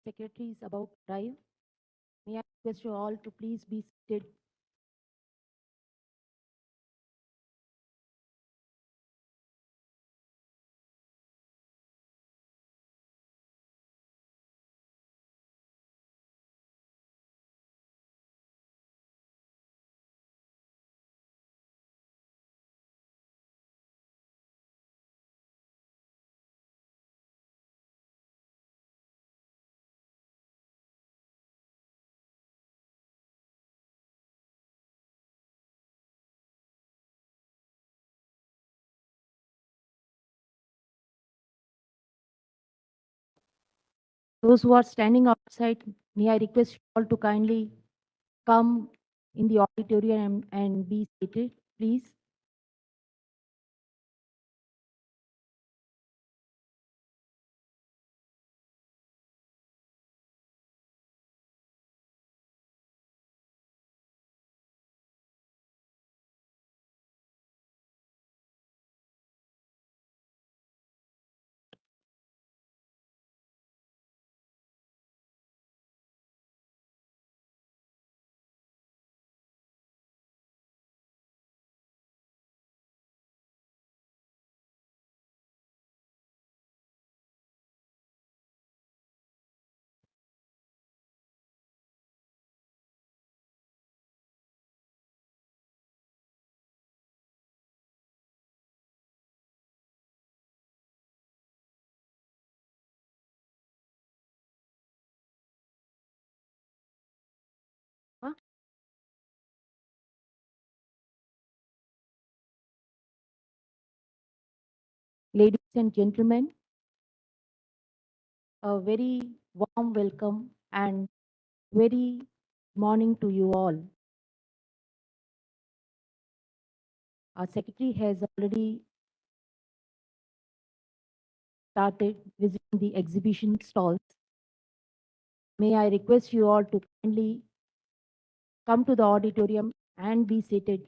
Secretary is about to arrive. May I request you all to please be seated. Those who are standing outside, may I request you all to kindly come in the auditorium and be seated, please. Huh? Ladies and gentlemen, a very warm welcome and very morning to you all. Our secretary has already started visiting the exhibition stalls. May I request you all to kindly come to the auditorium and be seated.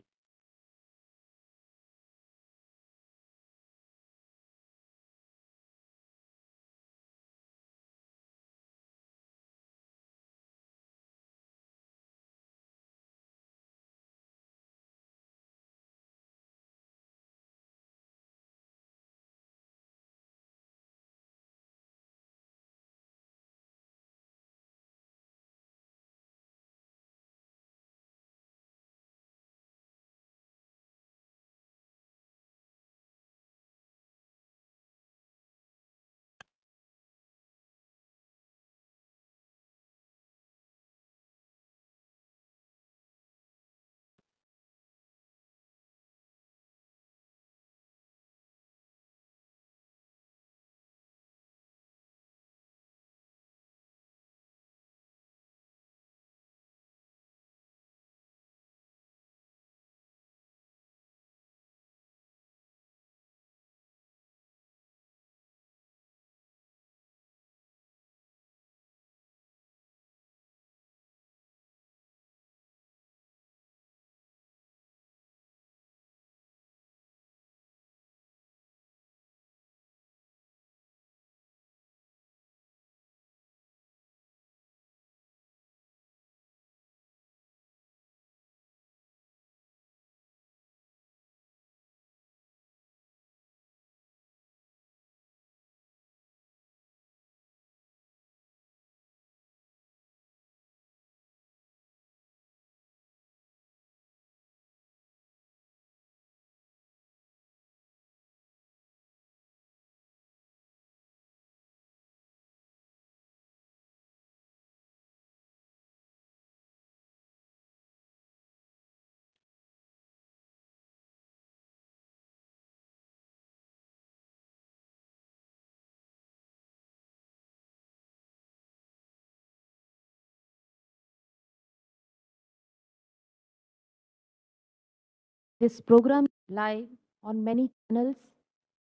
This program is live on many channels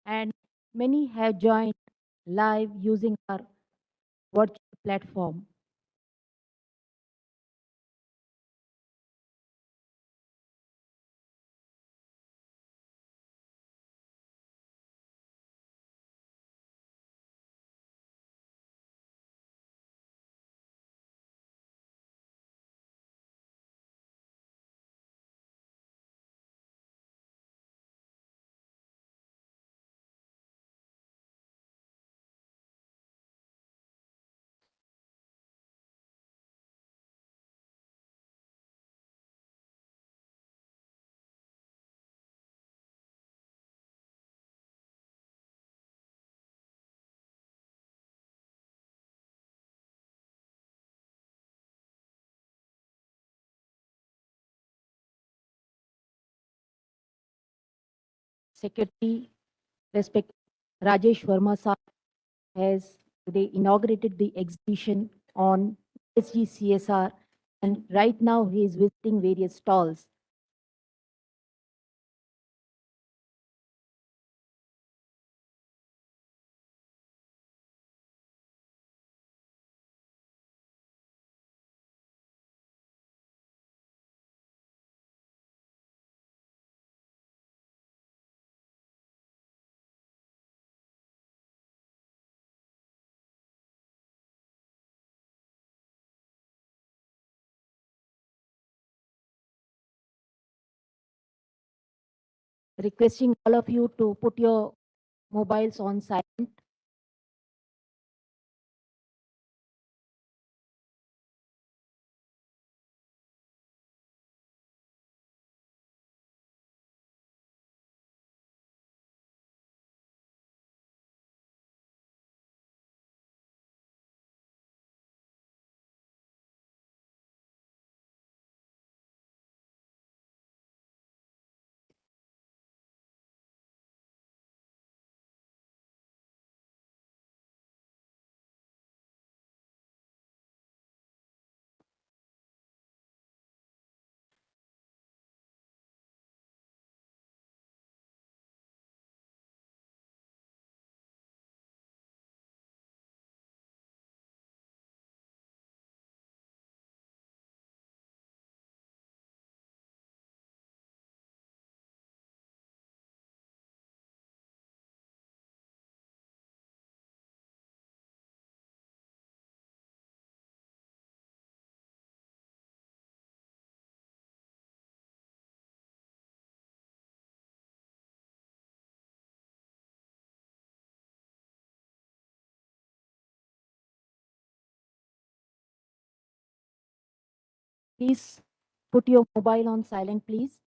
and many have joined live using our virtual platform. Secretary, respected Rajesh Verma sir, has today inaugurated the exhibition on ESG CSR, and right now he is visiting various stalls. Requesting all of you to put your mobiles on silent. Please put your mobile on silent, please.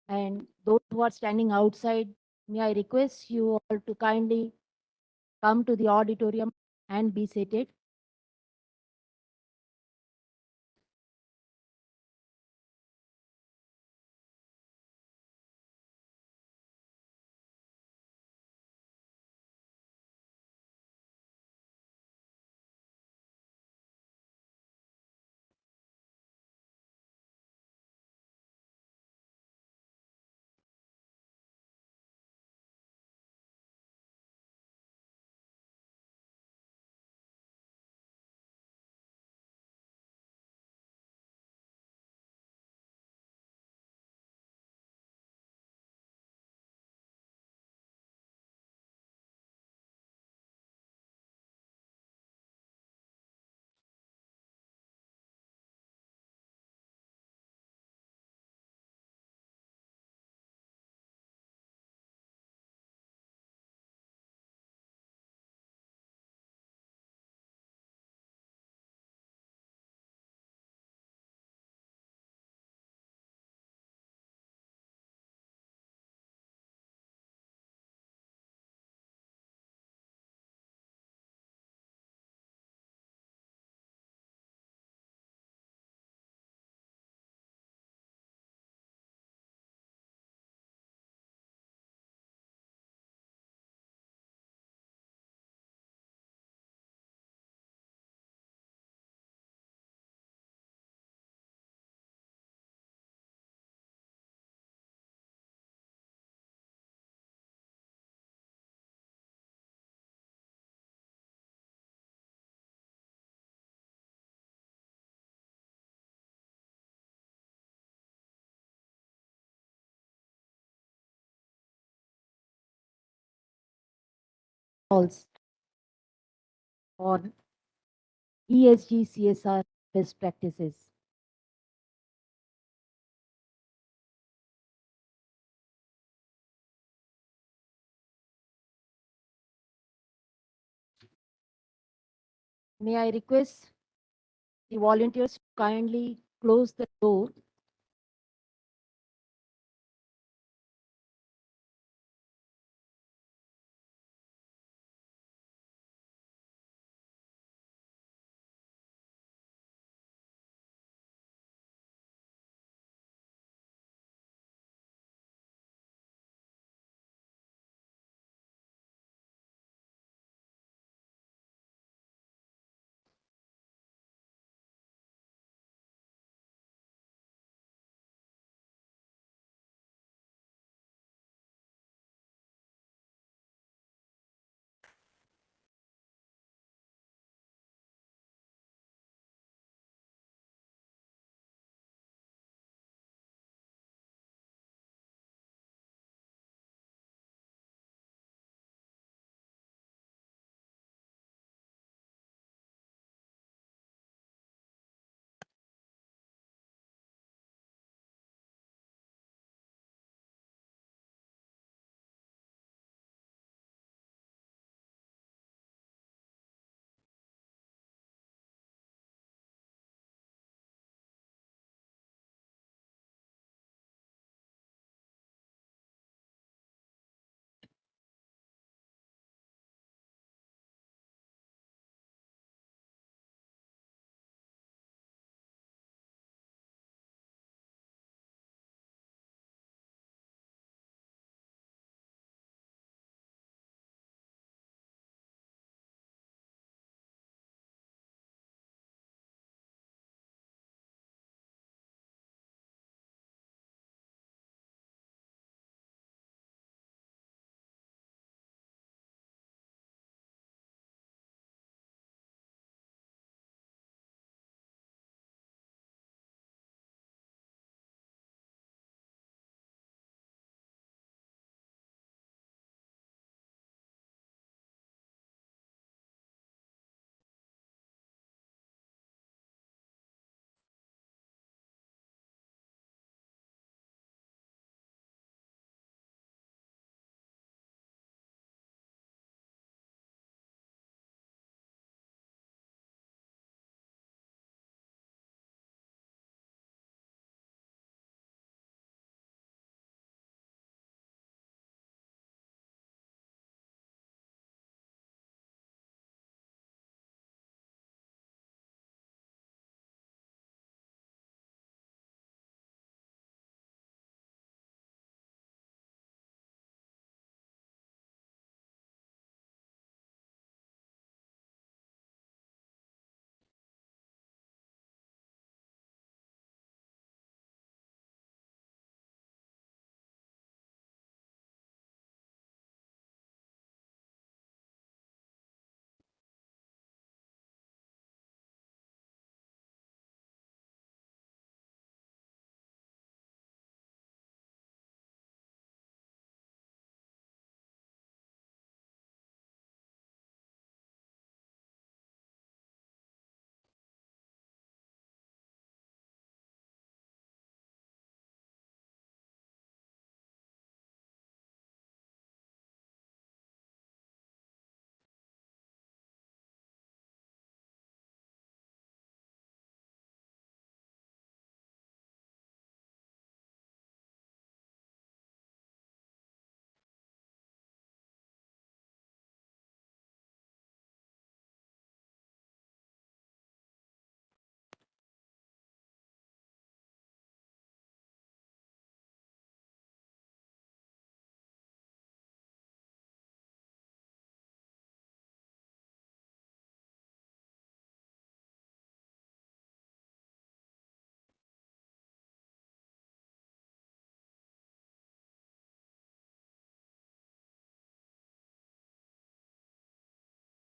And those who are standing outside, may I request you all to kindly come to the auditorium and be seated. Calls on ESG CSR best practices. May I request the volunteers to kindly close the door.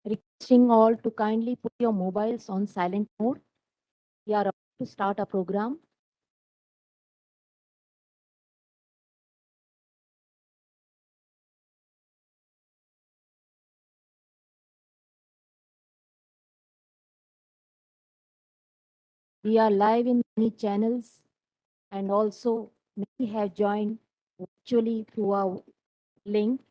Requesting all to kindly put your mobiles on silent mode. We are about to start a program. We are live in many channels, and also many have joined virtually through our link.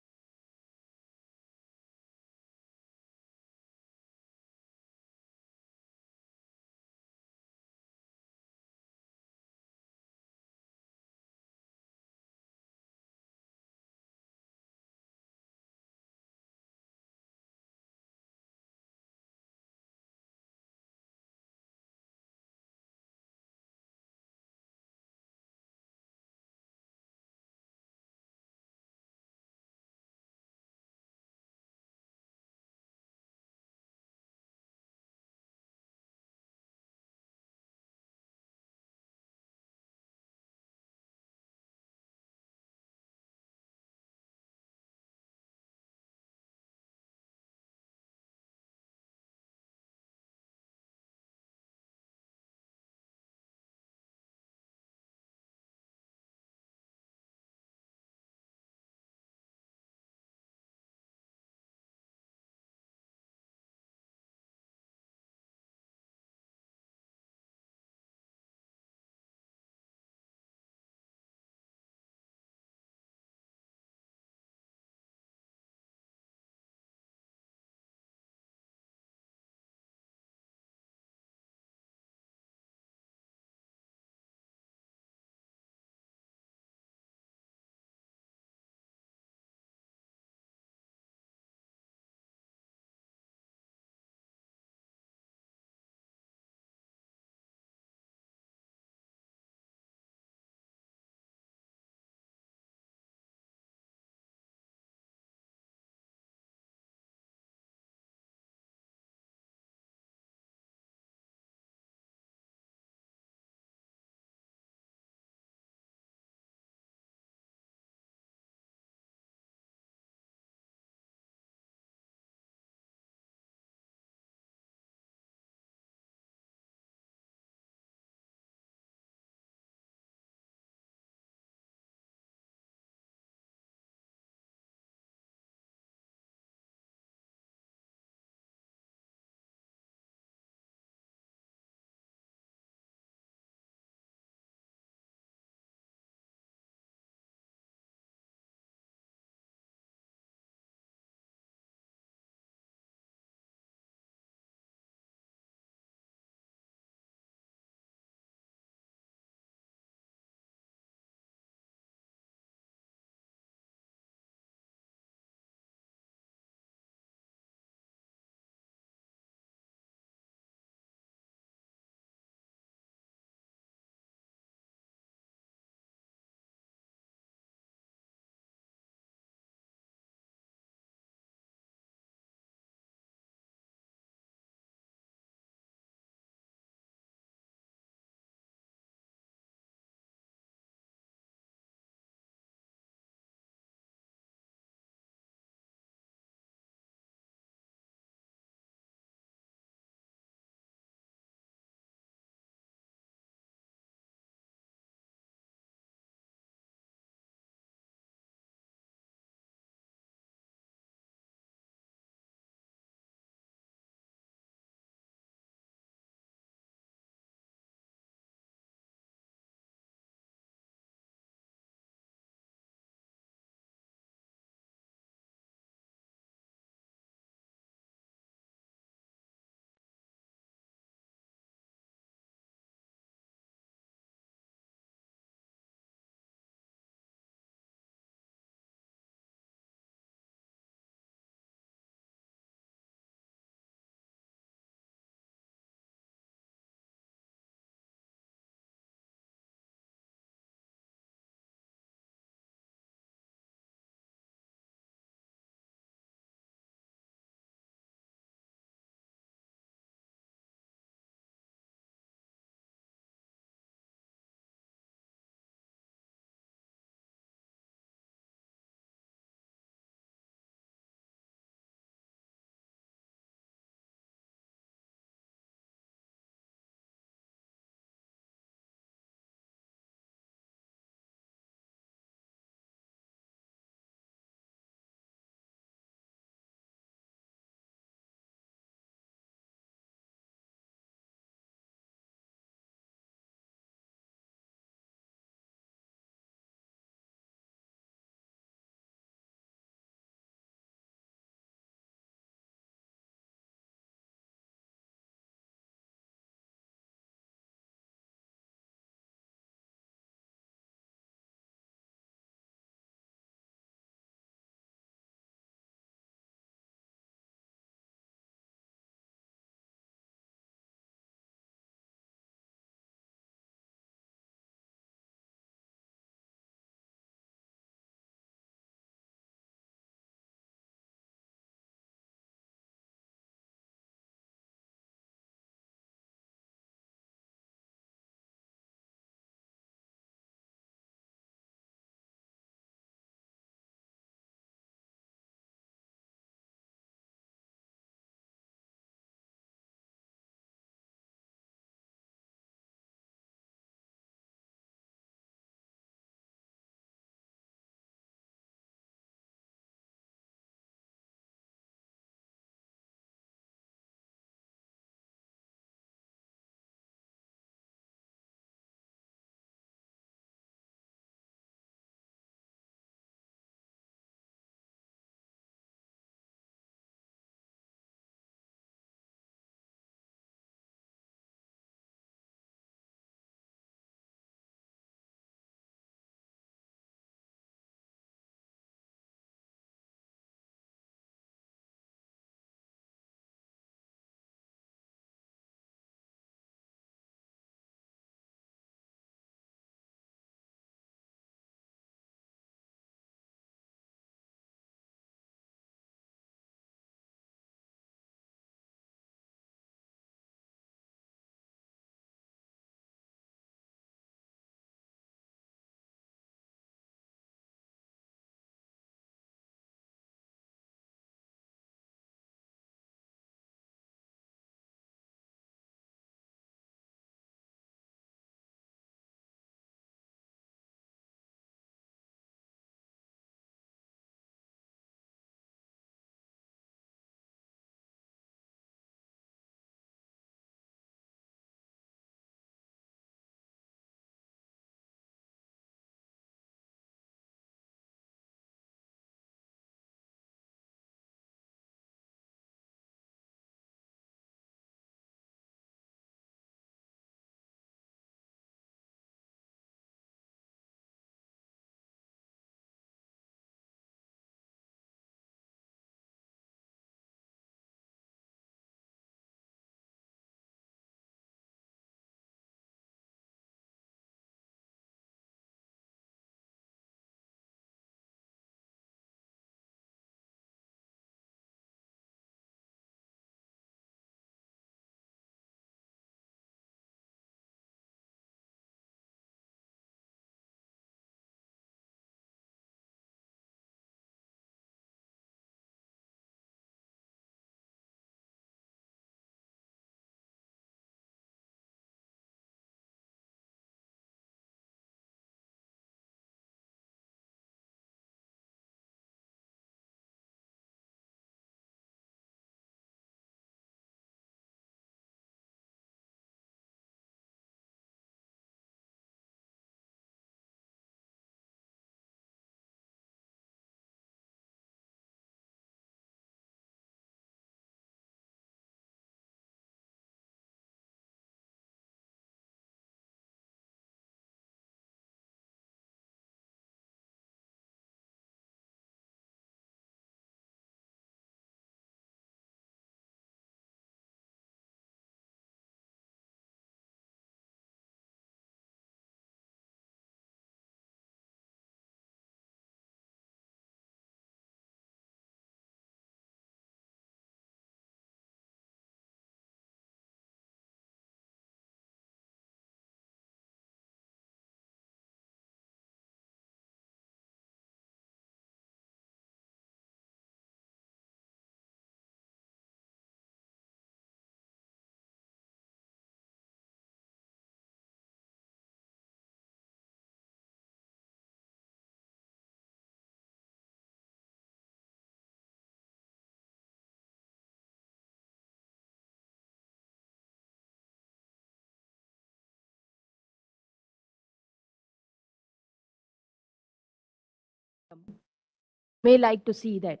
may like to see that.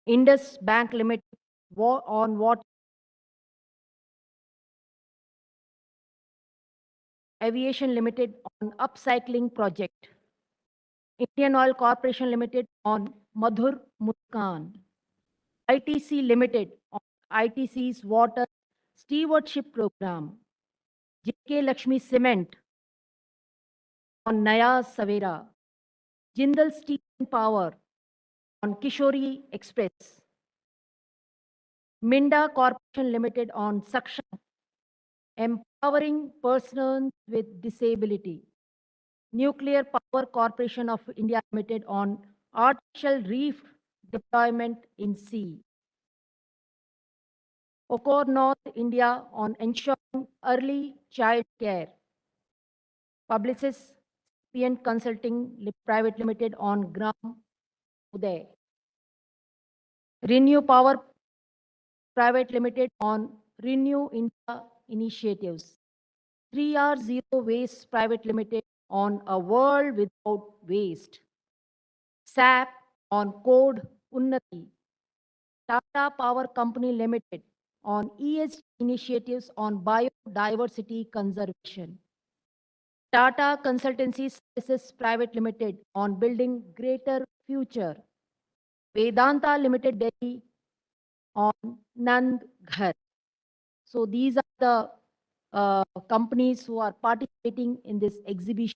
Indus Bank Limited on what Aviation Limited on upcycling project. Indian Oil Corporation Limited on Madhur Muskan. ITC Limited on ITC's water stewardship program. JK Lakshmi Cement on Naya Savera. Jindal Steel and Power on Kishori Express. Minda Corporation Limited on Saksham, empowering persons with disability. Nuclear Power Corporation of India Limited on artificial reef deployment in sea. Okor North India on ensuring early child care. Publicis PN Consulting Private Limited on Gram Uday. Renew Power Private Limited on Renew India initiatives. 3R Zero Waste Private Limited on a world without waste. SAP on Code Unnati. Tata Power Company Limited on ESG initiatives on biodiversity conservation. Tata Consultancy Services Private Limited on building greater future. Vedanta Limited Delhi on Nand Ghar. So these are the companies who are participating in this exhibition.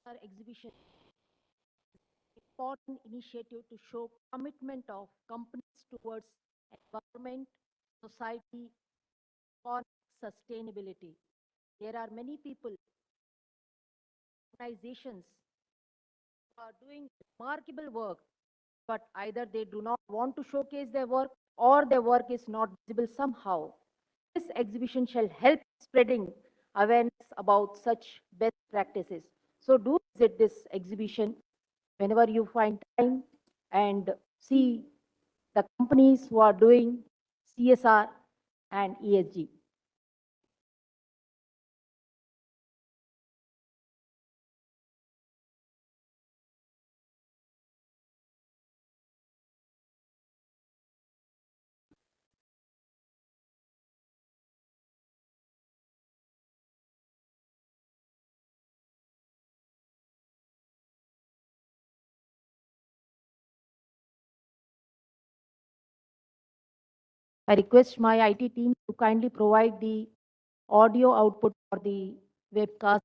Our exhibition important initiative to show commitment of companies towards environment, society, or sustainability. There are many people, organizations who are doing remarkable work, but either they do not want to showcase their work or their work is not visible somehow. This exhibition shall help spreading awareness about such best practices. So do visit this exhibition whenever you find time and see the companies who are doing CSR and ESG. I request my IT team to kindly provide the audio output for the webcast.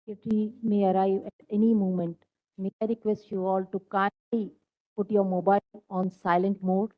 It may arrive at any moment. May I request you all to kindly put your mobile on silent mode.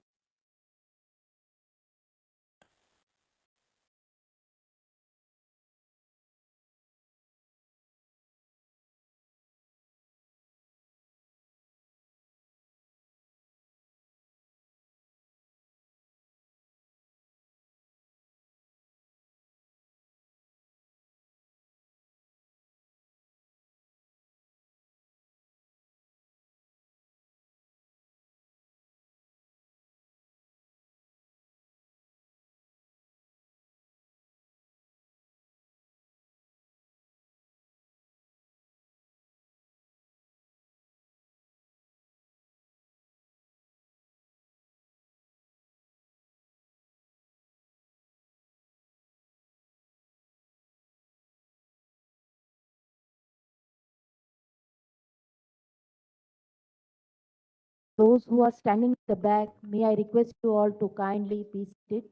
Those who are standing in the back, may I request you all to kindly be seated.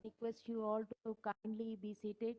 request you all to kindly be seated.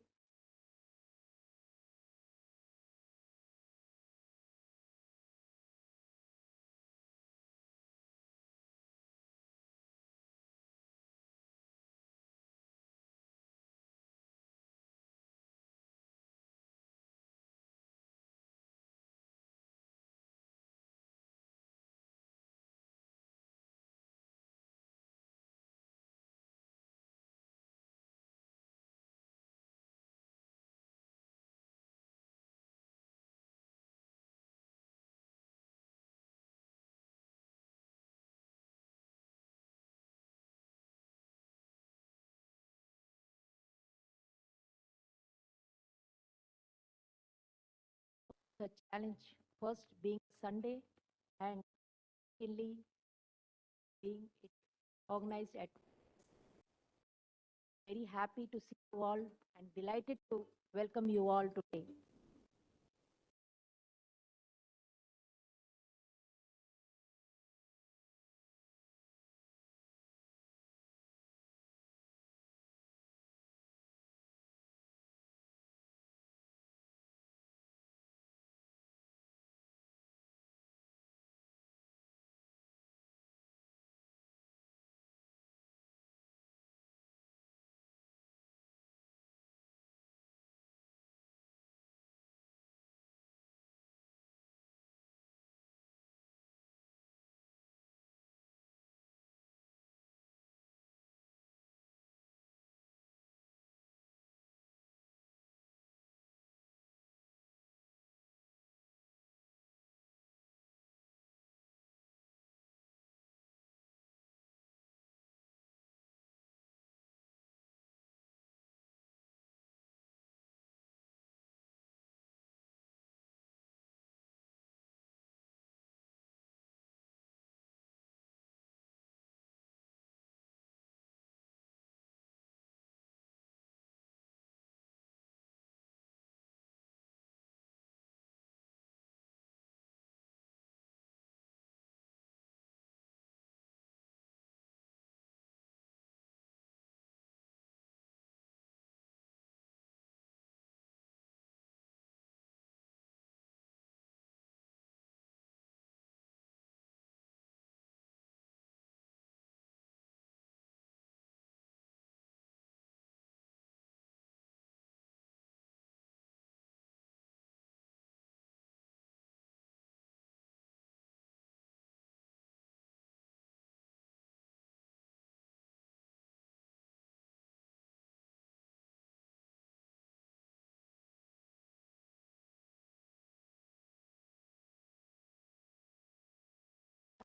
The challenge first being Sunday and secondly being it organized at very happy to see you all and delighted to welcome you all today.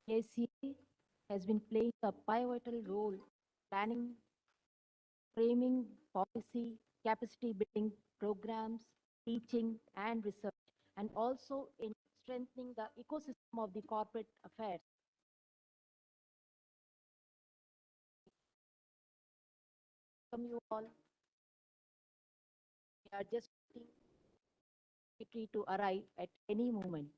ACA has been playing a pivotal role planning, framing policy, capacity building programs, teaching and research, and also in strengthening the ecosystem of the corporate affairs. Welcome you all. We are just waiting for the to arrive at any moment.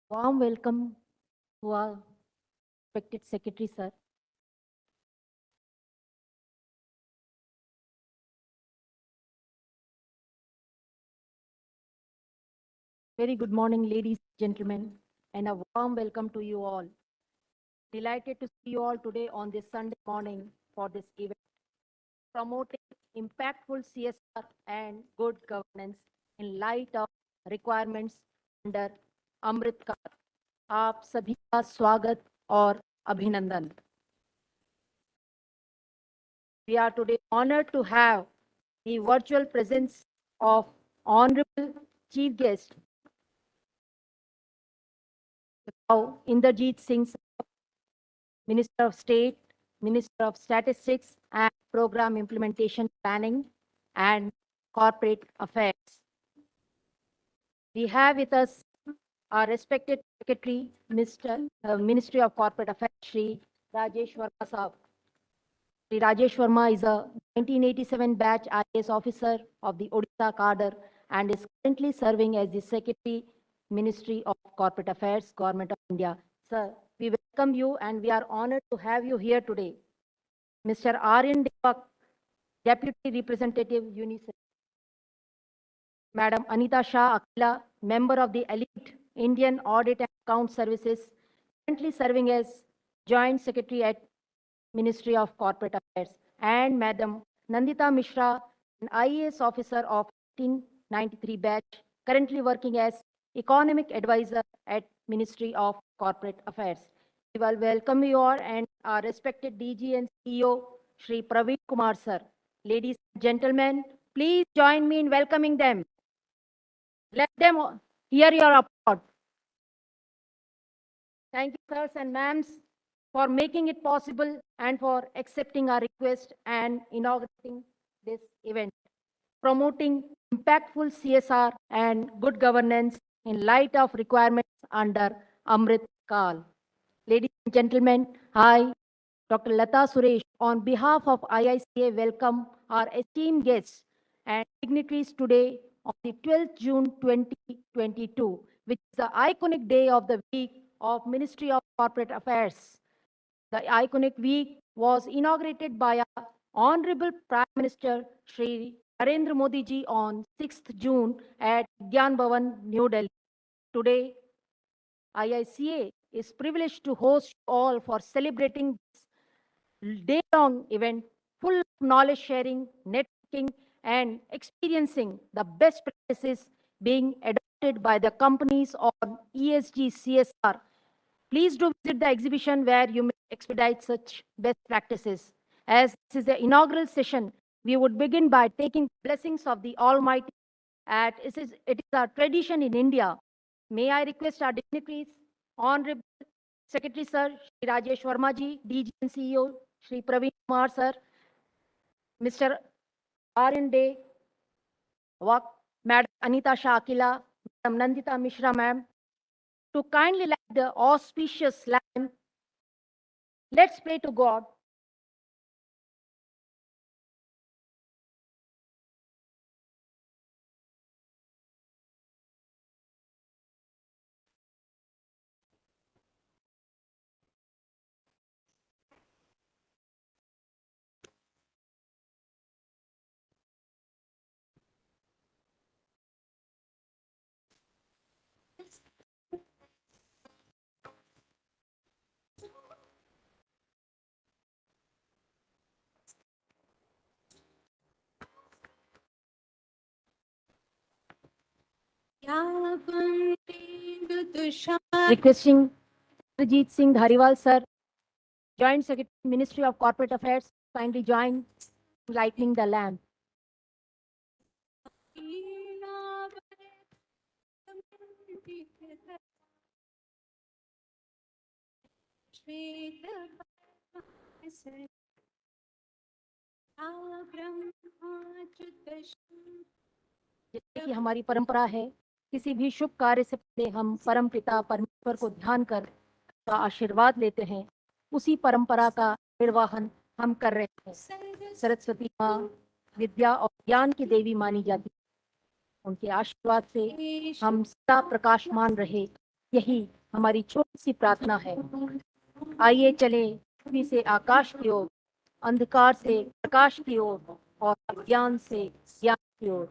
Warm welcome to our respected Secretary, sir. Very good morning, ladies and gentlemen, and a warm welcome to you all. Delighted to see you all today on this Sunday morning for this event, promoting impactful CSR and good governance in light of requirements under Amrit Kaal. आप सभी का स्वागत और अभिनंदन. We are today honored to have the virtual presence of Honorable Chief Guest, Inderjeet Singh, Minister of State, Minister of Statistics and Program Implementation Planning and Corporate Affairs. We have with us our respected Secretary, Ministry of Corporate Affairs, Shri Rajesh Verma Sahab. Shri Rajesh Verma is a 1987 batch IAS officer of the Odisha cadre and is currently serving as the Secretary, Ministry of Corporate Affairs, Government of India. Sir, we welcome you and we are honored to have you here today. Mr. Aryan Devak, Deputy Representative, UNICEF. Madam Anita Shah Akila, member of the elite Indian Audit and Account Services, currently serving as Joint Secretary at Ministry of Corporate Affairs, and Madam Nandita Mishra, an IAS officer of 1993 batch, currently working as Economic Advisor at Ministry of Corporate Affairs. We will welcome you all and our respected DG and CEO, Shri Praveen Kumar sir. Ladies and gentlemen, please join me in welcoming them. Let them hear your applause. Thank you, sirs and ma'ams, for making it possible and for accepting our request and inaugurating this event, promoting impactful CSR and good governance in light of requirements under Amrit Kaal. Ladies and gentlemen, I, Dr. Lata Suresh, on behalf of IICA, welcome our esteemed guests and dignitaries today on the 12th June 2022, which is the iconic day of the week of Ministry of Corporate Affairs. The iconic week was inaugurated by our Honorable Prime Minister Shri Narendra Modi ji on 6th June at Gyan Bhavan, New Delhi. Today, IICA is privileged to host you all for celebrating this day-long event full of knowledge sharing, networking, and experiencing the best practices being adopted by the companies on ESG CSR. Please do visit the exhibition where you may expedite such best practices. As this is the inaugural session, we would begin by taking blessings of the Almighty. It is a tradition in India. May I request our dignitaries, Honorable Secretary Sir, Shri Rajesh Verma ji, DG and CEO, Shri Praveen Kumar Sir, Mr. Aryan Day, Madam Anita Shah Akila, Madam Nandita Mishra ma'am, to kindly light the auspicious lamp. Let's pray to God. Requesting Inderjeet Singh Dhariwal sir, Joint Secretary, Ministry of Corporate Affairs, kindly join lighting the lamp. जैसे कि हमारी परंपरा है, किसी भी शुभ कार्य से पहले हम परम पिता परमेश्वर को ध्यान कर का आशीर्वाद लेते हैं, उसी परंपरा का निर्वहन हम कर रहे हैं। सरस्वती माँ विद्या और ज्ञान की देवी मानी जाती है, उनके आशीर्वाद से हम सदा प्रकाशमान रहे, यही हमारी छोटी सी प्रार्थना है। आइए चले पृथ्वी से आकाश की ओर, अंधकार से प्रकाश की ओर और अज्ञान से ज्ञान की ओर।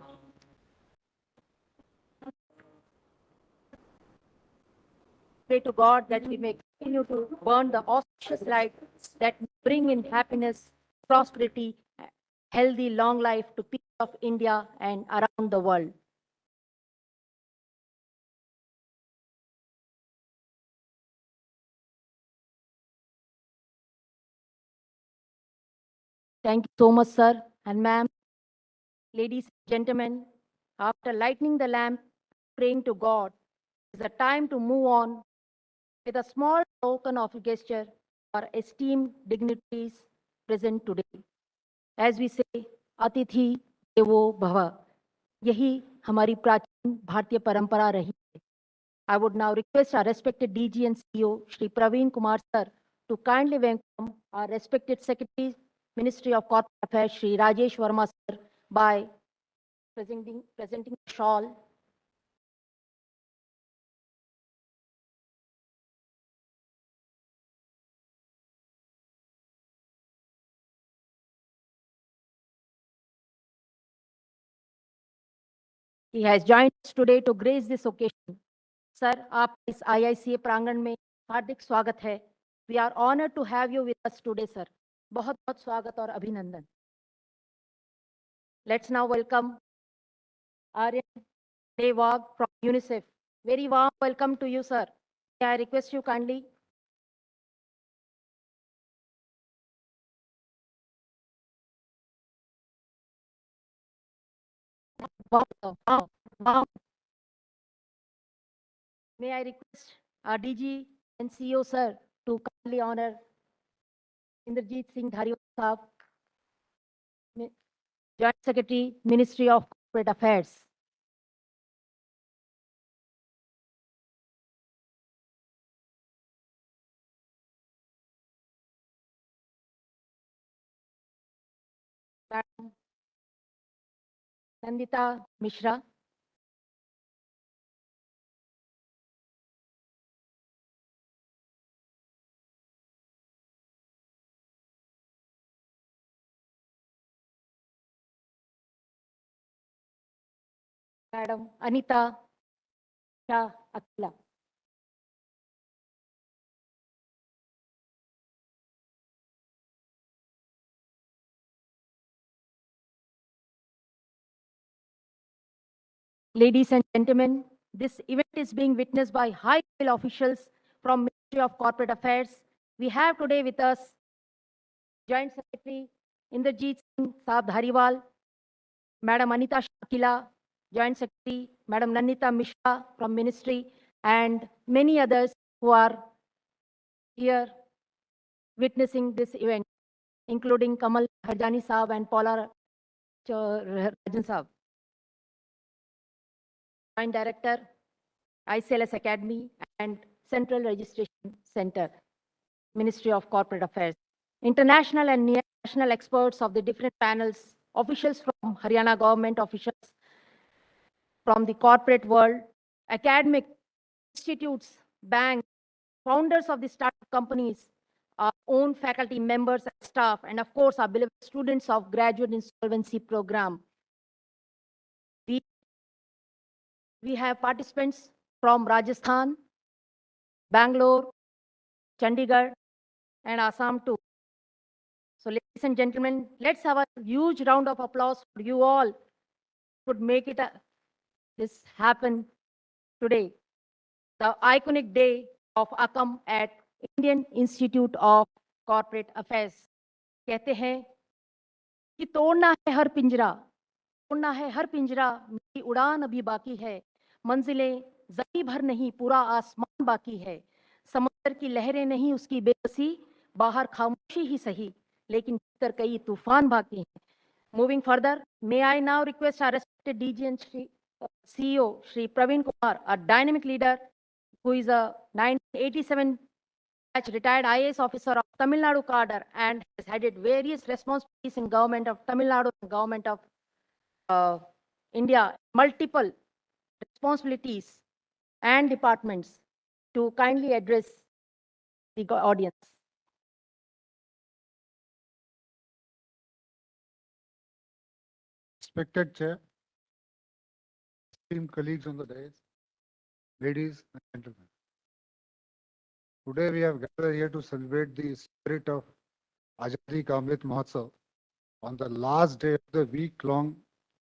Pray to God that we may continue to burn the auspicious light that bring in happiness, prosperity, healthy long life to people of India and around the world. Thank you so much, sir and ma'am. Ladies and gentlemen, after lighting the lamp, praying to God, it is a time to move on with a small token of gesture for esteemed dignitaries present today. As we say, Atithi Devo Bhava. यही हमारी प्राचीन भारतीय परंपरा रही है. I would now request our respected DG and CEO, Shri Praveen Kumar sir, to kindly welcome our respected Secretary, Ministry of Corporate Affairs, Shri Rajesh Verma sir, by presenting the shawl. He has joined us today to grace this occasion. Sir, आप इस IICA प्रांगण में हार्दिक स्वागत है. We are honored to have you with us today, sir. बहुत बहुत स्वागत और अभिनंदन. Let's now welcome Aryan Dewag from UNICEF. Very warm welcome to you, sir. May I request you kindly? Wow, sir. Wow, wow. May I request our DG and CEO, sir, to kindly honor Inderjeet Singh Dhariwal Sahab, Joint Secretary, Ministry of Corporate Affairs. Madam Nandita Mishra. Madam Anita Shah Akila. Ladies and gentlemen, this event is being witnessed by high-level officials from Ministry of Corporate Affairs. We have today with us Joint Secretary Inderjeet Singh Saab Dhariwal, Madam Anita Shakila, Joint Secretary, Madam Nandita Mishra from Ministry, and many others who are here witnessing this event, including Kamal Harjani Saab and Paula Rajan Saab. Joint Director, ICLS Academy and Central Registration Center, Ministry of Corporate Affairs. International and national experts of the different panels, officials from Haryana government, officials from the corporate world, academic institutes, banks, founders of the startup companies, our own faculty members and staff, and of course, our beloved students of graduate insolvency program. We have participants from Rajasthan, Bangalore, Chandigarh, and Assam too. So ladies and gentlemen, let's have a huge round of applause for you all could make it this happen today. The iconic day of AKAM at Indian Institute of Corporate Affairs. कहते हैं कि तोड़ना है हर पिंजरा, तोड़ना है हर पिंजरा, मेरी उड़ान अभी बाकी है, मंजिलें जमी भर नहीं, पूरा आसमान बाकी है, समंदर की लहरें नहीं उसकी बेबसी, बाहर खामोशी ही सही, लेकिन भीतर कई तूफान बाकी हैं. Moving further, may I now request our respected DG and CEO, Shri Praveen Kumar, a dynamic leader who is a 1987 batch retired IAS officer of Tamil Nadu cadre and has headed various responsibilities in government of Tamil Nadu and government of India, multiple responsibilities and departments. to kindly address the audience. Respected Chair, esteemed colleagues on the dais, ladies and gentlemen. Today we have gathered here to celebrate the spirit of Azadi Ka Amrit Mahotsav on the last day of the week-long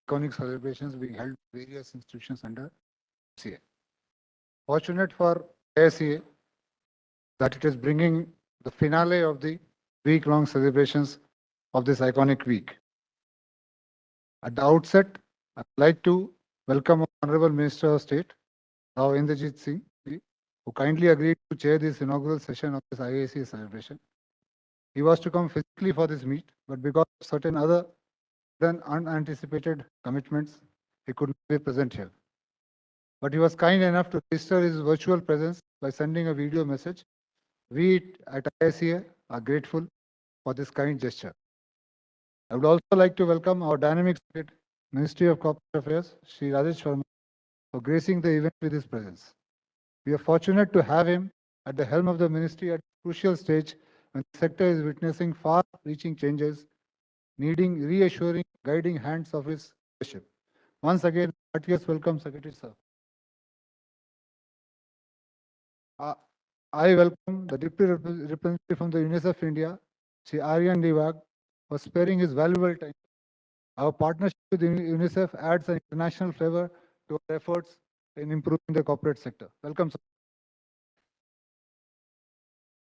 iconic celebrations being held in various institutions under IICA. Fortunate for IICA that it is bringing the finale of the week-long celebrations of this iconic week. At the outset, I'd like to welcome our Honorable Minister of State, Rao Inderjit Singh, who kindly agreed to chair this inaugural session of this IICA celebration. He was to come physically for this meet, but because of certain other than unanticipated commitments, he could not be present here. But he was kind enough to register his virtual presence by sending a video message. We at IICA are grateful for this kind gesture. I would also like to welcome our dynamic Secretary, Ministry of Corporate Affairs, Shri Rajesh Sharma, for gracing the event with his presence. We are fortunate to have him at the helm of the ministry at a crucial stage when the sector is witnessing far-reaching changes, needing reassuring, guiding hands of his leadership. Once again, heartiest welcome, Secretary Sir. I welcome the Deputy Representative from the UNICEF India, Shri Aryan Divag, for sparing his valuable time. Our partnership with UNICEF adds an international flavor to our efforts in improving the corporate sector. Welcome, sir.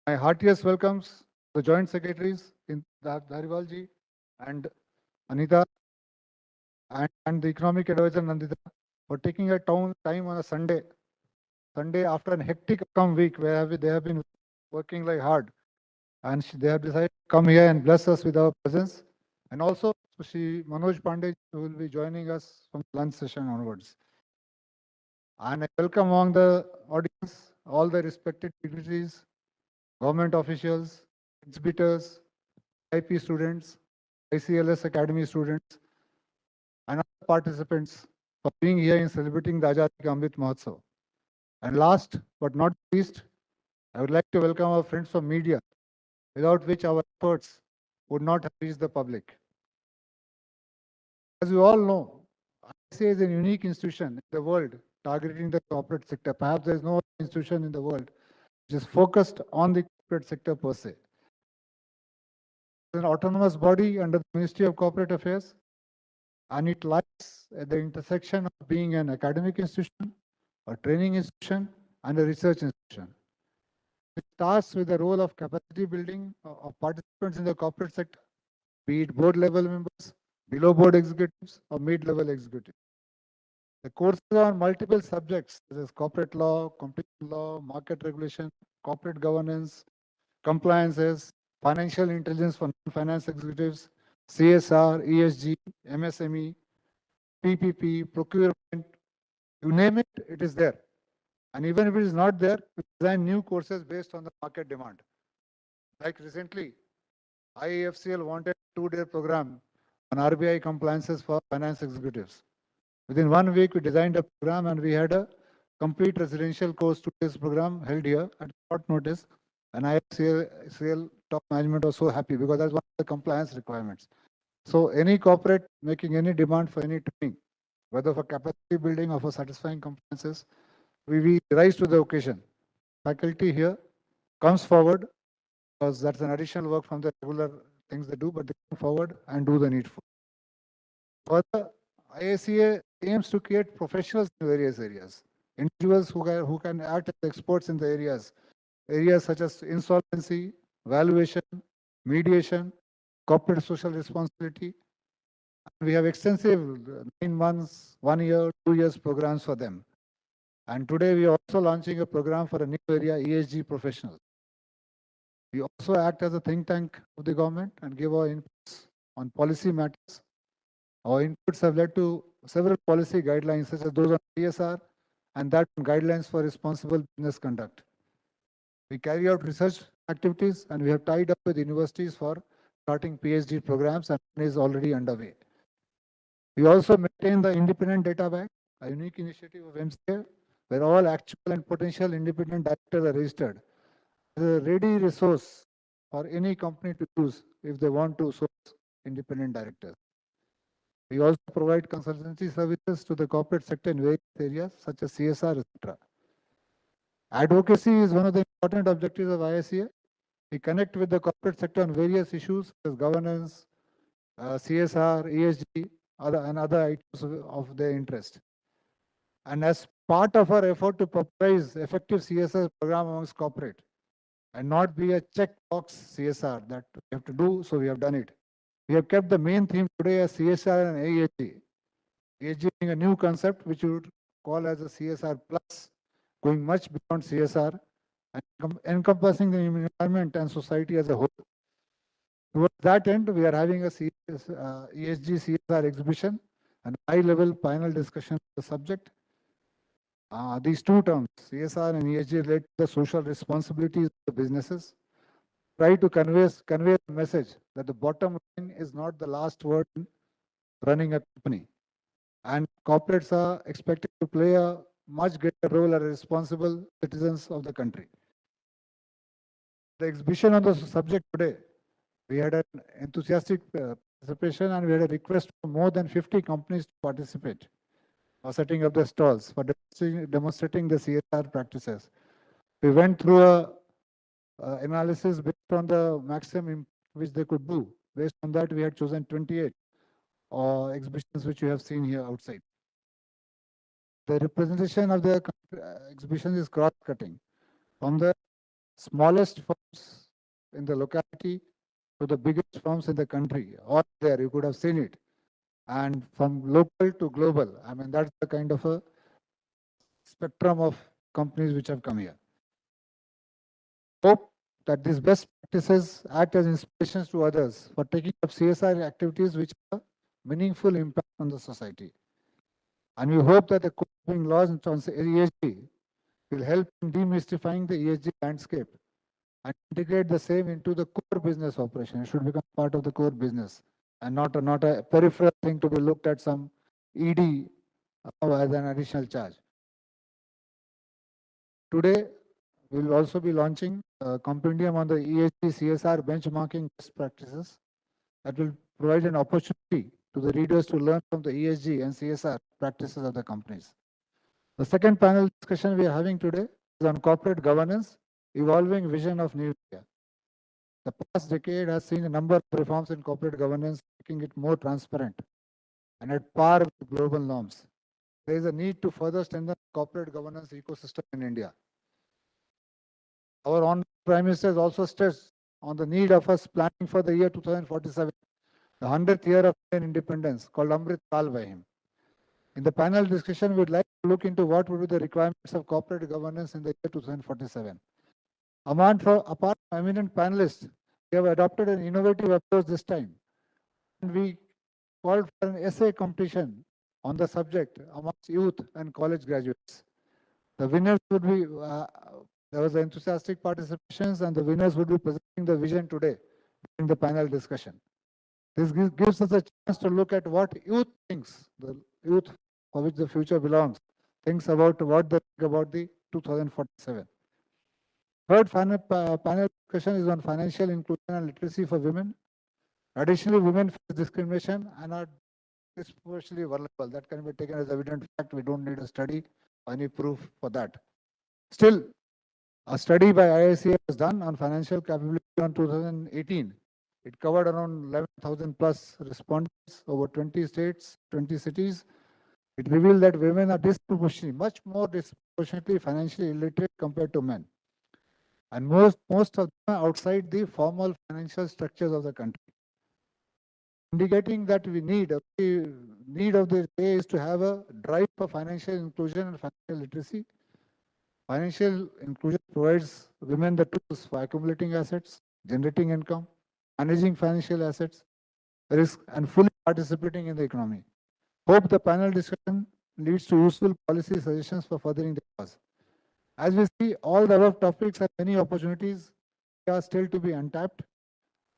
My heartiest welcomes to the Joint Secretaries in Dhariwalji and Anita and the Economic Advisor Nandita for taking a time on a Sunday after a hectic AKAM week where they have been working like hard, and they have decided to come here and bless us with our presence. And also Shri Manoj Pandey, who will be joining us from the lunch session onwards. And I welcome among the audience all the respected dignitaries, government officials, exhibitors, IP students, ICLS Academy students, and other participants for being here in celebrating the Azadi Ka Amrit Mahotsav. And last but not least, I would like to welcome our friends from media, without which our efforts would not have reached the public. As you all know, IICA is a unique institution in the world targeting the corporate sector. Perhaps there is no institution in the world which is focused on the corporate sector per se. It's an autonomous body under the Ministry of Corporate Affairs, and it lies at the intersection of being an academic institution, a training institution, and a research institution. It starts with the role of capacity building of participants in the corporate sector, be it board level members, below board executives, or mid-level executives. The courses are on multiple subjects such as corporate law, competition law, market regulation, corporate governance, compliances, financial intelligence for non-finance executives, CSR, ESG, MSME, PPP, procurement, you name it, it is there. And even if it is not there, we design new courses based on the market demand. Like recently, IAFCL wanted a 2-day program on RBI compliances for finance executives. Within 1 week, we designed a program and we had a complete residential course 2 days program held here at short notice. And IAFCL top management was so happy because that's one of the compliance requirements. So any corporate making any demand for any training, whether for capacity building or for satisfying compliances, we rise to the occasion. Faculty here comes forward because that's an additional work from the regular things they do, but they come forward and do the needful. Further, IICA aims to create professionals in various areas, individuals who can act as experts in the areas such as insolvency, valuation, mediation, corporate social responsibility. We have extensive 9 months, 1 year, 2 years programs for them. And today we are also launching a program for a new area, ESG professionals. We also act as a think tank of the government and give our inputs on policy matters. Our inputs have led to several policy guidelines such as those on CSR and that on guidelines for responsible business conduct. We carry out research activities and we have tied up with universities for starting PhD programs and is already underway. We also maintain the independent data bank, a unique initiative of MCA, where all actual and potential independent directors are registered. As a ready resource for any company to use if they want to source independent directors. We also provide consultancy services to the corporate sector in various areas such as CSR, etc. Advocacy is one of the important objectives of IICA. We connect with the corporate sector on various issues such as governance, CSR, ESG, and other items of their interest. And as part of our effort to popularize effective CSR program amongst corporate and not be a checkbox CSR that we have to do, so we have done it. We have kept the main theme today as CSR and ESG. ESG being a new concept which we would call as a CSR plus, going much beyond CSR and encompassing the environment and society as a whole. Towards that end, we are having a ESG CSR exhibition and high-level panel discussion on the subject. These two terms, CSR and ESG, relate to the social responsibilities of the businesses. Try to convey the message that the bottom line is not the last word in running a company. And corporates are expected to play a much greater role as responsible citizens of the country. The exhibition on the subject today, we had an enthusiastic participation and we had a request for more than 50 companies to participate for setting up the stalls, for demonstrating the CSR practices. We went through a analysis based on the maximum impact which they could do. Based on that, we had chosen 28 exhibitions which you have seen here outside. The representation of the exhibition is cross-cutting. From the smallest firms in the locality to the biggest firms in the country, all there, you could have seen it. And from local to global, I mean, that's the kind of a spectrum of companies which have come here. Hope that these best practices act as inspirations to others for taking up CSR activities which have a meaningful impact on the society. And we hope that the coding laws on ESG will help in demystifying the ESG landscape and integrate the same into the core business operation. It should become part of the core business and not a peripheral thing to be looked at some ED as an additional charge. Today, we will also be launching a compendium on the ESG CSR benchmarking best practices that will provide an opportunity to the readers to learn from the ESG and CSR practices of the companies. The second panel discussion we are having today is on corporate governance, evolving vision of New India. The past decade has seen a number of reforms in corporate governance, making it more transparent and at par with global norms. There is a need to further strengthen the corporate governance ecosystem in India. Our Honorable Prime Minister has also stressed on the need of us planning for the year 2047, the 100th year of Indian independence, called Amrit Kaal by him. In the panel discussion, we would like to look into what would be the requirements of corporate governance in the year 2047. Apart from eminent panelists, we have adopted an innovative approach this time. And we called for an essay competition on the subject amongst youth and college graduates. The winners would be, there was enthusiastic participations and the winners would be presenting the vision today in the panel discussion. This gives us a chance to look at what youth thinks, the youth for which the future belongs, thinks about what they think about the 2047. Third panel discussion is on financial inclusion and literacy for women. Additionally, women face discrimination and are disproportionately vulnerable. That can be taken as evident fact. We don't need a study or any proof for that. Still, a study by IICA was done on financial capability on 2018. It covered around 11,000 plus respondents over 20 states, 20 cities. It revealed that women are disproportionately, much more disproportionately financially illiterate compared to men. And most of them are outside the formal financial structures of the country. Indicating that the need of the day is to have a drive for financial inclusion and financial literacy. Financial inclusion provides women the tools for accumulating assets, generating income, managing financial assets, risk, and fully participating in the economy. Hope the panel discussion leads to useful policy suggestions for furthering the cause. As we see, all the above topics have many opportunities that are still to be untapped.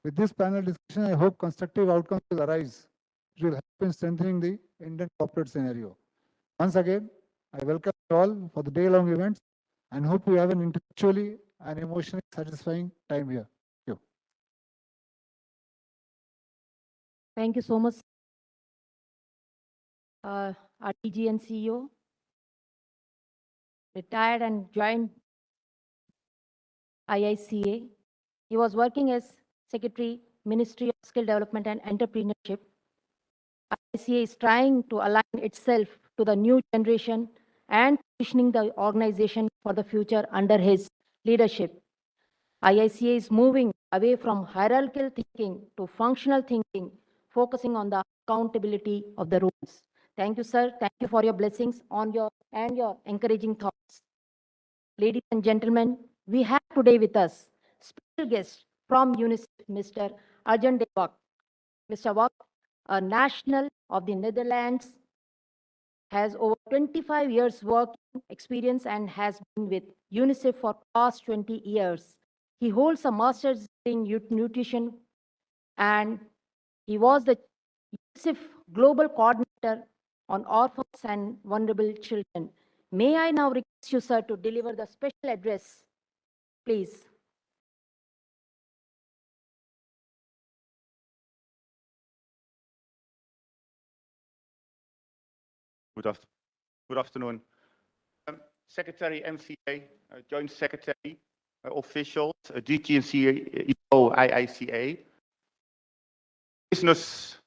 With this panel discussion, I hope constructive outcomes will arise, which will help in strengthening the Indian corporate scenario. Once again, I welcome all for the day-long events and hope you have an intellectually and emotionally satisfying time here. Thank you. Thank you so much, our DG and CEO, retired and joined IICA. He was working as Secretary, Ministry of Skill Development and Entrepreneurship. IICA is trying to align itself to the new generation and positioning the organization for the future under his leadership. IICA is moving away from hierarchical thinking to functional thinking, focusing on the accountability of the rules. Thank you, sir. Thank you for your blessings on your encouraging thoughts. Ladies and gentlemen, we have today with us special guest from UNICEF, Mr. Arjan de Wak. Mr. Wak, a national of the Netherlands, has over 25 years work experience and has been with UNICEF for past 20 years. He holds a master's in nutrition and he was the UNICEF Global Coordinator on Orphans and Vulnerable Children. May I now request you, sir, to deliver the special address, please. Good afternoon. Secretary MCA, Joint Secretary, officials, DG and CEO, IICA, business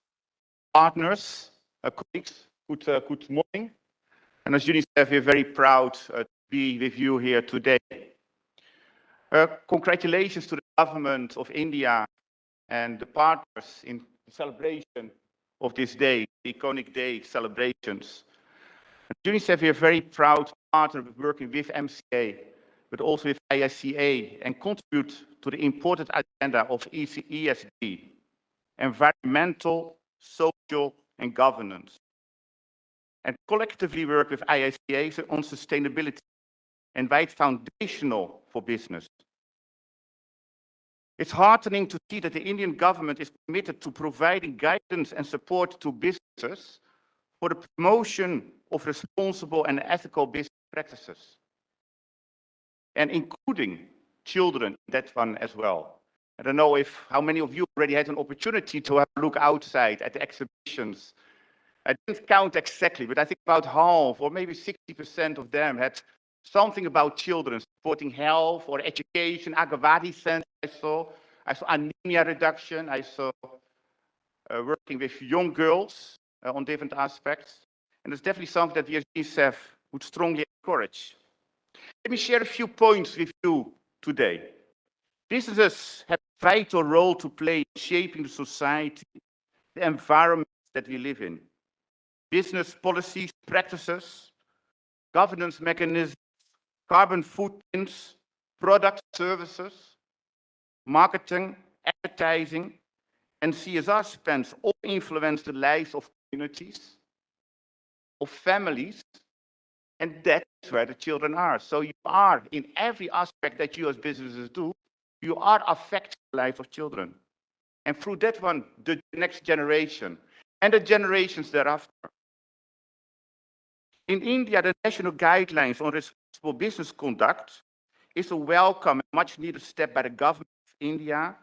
partners, colleagues, good morning. And as UNICEF, we're very proud to be with you here today. Congratulations to the government of India and the partners in the celebration of this day, the iconic day celebrations. At UNICEF, we are very proud to partner working with MCA, but also with IICA, and contribute to the important agenda of ESG, environmental, social, and governance. And collectively work with IICA on sustainability, and why it's foundational for business. It's heartening to see that the Indian government is committed to providing guidance and support to businesses for the promotion of responsible and ethical business practices, and including children, that one as well. I don't know how many of you already had an opportunity to have a look outside at the exhibitions. I didn't count exactly, but I think about half or maybe 60% of them had something about children, supporting health or education. Azadi Center I saw anemia reduction. I saw working with young girls on different aspects. And it's definitely something that the UNICEF would strongly encourage. Let me share a few points with you today. Businesses have a vital role to play in shaping the society, the environment that we live in. Business policies, practices, governance mechanisms, carbon footprints, product services, marketing, advertising, and CSR spends all influence the lives of communities, of families, and that's where the children are. So you are, in every aspect that you as businesses do, you are affecting the life of children. And through that one, the next generation and the generations thereafter. In India, the national guidelines on responsible business conduct is a welcome and much needed step by the government of India,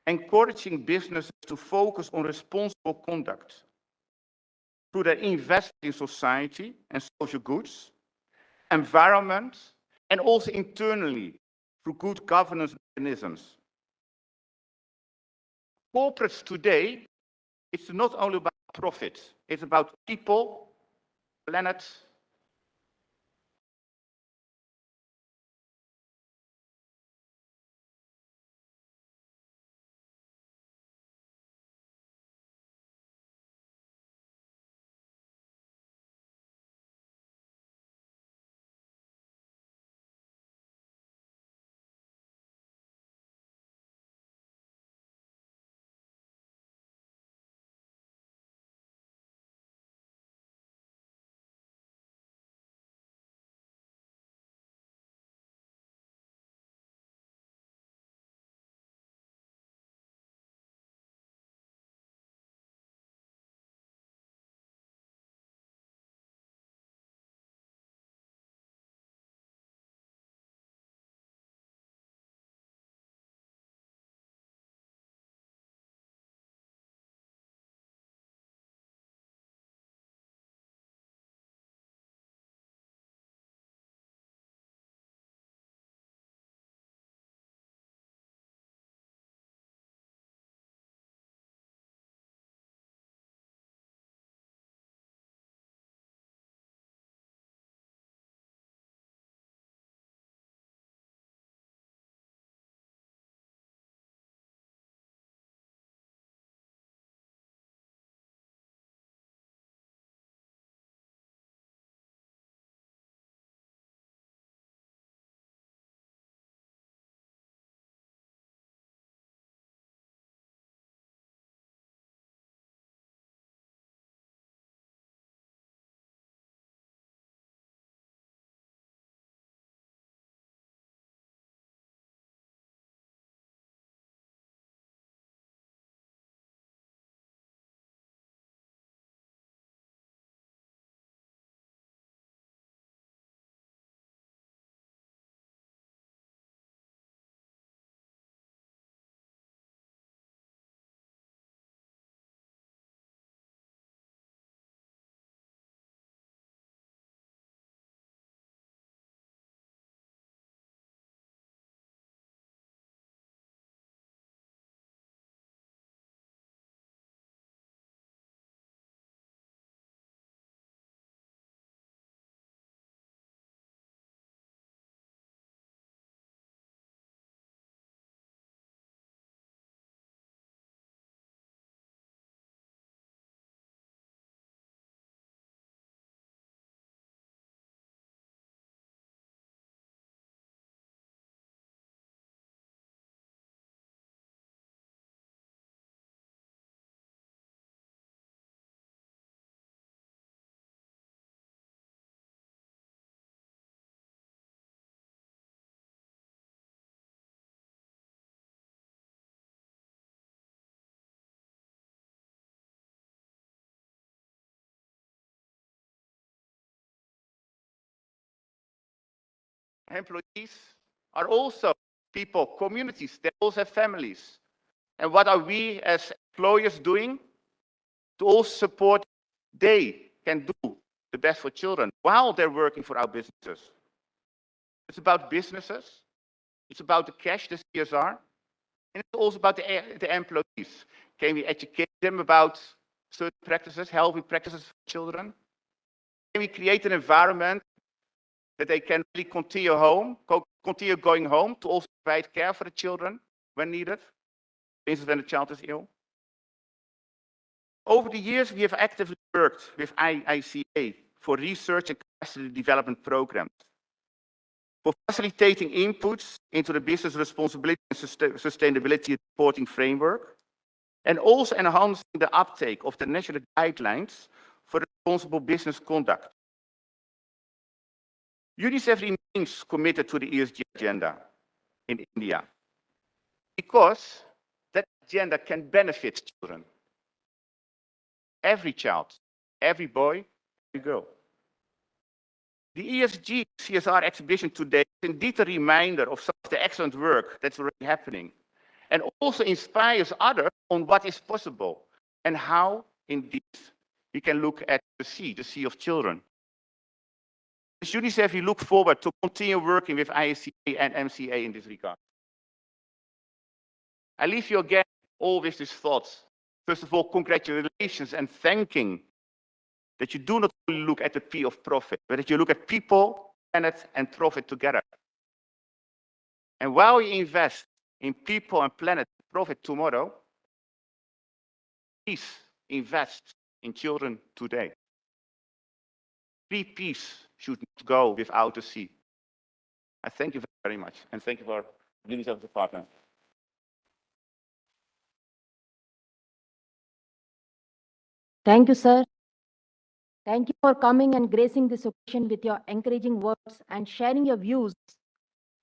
encouraging businesses to focus on responsible conduct through their investment in society and social goods, environment, and also internally through good governance mechanisms. Corporates today, it's not only about profit, it's about people, planet, Employees are also people, communities, they also have families. And what are we as employers doing to also support they can do the best for children while they're working for our businesses? It's about businesses, it's about the cash, the CSR, and it's also about the employees. Can we educate them about certain practices, healthy practices for children? Can we create an environment that they can really continue going home to also provide care for the children when needed, for instance, when the child is ill? Over the years, we have actively worked with IICA for research and capacity development programs, for facilitating inputs into the business responsibility and sustainability reporting framework, and also enhancing the uptake of the national guidelines for responsible business conduct. UNICEF remains committed to the ESG agenda in India because that agenda can benefit children. Every child, every boy, every girl. The ESG CSR exhibition today is indeed a reminder of some of the excellent work that's already happening, and also inspires others on what is possible and how, indeed, we can look at the sea of children. As UNICEF, we look forward to continue working with IICA and MCA in this regard. I leave you again all with these thoughts. First of all, congratulations and thanking that you do not only look at the P of profit, but that you look at people, planet, and profit together. And while you invest in people and planet profit tomorrow, please invest in children today. 3 P's should not go without a C. I thank you very much, and thank you for being as a partner. Thank you, sir. Thank you for coming and gracing this occasion with your encouraging words and sharing your views.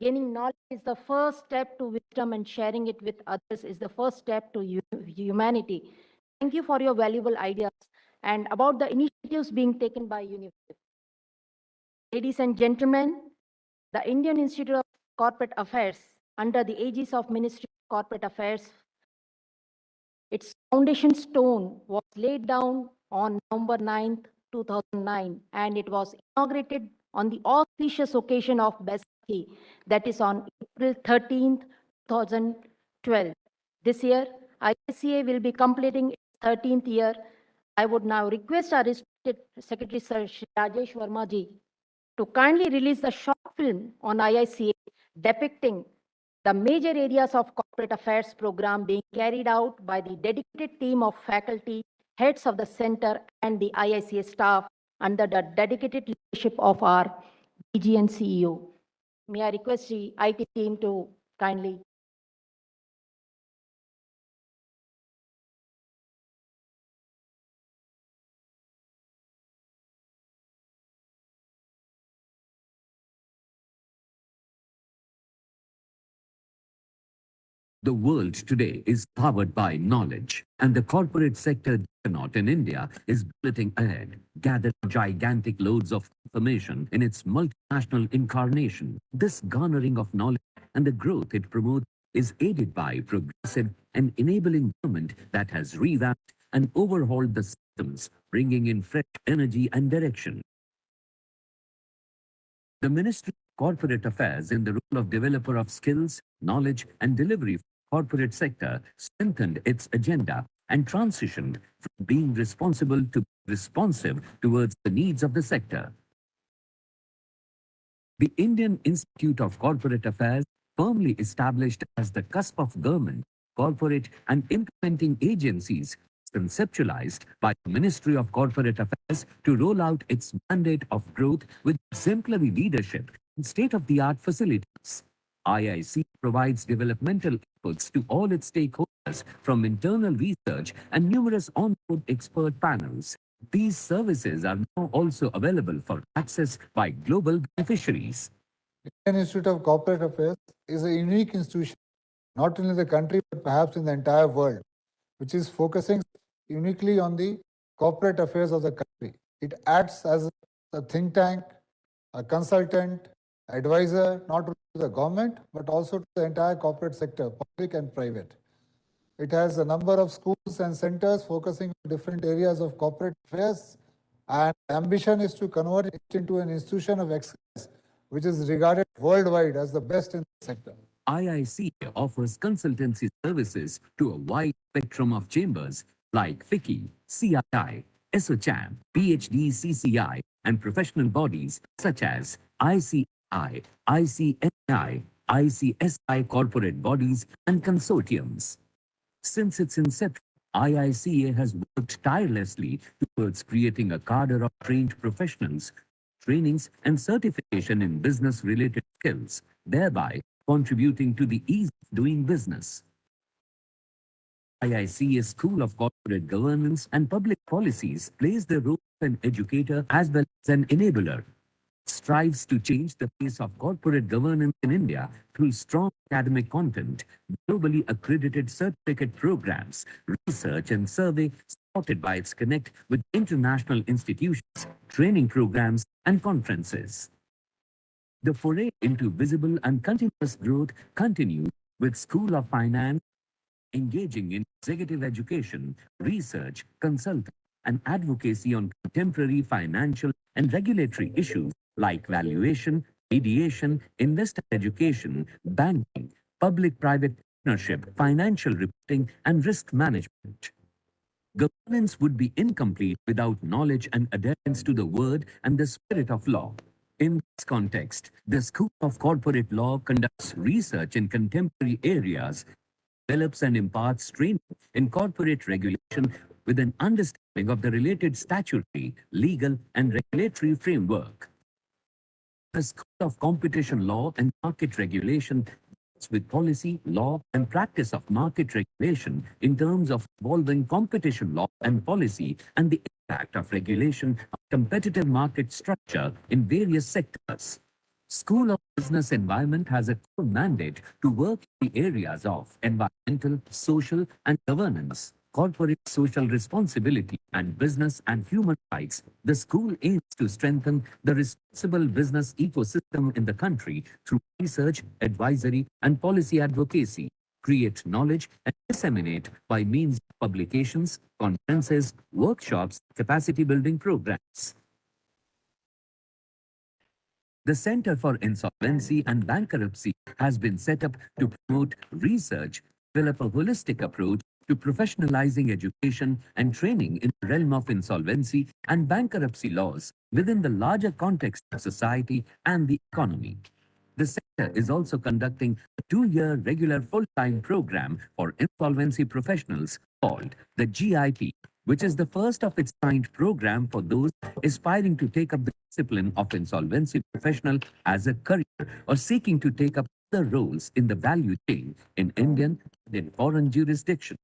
Gaining knowledge is the first step to wisdom, and sharing it with others is the first step to humanity. Thank you for your valuable ideas and about the initiatives being taken by UNICEF. Ladies and gentlemen, the Indian Institute of Corporate Affairs, under the aegis of Ministry of Corporate Affairs, its foundation stone was laid down on November 9th, 2009, and it was inaugurated on the auspicious occasion of Baisakhi, that is on April 13th, 2012. This year, IICA will be completing its 13th year. I would now request our respected Secretary Sir Shri Rajesh Verma ji to kindly release the short film on IICA depicting the major areas of corporate affairs program being carried out by the dedicated team of faculty, heads of the center, and the IICA staff under the dedicated leadership of our DG and CEO. May I request the IT team to kindly. The world today is powered by knowledge, and the corporate sector juggernaut in India is bulleting ahead, gathering gigantic loads of information in its multinational incarnation. This garnering of knowledge and the growth it promotes is aided by progressive and enabling government that has revamped and overhauled the systems, bringing in fresh energy and direction. The Ministry of Corporate Affairs, in the role of developer of skills, knowledge, and delivery for the corporate sector, strengthened its agenda and transitioned from being responsible to responsive towards the needs of the sector. The Indian Institute of Corporate Affairs, firmly established as the cusp of government, corporate, and implementing agencies, conceptualized by the Ministry of Corporate Affairs to roll out its mandate of growth with exemplary leadership and state-of-the-art facilities. IIC provides developmental inputs to all its stakeholders, from internal research and numerous on-board expert panels. These services are now also available for access by global beneficiaries. Indian Institute of Corporate Affairs is a unique institution, not only in the country, but perhaps in the entire world, which is focusing uniquely on the corporate affairs of the country. It acts as a think tank, a consultant, advisor not only to the government but also to the entire corporate sector, public and private. It has a number of schools and centers focusing on different areas of corporate affairs, and ambition is to convert it into an institution of excellence, which is regarded worldwide as the best in the sector. IICA offers consultancy services to a wide spectrum of chambers like FICCI, CII, SOCHAM, PhD CCI, and professional bodies such as ICI, ICNI, ICSI corporate bodies and consortiums. Since its inception, IICA has worked tirelessly towards creating a cadre of trained professionals, trainings and certification in business-related skills, thereby contributing to the ease of doing business. IICA School of Corporate Governance and Public Policies plays the role of an educator as well as an enabler. Strives to change the face of corporate governance in India through strong academic content, globally accredited certificate programs, research and survey supported by its connect with international institutions, training programs and conferences. The foray into visible and continuous growth continues with School of Finance engaging in executive education, research, consulting, and advocacy on contemporary financial and regulatory issues like valuation, mediation, investor education, banking, public-private partnership, financial reporting, and risk management. Governance would be incomplete without knowledge and adherence to the word and the spirit of law. In this context, the School of Corporate Law conducts research in contemporary areas, develops and imparts training in corporate regulation with an understanding of the related statutory, legal, and regulatory framework. The School of Competition Law and Market Regulation deals with policy, law, and practice of market regulation in terms of evolving competition law and policy and the impact of regulation on competitive market structure in various sectors. School of Business Environment has a core mandate to work in the areas of environmental, social, and governance, corporate social responsibility, and business and human rights. The school aims to strengthen the responsible business ecosystem in the country through research, advisory, and policy advocacy, create knowledge, and disseminate by means of publications, conferences, workshops, capacity building programs. The Center for Insolvency and Bankruptcy has been set up to promote research, develop a holistic approach to professionalizing education and training in the realm of insolvency and bankruptcy laws within the larger context of society and the economy. The center is also conducting a 2-year regular full-time program for insolvency professionals called the GIP, which is the first of its kind program for those aspiring to take up the discipline of insolvency professional as a career or seeking to take up other roles in the value chain in Indian and in foreign jurisdictions.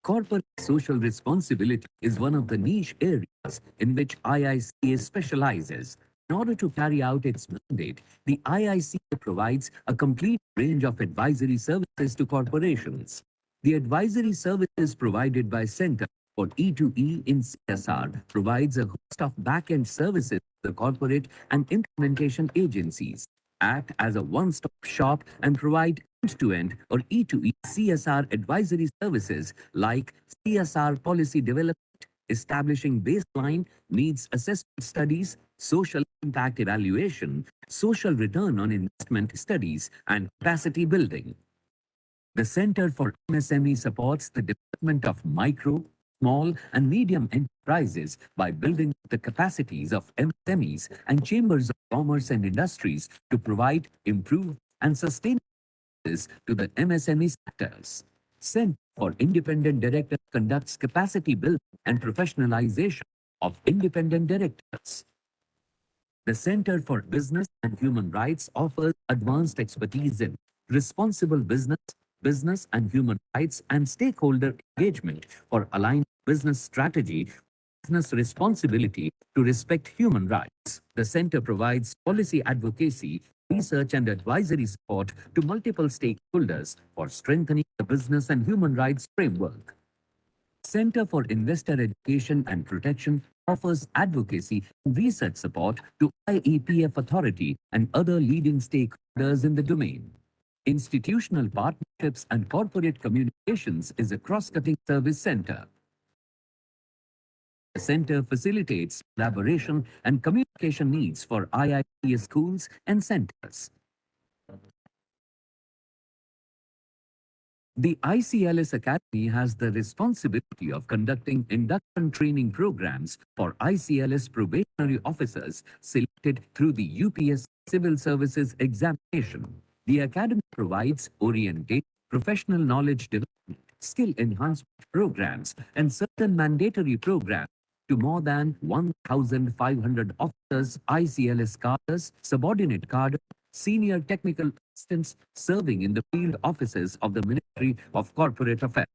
Corporate social responsibility is one of the niche areas in which IICA specializes. In order to carry out its mandate, the IICA provides a complete range of advisory services to corporations. The advisory services provided by Center for E2E in CSR provides a host of back-end services to the corporate and implementation agencies, act as a one-stop shop and provide end-to-end or E2E CSR advisory services like CSR policy development, establishing baseline needs assessment studies, social impact evaluation, social return on investment studies, and capacity building. The Center for MSME supports the development of micro, small, and medium enterprises by building the capacities of MSMEs and chambers of commerce and industries to provide improved and sustainable services to the MSME sectors. Center for Independent Directors conducts capacity building and professionalization of independent directors. The Center for Business and Human Rights offers advanced expertise in responsible business, business and human rights, and stakeholder engagement for aligned business strategy, business responsibility to respect human rights. The center provides policy advocacy, research and advisory support to multiple stakeholders for strengthening the business and human rights framework. Center for Investor Education and Protection offers advocacy and research support to IEPF Authority and other leading stakeholders in the domain. Institutional Partnerships and Corporate Communications is a cross-cutting service center. The center facilitates collaboration and communication needs for IICA schools and centers. The ICLS Academy has the responsibility of conducting induction training programs for ICLS probationary officers selected through the UPS Civil Services Examination. The Academy provides orientation, professional knowledge development, skill enhancement programs, and certain mandatory programs to more than 1,500 officers, ICLS cadres, subordinate cadres, senior technical assistants serving in the field offices of the Ministry of Corporate Affairs.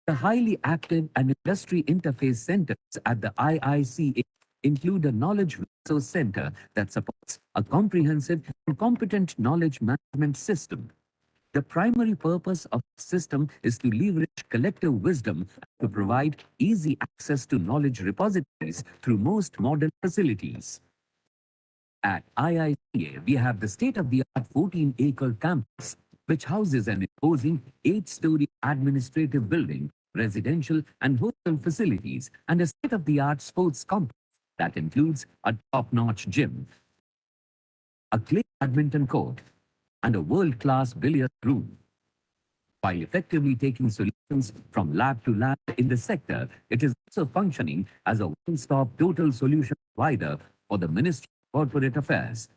The highly active and industry interface centers at the IICA include a knowledge resource center that supports a comprehensive and competent knowledge management system. The primary purpose of the system is to leverage collective wisdom to provide easy access to knowledge repositories through most modern facilities. At IICA, we have the state-of-the-art 14-acre campus, which houses an imposing 8-story administrative building, residential and hostel facilities, and a state-of-the-art sports complex that includes a top-notch gym, a clay badminton court, and a world-class billiard room. While effectively taking solutions from lab to lab in the sector, it is also functioning as a one-stop total solution provider for the Ministry of Corporate Affairs.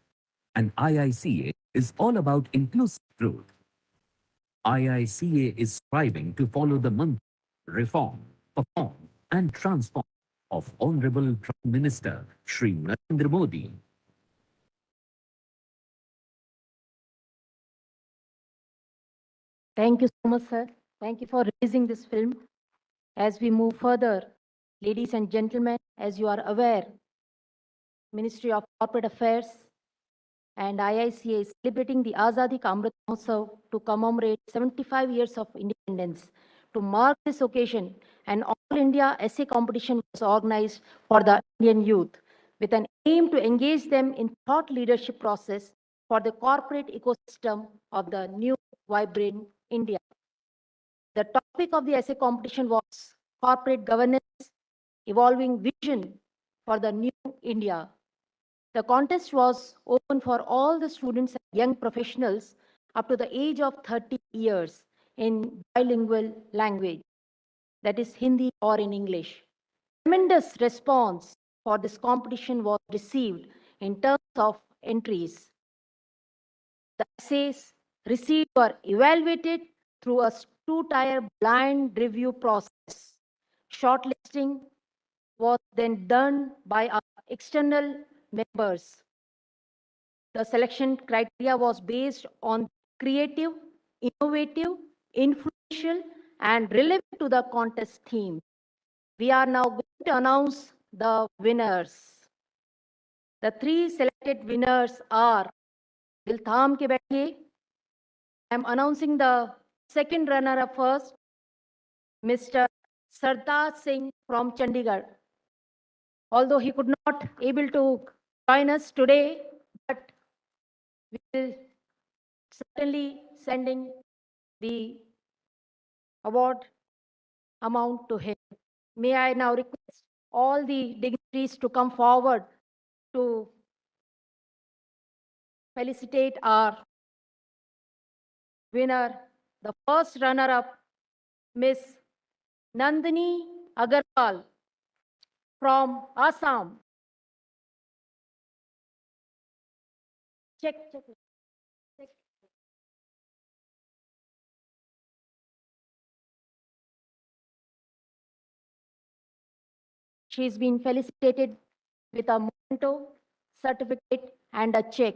And IICA is all about inclusive growth. IICA is striving to follow the mantra, reform, perform, and transform of Honorable Prime Minister Shri Narendra Modi. Thank you so much, sir. Thank you for releasing this film. As we move further, ladies and gentlemen, as you are aware, Ministry of Corporate Affairs and IICA is celebrating the Azadi Ka Amrit Mahotsav to commemorate 75 years of independence. To mark this occasion, an All India essay competition was organized for the Indian youth with an aim to engage them in thought leadership process for the corporate ecosystem of the new vibrant India. The topic of the essay competition was corporate governance, evolving vision for the new India. The contest was open for all the students and young professionals up to the age of 30 years in bilingual language, that is Hindi or in English. Tremendous response for this competition was received in terms of entries. The essays received were evaluated through a two-tier blind review process. Shortlisting was then done by our external members. The selection criteria was based on creative, innovative, influential, and relevant to the contest theme. We are now going to announce the winners. The three selected winners are, Dil Tham ke baithiye. I am announcing the second runner-up first, Mr. Sardar Singh from Chandigarh. Although he could not able to join us today, but we will certainly sending the award amount to him. May I now request all the dignitaries to come forward to felicitate our winner, the first runner-up, Miss Nandini Agarwal from Assam. Check. She's been felicitated with a memento, certificate, and a check.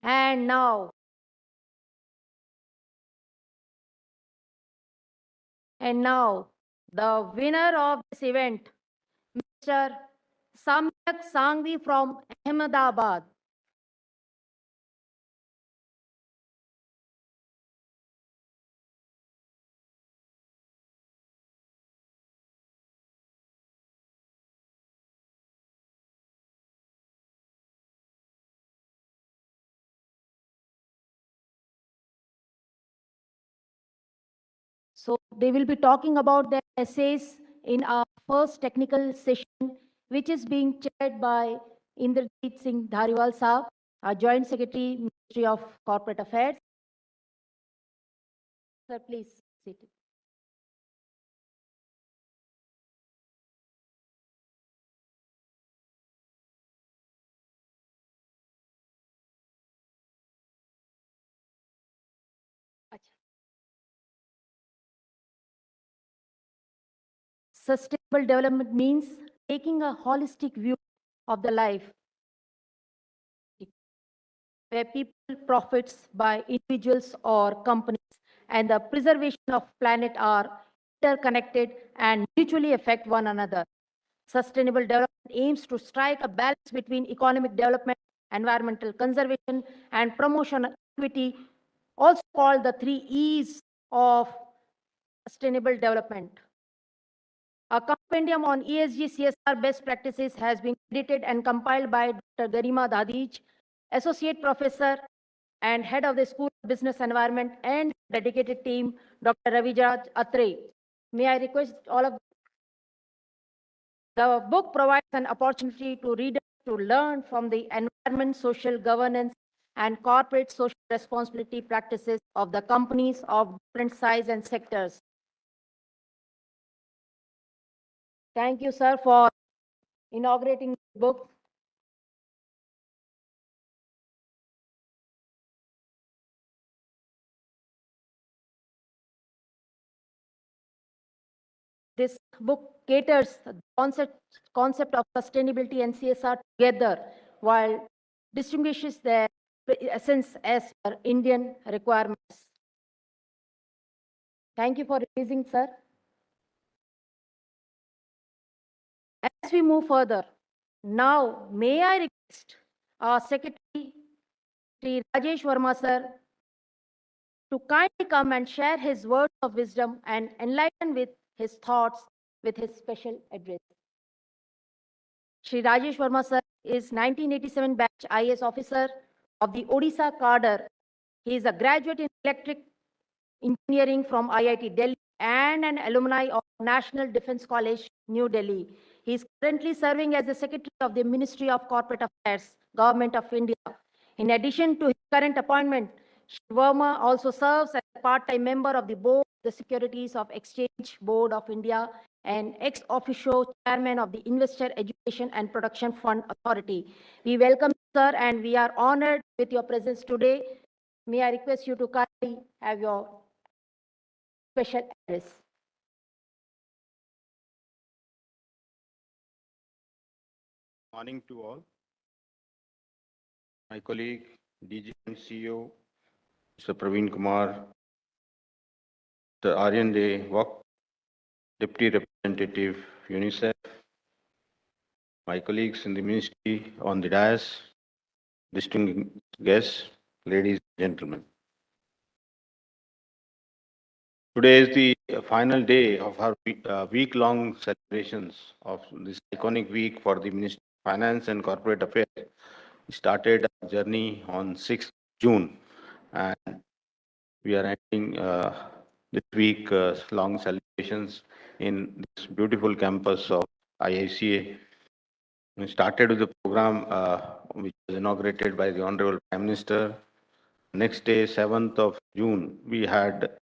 And now, the winner of this event Mr. Samyak Sangvi from Ahmedabad. So they will be talking about their essays in our first technical session, which is being chaired by Indrajit Singh Dhariwal Saab, our Joint Secretary, Ministry of Corporate Affairs. Sir, please sit. Sustainable development means taking a holistic view of the life where people profits by individuals or companies and the preservation of planet are interconnected and mutually affect one another. Sustainable development aims to strike a balance between economic development, environmental conservation, and promotion of equity, also called the 3 E's of sustainable development. A compendium on ESG CSR best practices has been edited and compiled by Dr. Garima Dadij, Associate Professor and Head of the School of Business Environment, and dedicated team, Dr. Ravijraj Atre. May I request all of the book provides an opportunity to readers to learn from the environment, social governance, and corporate social responsibility practices of the companies of different size and sectors. Thank you, sir, for inaugurating the book. This book caters the concept of sustainability and CSR together while distinguishes their essence as per Indian requirements. Thank you for raising, sir. As we move further, now may I request our Secretary, Sri Rajesh Verma, sir, to kindly come and share his words of wisdom and enlighten with his thoughts with his special address. Shri Rajesh Verma sir is 1987 batch IAS officer of the Odisha cadre. He is a graduate in electric engineering from IIT Delhi and an alumni of National Defence College, New Delhi. He is currently serving as the Secretary of the Ministry of Corporate Affairs, Government of India. In addition to his current appointment, Shri Verma also serves as a part-time member of the Board of the Securities of Exchange Board of India and ex officio chairman of the Investor Education and Production Fund Authority. We welcome you, sir, and we are honored with your presence today. May I request you to kindly have your special address. Morning to all. My colleague, DG and CEO, Mr. Praveen Kumar, Mr. Aryan Day, Wak, Deputy Representative, UNICEF, my colleagues in the ministry on the dais, distinguished guests, ladies and gentlemen. Today is the final day of our week-long celebrations of this iconic week for the Ministry of Finance and Corporate Affairs. We started our journey on 6th June, and we are ending this week long celebrations in this beautiful campus of IICA. We started with the program which was inaugurated by the Honorable Prime Minister. Next day, 7th of June, we had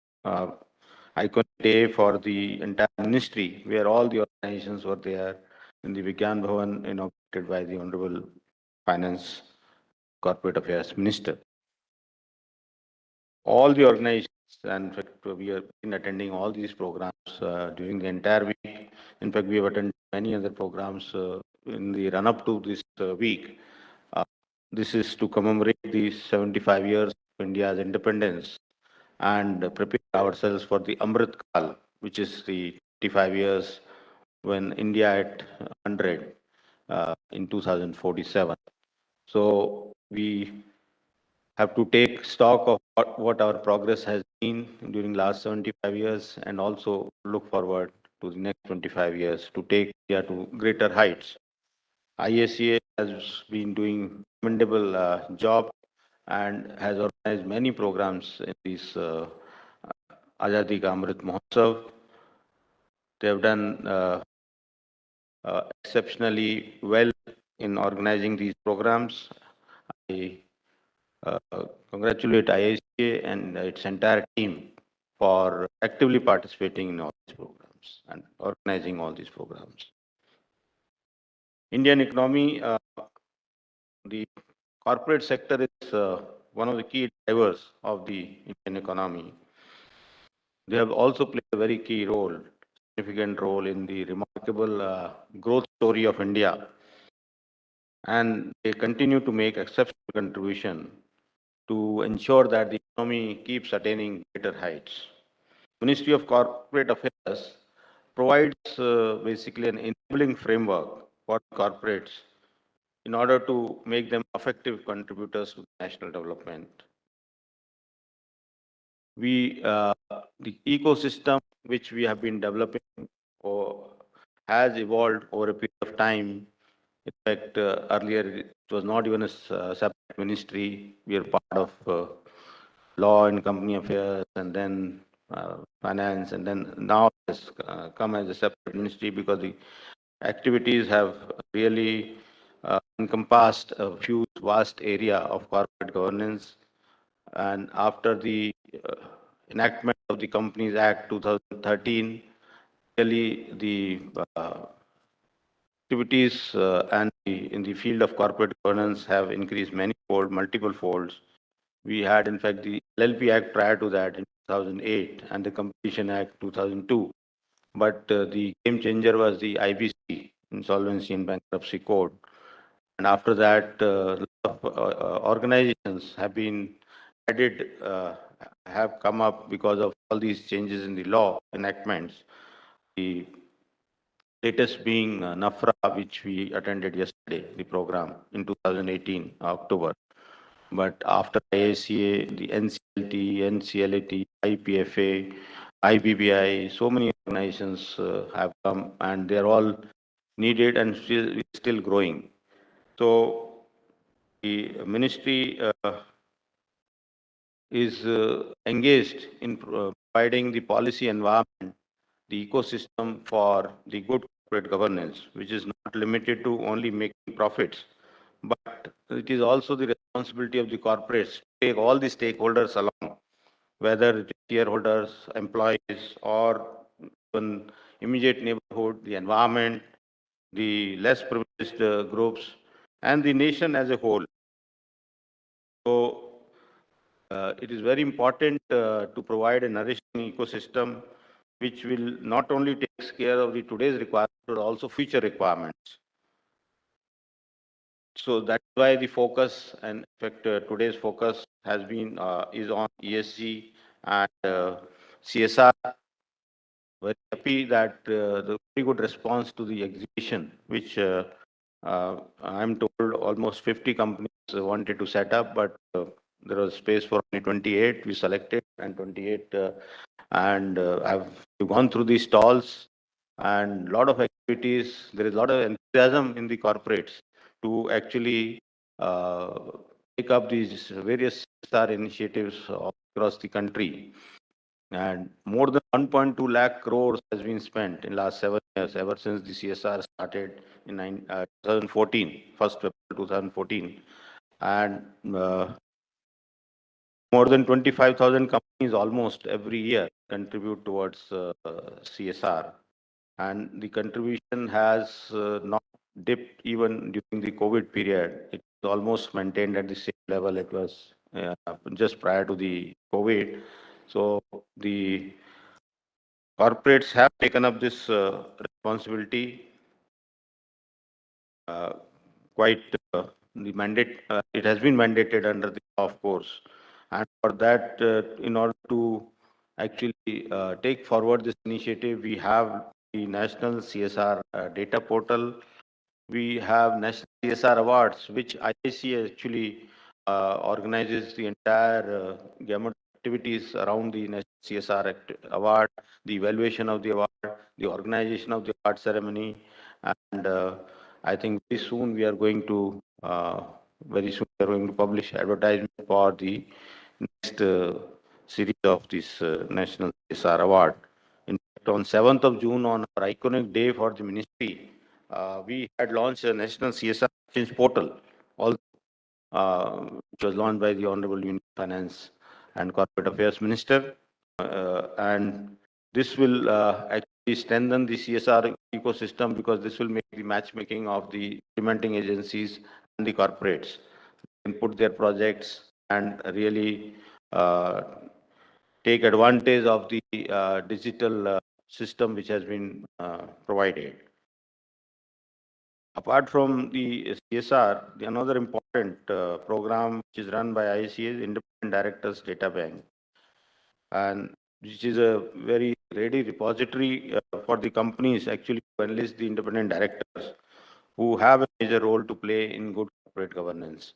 iconic day for the entire ministry, where all the organizations were there in the Vigyan Bhavan, inaugurated by the Honorable Finance Corporate Affairs Minister. All the organizations, and in fact, we have been attending all these programs during the entire week. In fact, we have attended many other programs in the run-up to this week. This is to commemorate the 75 years of India's independence and prepare ourselves for the Amrit Kaal, which is the 55 years when India at 100 in 2047. So we have to take stock of what our progress has been during last 75 years and also look forward to the next 25 years to take India to greater heights. IICA has been doing commendable job and has organized many programs in this Azadi Ka Amrit Mahotsav. They have done exceptionally well in organizing these programs. I uh, congratulate IICA and its entire team for actively participating in all these programs and organizing all these programs. Indian economy, the corporate sector is one of the key drivers of the Indian economy. They have also played a very key role, significant role in the remarkable growth story of India, and they continue to make exceptional contribution to ensure that the economy keeps attaining greater heights. Ministry of Corporate Affairs provides basically an enabling framework for corporates in order to make them effective contributors to national development. The ecosystem which we have been developing or has evolved over a period of time. In fact, earlier it was not even a separate ministry. We are part of law and company affairs, and then finance, and then now it has come as a separate ministry because the activities have really encompassed a huge, vast area of corporate governance. And after the uh, enactment of the Companies Act 2013, really the activities in the field of corporate governance have increased many fold, multiple folds. We had, in fact, the LLP Act prior to that in 2008 and the Competition Act 2002. But the game changer was the IBC, Insolvency and Bankruptcy Code. And after that, a lot of organizations have been added, have come up because of all these changes in the law enactments. The latest being NAFRA, which we attended yesterday, the program in 2018, October. But after IACA, the NCLT, NCLAT, IPFA, IBBI, so many organizations have come and they're all needed and still growing. So the ministry is engaged in providing the policy environment, the ecosystem for the good corporate governance, which is not limited to only making profits, but it is also the responsibility of the corporates to take all the stakeholders along, whether it is shareholders, employees, or even immediate neighborhood, the environment, the less privileged groups, and the nation as a whole. So it is very important to provide a nourishing ecosystem which will not only take care of the today's requirements but also future requirements. So that's why the focus, and in fact today's focus has been is on ESG and CSR. Very happy that the very good response to the exhibition, which I'm told almost 50 companies wanted to set up, but there was space for only 28. We selected and 28, and we've gone through these stalls and a lot of activities. There is a lot of enthusiasm in the corporates to actually uh, take up these various CSR initiatives across the country. And more than 1.2 lakh crores has been spent in last 7 years, ever since the CSR started in 2014, 1st April 2014. And more than 25,000 companies almost every year contribute towards CSR. And the contribution has not dipped even during the COVID period. It was almost maintained at the same level it was just prior to the COVID. So the corporates have taken up this responsibility uh, quite the mandate. It has been mandated under the law, of course, and for that, in order to actually take forward this initiative, we have the National CSR Data Portal. We have National CSR Awards, which IICA actually organizes the entire gamut of activities around the National CSR Award, the evaluation of the award, the organization of the award ceremony, and I think very soon we are going to publish advertisement for the next series of this National CSR Award. In fact, on 7th of June, on our iconic day for the ministry, we had launched a National CSR Exchange portal, also, which was launched by the Honorable Union Finance and Corporate Affairs Minister. And this will actually strengthen the CSR ecosystem, because this will make the matchmaking of the implementing agencies and the corporates can put their projects and really take advantage of the digital system which has been provided. Apart from the CSR, another important program which is run by IICA is Independent Directors Data Bank, and which is a very ready repository for the companies actually to enlist the independent directors who have a major role to play in good corporate governance.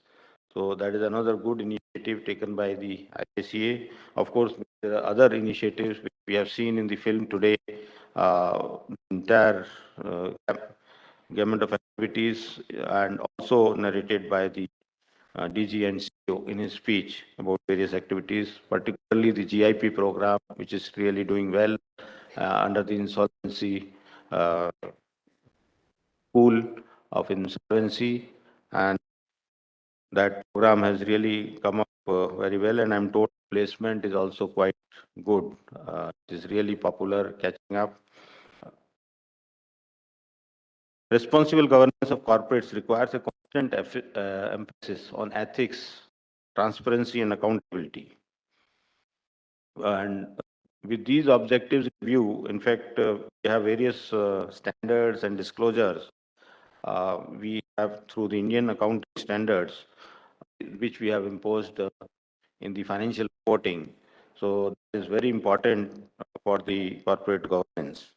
So that is another good initiative taken by the IICA. Of course, there are other initiatives which we have seen in the film today. Entire gamut of activities, and also narrated by the DG and CEO in his speech about various activities, particularly the GIP program, which is really doing well under the insolvency uh, pool of insolvency, and that program has really come up very well, and I'm told placement is also quite good. It is really popular, catching up. Responsible governance of corporates requires a constant emphasis on ethics, transparency, and accountability. And with these objectives in view, in fact, we have various standards and disclosures. We have through the Indian accounting standards, which we have imposed in the financial reporting. So it is very important for the corporate governance.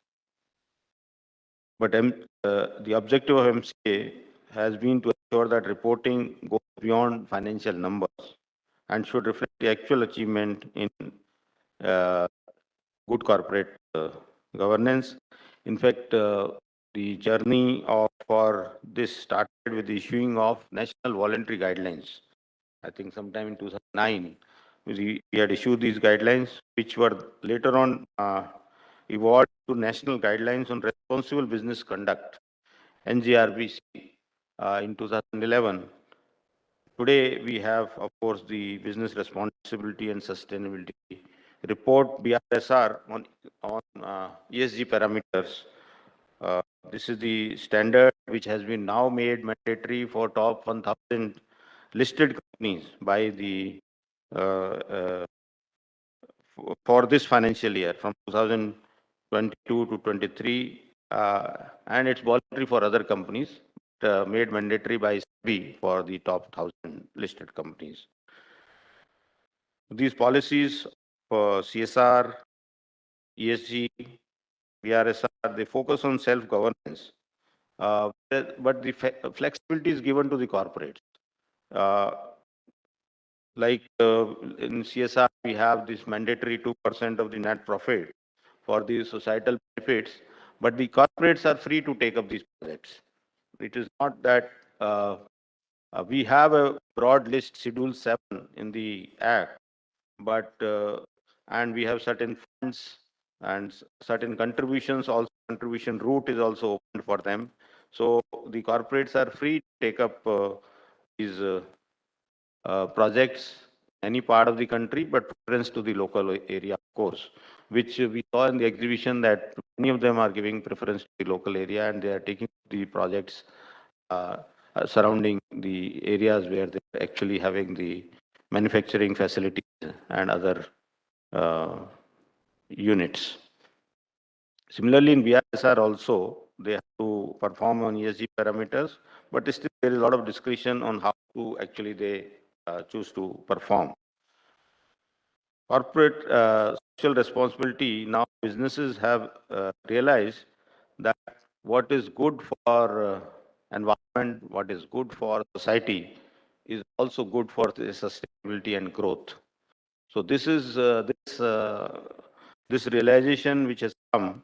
But the objective of MCA has been to ensure that reporting goes beyond financial numbers and should reflect the actual achievement in uh, good corporate governance. In fact, the journey for this started with the issuing of national voluntary guidelines. I think sometime in 2009, we had issued these guidelines, which were later on evolved to national guidelines on responsible business conduct, NGRBC, in 2011. Today, we have, of course, the business responsibility and sustainability report, BRSR, on ESG parameters. This is the standard which has been now made mandatory for top 1,000 listed companies by the for this financial year from 2022 to 23, and it's voluntary for other companies, made mandatory by SEBI for the top 1,000 listed companies. These policies for CSR, ESG, BRSR, they focus on self-governance, but the flexibility is given to the corporates. Uh, like in CSR, we have this mandatory 2% of the net profit for the societal benefits, but the corporates are free to take up these projects. It is not that we have a broad list, Schedule 7 in the Act, but and we have certain funds and certain contributions. Also, contribution route is also open for them. So the corporates are free to take up these projects any part of the country, but preference to the local area, of course, which we saw in the exhibition that many of them are giving preference to the local area, and they are taking the projects surrounding the areas where they're actually having the manufacturing facilities and other uh, units. Similarly, in BRSR also, they have to perform on ESG parameters, but still there is a lot of discretion on how to actually they choose to perform. Corporate social responsibility, now businesses have realized that what is good for environment, what is good for society, is also good for the sustainability and growth. So this is this realization which has come.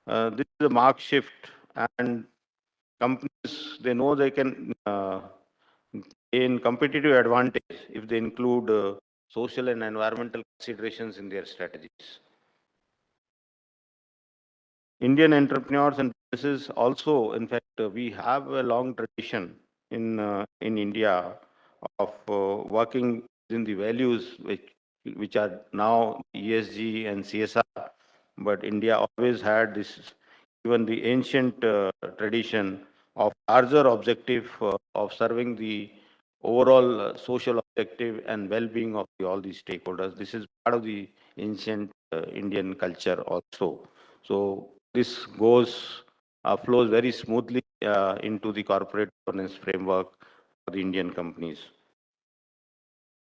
This is a mark shift, and companies, they know they can gain competitive advantage if they include social and environmental considerations in their strategies. Indian entrepreneurs and businesses also, in fact, we have a long tradition in India of working in the values which are now ESG and CSR. But India always had this, even the ancient tradition of larger objective of serving the overall social objective and well-being of all the stakeholders. This is part of the ancient Indian culture also. So this flows very smoothly into the corporate governance framework for the Indian companies.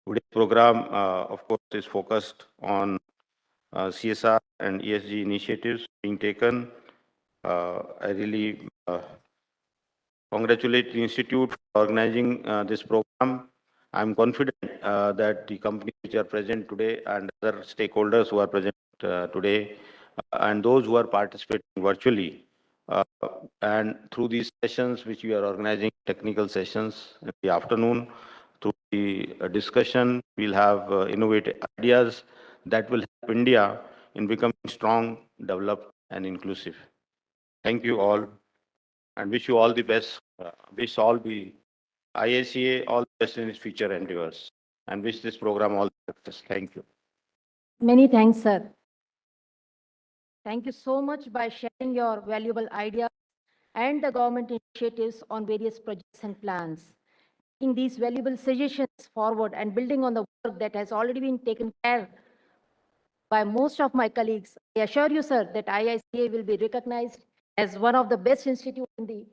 Today's program, of course, is focused on CSR and ESG initiatives being taken. I really congratulate the Institute for organizing this program. I'm confident that the companies which are present today and other stakeholders who are present today and those who are participating virtually uh, and through these sessions which we are organizing, technical sessions in the afternoon, through the discussion, we'll have innovative ideas that will help India in becoming strong, developed, and inclusive. Thank you all and wish you all the best. Wish all the IICA all the best in its future endeavors and wish this program all the success. Thank you. Many thanks, sir. Thank you so much by sharing your valuable ideas and the government initiatives on various projects and plans. Taking these valuable suggestions forward and building on the work that has already been taken care by most of my colleagues, I assure you, sir, that IICA will be recognized as one of the best institutes in the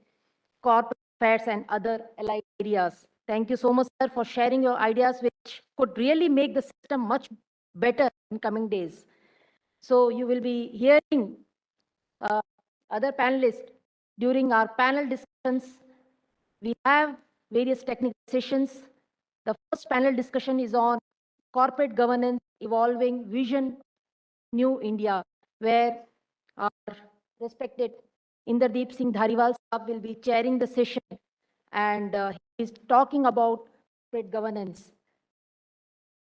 corporate affairs and other allied areas. Thank you so much, sir, for sharing your ideas, which could really make the system much better in coming days. So you will be hearing uh, other panelists during our panel discussions. We have various technical sessions. The first panel discussion is on corporate governance, evolving vision, new India, where our respected Inderdeep Singh Dhariwal Saab will be chairing the session, and he is talking about corporate governance.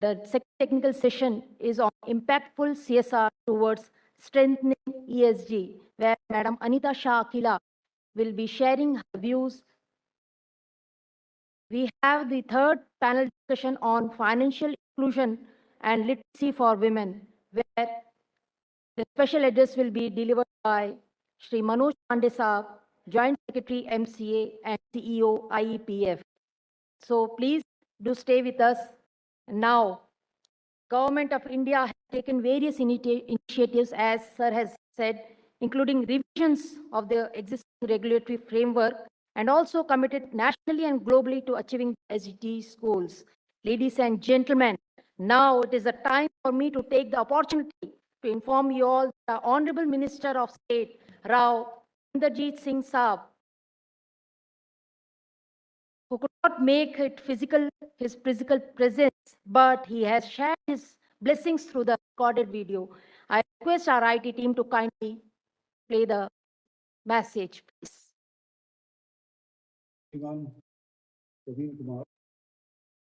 The second technical session is on impactful CSR towards strengthening ESG, where Madam Anita Shah Akila will be sharing her views. We have the third panel discussion on financial inclusion and literacy for women, where the special address will be delivered by Shri Manoj Pandey Saab, Joint Secretary MCA and CEO IEPF. So please do stay with us. Now, Government of India has taken various initiatives, as Sir has said, including revisions of the existing regulatory framework and also committed nationally and globally to achieving SDG goals. Ladies and gentlemen, now it is the time for me to take the opportunity to inform you all the Honorable Minister of State, Rao Inderjeet Singh Saab, who could not make it his physical presence, but he has shared his blessings through the recorded video. I request our IT team to kindly play the message, please. On Praveen Kumar,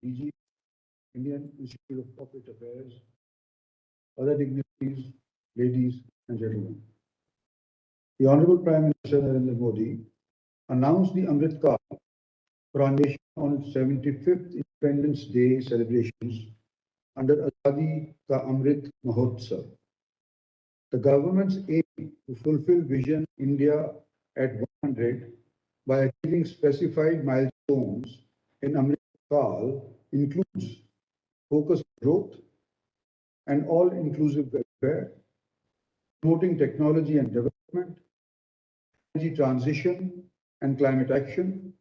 DG, Indian Institute of Corporate Affairs, other dignitaries, ladies and gentlemen. The Honorable Prime Minister Narendra Modi announced the Amrit Kaal for our nation on 75th Independence Day celebrations under Azadi Ka Amrit Mahotsav. The government's aim to fulfill Vision India at 100 by achieving specified milestones in Amrit Kaal includes focused growth and all-inclusive welfare, promoting technology and development, energy transition and climate action,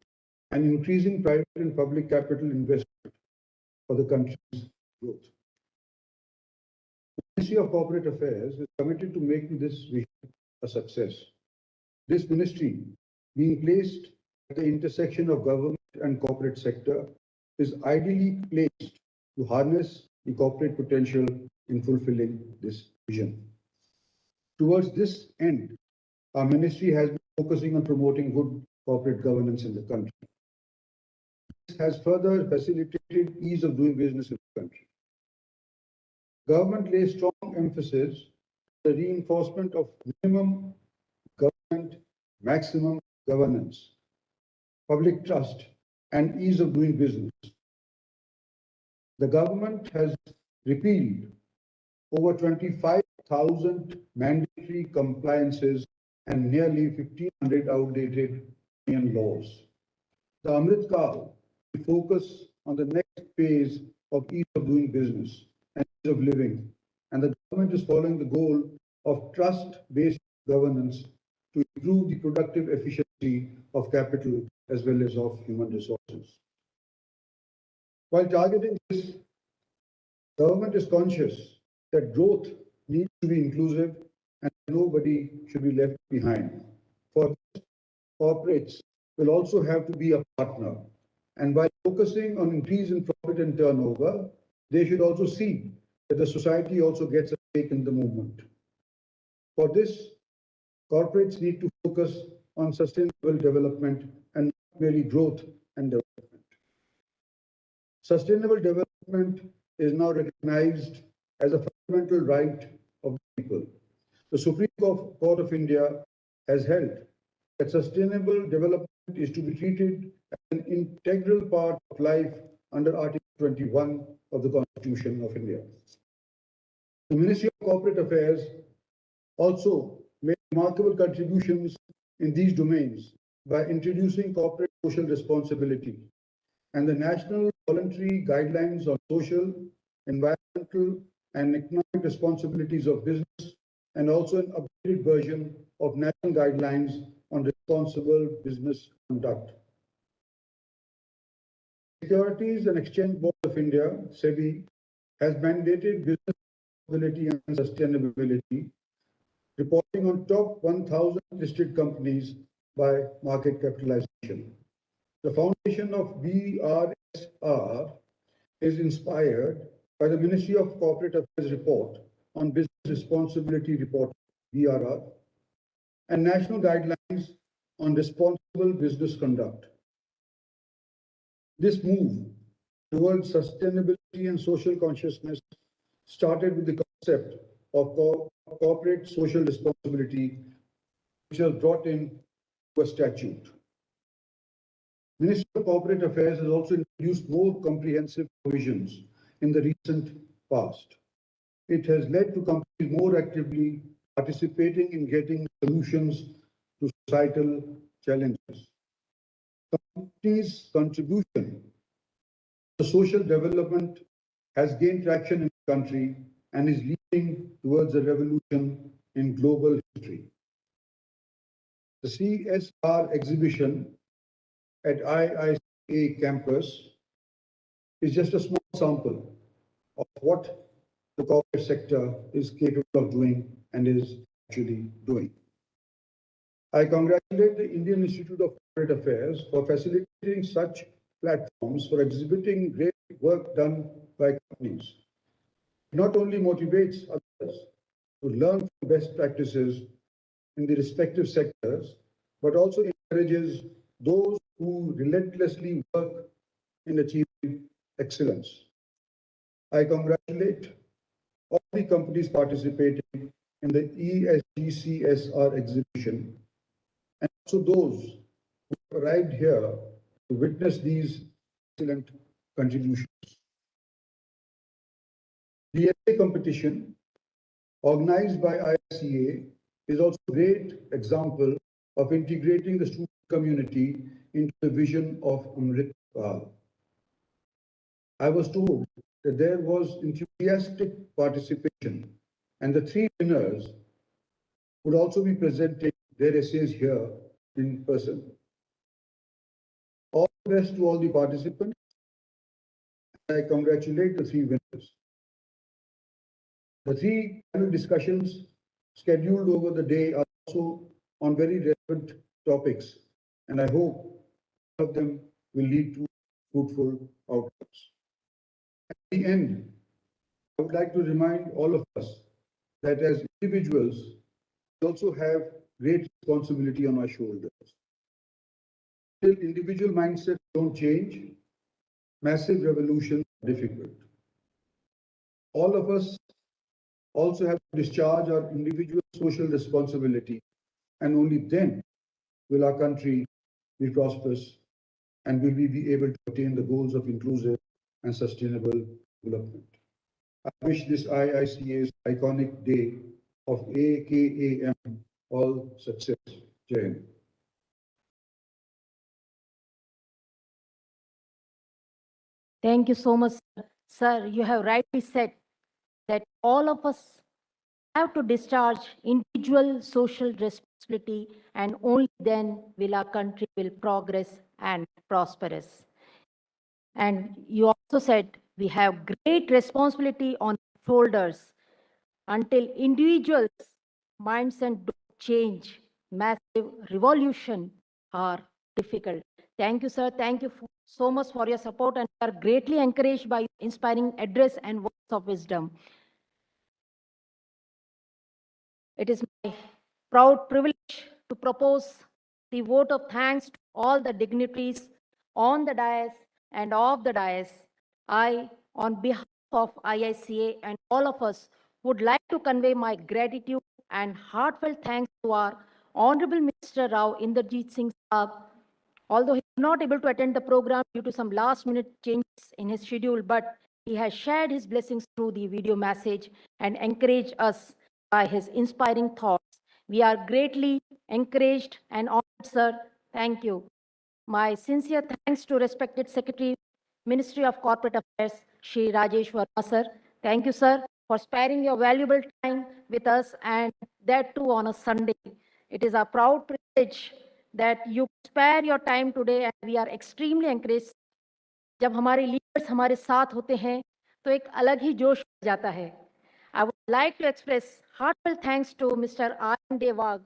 and increasing private and public capital investment for the country's growth. The Ministry of Corporate Affairs is committed to making this vision a success. This ministry, being placed at the intersection of government and corporate sector, is ideally placed to harness the corporate potential in fulfilling this vision. Towards this end, our ministry has been focusing on promoting good corporate governance in the country. This has further facilitated ease of doing business in the country. Government lays strong emphasis on the reinforcement of minimum government, maximum governance, public trust, and ease of doing business. The government has repealed over 25,000 mandatory compliances and nearly 1,500 outdated union laws. The Amrit Kaal will focus on the next phase of ease of doing business and ease of living, and the government is following the goal of trust-based governance to improve the productive efficiency of capital as well as of human resources. While targeting this, government is conscious that growth needs to be inclusive and nobody should be left behind. For this, corporates will also have to be a partner. And by focusing on increase in profit and turnover, they should also see that the society also gets a stake in the movement. For this, corporates need to focus on sustainable development and not merely growth and development. Sustainable development is now recognized as a fundamental right of the people. The Supreme Court of India has held that sustainable development is to be treated as an integral part of life under Article 21 of the Constitution of India. The Ministry of Corporate Affairs also made remarkable contributions in these domains by introducing corporate social responsibility and the National Voluntary Guidelines on Social, Environmental, and Economic Responsibilities of Business, and also an updated version of National Guidelines on Responsible Business Conduct. Securities and Exchange Board of India, SEBI, has mandated business responsibility and sustainability, reporting on top 1,000 listed companies by market capitalization. The foundation of BRSR is inspired by the Ministry of Corporate Affairs report on business responsibility report, BRR, and national guidelines on responsible business conduct. This move towards sustainability and social consciousness started with the concept of corporate social responsibility, which was brought in to a statute. Ministry of Corporate Affairs has also introduced more comprehensive provisions in the recent past. It has led to companies more actively participating in getting solutions to societal challenges. Companies' contribution to social development has gained traction in the country and is leading towards a revolution in global history. The CSR exhibition at IICA campus is just a small sample of what the corporate sector is capable of doing and is actually doing. I congratulate the Indian Institute of Corporate Affairs for facilitating such platforms for exhibiting great work done by companies. It not only motivates others to learn from best practices in the respective sectors, but also encourages those who relentlessly work in achieving excellence. I congratulate all the companies participating in the ESG CSR exhibition and also those who arrived here to witness these excellent contributions. The essay competition organized by IICA is also a great example of integrating the student community into the vision of Amrit Kaal. I was told that there was enthusiastic participation and the three winners would also be presenting their essays here in person. All the best to all the participants. I congratulate the three winners. The three panel discussions scheduled over the day are also on on very relevant topics, and I hope all of them will lead to fruitful outcomes. At the end, I would like to remind all of us that as individuals, we also have great responsibility on our shoulders. Till individual mindsets don't change, massive revolutions are difficult. All of us also have to discharge our individual social responsibility, and only then will our country be prosperous and will we be able to attain the goals of inclusive and sustainable development. I wish this IICA's iconic day of AKAM all success. Jai Hind. Thank you so much, sir. Sir, you have rightly said that all of us have to discharge individual social responsibility, and only then will our country will progress and prosperous. And you also said we have great responsibility on our shoulders. Until individuals' mindset don't change, massive revolution are difficult. Thank you, sir. Thank you so much for your support, and we are greatly encouraged by your inspiring address and words of wisdom. It is my proud privilege to propose the vote of thanks to all the dignitaries on the dais and off the dais. I, on behalf of IICA and all of us, would like to convey my gratitude and heartfelt thanks to our Honorable Minister Rao Inderjeet Singh Saab. Although he is not able to attend the program due to some last-minute changes in his schedule, but he has shared his blessings through the video message and encouraged us by his inspiring thoughts. We are greatly encouraged and honored, sir. Thank you. My sincere thanks to respected Secretary, Ministry of Corporate Affairs, Shri Rajesh Verma, sir. Thank you, sir, for sparing your valuable time with us, and that too on a Sunday. It is a proud privilege that you spare your time today, and we are extremely encouraged. जब हमारे leaders हमारे साथ होते हैं तो एक अलग ही जोश आ जाता है. I would like to express heartfelt thanks to Mr. R. Devag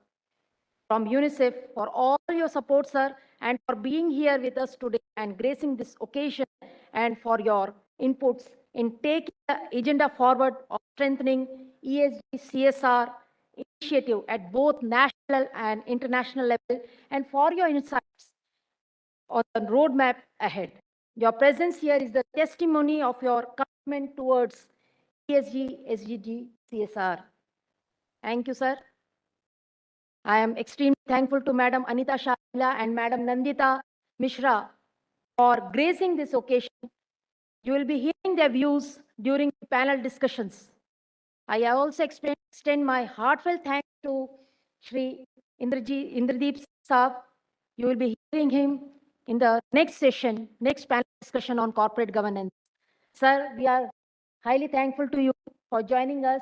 from UNICEF for all your support, sir, and for being here with us today and gracing this occasion, and for your inputs in taking the agenda forward of strengthening ESG CSR initiative at both national and international level, and for your insights on the roadmap ahead. Your presence here is the testimony of your commitment towards ESG, SDG, CSR. Thank you, sir. I am extremely thankful to Madam Anita Shavila and Madam Nandita Mishra for gracing this occasion. You will be hearing their views during the panel discussions. I also extend my heartfelt thanks to Shri Indradeep Saab. You will be hearing him in the next session, next panel discussion on corporate governance. Sir, we are highly thankful to you for joining us.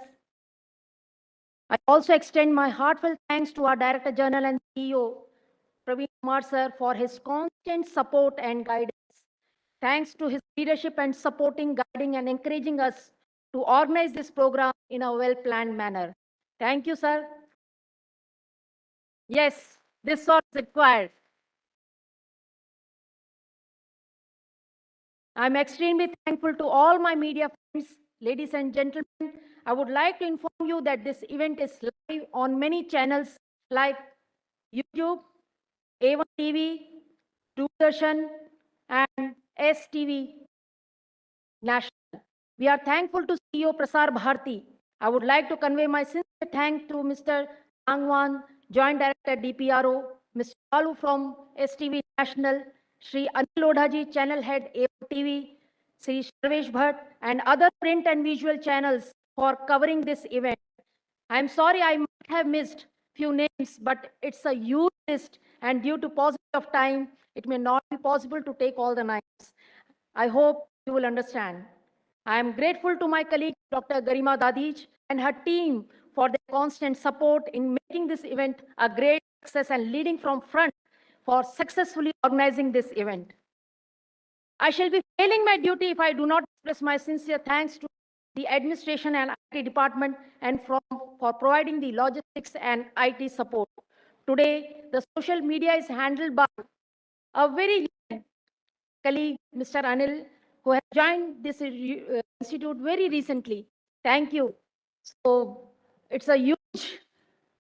I also extend my heartfelt thanks to our Director General and CEO, Praveen Kumar sir, for his constant support and guidance. Thanks to his leadership and supporting, guiding, and encouraging us to organize this program in a well-planned manner. Thank you, sir. Yes, this was required. I'm extremely thankful to all my media friends, ladies and gentlemen. I would like to inform you that this event is live on many channels like YouTube, A1 TV, Doordarshan, and STV National. We are thankful to CEO Prasar Bharati. I would like to convey my sincere thanks to Mr. Angwan, Joint Director DPRO, Mr. Balu from STV National, Sri Anil Lodhaji, Channel Head ATV, Sri Sarvesh Bhatt, and other print and visual channels for covering this event. I'm sorry I might have missed few names, but it's a huge list, and due to paucity of time, it may not be possible to take all the names. I hope you will understand. I am grateful to my colleague, Dr. Garima Dadij, and her team for their constant support in making this event a great success and leading from front for successfully organizing this event. I shall be failing my duty if I do not express my sincere thanks to the administration and IT department and for providing the logistics and IT support. Today, the social media is handled by a very young colleague, Mr. Anil, who has joined this institute very recently. Thank you. So it's a huge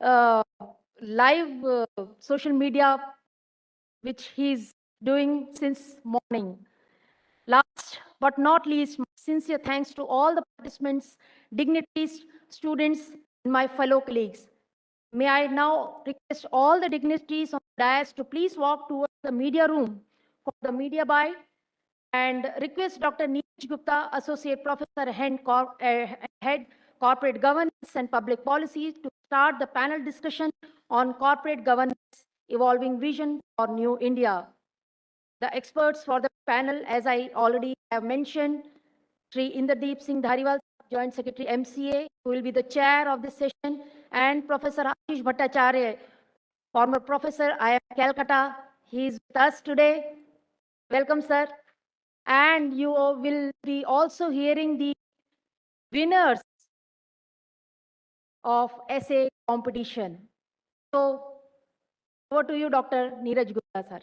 uh, live social media which he's doing since morning. Last but not least, my sincere thanks to all the participants, dignitaries, students, and my fellow colleagues. May I now request all the dignitaries on the dais to please walk towards the media room for the media buy and request Dr. Neeraj Gupta, Associate Professor, Head Corporate Governance and Public Policy, to start the panel discussion on corporate governance, evolving vision for New India. The experts for the panel, as I already have mentioned, Sri Inderdeep Singh Dhariwal, Joint Secretary MCA, who will be the chair of this session, and Professor Ashish Bhattacharya, former professor, IIM Calcutta. He is with us today. Welcome, sir. And you will be also hearing the winners of essay competition. So, over to you, Dr. Neeraj Gupta, sir.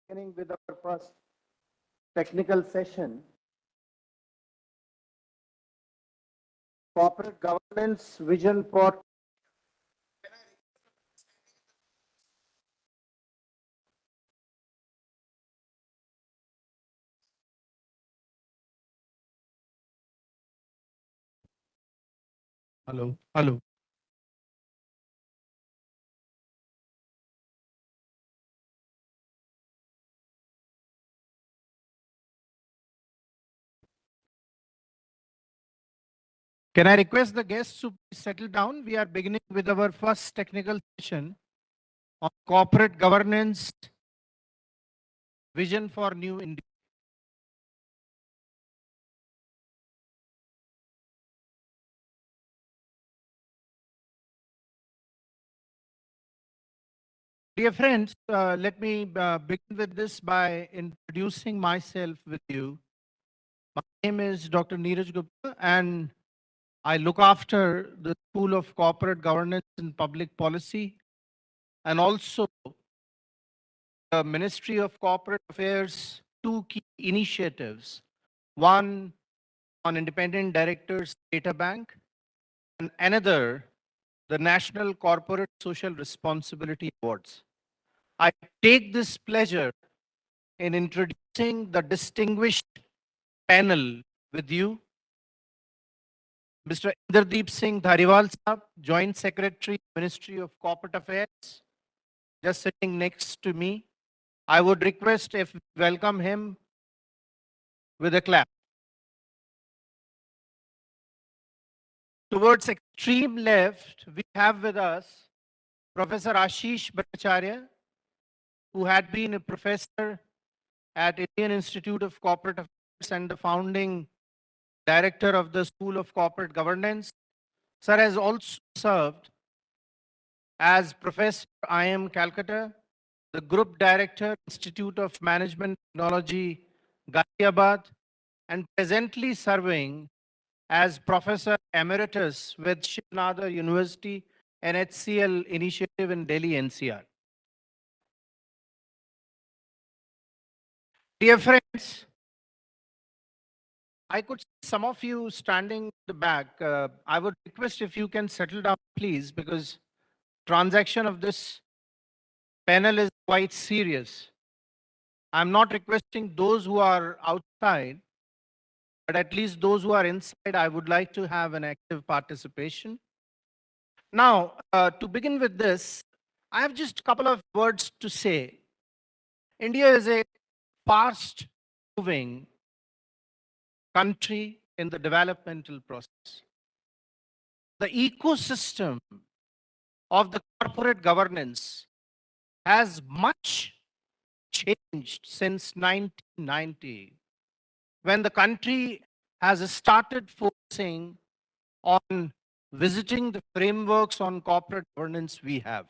beginning with our first technical session, corporate governance vision for. Hello. Hello. Can I request the guests to please settle down? We are beginning with our first technical session on corporate governance vision for new India. Dear friends, let me begin with this by introducing myself with you. My name is Dr. Neeraj Gupta, and I look after the School of Corporate Governance and Public Policy, and also the Ministry of Corporate Affairs, two key initiatives. One on Independent Directors Data Bank, and another, the National Corporate Social Responsibility Awards. I take this pleasure in introducing the distinguished panel with you. Mr. Inderdeep Singh Dhariwal Sahab, Joint Secretary, Ministry of Corporate Affairs, just sitting next to me. I would request if we welcome him with a clap. Towards extreme left, we have with us Professor Ashish Bhattacharya, who had been a professor at Indian Institute of Corporate Affairs and the founding director of the School of Corporate Governance. Sir has also served as Professor IIM Calcutta, the Group Director, Institute of Management Technology, Ghaziabad, and presently serving as Professor Emeritus with Shiv Nadar University and HCL Initiative in Delhi NCR. Dear friends, I could see some of you standing in the back. I would request if you can settle down, please, because transaction of this panel is quite serious. I'm not requesting those who are outside, but at least those who are inside, I would like to have an active participation. Now, to begin with this, I have just a couple of words to say. India is a fast moving country in the developmental process. The ecosystem of the corporate governance has much changed since 1990, when the country has started focusing on visiting the frameworks on corporate governance we have.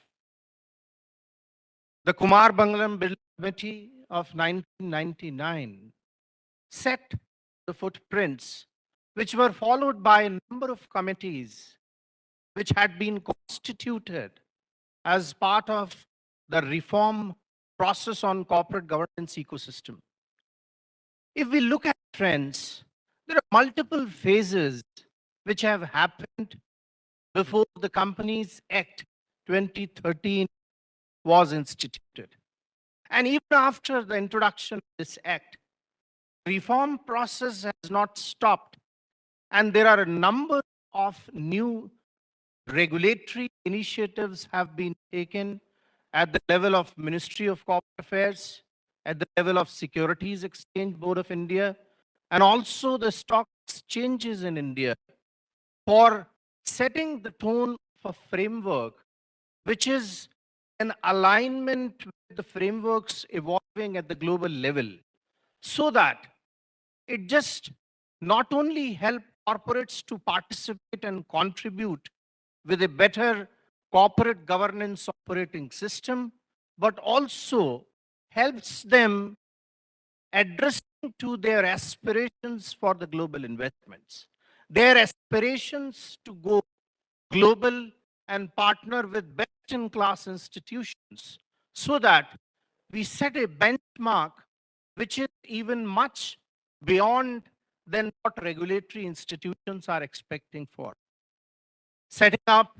The Kumar Bangalam Bill Committee of 1999 set the footprints, which were followed by a number of committees which had been constituted as part of the reform process on corporate governance ecosystem. If we look at trends, there are multiple phases which have happened before the Companies Act 2013 was instituted. And even after the introduction of this act, reform process has not stopped. And there are a number of new regulatory initiatives have been taken at the level of Ministry of Corporate Affairs, at the level of Securities Exchange Board of India, and also the stock exchanges in India, for setting the tone of a framework which is an alignment with the frameworks evolving at the global level, so that it just not only help corporates to participate and contribute with a better corporate governance operating system, but also helps them addressing to their aspirations for the global investments, their aspirations to go global and partner with best-in-class institutions, so that we set a benchmark which is even much beyond than what regulatory institutions are expecting for. Setting up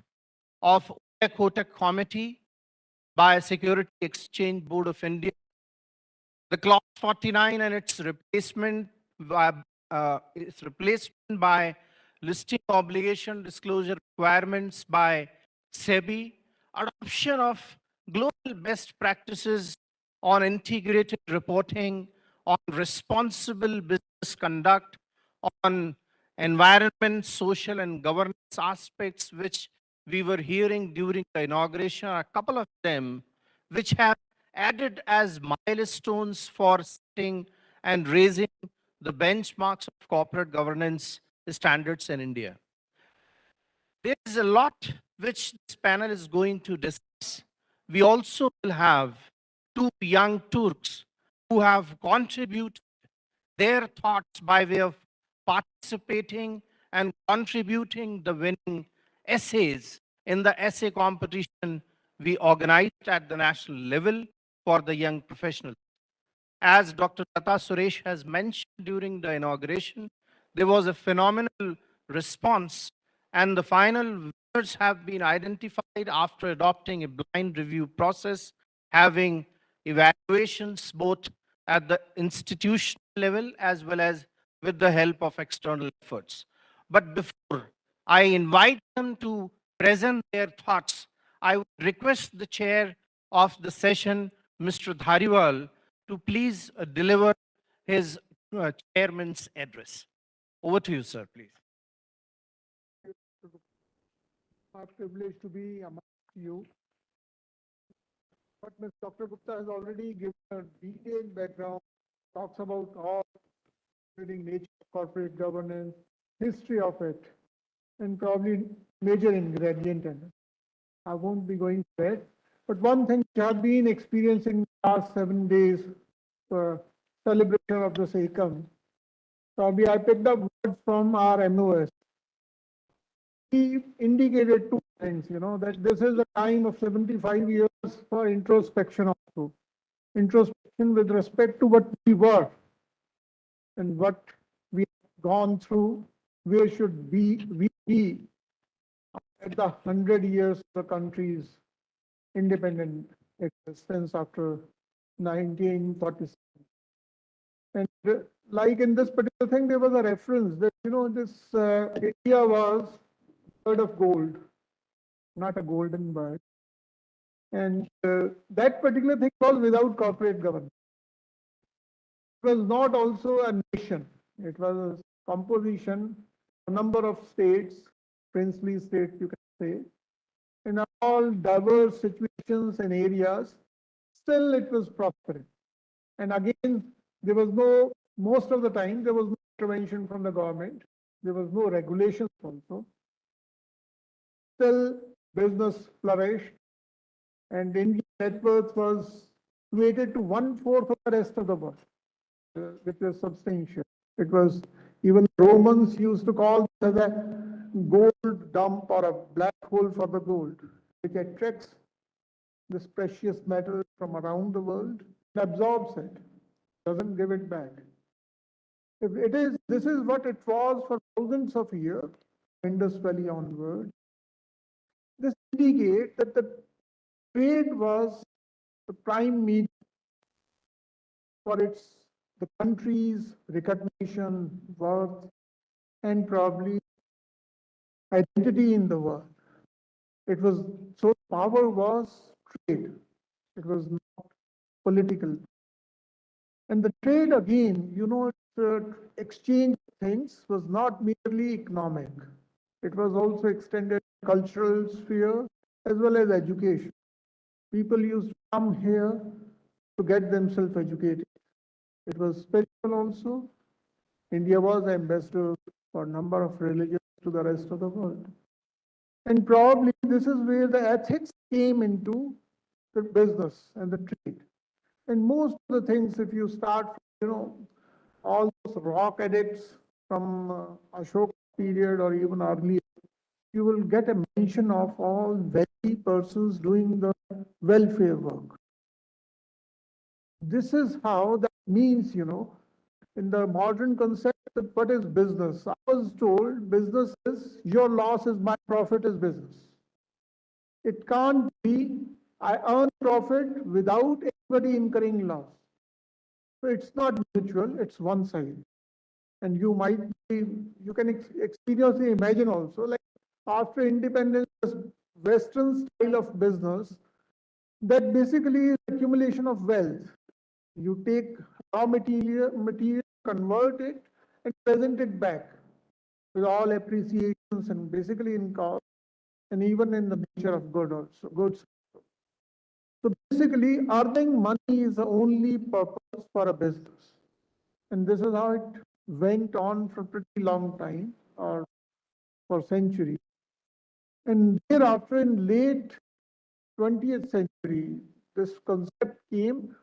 of Kotak Committee by Security Exchange Board of India, the clause 49 and its replacement by listing obligation disclosure requirements by SEBI, adoption of global best practices on integrated reporting, on responsible business conduct, on environment, social and governance aspects, which we were hearing during the inauguration, a couple of them, which have added as milestones for setting and raising the benchmarks of corporate governance standards in India. There is a lot which this panel is going to discuss. We also will have two young Turks who have contributed their thoughts by way of participating and contributing the winning essays in the essay competition we organized at the national level for the young professionals. As Dr. Tata Suresh has mentioned during the inauguration, there was a phenomenal response, and the final winners have been identified after adopting a blind review process, having evaluations both at the institutional level as well as with the help of external efforts. But before I invite them to present their thoughts, I would request the chair of the session, Mr. Dhariwal, to please deliver his chairman's address. Over to you, sir, please. My privilege to be amongst you. But Ms. Dr. Gupta has already given a detailed background, talks about all, including nature of corporate governance, history of it, and probably major ingredient in it. I won't be going to that. But one thing which I've been experiencing the last 7 days, celebration of this AKAM, probably I picked up words from our MOS. He indicated two things, that this is a time of 75 years for introspection also. Introspection with respect to what we were and what we have gone through, where should we be at the 100 years of the country's independent existence after 1947. And like in this particular thing, there was a reference that, this India was bird of gold, not a golden bird. And that particular thing was without corporate governance. It was not also a nation. It was a composition, a number of states, princely states, you can say, in all diverse situations and areas. Still, it was prospering. And again, there was no, most of the time, there was no intervention from the government. There was no regulations also. Still, business flourished, and Indian net worth was weighted to 1/4 of the rest of the world, which was substantial. It was, even Romans used to call it as a gold dump or a black hole for the gold, which attracts this precious metal from around the world, absorbs it, doesn't give it back. If it is, this is what it was for thousands of years, Indus Valley onward. This indicates that the trade was the prime medium for the country's recognition, worth, and probably identity in the world. It was, so power was trade. It was not political. And the trade again, exchange things was not merely economic. It was also extended cultural sphere as well as education. People used to come here to get themselves educated. It was spiritual also. India was ambassador for a number of religions to the rest of the world. And probably this is where the ethics came into the business and the trade. And most of the things, if you start, all those rock edicts from Ashoka period or even earlier, you will get a mention of all wealthy persons doing the welfare work. This is how that means, in the modern concept, that what is business? I was told business is your loss is my profit is business. It can't be I earn profit without anybody incurring loss. So it's not mutual, it's one side. And you might be, you can experientially imagine also, like after independence, Western style of business, that basically is accumulation of wealth. You take raw material, convert it, and present it back with all appreciations and basically in cost, and even in the nature of goods. So basically, earning money is the only purpose for a business. And this is how it went on for a pretty long time, or for centuries. And thereafter, in late 20th century, this concept came,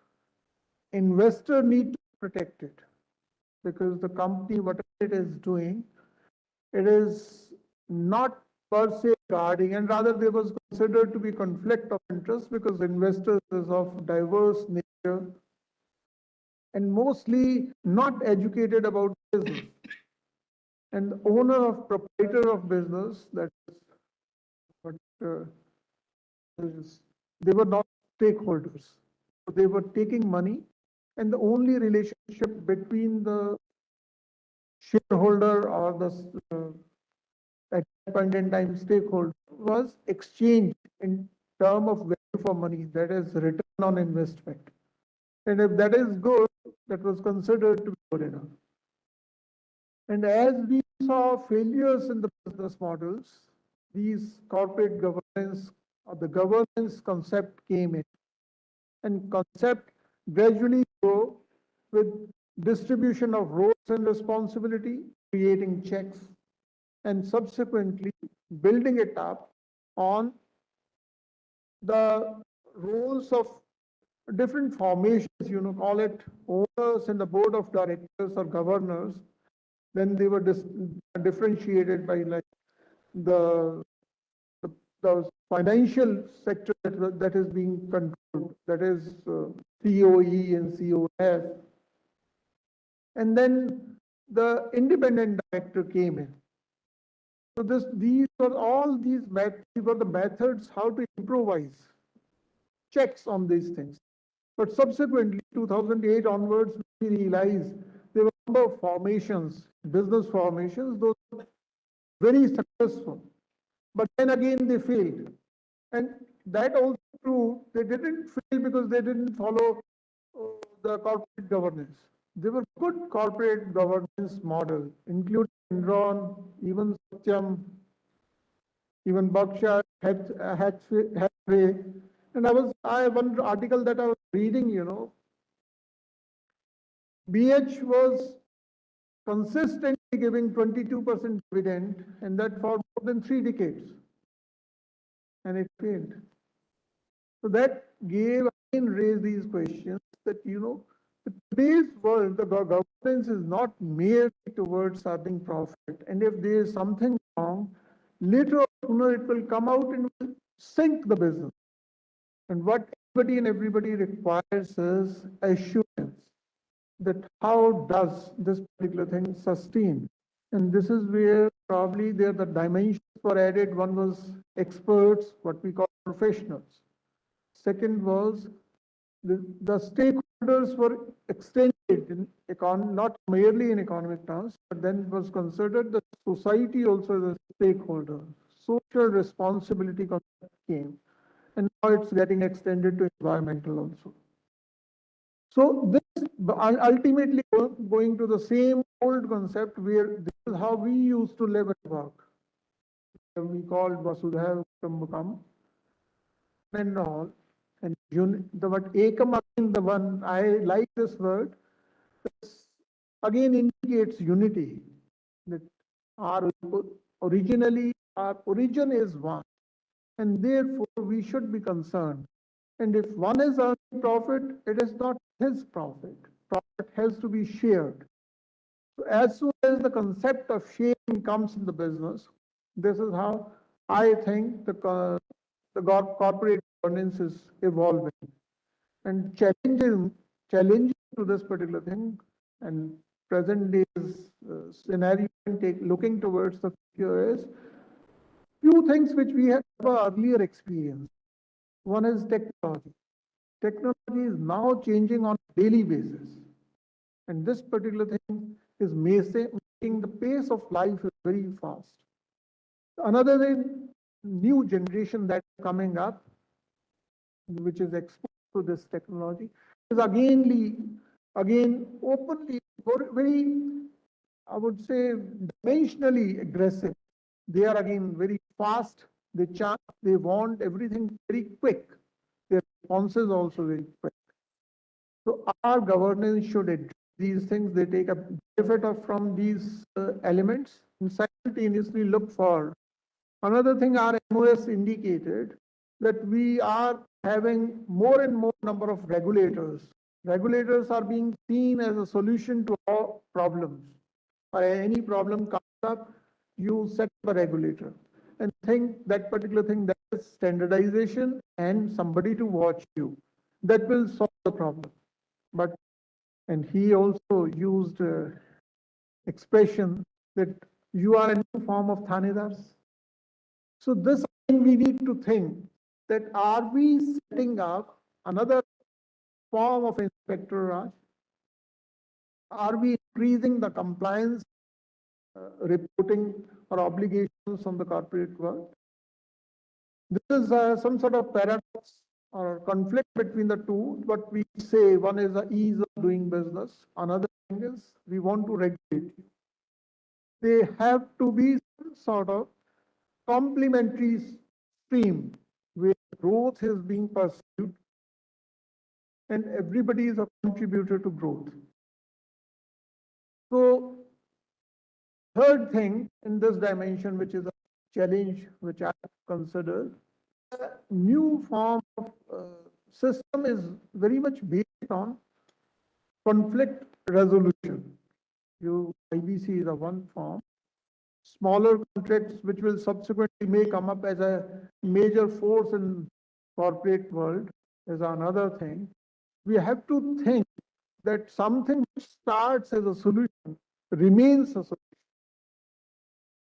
investor need to protect it, because the company, whatever it is doing, it is not per se guarding, and rather there was considered to be conflict of interest because investors is of diverse nature and mostly not educated about business. And the owner of proprietor of business, that is what they were not stakeholders. So they were taking money, and the only relationship between the shareholder or the at that point in time stakeholder was exchange in term of value for money, that is return on investment. And if that is good, that was considered to be good enough. And as we saw failures in the business models, these corporate governance or the governance concept came in. And concept gradually grew with distribution of roles and responsibility, creating checks, and subsequently building it up on the roles of different formations, call it owners and the board of directors or governors. Then they were differentiated by like the, the, the financial sector that is being controlled, that is COE and COF. And then the independent director came in. So these were the methods how to improvise checks on these things. But subsequently, 2008 onwards, we realized there were a number of formations, business formations, those were very successful. But then again, they failed. And that also proved they didn't fail because they didn't follow the corporate governance. They were good corporate governance model, including Enron, even Satyam, even Berkshire, Hathaway. And I one article that I was reading, BH was consistently giving 22% dividend, and that for more than 3 decades, and it failed. So that raised these questions that, today's world, the governance is not merely towards earning profit. And if there is something wrong, later or sooner it will come out and will sink the business. And what everybody requires is assurance that how does this particular thing sustain? And this is where probably there the dimensions were added. One was experts, what we call professionals. Second was the stakeholders were extended in not merely in economic terms, but then it was considered the society also as a stakeholder. Social responsibility concept came, and now it's getting extended to environmental also. So this ultimately going to the same old concept where this is how we used to live and work. We called Vasudha Kutumbakam and all. And the word AKAM, again, the one I like this word, this again indicates unity. That originally our origin is one, and therefore we should be concerned. And if one is earning profit, it is not his profit. Profit has to be shared. So as soon as the concept of sharing comes in the business, this is how I think the corporate governance is evolving and challenging challenging to this particular thing and present days scenario and looking towards the future is few things which we have never earlier experienced. One is technology. Technology is now changing on a daily basis. And this particular thing is making the pace of life very fast. Another thing, new generation that's coming up, which is exposed to this technology, is again openly very, I would say, dimensionally aggressive. They are again very fast. They want everything very quick. Their responses also very quick. So our governance should address these things. They take a benefit from these elements and simultaneously look for. Another thing our MOS indicated that we are having more and more number of regulators. Regulators are being seen as a solution to all problems. Or any problem comes up, you set up a regulator and think that particular thing, that is standardization and somebody to watch you. That will solve the problem. But, and he also used expression that you are a new form of Thanedars. So this again we need to think that are we setting up another form of Inspector Raj? Are we increasing the compliance reporting or obligations on the corporate world? This is some sort of paradox or conflict between the two. What we say, one is the ease of doing business. Another thing is we want to regulate you. They have to be some sort of complementary stream where growth is being pursued and everybody is a contributor to growth. So third thing in this dimension, which is a challenge which I consider, a new form of system is very much based on conflict resolution. IBC is a one form. Smaller contracts which will subsequently may come up as a major force in corporate world is another thing. We have to think that something which starts as a solution remains a solution.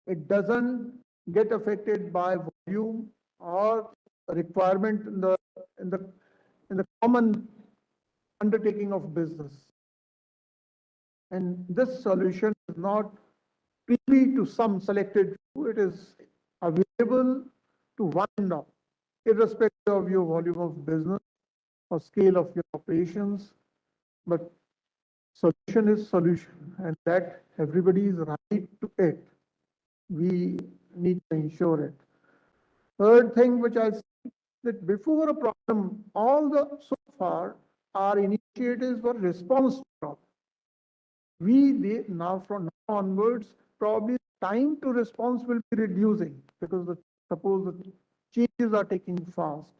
It doesn't get affected by volume or requirement in the common undertaking of business. And this solution is not privy to some selected few. It is available to one and all, irrespective of your volume of business or scale of your operations. But solution is solution, and that everybody is right to it. We need to ensure it. Third thing which I see, that before a problem, so far our initiatives were response to problem. Now from now onwards, probably time to response will be reducing because suppose the changes are taking fast.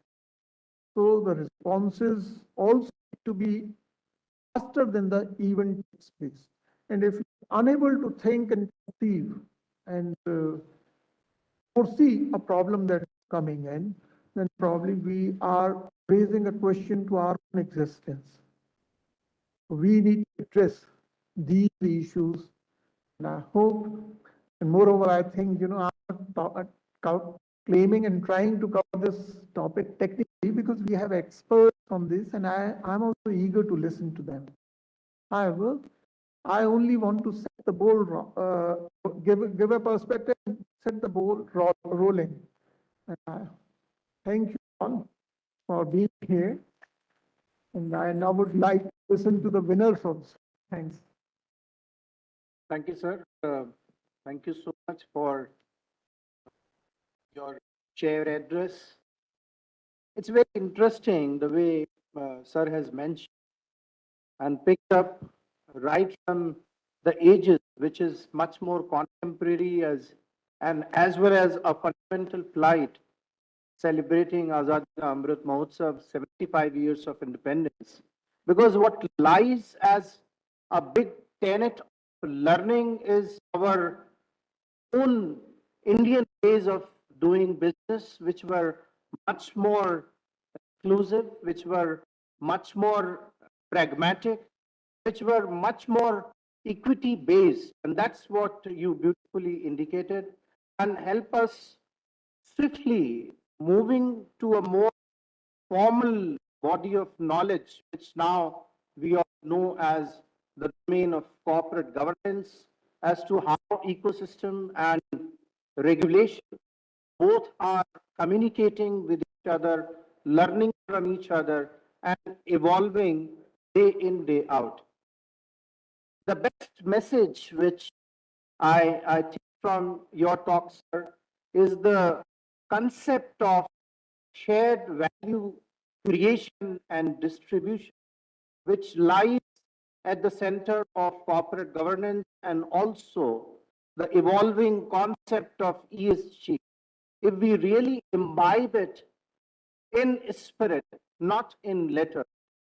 So the responses also need to be faster than the event space. And if you're unable to think and perceive and foresee a problem that's coming in, then probably we are raising a question to our own existence. We need to address these issues, and I hope, and moreover, I think, I'm claiming and trying to cover this topic technically because we have experts on this, and I'm also eager to listen to them. However, I only want to set the ball, give a perspective, and set the ball rolling. And I thank you all for being here. And I now would like to listen to the winners also. Thanks. Thank you, sir. Thank you so much for your chair address. It's very interesting the way sir has mentioned and picked up right from the ages, which is much more contemporary and as well as a fundamental plight celebrating Azadi Amrit Mahotsav, 75 years of independence. Because what lies as a big tenet of learning is our own Indian ways of doing business, which were much more inclusive, which were much more pragmatic, which were much more equity based. And that's what you beautifully indicated, and help us swiftly moving to a more formal body of knowledge, which now we all know as the domain of corporate governance, as to how ecosystem and regulation both are communicating with each other, learning from each other, and evolving day in, day out. The best message which I take from your talk, sir, is the concept of shared value creation and distribution, which lies at the center of corporate governance, and also the evolving concept of ESG. If we really imbibe it in spirit, not in letter,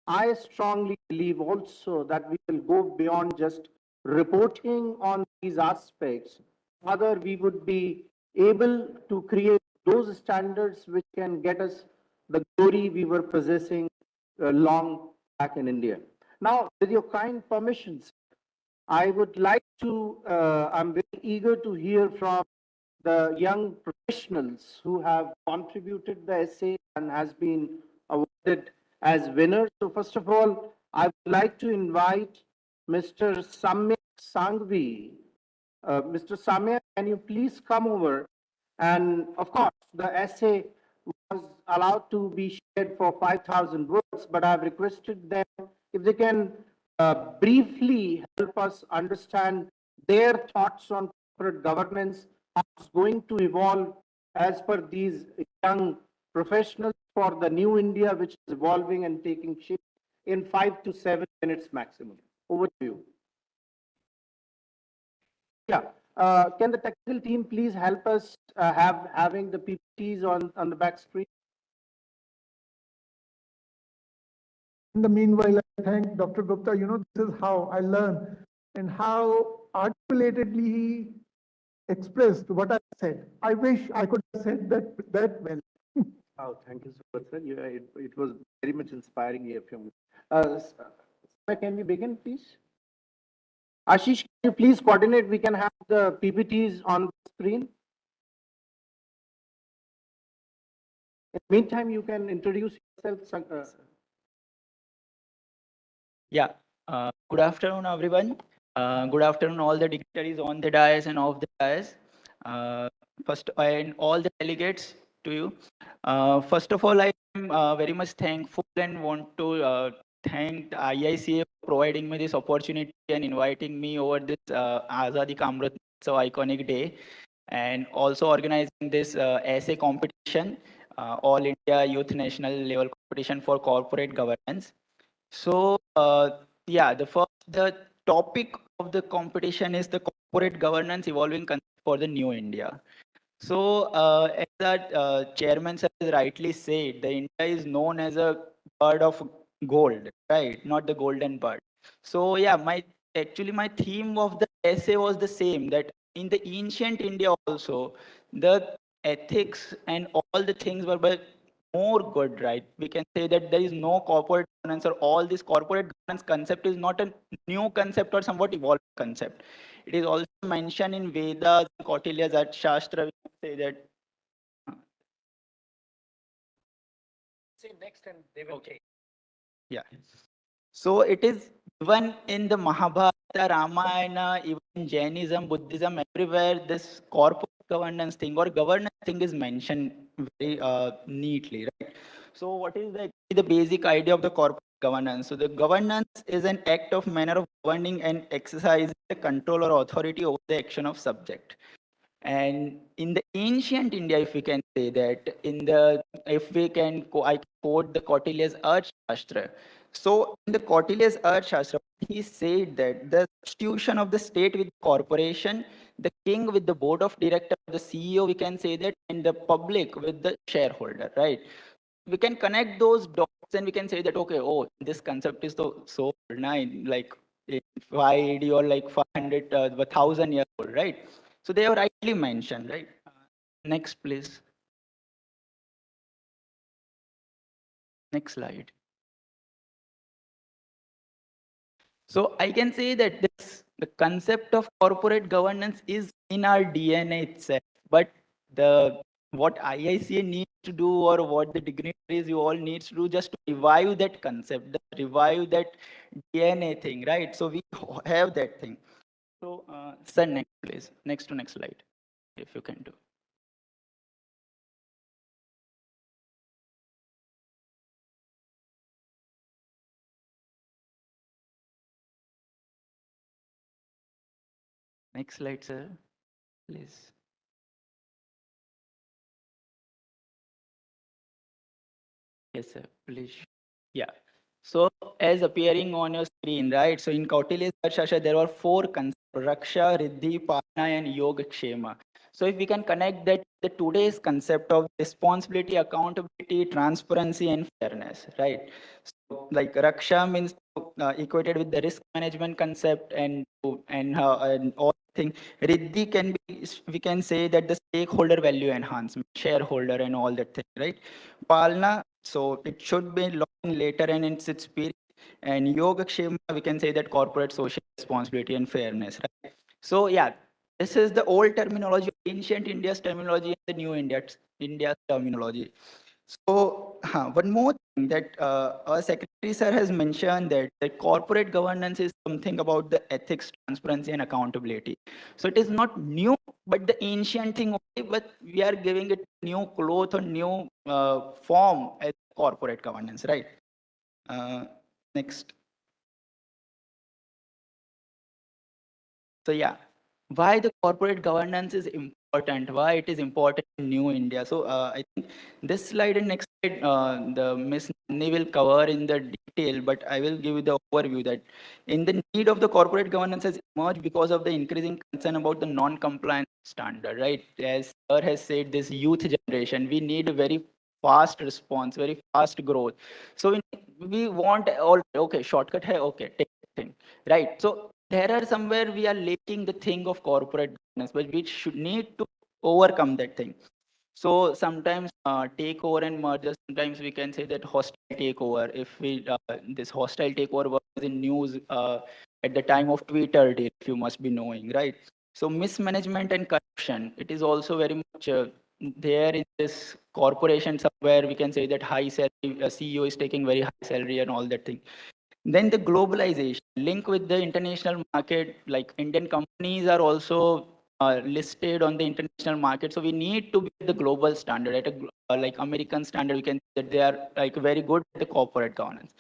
I strongly believe also that we will go beyond just reporting on these aspects. Rather, we would be able to create those standards which can get us the glory we were possessing long back in India. Now, with your kind permissions, I would like to, I'm very eager to hear from the young professionals who have contributed the essay and has been awarded as winners. So first of all, I would like to invite Mr. Samyak Sangvi. Mr. Samyak, can you please come over? And of course, the essay was allowed to be shared for 5,000 words, but I've requested them if they can briefly help us understand their thoughts on corporate governance, how it's going to evolve as per these young professionals for the new India, which is evolving and taking shape in 5 to 7 minutes maximum. Over to you. Yeah. Can the technical team please help us having the PPTs on the back screen? In the meanwhile, I thank Dr. Gupta. You know, this is how I learn and how articulatedly he expressed what I said. I wish I could have said that well. Oh, thank you so much, sir. It was very much inspiring here from you. Can we begin, please? Ashish, can you please coordinate? We can have the PPTs on the screen. In the meantime, you can introduce yourself. Yeah, good afternoon, everyone. Good afternoon, all the dignitaries on the dais and off the dais. First, and all the delegates to you. First of all, I am very much thankful and want to thank the IICA for providing me this opportunity and inviting me over this Azadi Ka Amrit so iconic day, and also organizing this essay competition, All India Youth National Level Competition for Corporate Governance. So, yeah, the topic of the competition is the corporate governance evolving concept for the new India. So, as that chairman sir has rightly said, the India is known as a bird of gold, right? Not the golden bird. So, yeah, actually my theme of the essay was the same, that in the ancient India also, the ethics and all the things were more good, right? We can say that there is no corporate governance, or all this corporate governance concept is not a new concept or somewhat evolved concept. It is also mentioned in Vedas, Kautilya's Shastra. We can say that. Say next and they will take. Yeah. So it is even in the Mahabharata, Ramayana, even Jainism, Buddhism, everywhere this corporate governance thing or governance thing is mentioned very neatly, right? So what is the basic idea of the corporate governance? So the governance is an act of manner of governing and exercising the control or authority over the action of subject. And in the ancient India, if we can say that, if we can, I quote the Kautilya's Arthashastra. So in the Kautilya's Arthashastra, he said that the substitution of the state with corporation, the king with the board of directors, the CEO, we can say that, and the public with the shareholder, right? We can connect those dots and we can say that, okay, oh, this concept is so nice, like 580 or like 500, 1,000 years old, right? So they have rightly mentioned, right? Next, please. Next slide. So I can say that the concept of corporate governance is in our DNA itself, but what IICA needs to do, or what the dignitaries you all needs to do, just to revive that concept, just revive that DNA thing, right? So we have that thing. So sir, next please, next slide, if you can do. Next slide, sir, please. Yes, sir, please. Yeah. So as appearing on your screen, right? So in Kautilya's Arthashastra, there were four concepts: Raksha, Riddhi, Palana, and Yoga Kshema. So if we can connect that the today's concept of responsibility, accountability, transparency, and fairness, right? So like Raksha means equated with the risk management concept and all thing. Riddhi can be, we can say that the stakeholder value enhancement, shareholder, and all that thing, right? Palna, so it should be long later and it's its period. And Yoga Kshema, we can say that corporate social responsibility and fairness, right? So yeah, this is the old terminology, ancient India's terminology, and the new India's terminology. So one more thing that our secretary sir has mentioned, that corporate governance is something about the ethics, transparency, and accountability. So it is not new, but the ancient thing only, but we are giving it new cloth or new form as corporate governance, right? Uh, Next. So yeah, why the corporate governance is important, why it is important in New India. So I think this slide and next slide, the Miss Nani will cover in the detail, but I will give you the overview that in the need of the corporate governance has emerged because of the increasing concern about the non-compliance standard, right? As Sir has said, this youth generation, we need a very fast response, very fast growth. So we want all, okay, shortcut hai, okay, take thing, right? So there are somewhere we are lacking the thing of corporate governance, but we should need to overcome that thing. So sometimes takeover and merger, sometimes we can say that hostile takeover. If we this hostile takeover was in news at the time of Twitter, if you must be knowing, right? So mismanagement and corruption, it is also very much there in this corporation somewhere. We can say that high salary CEO is taking very high salary and all that thing. Then the globalization link with the international market, like Indian companies are also listed on the international market. So we need to be at the global standard, at a like American standard. We can say that they are like very good at the corporate governance.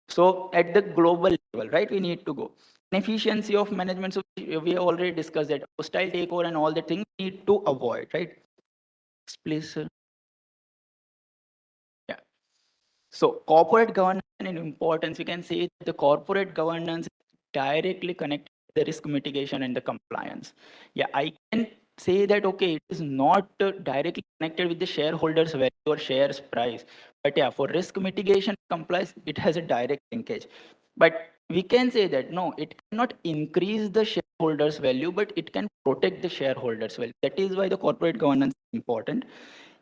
So at the global level, right, we need to go. And efficiency of management. So we have already discussed that hostile takeover and all the things we need to avoid, right? Please, sir. Yeah. So corporate governance and importance, we can say that the corporate governance is directly connected to the risk mitigation and the compliance. Yeah, I can say that, okay, it is not directly connected with the shareholders value or shares price. But yeah, for risk mitigation compliance, it has a direct linkage. But we can say that, no, it cannot increase the shareholders value, but it can protect the shareholders value. That is why the corporate governance is important.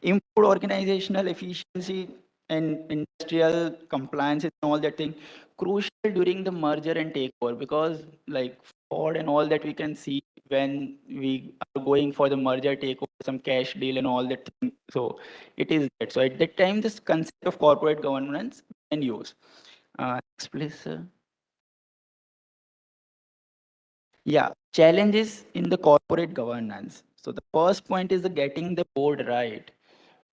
Improve organizational efficiency and industrial compliance and all that thing, crucial during the merger and takeover, because like fraud and all that we can see when we are going for the merger takeover, some cash deal and all that thing. So it is that. So at that time, this concept of corporate governance can use. Next, please, sir. Yeah, challenges in the corporate governance. So the first point is the getting the board right.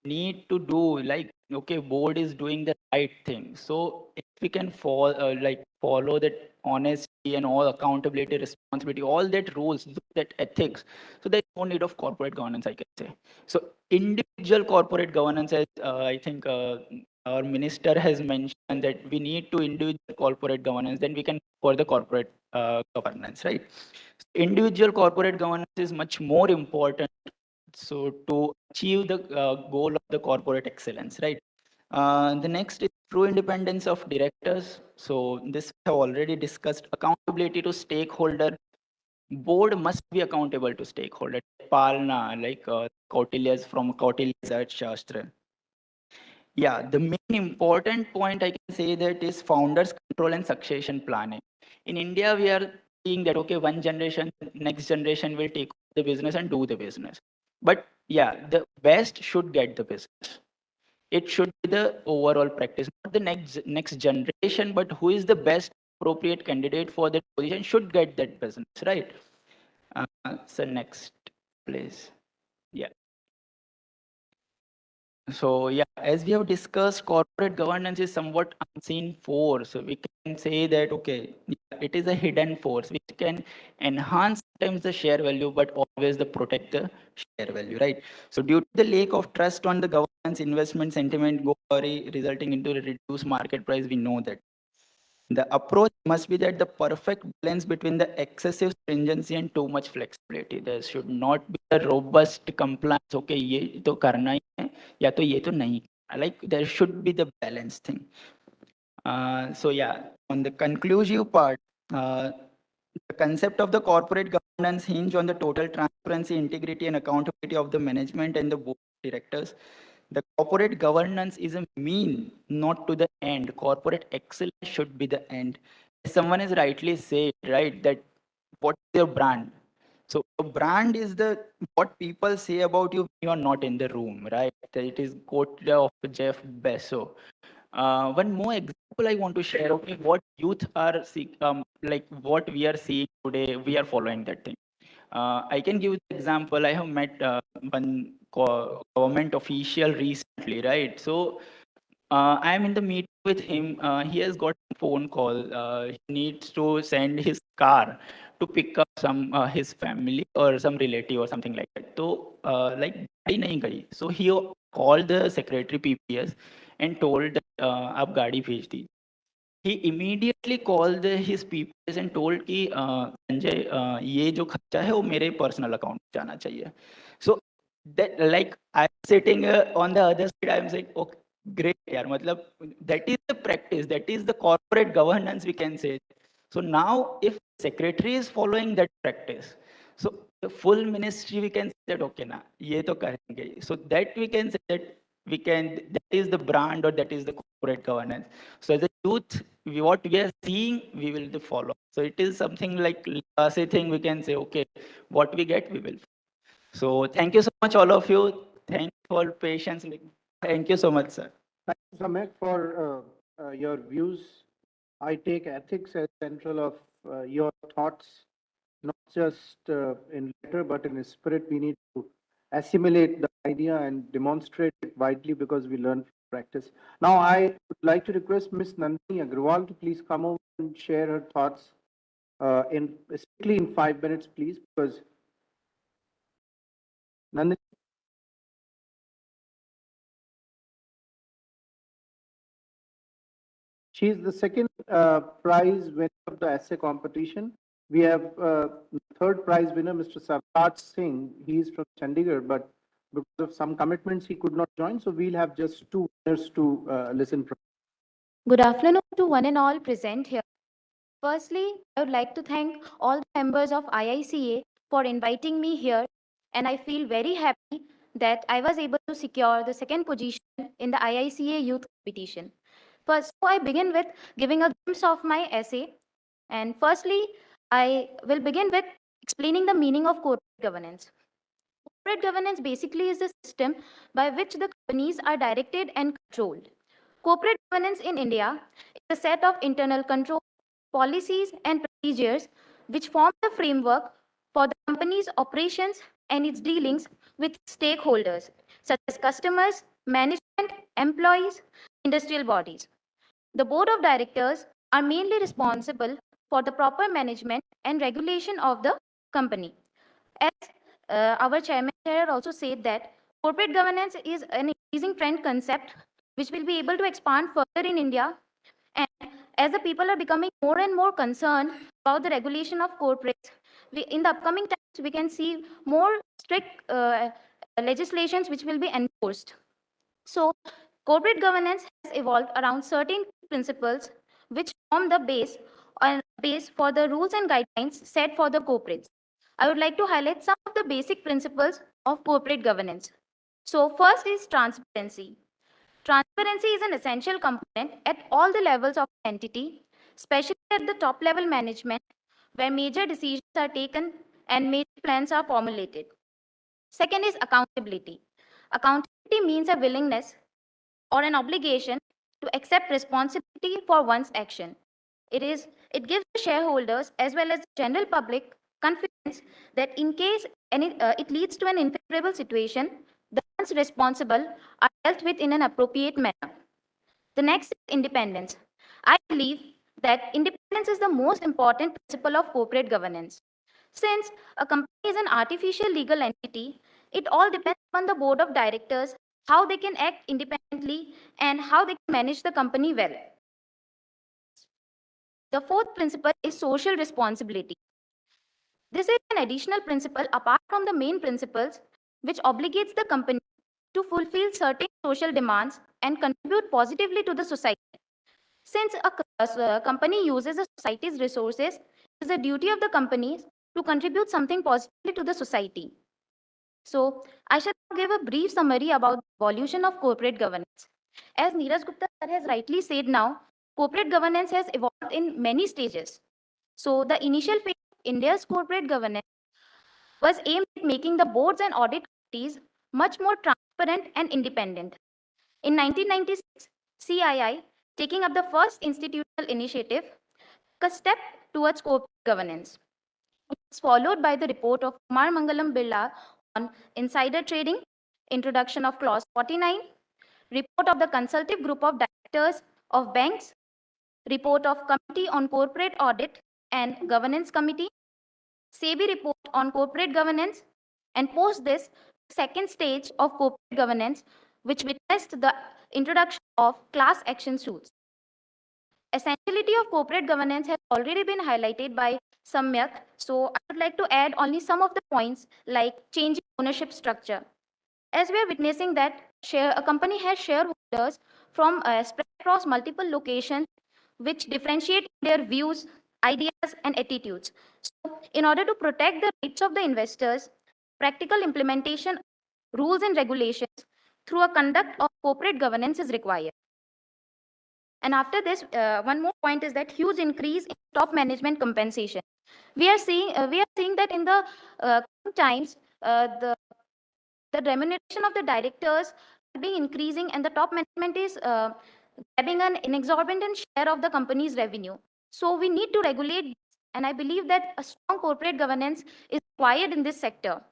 Need to do like, okay, board is doing the right thing. So if we can follow that honesty and all accountability, responsibility, all that rules, that ethics, so there's no need of corporate governance, I can say. So individual corporate governance, as I think our minister has mentioned, that we need to individual corporate governance, then we can for the corporate governance, right? Individual corporate governance is much more important, so to achieve the goal of the corporate excellence, right? The next is true independence of directors. So this we have already discussed. Accountability to stakeholder. Board must be accountable to stakeholder. Palna, like Kautilya's from Kautilya's Arthashastra. Yeah, the main important point I can say that is founders control and succession planning. In India, we are seeing that, okay, one generation, next generation will take the business and do the business. But yeah, the best should get the business. It should be the overall practice, not the next generation, but who is the best appropriate candidate for that position should get that business, right? So next, please. Yeah. So yeah, as we have discussed, corporate governance is somewhat unseen force. So we can say that, okay, it is a hidden force which can enhance sometimes the share value, but always the protect the share value, right? So due to the lack of trust on the governance, investment sentiment go awry, resulting into a reduced market price. We know that. The approach must be that the perfect balance between the excessive stringency and too much flexibility. There should not be a robust compliance. Okay, ये तो करना ही है या तो ये तो नहीं. Like there should be the balance thing. So yeah, on the conclusive part, the concept of the corporate governance hinge on the total transparency, integrity, and accountability of the management and the board of directors. The corporate governance is a mean, not to the end. Corporate excellence should be the end. Someone is rightly said, right, that what's your brand? So a brand is the what people say about you when you are not in the room, right? It is quote of Jeff Bezos. One more example I want to share. Okay, what youth are like what we are seeing today, we are following that thing. I can give the example. I have met one government official recently, right? So I am in the meeting with him. He has got a phone call. He needs to send his car to pick up some his family or some relative or something like that. So like गाड़ी नहीं गई. So he called the secretary PPS and told that आप गाड़ी भेज दीजिए. He immediately called his PPS and told कि संजय ये जो खर्चा है वो मेरे पर्सनल अकाउंट में जाना चाहिए. So that like I'm sitting on the other side, I'm saying okay, great यार, मतलब that is the practice, that is the corporate governance we can say. So now if secretary is following that practice, so the full ministry we can say that okay ना ये तो करेंगे. So that we can say that we can, that is the brand or that is the corporate governance. So as a youth, what we are seeing, we will follow. So it is something like say thing we can say, okay, what we get, we will. So thank you so much, all of you. Thank you for patience. Thank you so much, sir. Thank you, Samek, for your views. I take ethics as central of your thoughts, not just in letter, but in spirit. We need to assimilate the idea and demonstrate it widely because we learn from practice. Now, I would like to request Ms. Nandini Agrawal to please come over and share her thoughts in strictly in 5 minutes, please, because Nandini. She is the second prize winner of the essay competition. We have third prize winner, Mr. Sartaj Singh. He is from Chandigarh, but because of some commitments, he could not join. So we'll have just two winners to listen from. Good afternoon to one and all present here. Firstly, I would like to thank all the members of IICA for inviting me here, and I feel very happy that I was able to secure the second position in the IICA Youth Competition. First, so I begin with giving a glimpse of my essay. And firstly, I will begin with explaining the meaning of corporate governance. Corporate governance basically is the system by which the companies are directed and controlled. Corporate governance in India is a set of internal control, policies, and procedures which form the framework for the company's operations and its dealings with stakeholders such as customers, management, employees, industrial bodies. The board of directors are mainly responsible for the proper management and regulation of the company. As our chairman here also said that corporate governance is an increasing trend concept which will be able to expand further in India. And as the people are becoming more and more concerned about the regulation of corporates, in the upcoming times, we can see more strict legislations which will be enforced. So corporate governance has evolved around certain principles which form the base for the rules and guidelines set for the corporates. I would like to highlight some of the basic principles of corporate governance. So first is transparency. Transparency is an essential component at all the levels of the entity, especially at the top level management, where major decisions are taken and major plans are formulated. Second is accountability. Accountability means a willingness or an obligation to accept responsibility for one's action. It gives the shareholders as well as the general public confidence that in case it leads to an unfavorable situation, the ones responsible are dealt with in an appropriate manner. The next is independence. I believe that independence is the most important principle of corporate governance. Since a company is an artificial legal entity, it all depends on the board of directors, how they can act independently and how they can manage the company well. The fourth principle is social responsibility. This is an additional principle apart from the main principles, which obligates the company to fulfill certain social demands and contribute positively to the society. Since a company uses a society's resources, it is the duty of the companies to contribute something positively to the society. So, I shall now give a brief summary about the evolution of corporate governance. As Neeraj Gupta sir has rightly said now, corporate governance has evolved in many stages. So, the initial phase of India's corporate governance was aimed at making the boards and audit committees much more transparent and independent. In 1996, CII, taking up the first institutional initiative, took a step towards corporate governance. It was followed by the report of Kumar Mangalam Birla on insider trading, introduction of clause 49, report of the consultative group of directors of banks, report of committee on corporate audit and governance committee, SEBI report on corporate governance, and post this second stage of corporate governance, which witnessed the introduction of class action suits. Essentiality of corporate governance has already been highlighted by Samyak, so I would like to add only some of the points like changing ownership structure. As we are witnessing that a company has shareholders from spread across multiple locations which differentiate their views, ideas, and attitudes. So, in order to protect the rights of the investors, practical implementation rules and regulations through a conduct of corporate governance is required. And after this, one more point is that huge increase in top management compensation. We are seeing that in the times the remuneration of the directors are being increasing and the top management is grabbing an exorbitant share of the company's revenue. So we need to regulate this, and I believe that a strong corporate governance is required in this sector.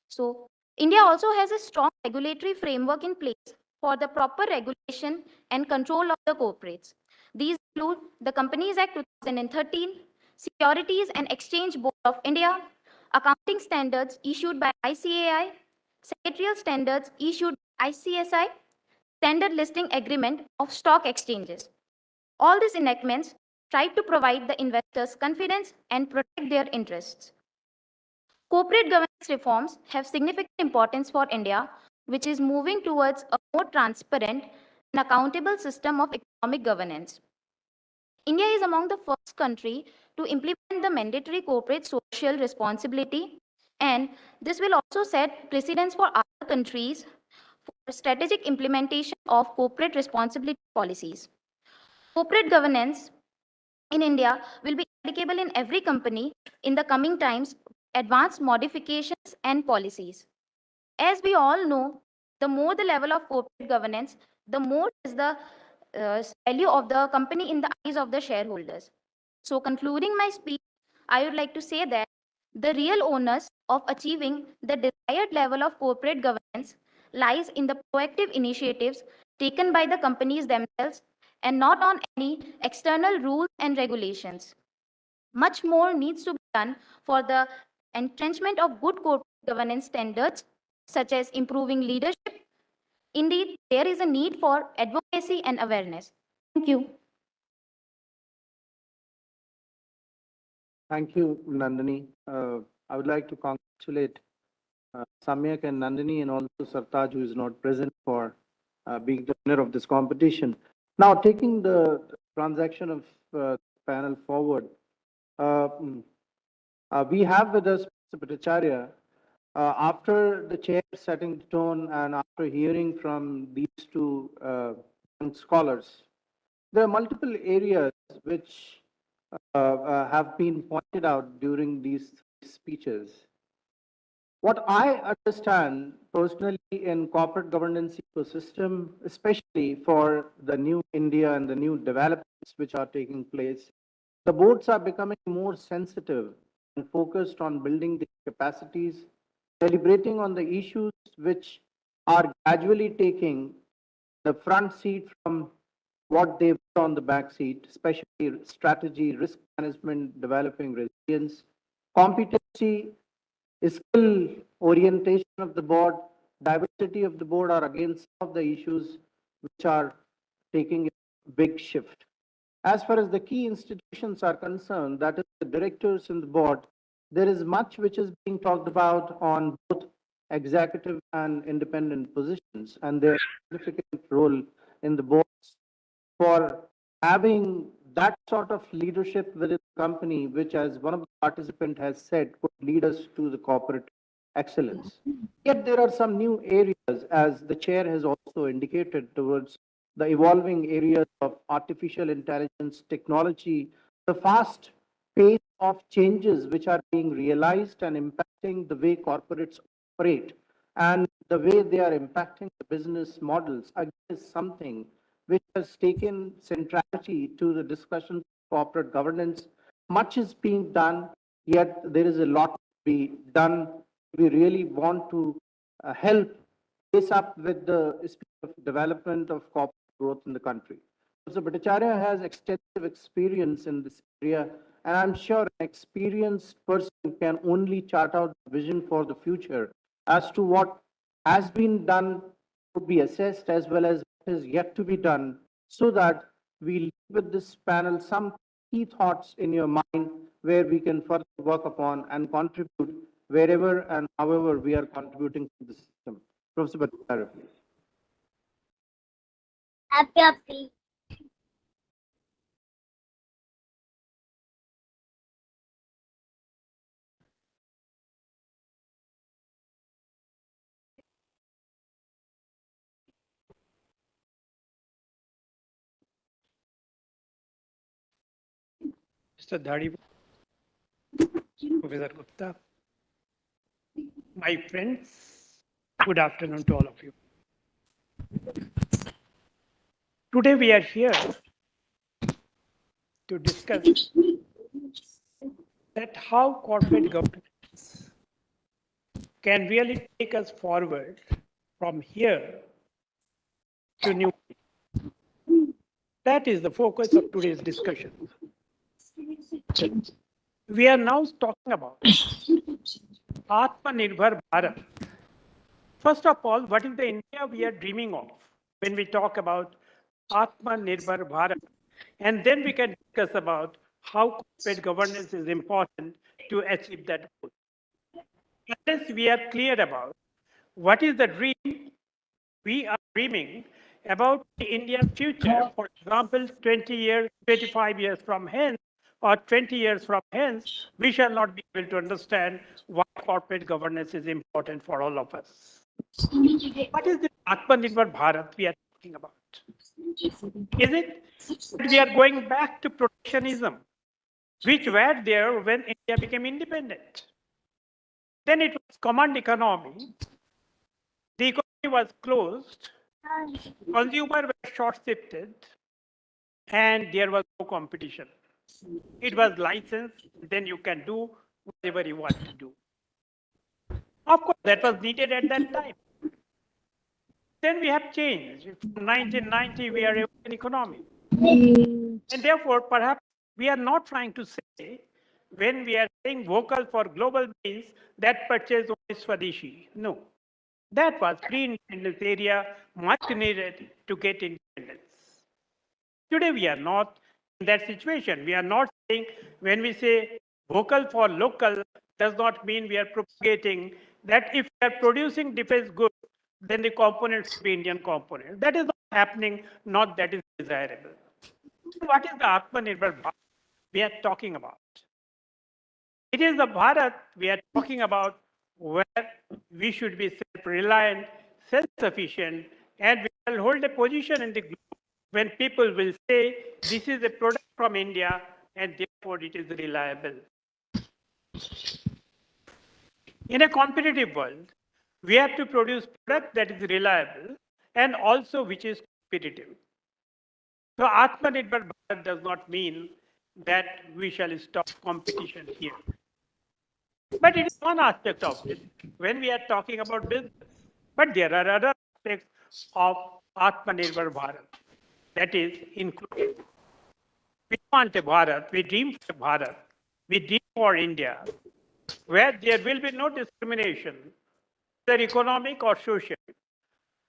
So India also has a strong regulatory framework in place for the proper regulation and control of the corporates. These include the Companies Act 2013, Securities and Exchange Board of India, accounting standards issued by ICAI, secretarial standards issued by ICSI, standard listing agreement of stock exchanges. All these enactments try to provide the investors confidence and protect their interests. Corporate governance reforms have significant importance for India, which is moving towards a more transparent and accountable system of economic governance. India is among the first country to implement the mandatory corporate social responsibility, and this will also set precedents for other countries for strategic implementation of corporate responsibility policies. Corporate governance in India will be applicable in every company in the coming times, advanced modifications and policies. As we all know, the more the level of corporate governance, the more is the value of the company in the eyes of the shareholders. So, concluding my speech, I would like to say that the real onus of achieving the desired level of corporate governance lies in the proactive initiatives taken by the companies themselves and not on any external rules and regulations. Much more needs to be done for the entrenchment of good corporate governance standards, such as improving leadership. Indeed, there is a need for advocacy and awareness. Thank you. Thank you, Nandini. I would like to congratulate Samyak and Nandini and also Sartaj, who is not present for being the winner of this competition. Now, taking the transaction of panel forward, we have with us Mr. Bhattacharya, After the chair setting the tone and after hearing from these two scholars, there are multiple areas which have been pointed out during these speeches. What I understand personally in corporate governance ecosystem, especially for the new India and the new developments which are taking place, the boards are becoming more sensitive and focused on building the capacities, deliberating on the issues which are gradually taking the front seat from what they put on the back seat, especially strategy, risk management, developing resilience, competency, skill orientation of the board, diversity of the board are again some of the issues which are taking a big shift. As far as the key institutions are concerned, that is the directors and the board, there is much which is being talked about on both executive and independent positions and their significant role in the boards for having that sort of leadership within the company, which, as one of the participants has said, could lead us to the corporate excellence. Yet there are some new areas, as the chair has also indicated, towards the evolving areas of artificial intelligence, technology, the fast pace of changes which are being realized and impacting the way corporates operate and the way they are impacting the business models again is something which has taken centrality to the discussion of corporate governance. Much is being done, yet there is a lot to be done. We really want to help pace up with the speed of development of corporate growth in the country. Professor Bhattacharya has extensive experience in this area, and I'm sure an experienced person can only chart out the vision for the future as to what has been done to be assessed as well as what is yet to be done so that we leave with this panel some key thoughts in your mind where we can further work upon and contribute wherever and however we are contributing to the system. Professor Bhattacharya, please. Happy. Mr. Dhari, Professor Gupta, my friends, good afternoon to all of you. Today we are here to discuss that how corporate governance can really take us forward from here to new. That is the focus of today's discussion. We are now talking about Atmanirbhar Bharat. First of all, what is the India we are dreaming of when we talk about Atmanirbhar Bharat? And then we can discuss about how corporate governance is important to achieve that goal. Unless we are clear about what is the dream we are dreaming about the Indian future, for example, 20 years, 25 years from hence, or 20 years from hence, we shall not be able to understand why corporate governance is important for all of us. What is the Atmanirbhar Bharat we are talking about? Is it that we are going back to protectionism, which were there when India became independent? Then it was command economy. The economy was closed, consumers were short-sighted, and there was no competition. It was licensed, then you can do whatever you want to do. Of course, that was needed at that time. Then we have changed. From 1990, we are an economy. And therefore, perhaps we are not trying to say, when we are saying vocal for global means, that purchase only Swadeshi. No. That was pre-independence area, much needed to get independence. Today, we are not in that situation. We are not saying, when we say vocal for local, does not mean we are propagating that if we are producing defense goods, then the components should be Indian components. That is not happening, not that is desirable. What is the Atmanirbhar Bharat we are talking about? It is the Bharat we are talking about where we should be self-reliant, self-sufficient, and we shall hold a position in the globe when people will say, this is a product from India, and therefore it is reliable. In a competitive world, we have to produce product that is reliable and also which is competitive. So Atmanirbhar Bharat does not mean that we shall stop competition here. But it is one aspect of it when we are talking about business. But there are other aspects of Atmanirbhar Bharat that is included. We want a Bharat, we dream for Bharat, we dream for India, where there will be no discrimination, whether economic or social,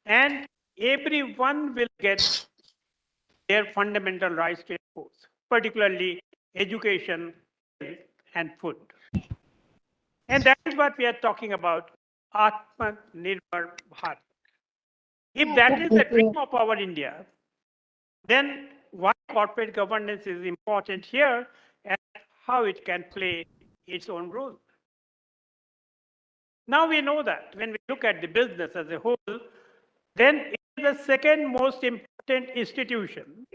and everyone will get their fundamental rights to enforce, particularly education and food. And that is what we are talking about, Atmanirbhar Bharat. If that is the dream of our India, then why corporate governance is important here and how it can play its own role. Now we know that when we look at the business as a whole, then it is the second most important institution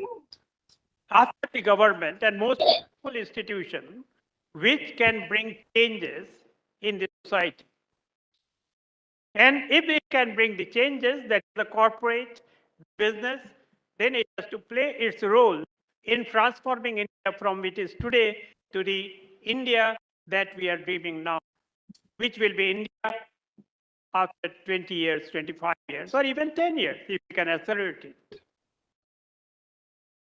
after the government and most powerful institution which can bring changes in the society. And if it can bring the changes that the corporate business, then it has to play its role in transforming India from which is today to the India that we are dreaming now, which will be India after 20 years, 25 years, or even 10 years, if we can accelerate it.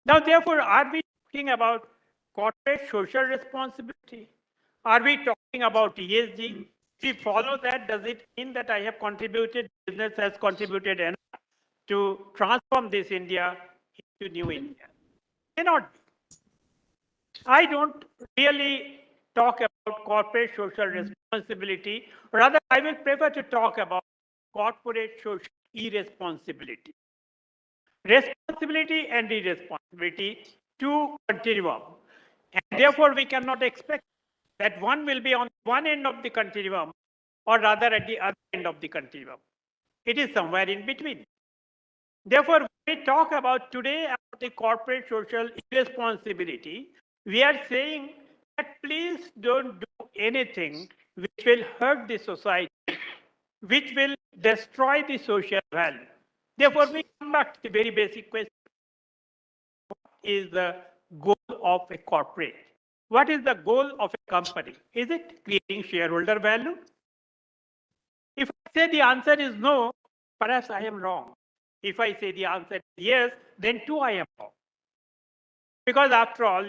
Now, therefore, are we talking about corporate social responsibility? Are we talking about ESG? If we follow that, does it mean that I have contributed, business has contributed enough to transform this India into new India? Cannot be. I don't really talk about corporate social responsibility. Rather, I will prefer to talk about corporate social irresponsibility. Responsibility and irresponsibility, two continuum. And therefore, we cannot expect that one will be on one end of the continuum or rather at the other end of the continuum. It is somewhere in between. Therefore, when we talk about today about the corporate social irresponsibility, we are saying that please don't do anything which will hurt the society, which will destroy the social value. Therefore, we come back to the very basic question. What is the goal of a corporate? What is the goal of a company? Is it creating shareholder value? If I say the answer is no, perhaps I am wrong. If I say the answer is yes, then too I am wrong. Because after all,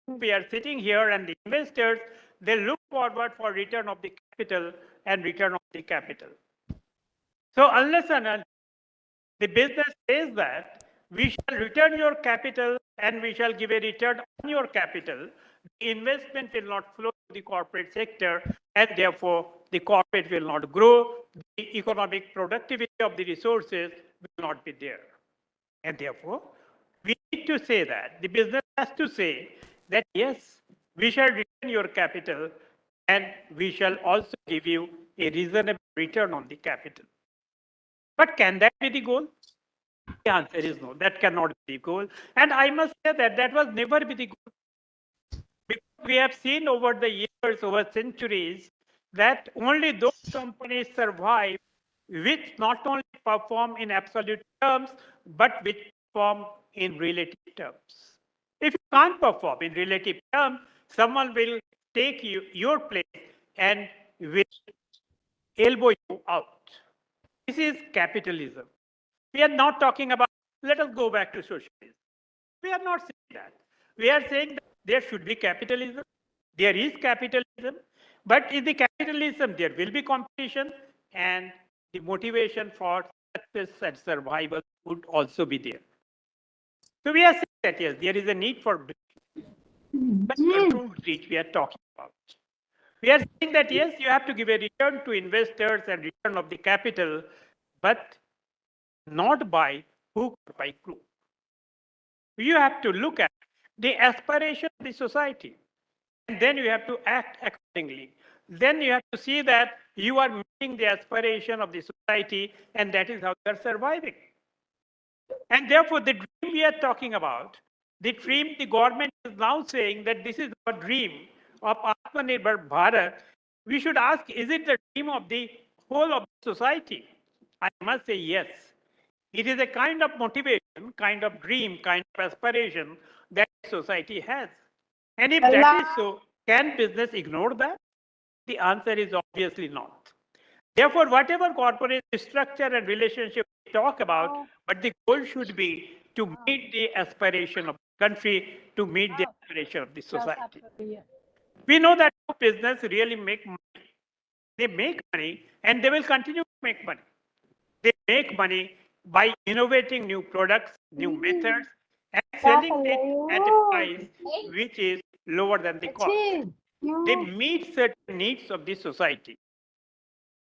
we are sitting here and the investors, they look forward for return of the capital and return of the capital. So unless and the business says that we shall return your capital and we shall give a return on your capital, the investment will not flow to the corporate sector and therefore the corporate will not grow, the economic productivity of the resources will not be there. And therefore, we need to say that, the business has to say that yes, we shall return your capital and we shall also give you a reasonable return on the capital. But can that be the goal? The answer is no, that cannot be the goal. And I must say that that was never be the goal. Because we have seen over the years, over centuries, that only those companies survive which not only perform in absolute terms, but which perform in relative terms. If you can't perform in relative terms, someone will take your place and will elbow you out. This is capitalism. We are not talking about, let us go back to socialism. We are not saying that. We are saying that there should be capitalism. There is capitalism. But in the capitalism, there will be competition and the motivation for success and survival would also be there. So we are saying that yes, there is a need for breach. But controlled breach we are talking about. We are saying that yes, you have to give a return to investors and return of the capital, but not by hook or by crook. You have to look at the aspiration of the society, and then you have to act accordingly. then you have to see that you are meeting the aspiration of the society, and that is how you are surviving. And therefore, the dream we are talking about, the dream the government is now saying that this is our dream of Atmanirbhar Bharat, we should ask, is it the dream of the whole of the society? I must say yes. It is a kind of motivation, kind of dream, kind of aspiration that society has. And if that is so, can business ignore that? The answer is obviously not. Therefore, whatever corporate structure and relationship we talk about, but the goal should be to meet the aspiration of the country, to meet the aspiration of the society. We know that business really make money. They make money and they will continue to make money. They make money by innovating new products, new methods, and selling it at a price which is lower than the cost. They meet certain needs of the society.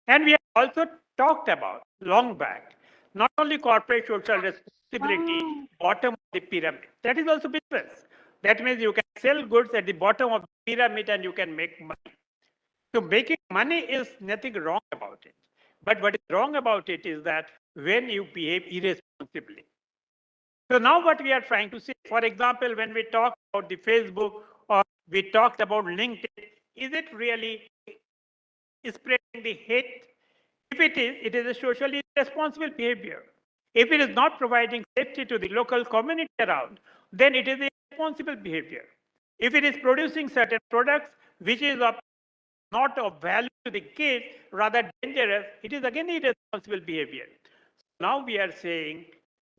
And we have also talked about long back, not only corporate social responsibility, bottom of the pyramid. That is also business. That means you can sell goods at the bottom of the pyramid and you can make money. So making money is nothing wrong about it. But what is wrong about it is that when you behave irresponsibly. So now what we are trying to say, for example, when we talk about the Facebook or we talked about LinkedIn, is it really spreading the hate? If it is a socially responsible behavior. If it is not providing safety to the local community around, then it is a responsible behavior. If it is producing certain products which is of not of value to the kid, rather dangerous, it is again irresponsible behavior. Now we are saying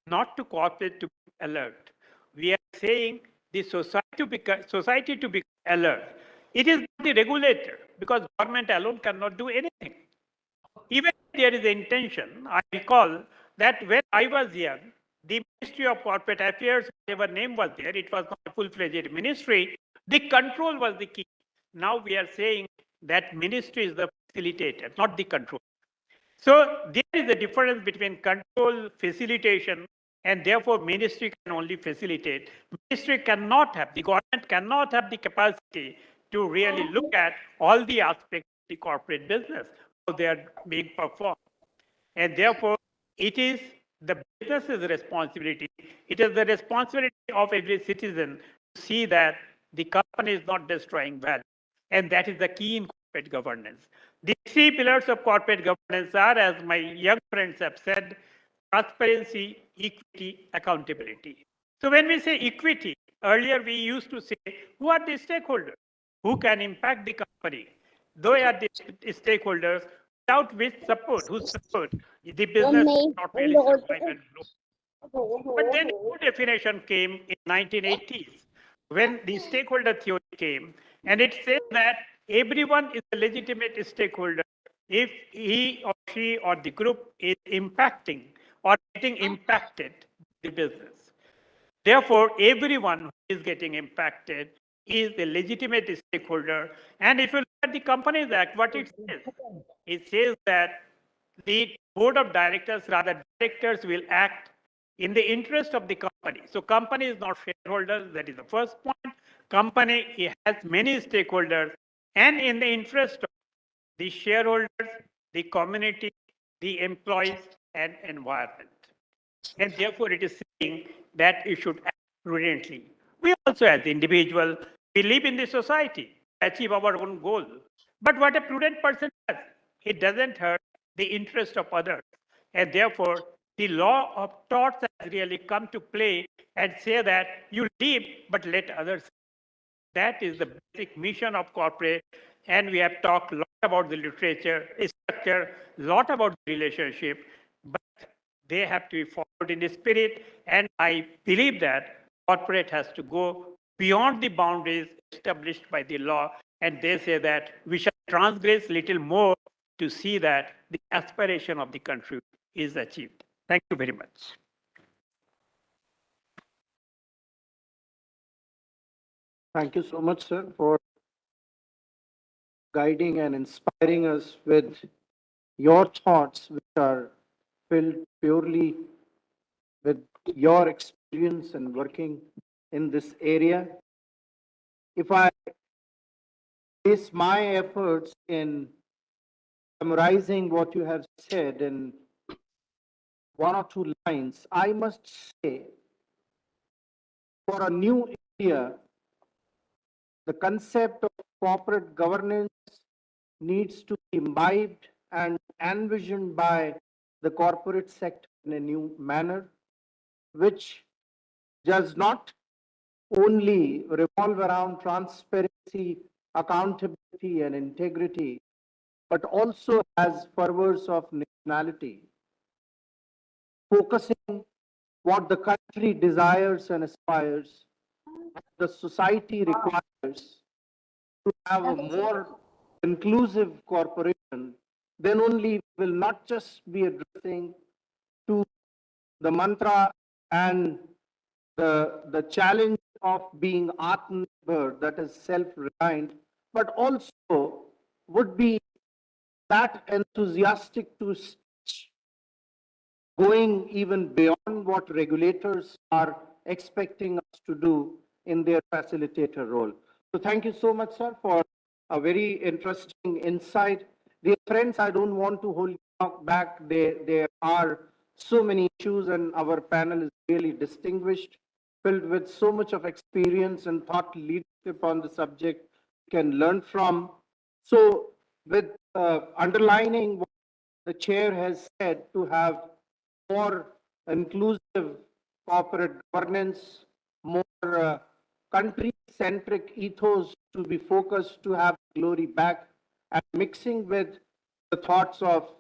not to corporate to be alert. We are saying the society to be alert. It is not the regulator, because government alone cannot do anything. Even if there is intention, I recall that when I was young, the Ministry of Corporate Affairs, whatever name was there, it was not a full-fledged ministry. The control was the key. Now we are saying that ministry is the facilitator, not the control. So there is a difference between control, facilitation, and therefore ministry can only facilitate. Ministry cannot have, the government cannot have the capacity to really look at all the aspects of the corporate business, how they are being performed. And therefore, it is the business's responsibility. It is the responsibility of every citizen to see that the company is not destroying value. And that is the key in corporate governance. The three pillars of corporate governance are, as my young friends have said, transparency, equity, accountability. So when we say equity, earlier we used to say, who are the stakeholders? Who can impact the company? Those are the stakeholders without which support, whose support, the business not really survive and grow. But then a new definition came in 1980s when the stakeholder theory came, and it says that everyone is a legitimate stakeholder if he or she or the group is impacting or getting impacted the business. Therefore, everyone who is getting impacted is a legitimate stakeholder. And if you look at the Companies Act, what it says that the board of directors, rather directors, will act in the interest of the company. So company is not shareholders, that is the first point. Company has many stakeholders, and in the interest of the shareholders, the community, the employees, and environment. And therefore, it is saying that you should act prudently. We also, as individual, we live in the society, achieve our own goal. But what a prudent person does, he doesn't hurt the interest of others. And therefore, the law of torts has really come to play and say that you live, but let others. That is the basic mission of corporate. And we have talked a lot about the literature, structure, a lot about the relationship, but they have to be followed in the spirit. And I believe that corporate has to go beyond the boundaries established by the law. And they say that we shall transgress little more to see that the aspiration of the country is achieved. Thank you very much. Thank you so much, sir, for guiding and inspiring us with your thoughts, which are filled purely with your experience and working in this area. If I base my efforts in summarizing what you have said in one or two lines, I must say, for a new India, the concept of corporate governance needs to be imbibed and envisioned by the corporate sector in a new manner, which does not only revolve around transparency, accountability, and integrity, but also has fervors of nationality, focusing what the country desires and aspires, the society requires to have a more inclusive corporation, then only will not just be addressing to the mantra and the challenge of being Atmanirbhar, that is self-reliant, but also would be that enthusiastic to going even beyond what regulators are expecting us to do in their facilitator role. So thank you so much, sir, for a very interesting insight. Dear friends, I don't want to hold you back. There are so many issues, and our panel is really distinguished, filled with so much of experience and thought leadership on the subject we can learn from. So with underlining what the chair has said, to have more inclusive corporate governance, more country-centric ethos to be focused, to have glory back, and mixing with the thoughts of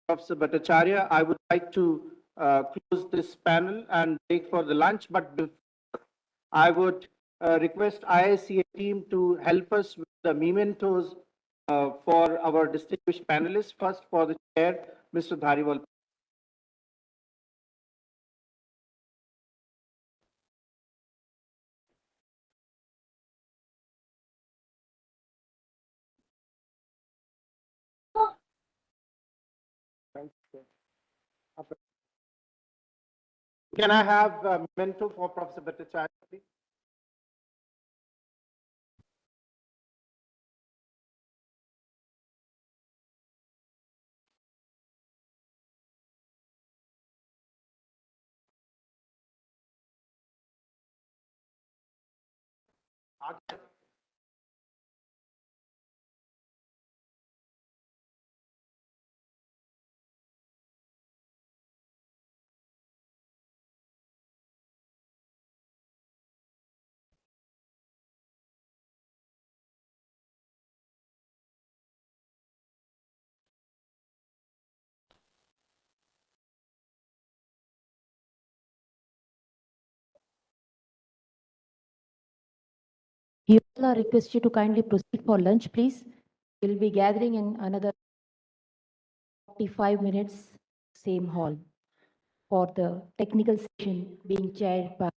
Professor Bhattacharya, I would like to close this panel and break for the lunch. But I would request IICA team to help us with the mementos for our distinguished panelists. First, for the chair, Mr. Dhariwal. Can I have a memento for Professor Bhattacharya, please? You all are requested to kindly proceed for lunch, please. We'll be gathering in another 45 minutes, same hall, for the technical session being chaired by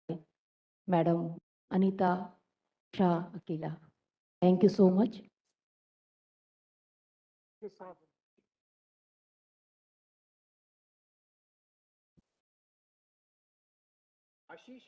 Madam Anita Shah Akila. Thank you so much. Ashish?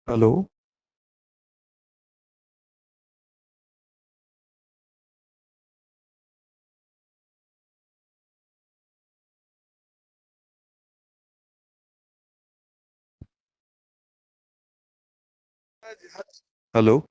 Hello. Hello.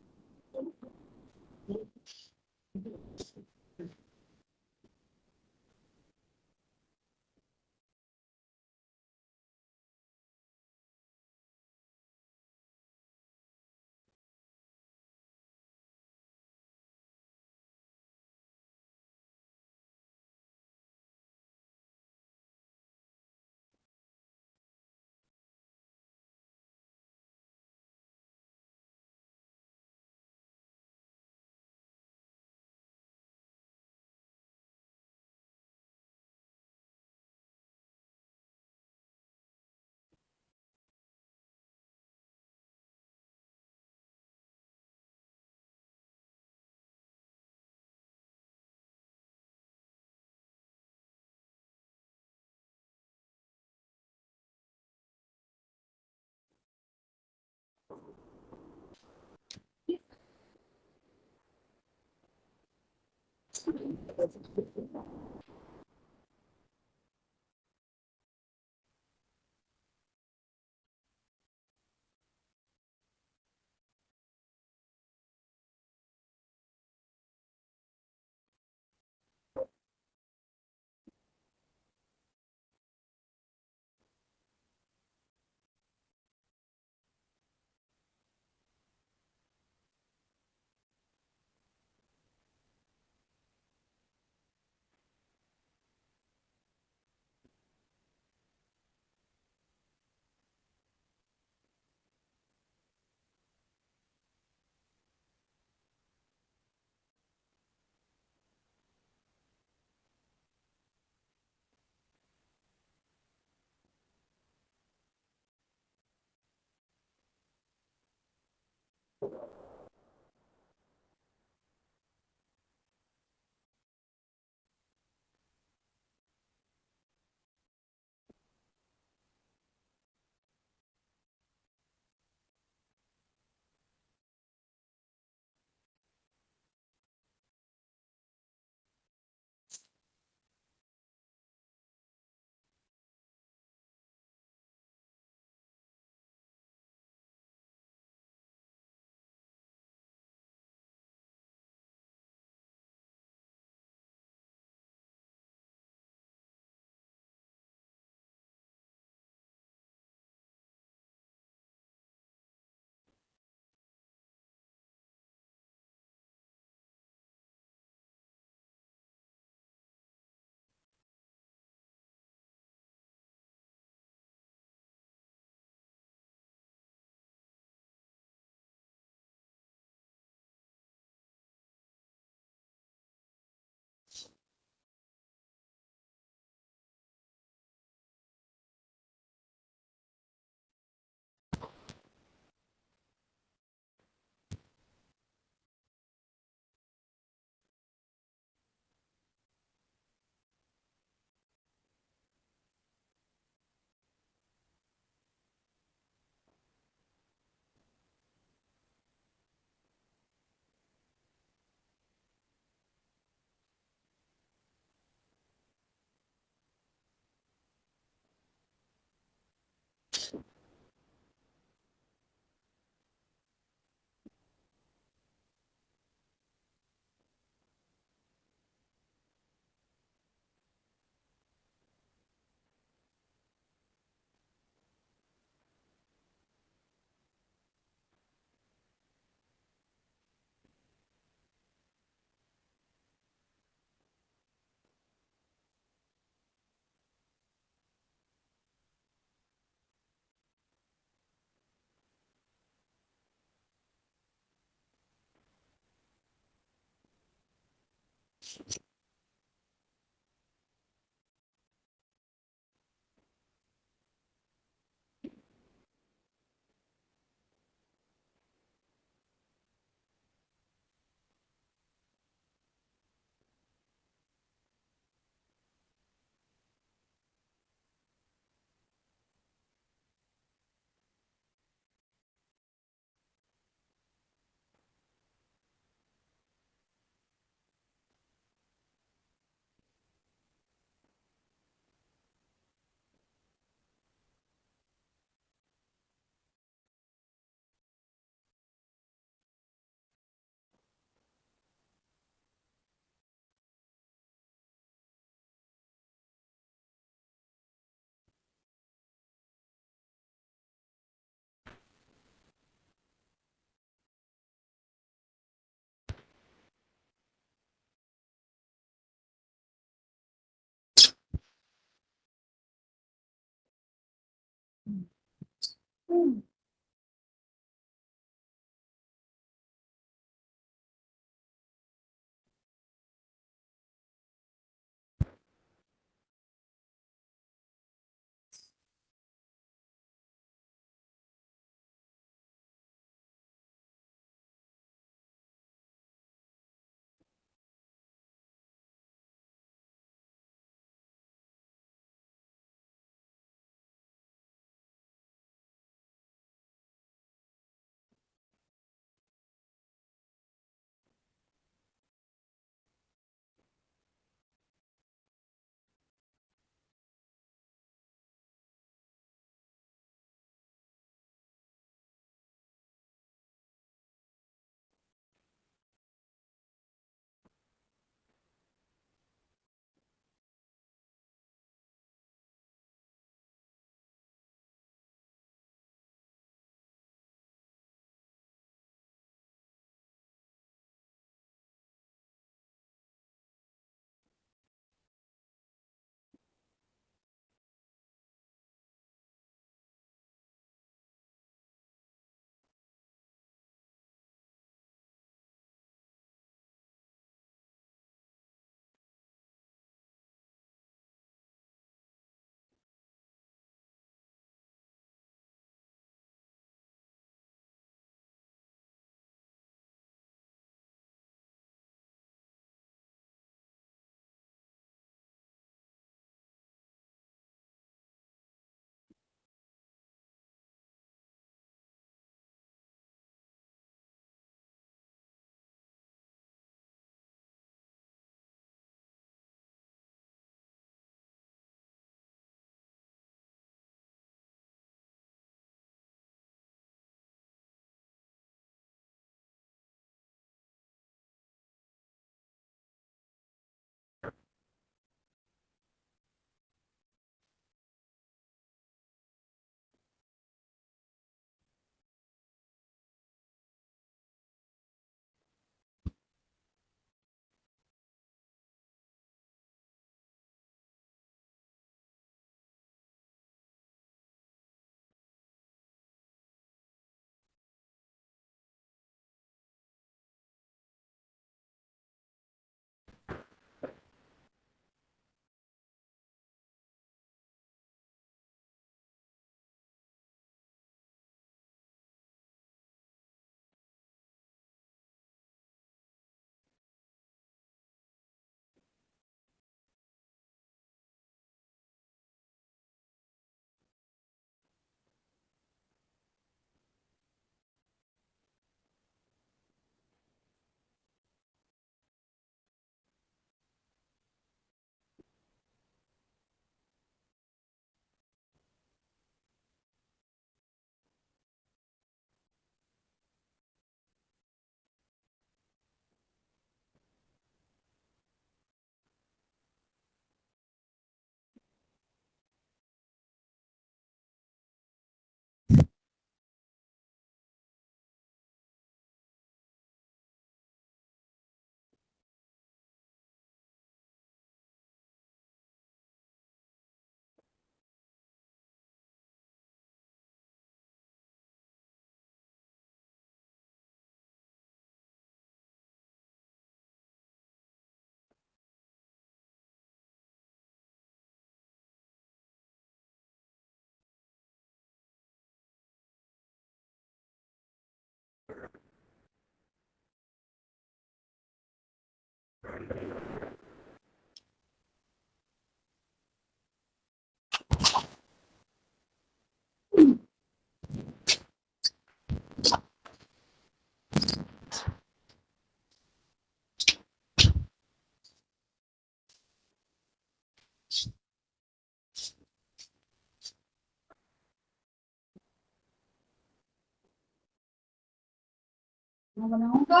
मैं बनाऊंगा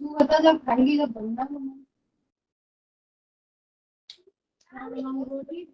तू बता जब खाएंगी जब बनना क्या बनाऊं रोटी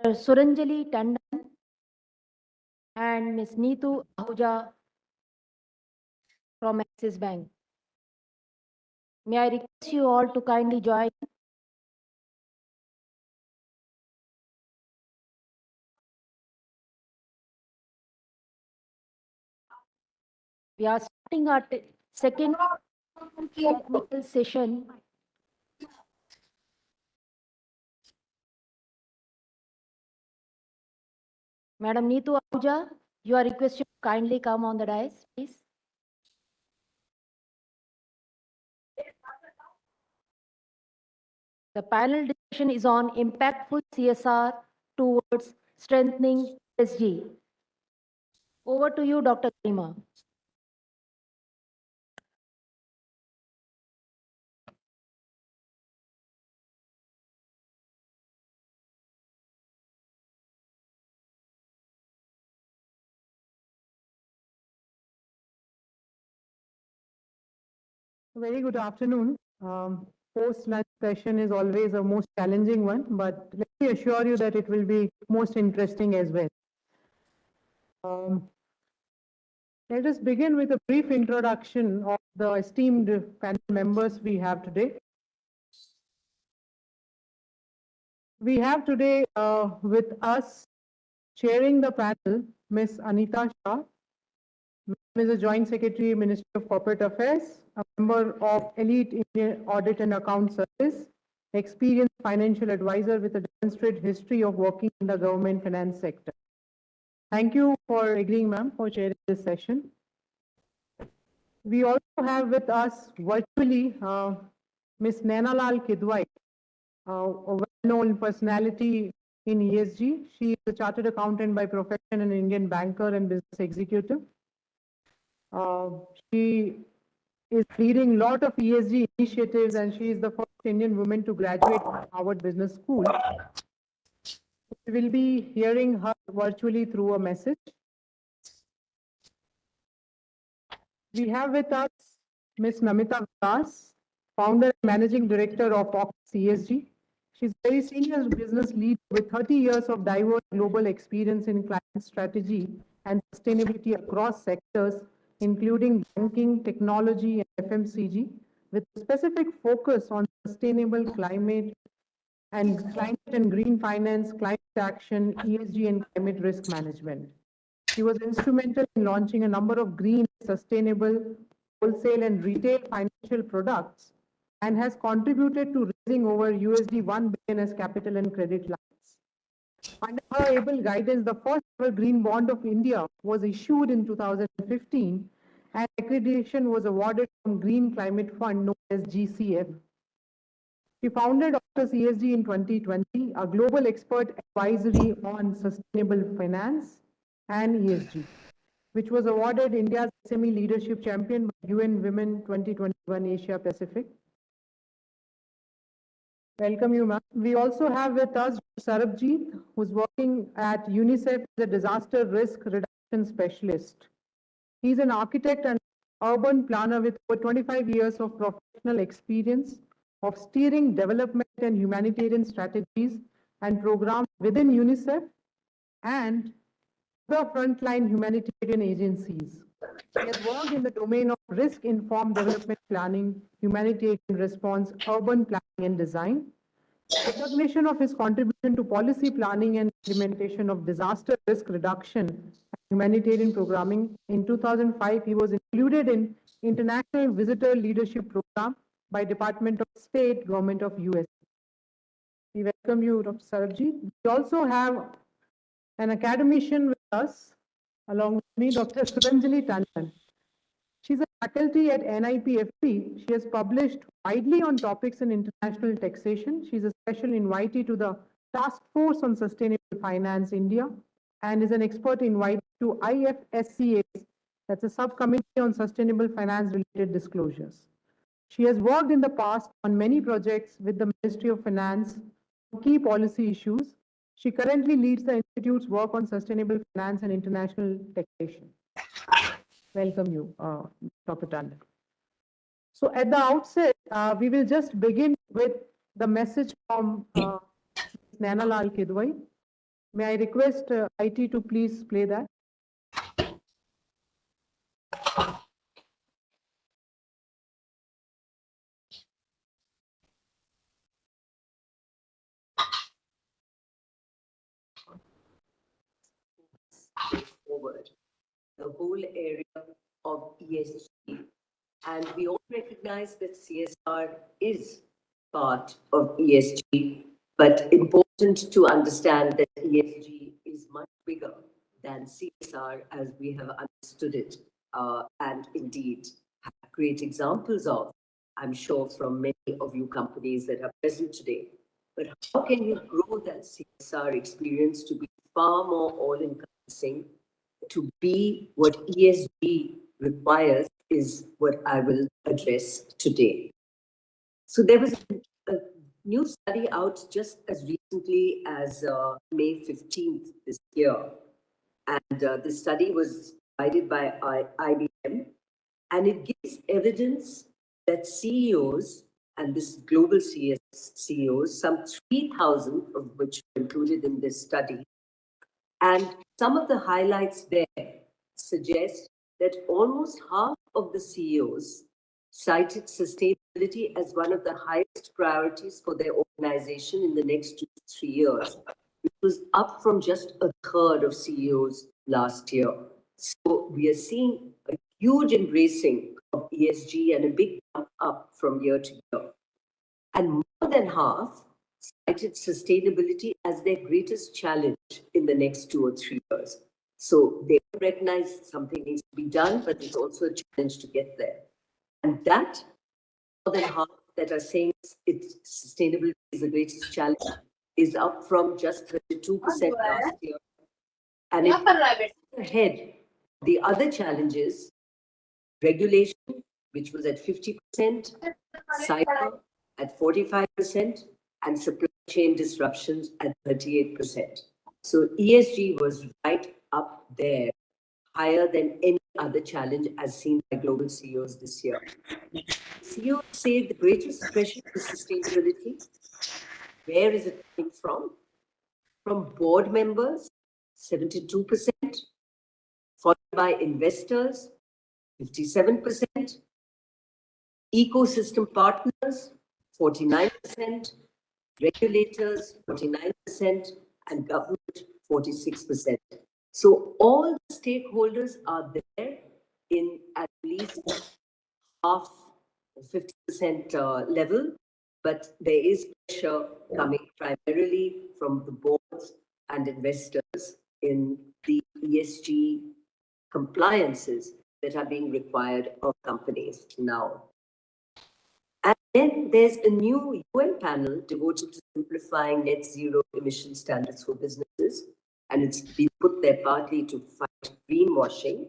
Suranjali Tandon and Ms. Neetu Ahuja from Axis Bank. May I request you all to kindly join? We are starting our second technical session. Madam Neetu Ahuja, You are requested to kindly come on the dais, please. The panel discussion is on impactful CSR towards strengthening ESG. Over to you, Dr. Garima. Very good afternoon. Post-lunch session is always a most challenging one, but let me assure you that it will be most interesting as well. Let us begin with a brief introduction of the esteemed panel members we have today. We have today with us chairing the panel, Ms. Anita Shah. Ms. is a Joint Secretary, Ministry of Corporate Affairs, a member of Elite Indian Audit and Account Service, experienced financial advisor with a demonstrated history of working in the government finance sector. Thank you for agreeing, ma'am, for chairing this session. We also have with us virtually Ms. Nainalal Kidwai, a well-known personality in ESG. She is a chartered accountant by profession and an Indian banker and business executive. She is leading a lot of ESG initiatives, and she is the first Indian woman to graduate from Harvard Business School. We will be hearing her virtually through a message. We have with us Ms. Namita Vikas, founder and managing director of AKAM ESG. She's a very senior business lead with 30 years of diverse global experience in climate strategy and sustainability across sectors, including banking, technology, and FMCG, with a specific focus on sustainable climate and green finance, climate action, ESG, and climate risk management. She was instrumental in launching a number of green, sustainable, wholesale, and retail financial products, and has contributed to raising over USD 1 billion as capital and credit lines. Under her able guidance, the first ever green bond of India was issued in 2015, and accreditation was awarded from Green Climate Fund, known as GCF. She founded Octus ESG in 2020, a global expert advisory on sustainable finance and ESG, which was awarded India's SME Leadership Champion by UN Women 2021 Asia Pacific. Welcome you, ma'am. We also have with us Sarabjit, who's working at UNICEF as a disaster risk reduction specialist. He's an architect and urban planner with over 25 years of professional experience of steering development and humanitarian strategies and programs within UNICEF and the frontline humanitarian agencies. He has worked in the domain of risk-informed development planning, humanitarian response, urban planning and design. Recognition of his contribution to policy planning and implementation of disaster risk reduction and humanitarian programming. In 2005, he was included in International Visitor Leadership Program by Department of State, Government of US. We welcome you, Dr. Sarabjit. We also have an academician with us, along with me, Dr. Suranjali Tandon. She's a faculty at NIPFP. She has published widely on topics in international taxation. She's a special invitee to the Task Force on Sustainable Finance India and is an expert invitee to IFSCA's, that's a subcommittee on sustainable finance related disclosures. She has worked in the past on many projects with the Ministry of Finance on key policy issues. She currently leads the Institute's work on sustainable finance and international taxation. Welcome you, Dr. Tandon. So at the outset, we will just begin with the message from Nainalal Kidwai. May I request IT to please play that? Forward the whole area of ESG. And we all recognize that CSR is part of ESG, but important to understand that ESG is much bigger than CSR as we have understood it, and indeed have great examples of, I'm sure, from many of you companies that are present today. But how can you grow that CSR experience to be far more all-encompassing, to be what ESG requires, is what I will address today. So there was a new study out just as recently as May 15th this year. And the study was provided by IBM, and it gives evidence that CEOs, and this global CEOs, some 3,000 of which were included in this study, and some of the highlights there suggest that almost half of the CEOs cited sustainability as one of the highest priorities for their organization in the next 2 to 3 years. It was up from just a third of CEOs last year. So we are seeing a huge embracing of ESG and a big jump up from year to year. And more than half cited sustainability as their greatest challenge in the next 2 or 3 years. So they recognize something needs to be done, but it's also a challenge to get there. And that, more than half that are saying sustainability is the greatest challenge, is up from just 32% last year. And it's ahead. The other challenges, regulation, which was at 50%, cyber at 45%, and supply chain disruptions at 38%. So ESG was right up there, higher than any other challenge as seen by global CEOs this year. CEOs say the greatest pressure is sustainability. Where is it coming from? From board members, 72%, followed by investors, 57%, ecosystem partners, 49%, regulators, 49%, and government, 46%. So all the stakeholders are there in at least half, 50% level, but there is pressure coming primarily from the boards and investors in the ESG compliances that are being required of companies now. And then there's a new UN panel devoted to simplifying net zero emission standards for businesses, and it's been put there partly to fight greenwashing,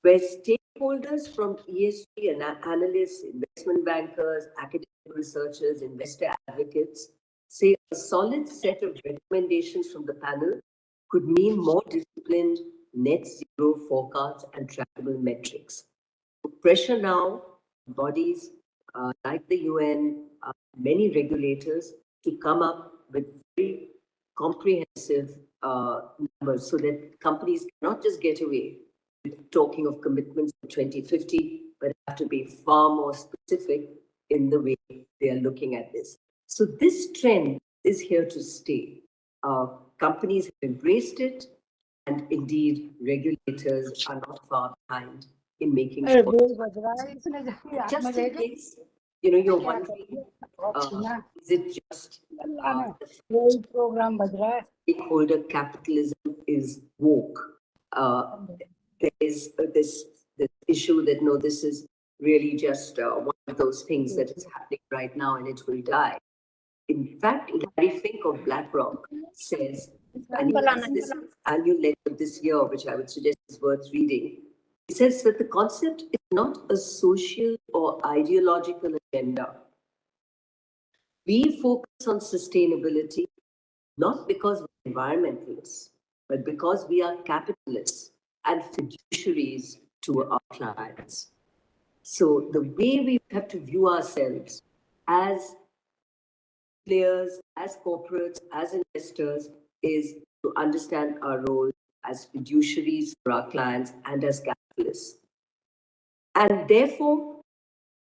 where stakeholders from ESG and analysts, investment bankers, academic researchers, investor advocates say a solid set of recommendations from the panel could mean more disciplined net zero forecasts and trackable metrics. Pressure now, bodies like the UN, many regulators, to come up with very comprehensive numbers so that companies cannot just get away with talking of commitments for 2050, but have to be far more specific in the way they are looking at this. So this trend is here to stay. Companies have embraced it, and indeed regulators are not far behind in making sure. Just in case, you're wondering, is it just stakeholder capitalism is woke? There is this issue that no, this is really just one of those things that is happening right now and it will die. In fact, Larry Fink of BlackRock says, and he has this annual letter this year, which I would suggest is worth reading. He says that the concept is not a social or ideological agenda. We focus on sustainability not because we're environmentalists, but because we are capitalists and fiduciaries to our clients. So the way we have to view ourselves as players, as corporates, as investors, is to understand our role as fiduciaries for our clients and as capitalists. And therefore,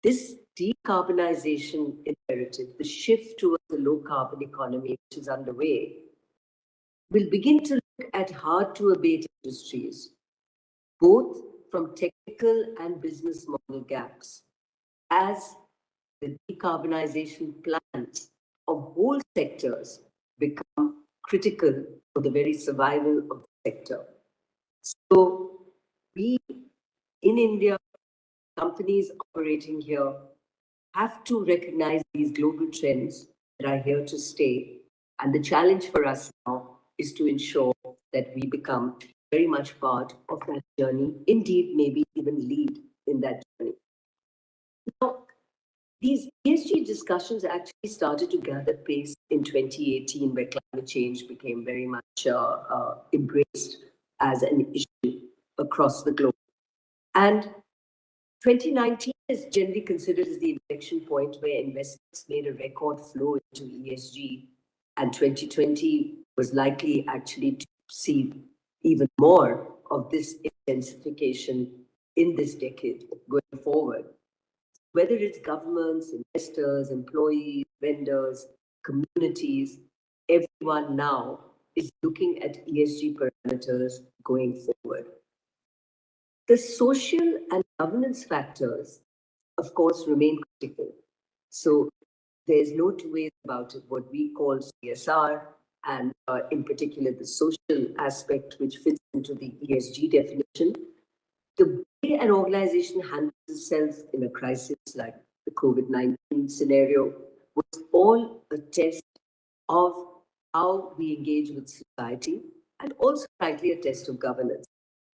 this decarbonization imperative, the shift towards a low carbon economy, which is underway, will begin to look at hard to abate industries, both from technical and business model gaps, as the decarbonization plans of whole sectors become critical for the very survival of the sector. So we, in India, companies operating here have to recognize these global trends that are here to stay. And the challenge for us now is to ensure that we become very much part of that journey, indeed, maybe even lead in that journey. Now, these ESG discussions actually started to gather pace in 2018, where climate change became very much embraced as an issue across the globe. And 2019 is generally considered as the inflection point where investments made a record flow into ESG, and 2020 was likely actually to see even more of this intensification in this decade going forward. Whether it's governments, investors, employees, vendors, communities, everyone now is looking at ESG parameters going forward. The social and governance factors, of course, remain critical. So there's no two ways about it. What we call CSR, and in particular the social aspect, which fits into the ESG definition, the way an organization handles itself in a crisis like the COVID-19 scenario was all a test of how we engage with society, and also, frankly, a test of governance.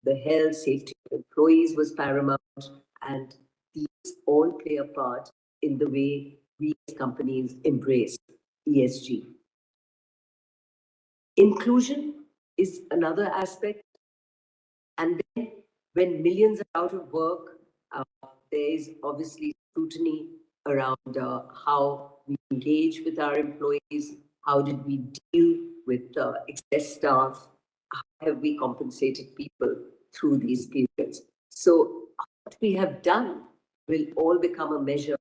The health, safety of employees was paramount, and these all play a part in the way we as companies embrace ESG. Inclusion is another aspect. And then when millions are out of work, there is obviously scrutiny around how we engage with our employees, how did we deal with excess staff, how have we compensated people through these periods. So what we have done will all become a measure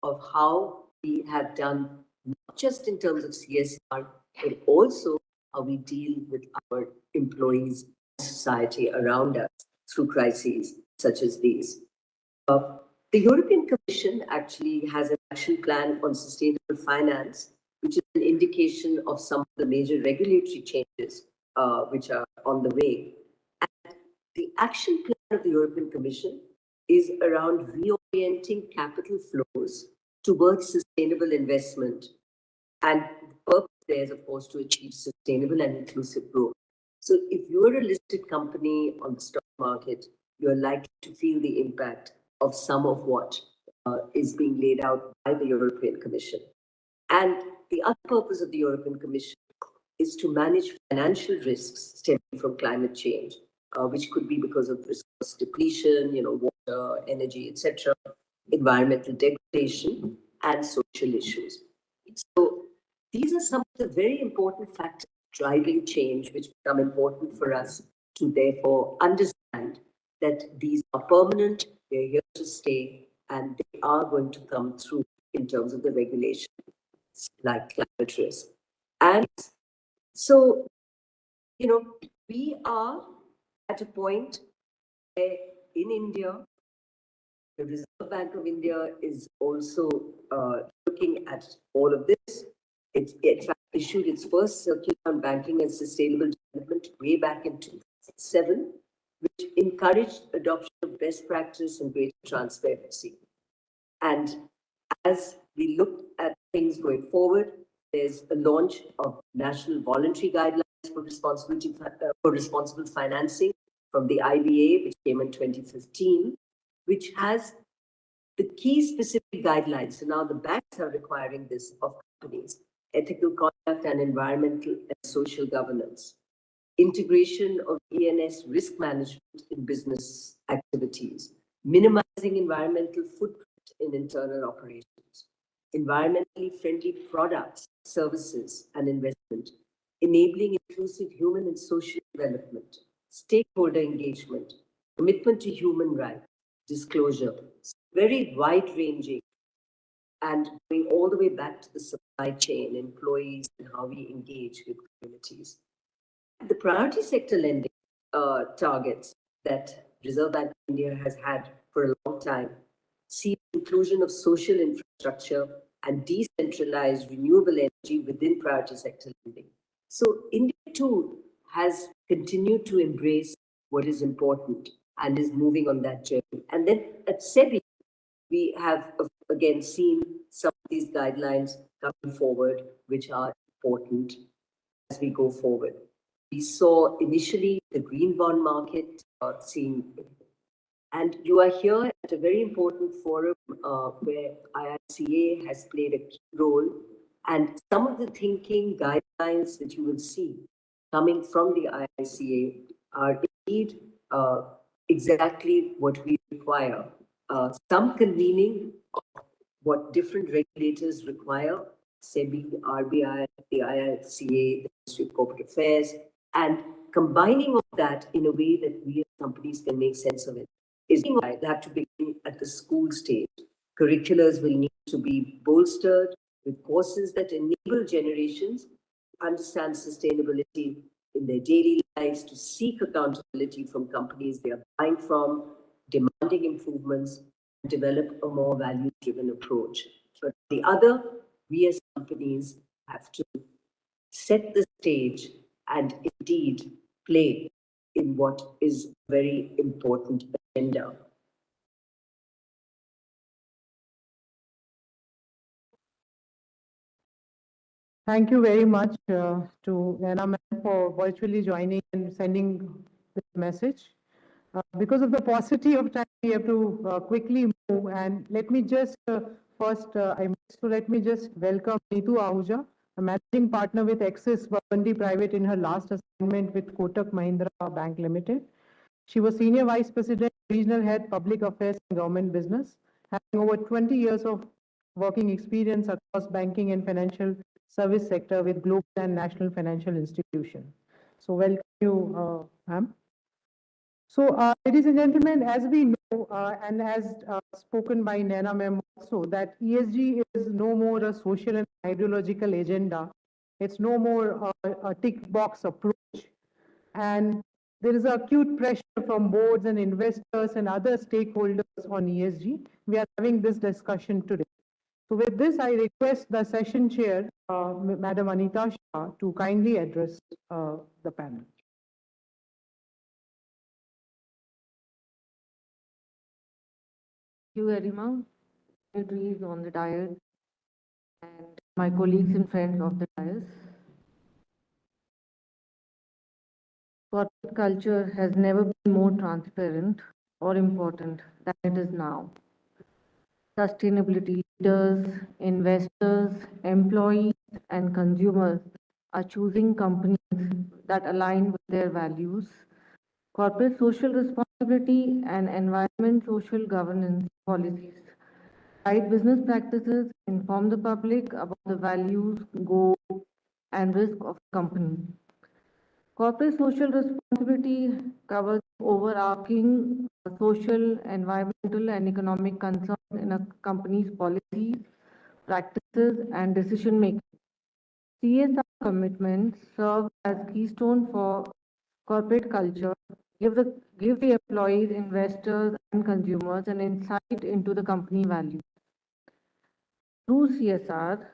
of how we have done, not just in terms of CSR, but also how we deal with our employees and society around us through crises such as these. The European Commission actually has an action plan on sustainable finance, which is an indication of some of the major regulatory changes which are on the way. And the action plan of the European Commission is around reorienting capital flows towards sustainable investment. And the purpose there is, of course, to achieve sustainable and inclusive growth. So if you're a listed company on the stock market, you're likely to feel the impact of some of what is being laid out by the European Commission. And the other purpose of the European Commission is to manage financial risks stemming from climate change, which could be because of resource depletion, water, energy, etc., environmental degradation, and social issues. So these are some of the very important factors driving change, which become important for us to therefore understand that these are permanent, they're here to stay, and they are going to come through in terms of the regulation, like climate risk. And so, we are at a point where in India, the Reserve Bank of India is also looking at all of this. It in fact issued its first circular on banking and sustainable development way back in 2007, which encouraged adoption of best practice and greater transparency. And as we look at things going forward, there's a launch of national voluntary guidelines for responsible financing from the IBA, which came in 2015, which has the key specific guidelines. So now the banks are requiring this of companies: ethical conduct and environmental and social governance, integration of ENS risk management in business activities, minimizing environmental footprint in internal operations, environmentally friendly products, services, and investment, enabling inclusive human and social development, stakeholder engagement, commitment to human rights, disclosure, very wide-ranging, and going all the way back to the supply chain, employees, and how we engage with communities. The priority sector lending targets that Reserve Bank of India has had for a long time see inclusion of social infrastructure and decentralized renewable energy within priority sector lending. So India too has continued to embrace what is important and is moving on that journey. And then at SEBI, we have again seen some of these guidelines coming forward, which are important as we go forward. We saw initially the green bond market seeing, and you are here at a very important forum where IICA has played a key role, and some of the thinking guidelines that you will see coming from the IICA are indeed exactly what we require. Some convening of what different regulators require, SEBI, RBI, the IICA, the Ministry of Corporate Affairs, and combining all that in a way that we as companies can make sense of it is why they have to begin at the school stage. Curriculums will need to be bolstered with courses that enable generations to understand sustainability in their daily lives, to seek accountability from companies they are buying from, demanding improvements, and develop a more value-driven approach. But the other, we as companies have to set the stage and indeed play in what is a very important agenda. Thank you very much to Naina ma'am for virtually joining and sending this message. Because of the paucity of time, we have to quickly move. And let me just let me just welcome Neetu Ahuja, a managing partner with Axis Burgundy Private in her last assignment with Kotak Mahindra Bank Limited. She was Senior Vice President, Regional Head, Public Affairs and Government Business, having over 20 years of working experience across banking and financial service sector with global and national financial institutions. So welcome you, ma'am. So, ladies and gentlemen, as we know, and as spoken by Naina ma'am also, that ESG is no more a social and ideological agenda. It's no more a tick box approach. And there is acute pressure from boards and investors and other stakeholders on ESG. We are having this discussion today. So with this, I request the session chair, Madam Anita Shah, to kindly address the panel. Thank you, Garima, dignitaries on the dais, and my colleagues and friends of the dais. Corporate culture has never been more transparent or important than it is now. Sustainability leaders, investors, employees, and consumers are choosing companies that align with their values. Corporate social responsibility and environment social governance policies guide business practices, inform the public about the values, goals, and risk of the company. Corporate social responsibility covers overarching social, environmental, and economic concerns in a company's policies, practices, and decision making. CSR commitments serve as keystone for corporate culture, give the employees, investors, and consumers an insight into the company values. Through CSR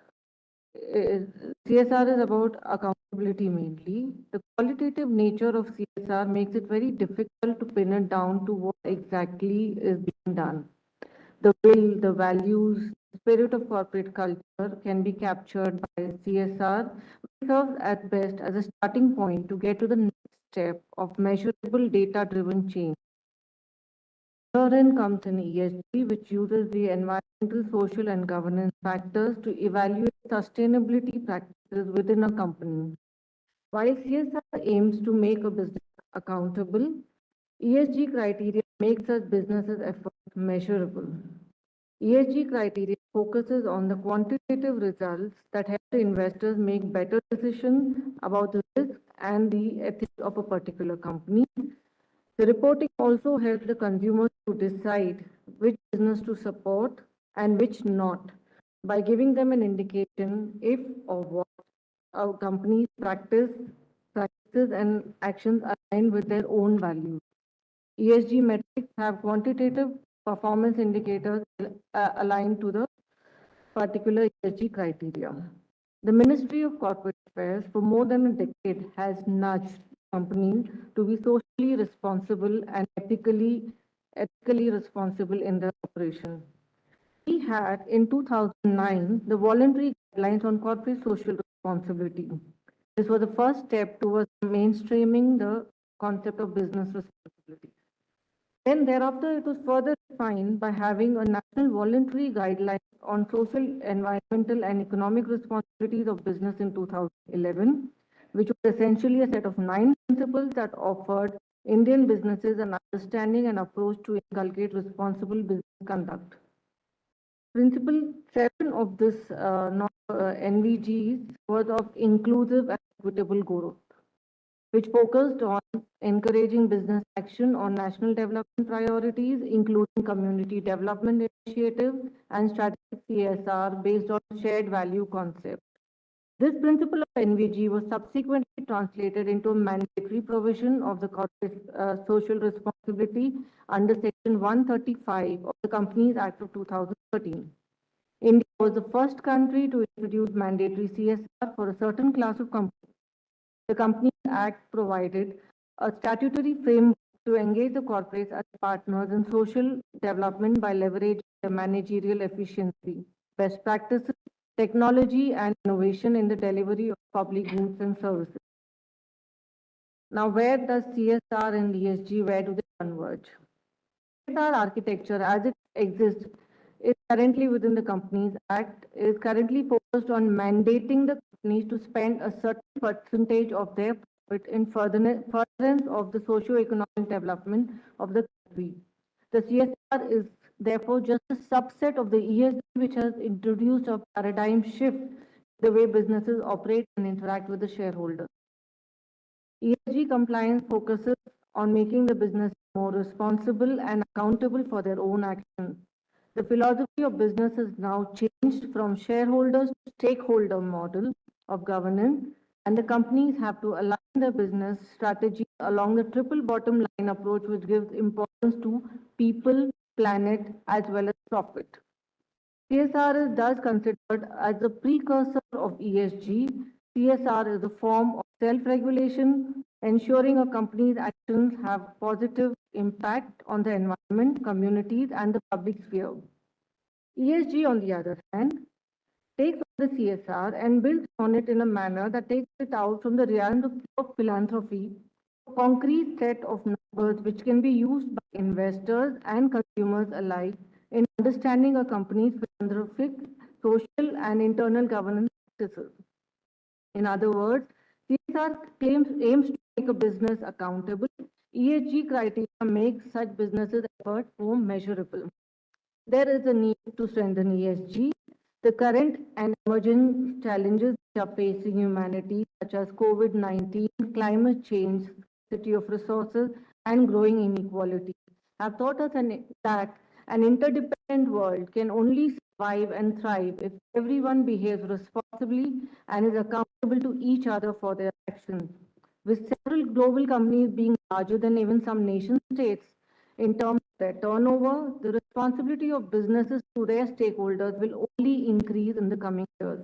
is about accountability mainly. The qualitative nature of CSR makes it very difficult to pin it down to what exactly is being done. The will, the values, spirit of corporate culture can be captured by CSR, which serves at best as a starting point to get to the next step of measurable data-driven change. Herein comes in ESG, which uses the environmental, social, and governance factors to evaluate sustainability practices within a company. While CSR aims to make a business accountable, ESG criteria makes such businesses' efforts measurable. ESG criteria focuses on the quantitative results that help the investors make better decisions about the risk and the ethics of a particular company. The reporting also helps the consumers to decide which business to support and which not by giving them an indication if or what a company's practices and actions align with their own values. ESG metrics have quantitative performance indicators aligned to the particular ESG criteria. The Ministry of Corporate Affairs for more than a decade has nudged companies to be socially responsible and ethically responsible in their operation. We had in 2009 the voluntary guidelines on corporate social responsibility. This was the first step towards mainstreaming the concept of business responsibility. Then thereafter, it was further defined by having a national voluntary guideline on social, environmental, and economic responsibilities of business in 2011, which was essentially a set of 9 principles that offered Indian businesses an understanding and approach to inculcate responsible business conduct. Principle 7 of this NVGs was of inclusive and equitable growth, which focused on encouraging business action on national development priorities, including community development initiatives and strategic CSR based on shared value concept. This principle of NVG was subsequently translated into a mandatory provision of the corporate social responsibility under Section 135 of the Companies Act of 2013. India was the first country to introduce mandatory CSR for a certain class of companies. The Companies Act provided a statutory framework to engage the corporates as partners in social development by leveraging their managerial efficiency, best practices, technology, and innovation in the delivery of public goods and services. Now, where does CSR and ESG, where do they converge? CSR architecture as it exists is currently within the Companies Act, is currently focused on mandating the companies to spend a certain percentage of their profit in furtherance of the socio-economic development of the country. The CSR is therefore just a subset of the ESG, which has introduced a paradigm shift in the way businesses operate and interact with the shareholders. ESG compliance focuses on making the business more responsible and accountable for their own actions. The philosophy of business has now changed from shareholders to stakeholder model of governance, and the companies have to align their business strategy along the triple bottom line approach, which gives importance to people, planet, as well as profit. CSR is thus considered as a precursor of ESG. CSR is a form of self-regulation, ensuring a company's actions have positive impact on the environment, communities, and the public sphere. ESG, on the other hand, takes on the CSR and builds on it in a manner that takes it out from the realm of philanthropy, a concrete set of numbers which can be used by investors and consumers alike in understanding a company's philanthropic, social, and internal governance practices. In other words, CSR aims to make a business accountable. ESG criteria make such businesses' efforts more measurable. There is a need to strengthen ESG. The current and emerging challenges which are facing humanity, such as COVID-19, climate change, scarcity of resources, and growing inequality, have taught us that an interdependent world can only survive and thrive if everyone behaves responsibly and is accountable to each other for their actions. With several global companies being larger than even some nation states in terms of their turnover, the responsibility of businesses to their stakeholders will only increase in the coming years.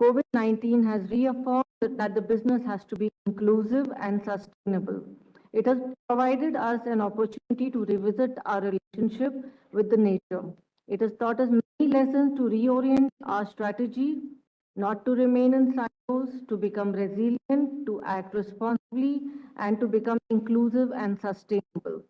COVID-19 has reaffirmed that the business has to be inclusive and sustainable. It has provided us an opportunity to revisit our relationship with the nature. It has taught us many lessons to reorient our strategy, not to remain in silos, to become resilient, to act responsibly, and to become inclusive and sustainable.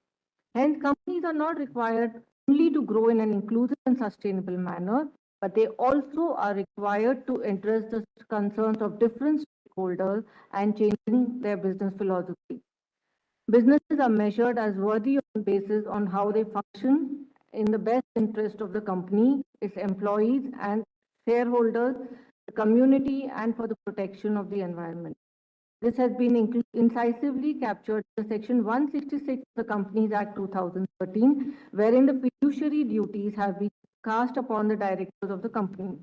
Hence, companies are not required only to grow in an inclusive and sustainable manner, but they also are required to address the concerns of different stakeholders and changing their business philosophy. Businesses are measured as worthy on the basis on how they function in the best interest of the company, its employees and shareholders, the community, and for the protection of the environment. This has been incisively captured in Section 166 of the Companies Act 2013, wherein the fiduciary duties have been cast upon the directors of the company.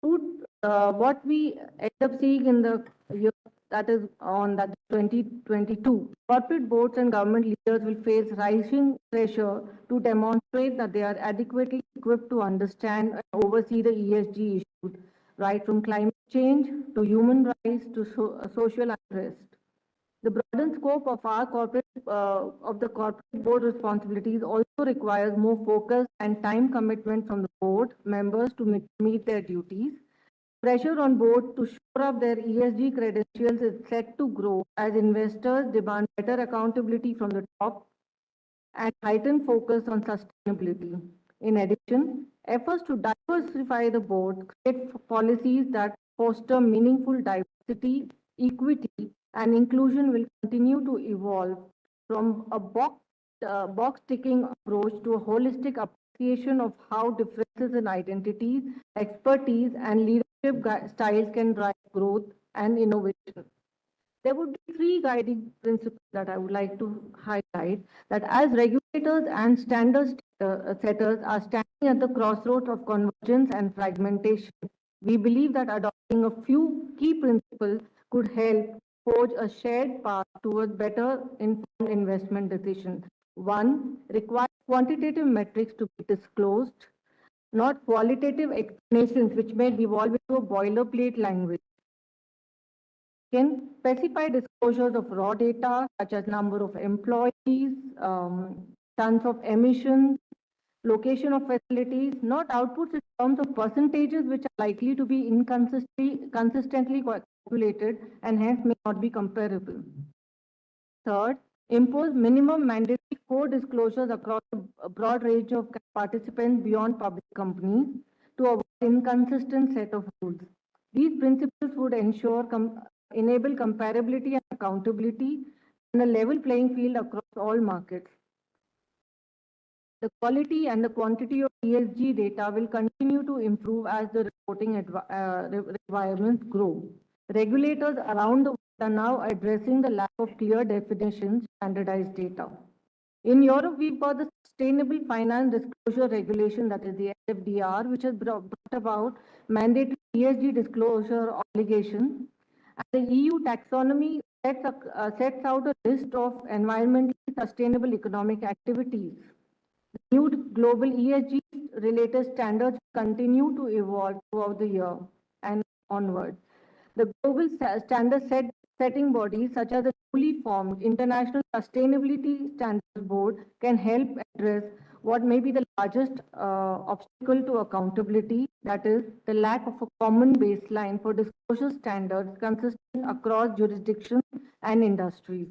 What we end up seeing in the year that is on that 2022, corporate boards and government leaders will face rising pressure to demonstrate that they are adequately equipped to understand and oversee the ESG issues, right from climate change to human rights to social unrest. The broadened scope of our of the corporate board responsibilities also requires more focus and time commitment from the board members to meet their duties. Pressure on board to shore up their ESG credentials is set to grow as investors demand better accountability from the top and heightened focus on sustainability. In addition, efforts to diversify the board create policies that foster meaningful diversity, equity, and inclusion will continue to evolve from a box ticking approach to a holistic appreciation of how differences in identities, expertise, and leadership styles can drive growth and innovation. There would be three guiding principles that I would like to highlight, that as regulators and standards setters are standing at the crossroads of convergence and fragmentation, we believe that adopting a few key principles could help forge a shared path towards better informed investment decisions. One, require quantitative metrics to be disclosed, not qualitative explanations which may devolve into a boilerplate language. Can specify disclosures of raw data such as number of employees, tons of emissions, location of facilities, not outputs in terms of percentages which are likely to be consistently calculated and hence may not be comparable. Third, impose minimum mandatory core disclosures across a broad range of participants beyond public companies to avoid inconsistent set of rules. These principles would enable comparability and accountability and a level playing field across all markets. The quality and the quantity of ESG data will continue to improve as the reporting requirements grow. Regulators around the world are now addressing the lack of clear definitions, standardized data. In Europe, we've got the Sustainable Finance Disclosure Regulation, that is the SFDR, which has brought about mandatory ESG disclosure obligations. And the EU taxonomy sets out a list of environmentally sustainable economic activities. The new global ESG related standards continue to evolve throughout the year and onward. The global standard setting bodies such as the newly formed International Sustainability Standards Board can help address what may be the largest obstacle to accountability, that is the lack of a common baseline for disclosure standards consistent across jurisdictions and industries.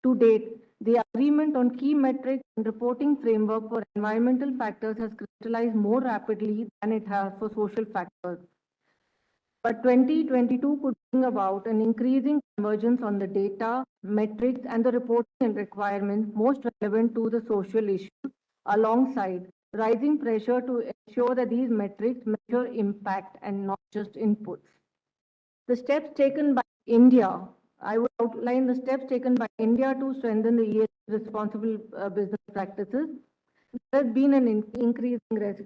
To date, the agreement on key metrics and reporting framework for environmental factors has crystallized more rapidly than it has for social factors. But 2022 could bring about an increasing convergence on the data, metrics, and the reporting requirements most relevant to the social issues, alongside rising pressure to ensure that these metrics measure impact and not just inputs. The steps taken by India, I would outline the steps taken by India to strengthen the ESG responsible business practices. There has been an increasing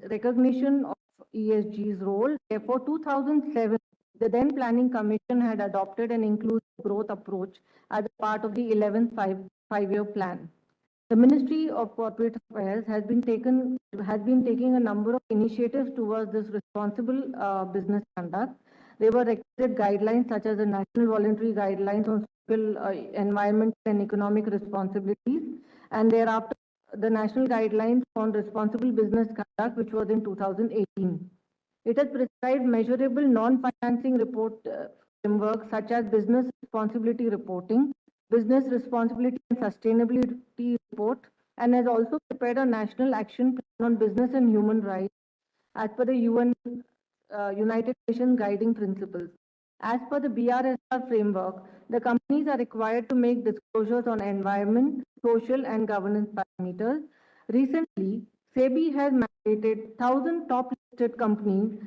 recognition of ESG's role. Therefore, 2007, the then Planning Commission had adopted an inclusive growth approach as a part of the 11th five-year plan. The Ministry of Corporate Affairs has been taking a number of initiatives towards this responsible business conduct. There were requisite guidelines such as the National Voluntary Guidelines on Social, Environmental and Economic Responsibilities, and thereafter the National Guidelines on Responsible Business Conduct, which was in 2018. It has prescribed measurable non-financing report frameworks such as business responsibility reporting, business responsibility and sustainability report, and has also prepared a national action plan on business and human rights as per the United Nations guiding principles. As per the BRSR framework, the companies are required to make disclosures on environment, social, and governance parameters. Recently, SEBI has mandated 1,000 top listed companies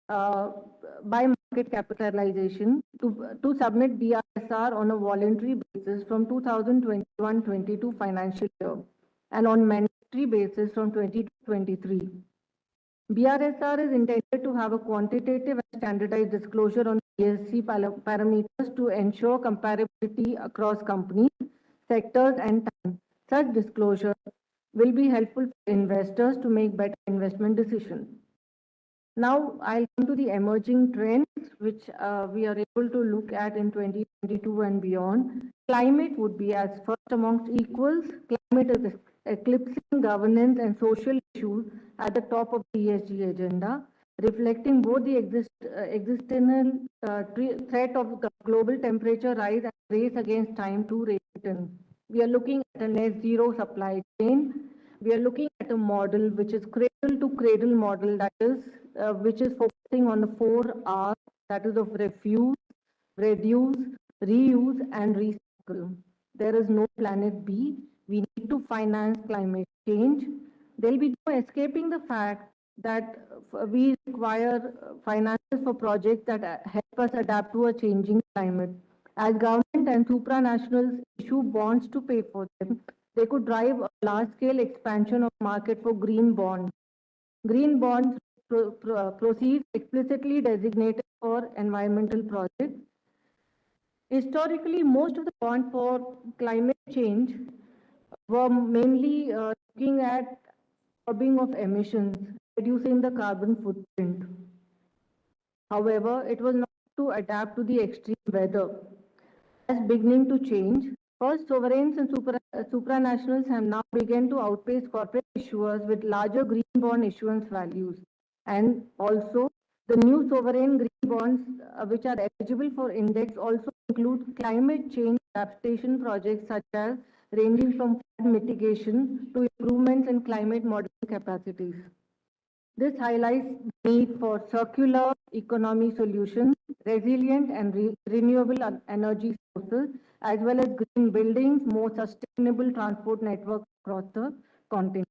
by market capitalization to submit BRSR on a voluntary basis from 2021-22 financial year and on mandatory basis from 2023. BRSR is intended to have a quantitative and standardized disclosure on ESG parameters to ensure comparability across companies, sectors, and time. Such disclosure will be helpful for investors to make better investment decisions. Now I'll come to the emerging trends which we are able to look at in 2022 and beyond. Climate would be as first amongst equals. Climate is eclipsing governance and social issues at the top of the ESG agenda, reflecting both the existential threat of global temperature rise and race against time to return. We are looking at a net zero supply chain. We are looking at a model which is cradle to cradle model, that is which is focusing on the 4 R's, that is of refuse, reduce, reuse, and recycle. There is no planet B. We need to finance climate change. There will be no escaping the fact that we require finances for projects that help us adapt to a changing climate. As government and supranationals issue bonds to pay for them, they could drive a large-scale expansion of market for green bonds. Green bonds proceeds explicitly designated for environmental projects. Historically, most of the bonds for climate change were mainly looking at curbing of emissions, reducing the carbon footprint. However, it was not to adapt to the extreme weather. As beginning to change, first sovereigns and supranationals have now begun to outpace corporate issuers with larger green bond issuance values. And also, the new sovereign green bonds which are eligible for index also include climate change adaptation projects such as ranging from flood mitigation to improvements in climate modeling capacities. This highlights the need for circular economy solutions, resilient and renewable energy sources, as well as green buildings, more sustainable transport networks across the continent.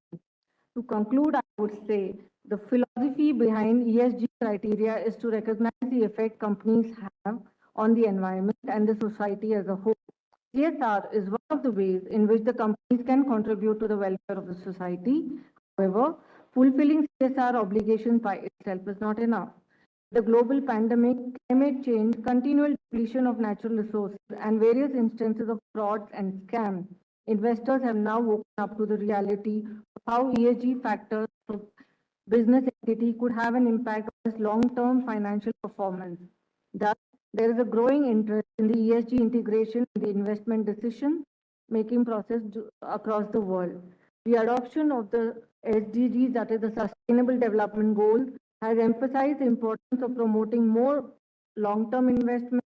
To conclude, I would say the philosophy behind ESG criteria is to recognize the effect companies have on the environment and the society as a whole. CSR is one of the ways in which the companies can contribute to the welfare of the society. However, fulfilling CSR obligations by itself is not enough. The global pandemic, climate change, continual depletion of natural resources, and various instances of frauds and scams, investors have now woken up to the reality of how ESG factors for business entity could have an impact on its long-term financial performance. Thus, there is a growing interest in the ESG integration in the investment decision-making process across the world. The adoption of the SDGs, that is the Sustainable Development Goals, has emphasized the importance of promoting more long-term investment.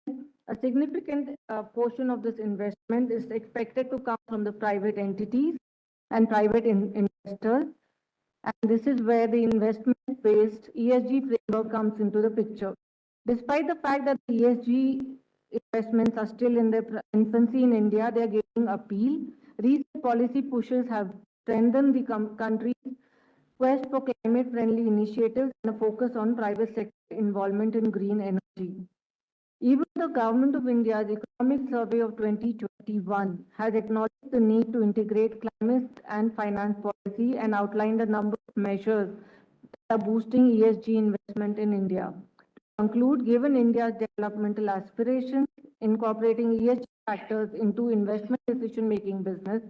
A significant portion of this investment is expected to come from the private entities and private investors. And this is where the investment-based ESG framework comes into the picture. Despite the fact that the ESG investments are still in their infancy in India, they are gaining appeal. Recent policy pushes have strengthened the country's quest for climate-friendly initiatives and a focus on private sector involvement in green energy. Even the Government of India's Economic Survey of 2021 has acknowledged the need to integrate climate and finance policy and outlined a number of measures that are boosting ESG investment in India. To conclude, given India's developmental aspirations, incorporating ESG factors into investment decision-making business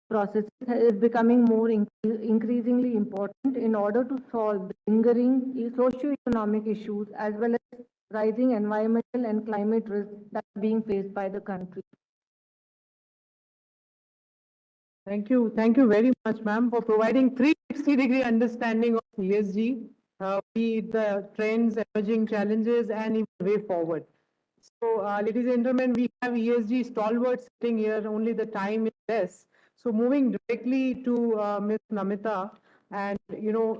processes is becoming more increasingly important in order to solve the lingering socio-economic issues as well as rising environmental and climate risks that are being faced by the country. Thank you. Thank you very much, ma'am, for providing 360-degree understanding of ESG, be it the trends, emerging challenges, and even way forward. So, ladies and gentlemen, we have ESG stalwarts sitting here, only the time is less. So moving directly to Ms. Namita and,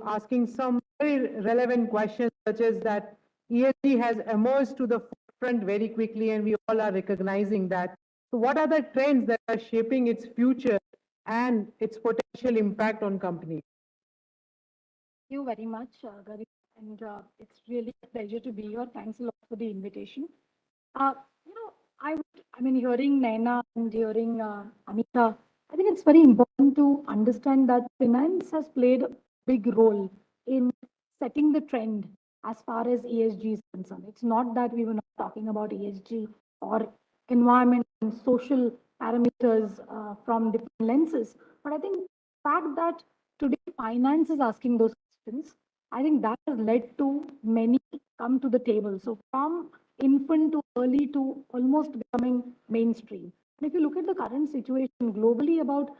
asking some very relevant questions such as that ESG has emerged to the forefront very quickly and we all are recognizing that. So what are the trends that are shaping its future and its potential impact on companies? Thank you very much, Garib, and it's really a pleasure to be here. Thanks a lot for the invitation. Uh, hearing Naina and hearing Amita, I think it's very important to understand that finance has played a big role in setting the trend as far as ESG is concerned. It's not that we were not talking about ESG or environment and social parameters from different lenses, but I think the fact that today finance is asking those questions I think that has led to many come to the table. So from infant to early to almost becoming mainstream. And if you look at the current situation globally, about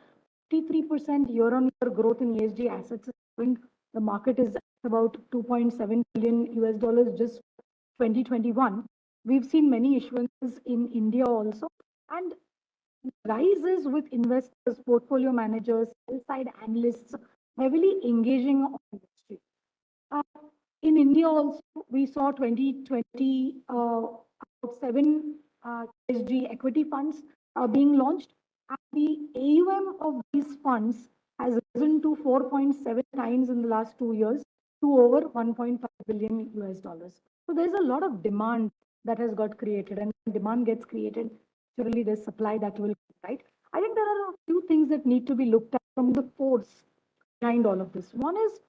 53% year-on-year growth in ESG assets is happening. The market is about 2.7 billion US dollars just 2021. We've seen many issuances in India also. And rises with investors, portfolio managers, sell-side analysts heavily engaging on industry. Uh, in India also, we saw 2020 about seven ESG equity funds being launched. And the AUM of these funds has risen to 4.7 times in the last 2 years to over 1.5 billion US dollars. So there's a lot of demand that has got created, and when demand gets created, surely there's supply that will come, right? I think there are a few things that need to be looked at from the force behind all of this. One is,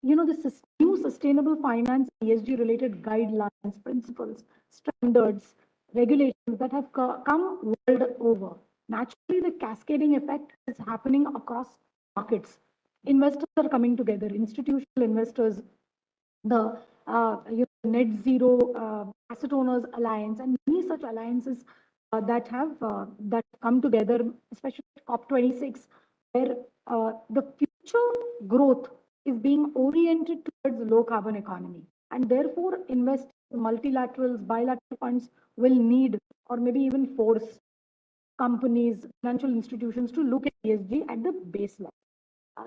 the new sustainable finance ESG related guidelines, principles, standards, regulations that have come world over. Naturally, the cascading effect is happening across markets. Investors are coming together, institutional investors, the Net Zero Asset Owners Alliance, and many such alliances that come together, especially COP26, where the future growth is being oriented towards low carbon economy, and therefore investors, multilaterals, bilateral funds will need or maybe even force companies, financial institutions to look at ESG at the base level.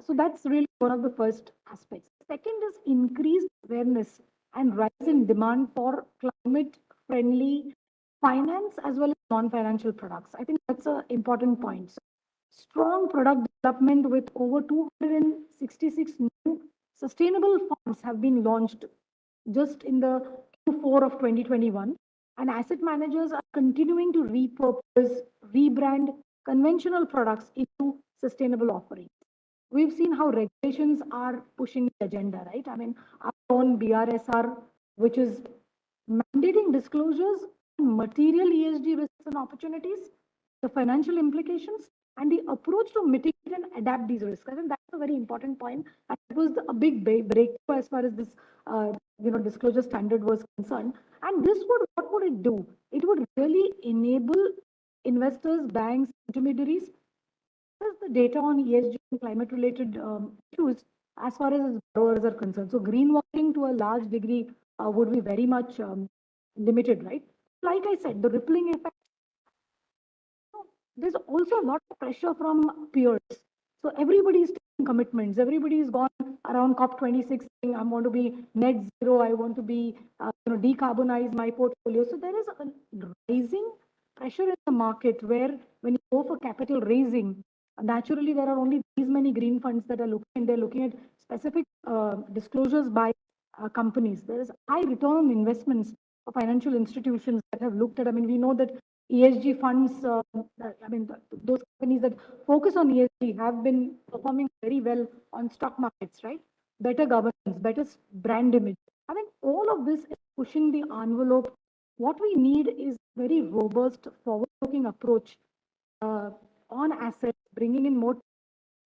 So that's really one of the first aspects. Second is increased awareness and rise in demand for climate friendly finance as well as non-financial products. I think that's an important point. So strong product development with over 266 new sustainable funds have been launched just in the Q4 of 2021. And asset managers are continuing to repurpose, rebrand conventional products into sustainable offerings. We've seen how regulations are pushing the agenda, right? I mean, our own BRSR, which is mandating disclosures on material ESG risks and opportunities, the financial implications, and the approach to mitigate and adapt these risks. I think that's a very important point. And it was a big breakthrough as far as this, disclosure standard was concerned. And what would it do? It would really enable investors, banks, intermediaries is the data on ESG and climate related issues as far as borrowers are concerned. So greenwashing to a large degree would be very much limited, right? Like I said, the rippling effect, there's also a lot of pressure from peers. So everybody's taking commitments. Everybody's gone around COP26 saying, I want to be net zero. I want to be, decarbonize my portfolio. So there is a rising pressure in the market where when you go for capital raising, naturally there are only these many green funds that are looking, and they're looking at specific disclosures by companies. There is high return on investments for financial institutions that have looked at. I mean, we know that ESG funds, those companies that focus on ESG have been performing very well on stock markets, right? Better governance, better brand image. I think all of this is pushing the envelope. What we need is very robust, forward-looking approach on assets, bringing in more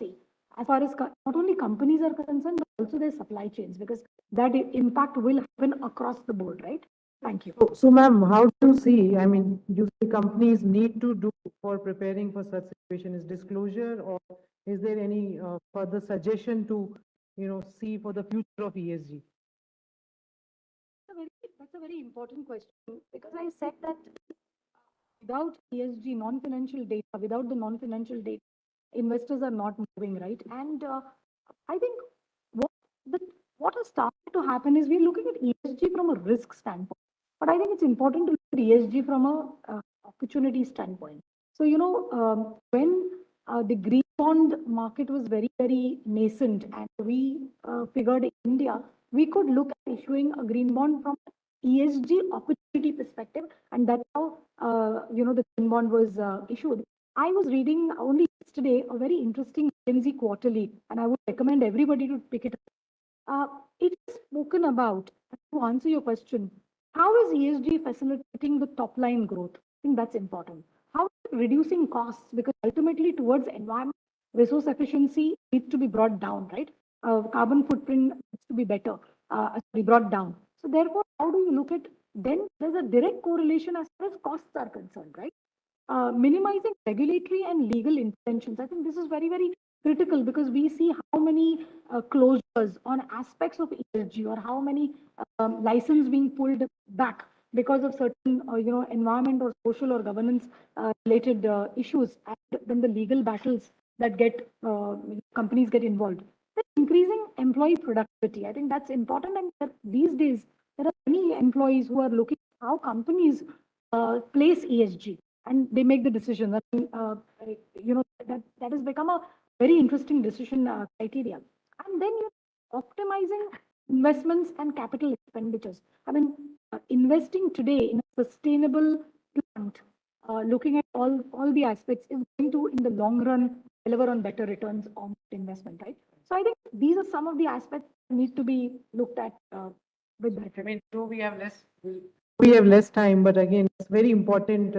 as far as not only companies are concerned, but also their supply chains, because that impact will happen across the board, right? Thank you. So ma'am, how do you see, I mean, you see companies need to do for preparing for such situation is disclosure, or is there any further suggestion to, see for the future of ESG? That's a very important question, because I said that without ESG, non-financial data, without the non-financial data, investors are not moving, right? And I think what the what has started to happen is we're looking at ESG from a risk standpoint, but I think it's important to look at ESG from a opportunity standpoint. So when the green bond market was very very nascent, and we figured in India we could look at issuing a green bond from ESG opportunity perspective, and that's how the green bond was issued. I was reading only yesterday a very interesting McKinsey quarterly, and I would recommend everybody to pick it up. It is spoken about, to answer your question, how is ESG facilitating the top line growth? I think that's important. How is it reducing costs? Because ultimately, towards environment, resource efficiency needs to be brought down, right? carbon footprint needs to be better, be brought down. So therefore, how do you look at, then there's a direct correlation as far as costs are concerned, right? Minimizing regulatory and legal interventions. I think this is very, very critical because we see how many closures on aspects of ESG, or how many license being pulled back because of certain, environment or social or governance related issues, and then the legal battles that get companies get involved. Increasing employee productivity. I think that's important. And these days, there are many employees who are looking at how companies place ESG and they make the decision. That has become a very interesting decision criteria. And then you're optimizing investments and capital expenditures. I mean, investing today in a sustainable plant, looking at all the aspects, is going to, in the long run, deliver on better returns on investment, right? So I think these are some of the aspects that need to be looked at with that. I mean, though we have less time, but again, it's very important.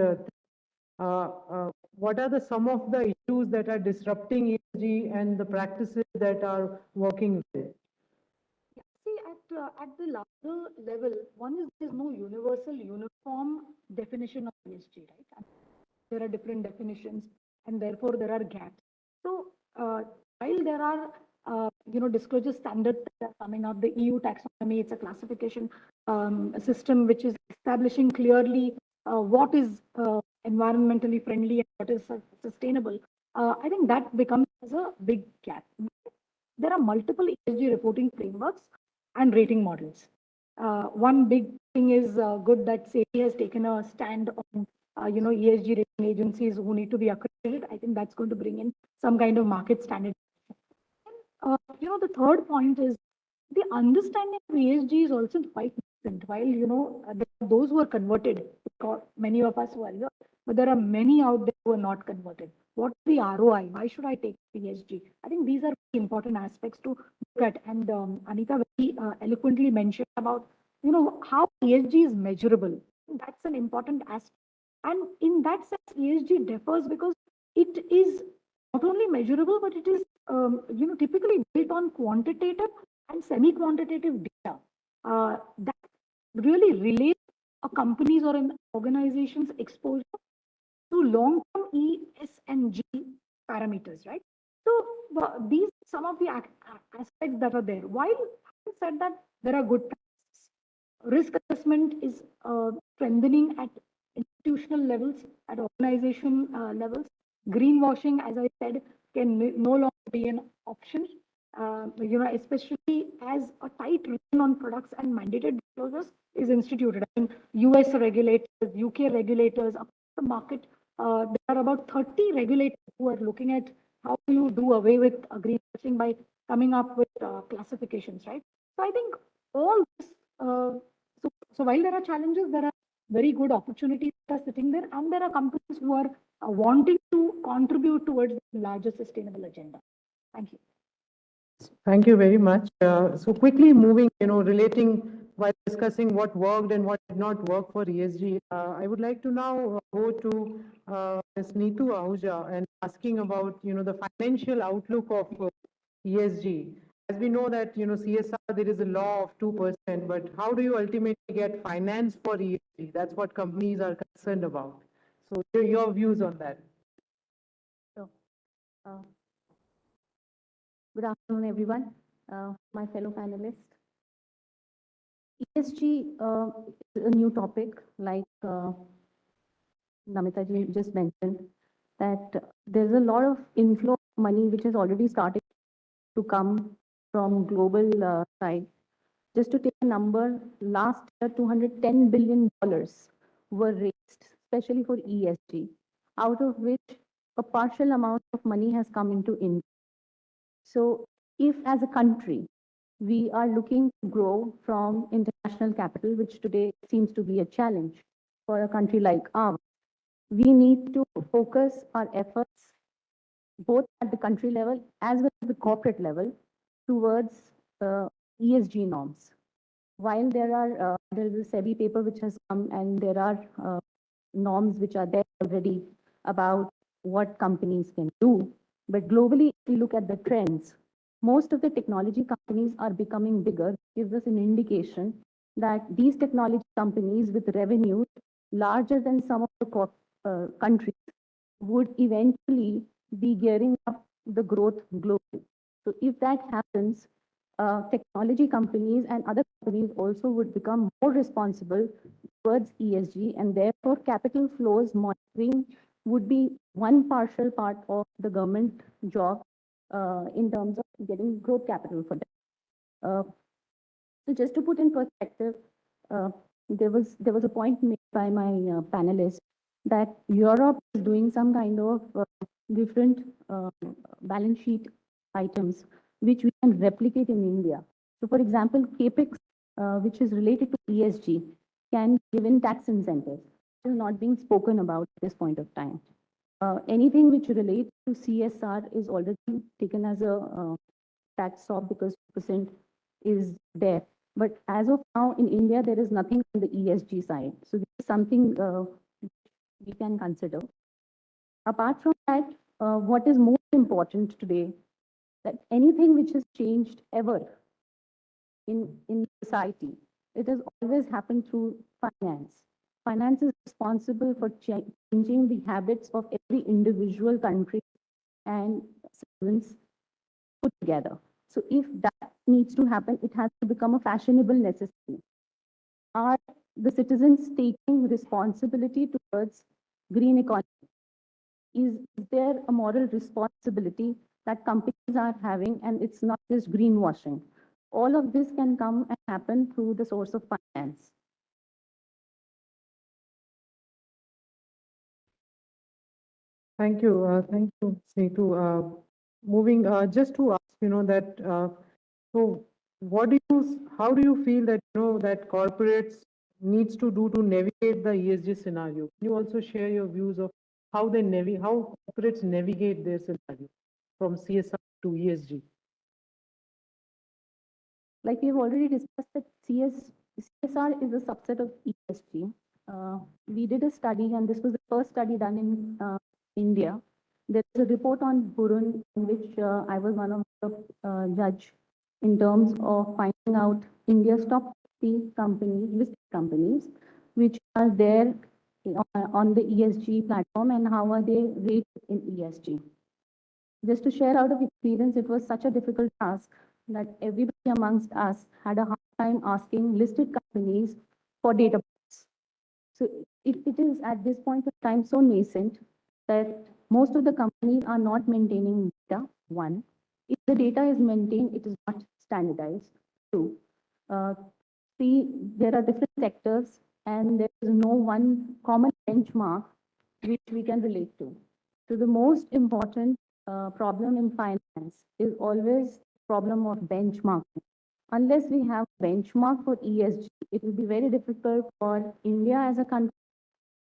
What are some of the issues that are disrupting ESG and the practices that are working well? See, at the larger level, one is there's no universal, uniform definition of ESG, right? And there are different definitions, and therefore there are gaps. So while there are disclosure standards that are coming up, the EU taxonomy, it's a classification system which is establishing clearly what is environmentally friendly and what is sustainable. I think that becomes a big gap. There are multiple ESG reporting frameworks and rating models. One big thing is good that SEBI has taken a stand on ESG rating agencies who need to be accredited. I think that's going to bring in some kind of market standard. The third point is the understanding of ESG is also quite different. While, there are those who are converted, many of us who are here, but there are many out there who are not converted. What's the ROI? Why should I take ESG? I think these are important aspects to look at. And Anita very eloquently mentioned about, how ESG is measurable. That's an important aspect. And in that sense, ESG differs because it is not only measurable, but it is, typically built on quantitative and semi-quantitative data that really relate a company's or an organization's exposure to long-term E, S, and G parameters, right? So these some of the aspects that are there. While having said that, there are good practices. Risk assessment is strengthening at institutional levels, at organization levels. Greenwashing, as I said, can no longer be an option. Especially as a tight return on products and mandated disclosures is instituted. I mean, US regulators, UK regulators, across the market, there are about 30 regulators who are looking at how do you do away with greenwashing by coming up with classifications, right? So I think all this, so while there are challenges, there are very good opportunities that are sitting there, and there are companies who are wanting to contribute towards the larger sustainable agenda. Thank you. Thank you very much. So quickly moving, relating while discussing what worked and what did not work for ESG, I would like to now go to Ms. Neetu Ahuja and asking about, the financial outlook of ESG. As we know that, CSR, there is a law of 2%, but how do you ultimately get finance for ESG? That's what companies are concerned about. So your views on that. So, good afternoon, everyone, my fellow panelists. ESG is a new topic, like Namita ji just mentioned, that there's a lot of inflow of money which has already started to come from global side. Just to take a number, last year $210 billion were raised, especially for ESG, out of which a partial amount of money has come into India. So if as a country, we are looking to grow from international capital, which today seems to be a challenge for a country like ours, we need to focus our efforts both at the country level as well as the corporate level towards ESG norms. While there is a SEBI paper which has come, and there are norms which are there already about what companies can do, but globally, if we look at the trends, most of the technology companies are becoming bigger, gives us an indication that these technology companies with revenues larger than some of the countries would eventually be gearing up the growth globally. So if that happens, technology companies and other companies also would become more responsible towards ESG, and therefore capital flows monitoring would be one partial part of the government job in terms of getting growth capital for them. So just to put in perspective, uh, there was a point made by my panelists that Europe is doing some kind of different balance sheet items which we can replicate in India. So, for example, capex, which is related to ESG, can be given tax incentives, which is not being spoken about at this point of time. Anything which relates to CSR is already taken as a tax stop because 2% is there. But as of now, in India, there is nothing on the ESG side. So this is something we can consider. Apart from that, what is most important today, that anything which has changed ever in society, it has always happened through finance. Finance is responsible for changing the habits of every individual country and citizens put together. So if that needs to happen, it has to become a fashionable necessity. Are the citizens taking responsibility towards green economy? Is there a moral responsibility that companies are having, and it's not just greenwashing? All of this can come and happen through the source of finance. Thank you. Thank you, Setu. Moving just to ask, that so how do you feel that that corporates needs to do to navigate the ESG scenario? Can you also share your views of how how corporates navigate their scenario from CSR to ESG? Like we've already discussed, that CSR is a subset of ESG. We did a study, and this was the first study done in India. There is a report on Burun, in which I was one of the judge in terms of finding out India's top 50 companies, listed companies, which are there on the ESG platform, and how are they rated in ESG. Just to share out of experience, it was such a difficult task that everybody amongst us had a hard time asking listed companies for data points. So it is at this point of time so nascent that most of the companies are not maintaining data, one. If the data is maintained, it is not standardized. Two, three, there are different sectors and there is no one common benchmark which we can relate to. So the most important problem in finance is always problem of benchmarking. Unless we have benchmark for ESG, it will be very difficult for India as a country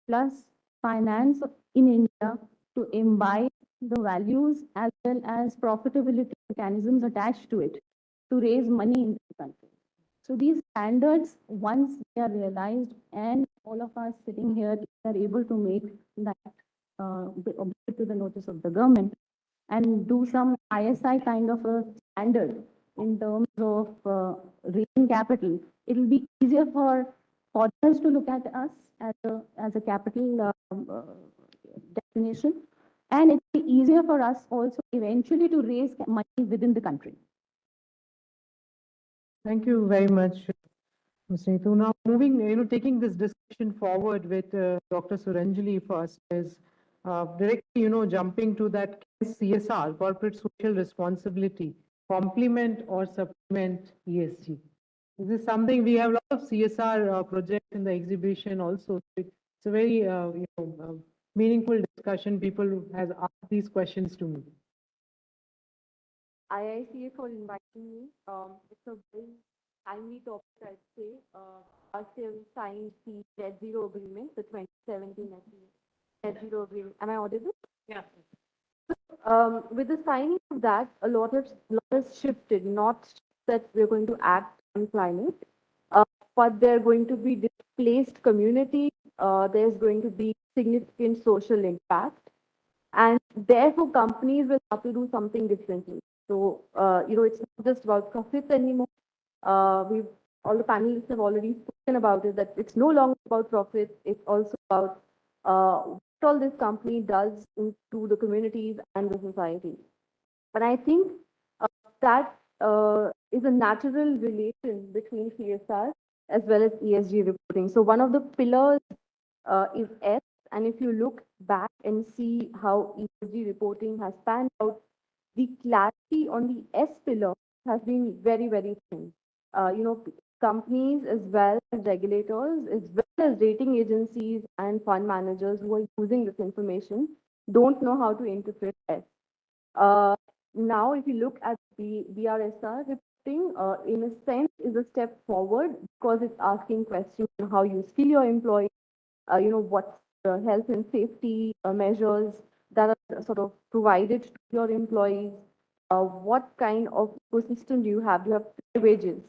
plus finance in India to imbibe the values as well as profitability mechanisms attached to it to raise money in the country. So these standards, once they are realized, and all of us sitting here are able to make that to the notice of the government and do some ISI kind of a standard in terms of raising capital, it will be easier for foreigners to look at us as a capital destination, and it will be easier for us also eventually to raise money within the country. Thank you very much, Ms. Neetu. Now, moving, taking this discussion forward with Dr. Suranjali first is directly, jumping to that CSR, corporate social responsibility, complement or supplement ESG. This is something we have a lot of CSR projects in the exhibition also. It's a very, meaningful discussion. People has asked these questions to me. IICA for inviting me. It's a very timely topic, I'd say. Last year we signed the Net Zero Agreement, the 2017 Net Zero Agreement. Am I audible? Yeah. With the signing of that, a lot has shifted. Not that we're going to act on climate, but there are going to be displaced communities. There's going to be significant social impact, and therefore companies will have to do something differently. So, it's not just about profits anymore. All the panelists have already spoken about it, that it's no longer about profits, it's also about what all this company does into the communities and the society. And I think that is a natural relation between CSR as well as ESG reporting. So one of the pillars is S, and if you look back and see how ESG reporting has panned out, the clarity on the S pillar has been very, very thin. Companies as well as regulators, as well as rating agencies and fund managers who are using this information don't know how to interpret S. Uh, Now, if you look at the BRSR reporting, in a sense, is a step forward because it's asking questions on how you skill your employees, what's the health and safety measures that are sort of provided to your employees, what kind of ecosystem do you have? Do you have fair wages?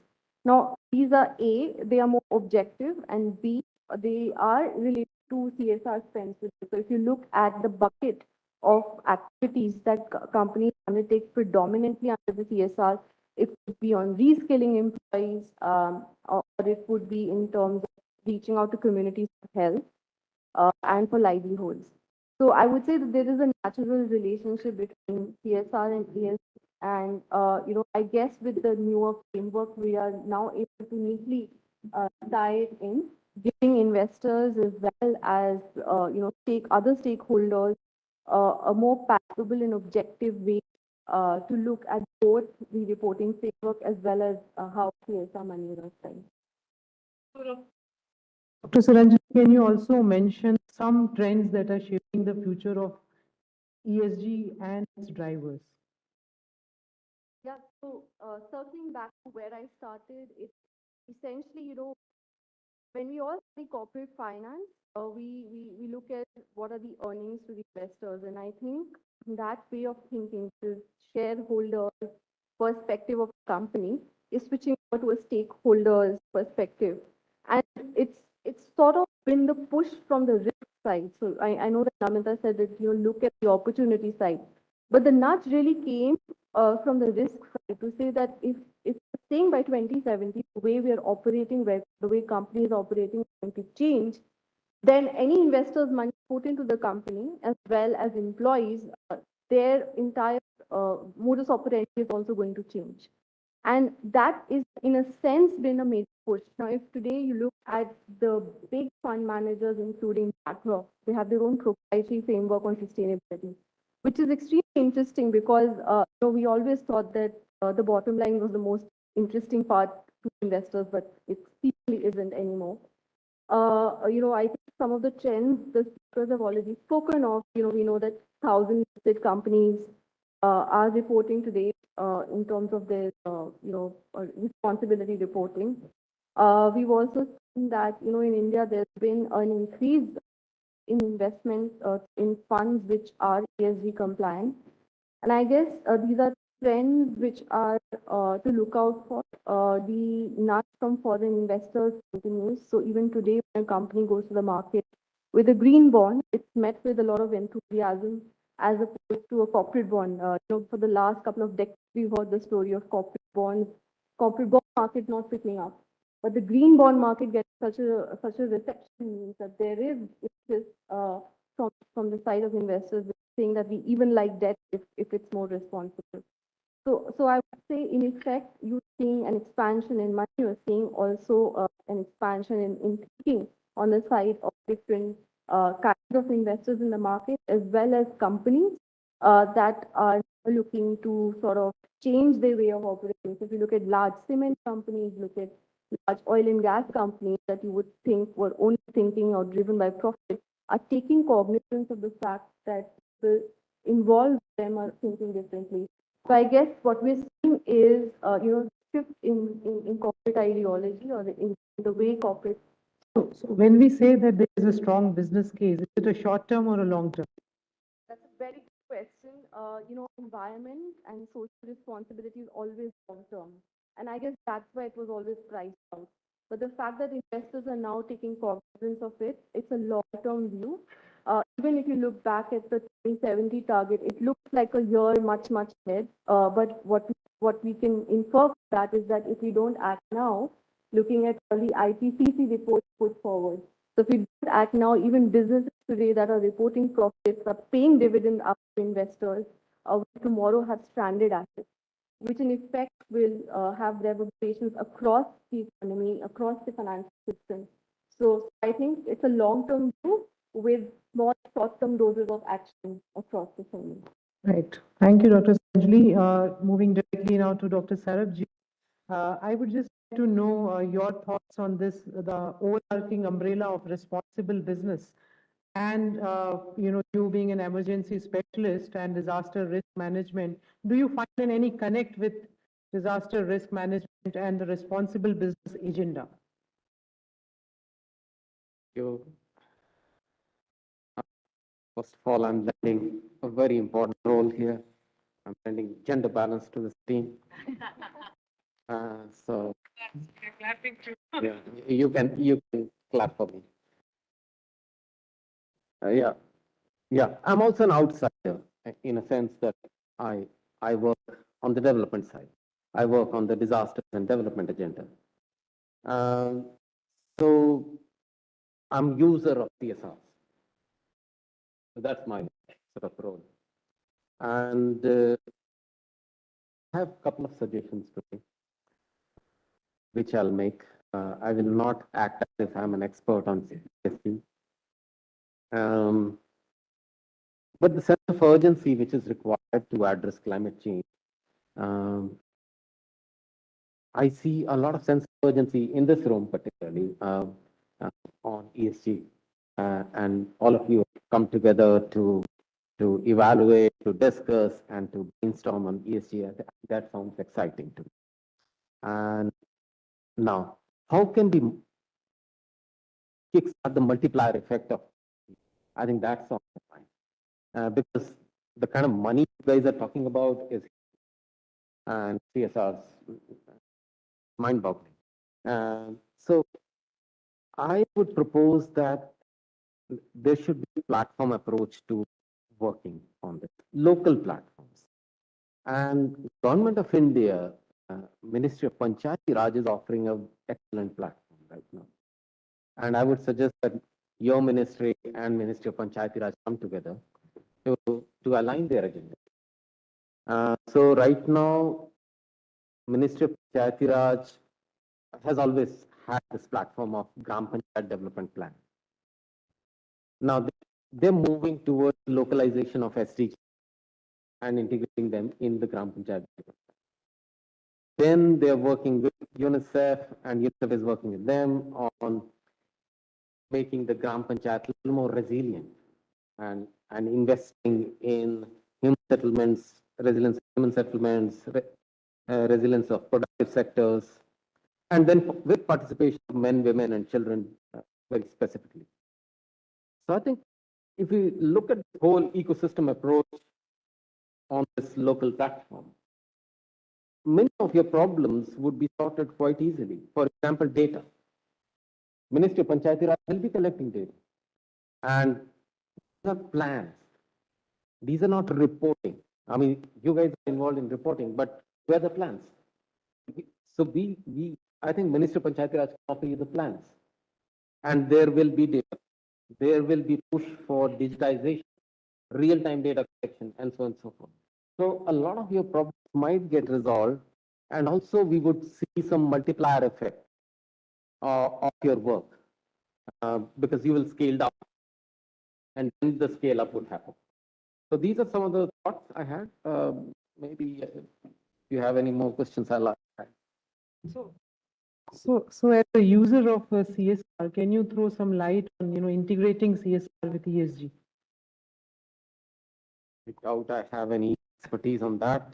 Now, these are A, they are more objective, and B, they are related to CSR spends. So if you look at the bucket of activities that companies undertake predominantly under the CSR, it would be on reskilling employees, or it would be in terms of reaching out to communities for health and for livelihoods. So I would say that there is a natural relationship between CSR and ESG. And, I guess with the newer framework, we are now able to neatly tie it in, giving investors as well as, other stakeholders a more palatable and objective way to look at both the reporting framework as well as how CSR money is spent. Dr. Suranjan, can you also mention some trends that are shaping the future of ESG and its drivers? Yeah, so circling back to where I started, it's essentially, when we all study corporate finance, we look at what are the earnings to the investors. And I think that way of thinking, the shareholder perspective of the company, is switching over to a stakeholder's perspective. And it's sort of been the push from the risk side. So I know that Namita said that you look at the opportunity side, but the nudge really came from the risk side to say that if saying by 2070, the way we are operating, the way companies are operating is going to change, then any investor's money put into the company as well as employees, their entire modus operandi is also going to change. And that is, in a sense, been a major push. Now, if today you look at the big fund managers, including BlackRock, they have their own proprietary framework on sustainability, which is extremely interesting because we always thought that the bottom line was the most interesting part to investors, but it clearly isn't anymore. I think some of the trends the speakers have already spoken of, we know that thousands of listed companies are reporting today in terms of their, responsibility reporting. We've also seen that, in India, there's been an increase in investment in funds which are ESG compliant. And I guess these are trends which are to look out for. The nudge from foreign investors continues. So even today, when a company goes to the market with a green bond, it's met with a lot of enthusiasm as opposed to a corporate bond. For the last couple of decades, we've heard the story of corporate bond market not picking up. But the green bond market gets such a reception means that there is interest from the side of investors saying that we even like debt if it's more responsible. So I would say, in effect, you're seeing an expansion in money. You're seeing also an expansion in thinking on the side of different kinds of investors in the market, as well as companies that are looking to sort of change their way of operating. So if you look at large cement companies, look at large oil and gas companies that you would think were only thinking or driven by profit, are taking cognizance of the fact that people involved with them are thinking differently. So I guess what we're seeing is, shift in corporate ideology or in the way corporate. So when we say that there is a strong business case, is it a short term or a long term? That's a very good question. Environment and social responsibility is always long term. And I guess that's why it was always priced out. But the fact that investors are now taking cognizance of it, it's a long term view. Even if you look back at the 2070 target, it looks like a year much, much ahead. But what we can infer from that is that if we don't act now, looking at all the IPCC reports put forward. So if we don't act now, even businesses today that are reporting profits are paying dividend up to investors, tomorrow have stranded assets, which in effect will have reverberations across the economy, across the financial system. So I think it's a long-term view with more short-term doses of action across the economy. Right. Thank you, Dr. Sanjali. Moving directly now to Dr. Sarabji. I would just like to know your thoughts on this, the overarching umbrella of responsible business. And, you being an emergency specialist and disaster risk management, do you find any connect with disaster risk management and the responsible business agenda? First of all, I'm lending a very important role here. I'm lending gender balance to this team. So yeah, you can clap for me. Yeah. I'm also an outsider in a sense that I work on the development side. I work on the disasters and development agenda. So I'm user of CSRs. So that's my sort of role. And I have a couple of suggestions today, which I'll make. I will not act as if I'm an expert on CSR. But the sense of urgency which is required to address climate change, I see a lot of sense of urgency in this room, particularly on ESG. And all of you have come together to evaluate, to discuss, and to brainstorm on ESG. That sounds exciting to me. And now, how can we kickstart the multiplier effect of? I think that's on the mind, because the kind of money you guys are talking about is, and CSR's mind-boggling. So I would propose that there should be a platform approach to working on this, local platforms. And Government of India, Ministry of Panchayati Raj is offering an excellent platform right now. And I would suggest that your ministry and Ministry of Panchayati Raj come together to align their agenda. So right now, Ministry of Panchayati Raj has always had this platform of Gram Panchayat Development Plan. Now they're moving towards localization of SDGs and integrating them in the Gram Panchayat. Then they're working with UNICEF, and UNICEF is working with them on making the Gram Panchayat a little more resilient and investing in human settlements, resilience of human settlements, resilience of productive sectors, and then with participation of men, women, and children very specifically. So I think if we look at the whole ecosystem approach on this local platform, many of your problems would be sorted quite easily. For example, data. Ministry of Panchayati Raj will be collecting data. And these are plans. These are not reporting. I mean, you guys are involved in reporting, but where are the plans? So I think Ministry of Panchayati Raj can offer you the plans. And there will be data. There will be push for digitization, real-time data collection, and so on and so forth. So a lot of your problems might get resolved, and also we would see some multiplier effect of your work because you will scale down, and then the scale up would happen. So these are some of the thoughts I had. Maybe if you have any more questions, I'll ask. So as a user of CSR, can you throw some light on integrating CSR with ESG? I doubt I have any expertise on that.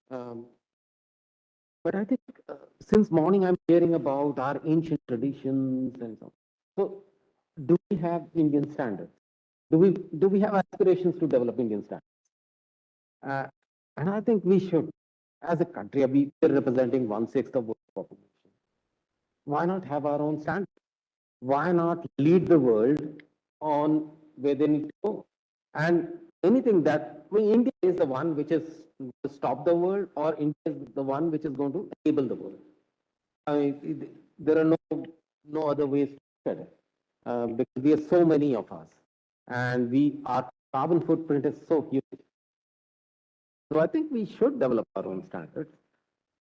But I think since morning I'm hearing about our ancient traditions and so on. So do we have Indian standards? Do we have aspirations to develop Indian standards? And I think we should, as a country, we are representing 1/6 of the population. Why not have our own standards? Why not lead the world on where they need to go. And anything that, I mean, India is the one which is going to stop the world, or India is the one which is going to enable the world. I mean, there are no other ways to look at it, because we are so many of us, and our carbon footprint is so huge. So I think we should develop our own standards.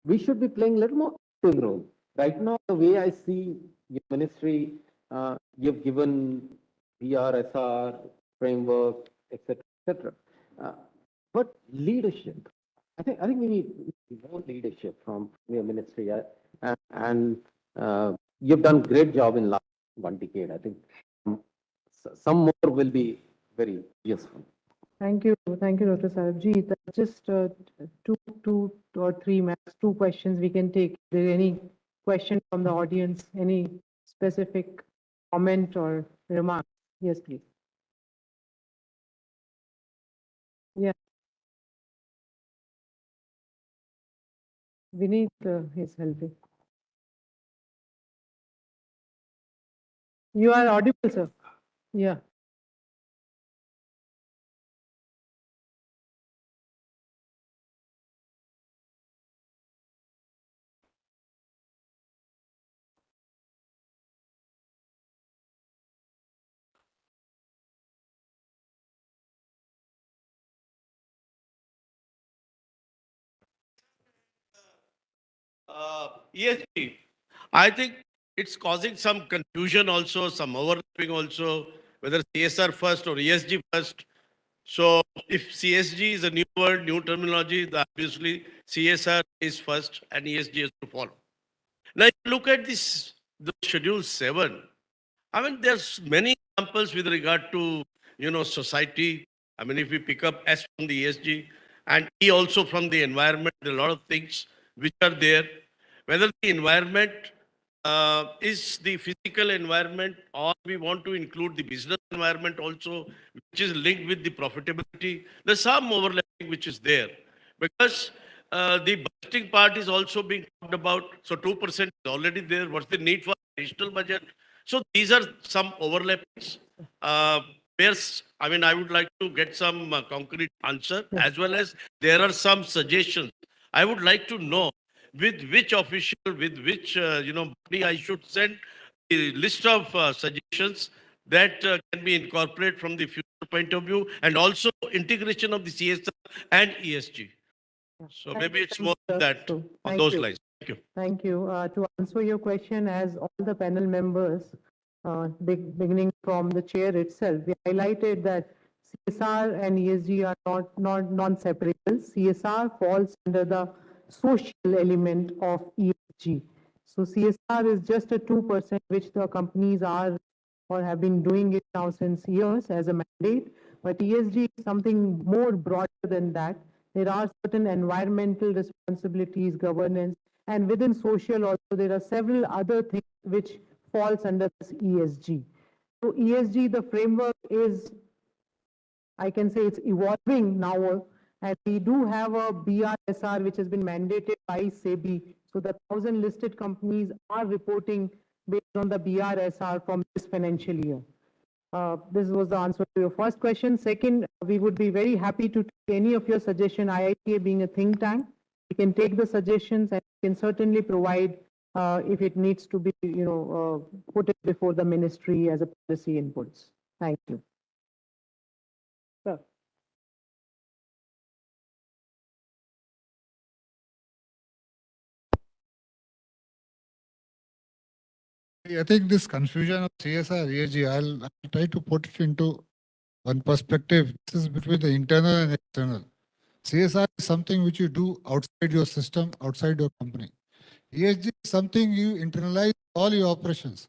We should be playing a little more active role. Right now, the way I see your ministry, you've given BRSR framework, etc., etc. But leadership, I think we need more leadership from your ministry, and you've done great job in last 1 decade. I think some more will be very useful. Thank you, Dr. Sarabjit. Just two or three max, two questions we can take. Is there any question from the audience? Any specific comment or remark? Yes, please. Yeah. Vineet is helping. You are audible, sir. Yeah. ESG, I think it's causing some confusion also, some overlapping also, whether CSR first or ESG first. So if CSG is a new word, new terminology, then obviously CSR is first and ESG is to follow. Now, if you look at this, the Schedule 7, I mean, there's many examples with regard to, society. I mean, if we pick up S from the ESG and E also from the environment, there are a lot of things which are there. Whether the environment is the physical environment, or we want to include the business environment also, which is linked with the profitability. There's some overlapping which is there, because the budgeting part is also being talked about. So 2% is already there. What's the need for additional budget? So these are some overlappings. I mean, I would like to get some concrete answer, as well as there are some suggestions. I would like to know with which official, with which body I should send a list of suggestions that can be incorporated from the future point of view, and also integration of the CSR and ESG. So maybe it's more that on those lines. Thank you. Thank you. To answer your question, as all the panel members, beginning from the chair itself, we highlighted that CSR and ESG are not non-separable. CSR falls under the social element of ESG. So CSR is just a 2% which the companies are or have been doing it now since years as a mandate. But ESG is something more broader than that. There are certain environmental responsibilities, governance, and within social also there are several other things which falls under this ESG. So ESG, the framework is, I can say it's evolving now, and we do have a BRSR which has been mandated by SEBI. So the 1,000 listed companies are reporting based on the BRSR from this financial year. This was the answer to your first question. Second, we would be very happy to take any of your suggestions. IICA being a think tank, we can take the suggestions and can certainly provide if it needs to be, put it before the ministry as a policy inputs. Thank you. Sir. I think this confusion of CSR, ESG, I'll try to put it into one perspective. This is between the internal and external. CSR is something which you do outside your system, outside your company. ESG is something you internalize all your operations,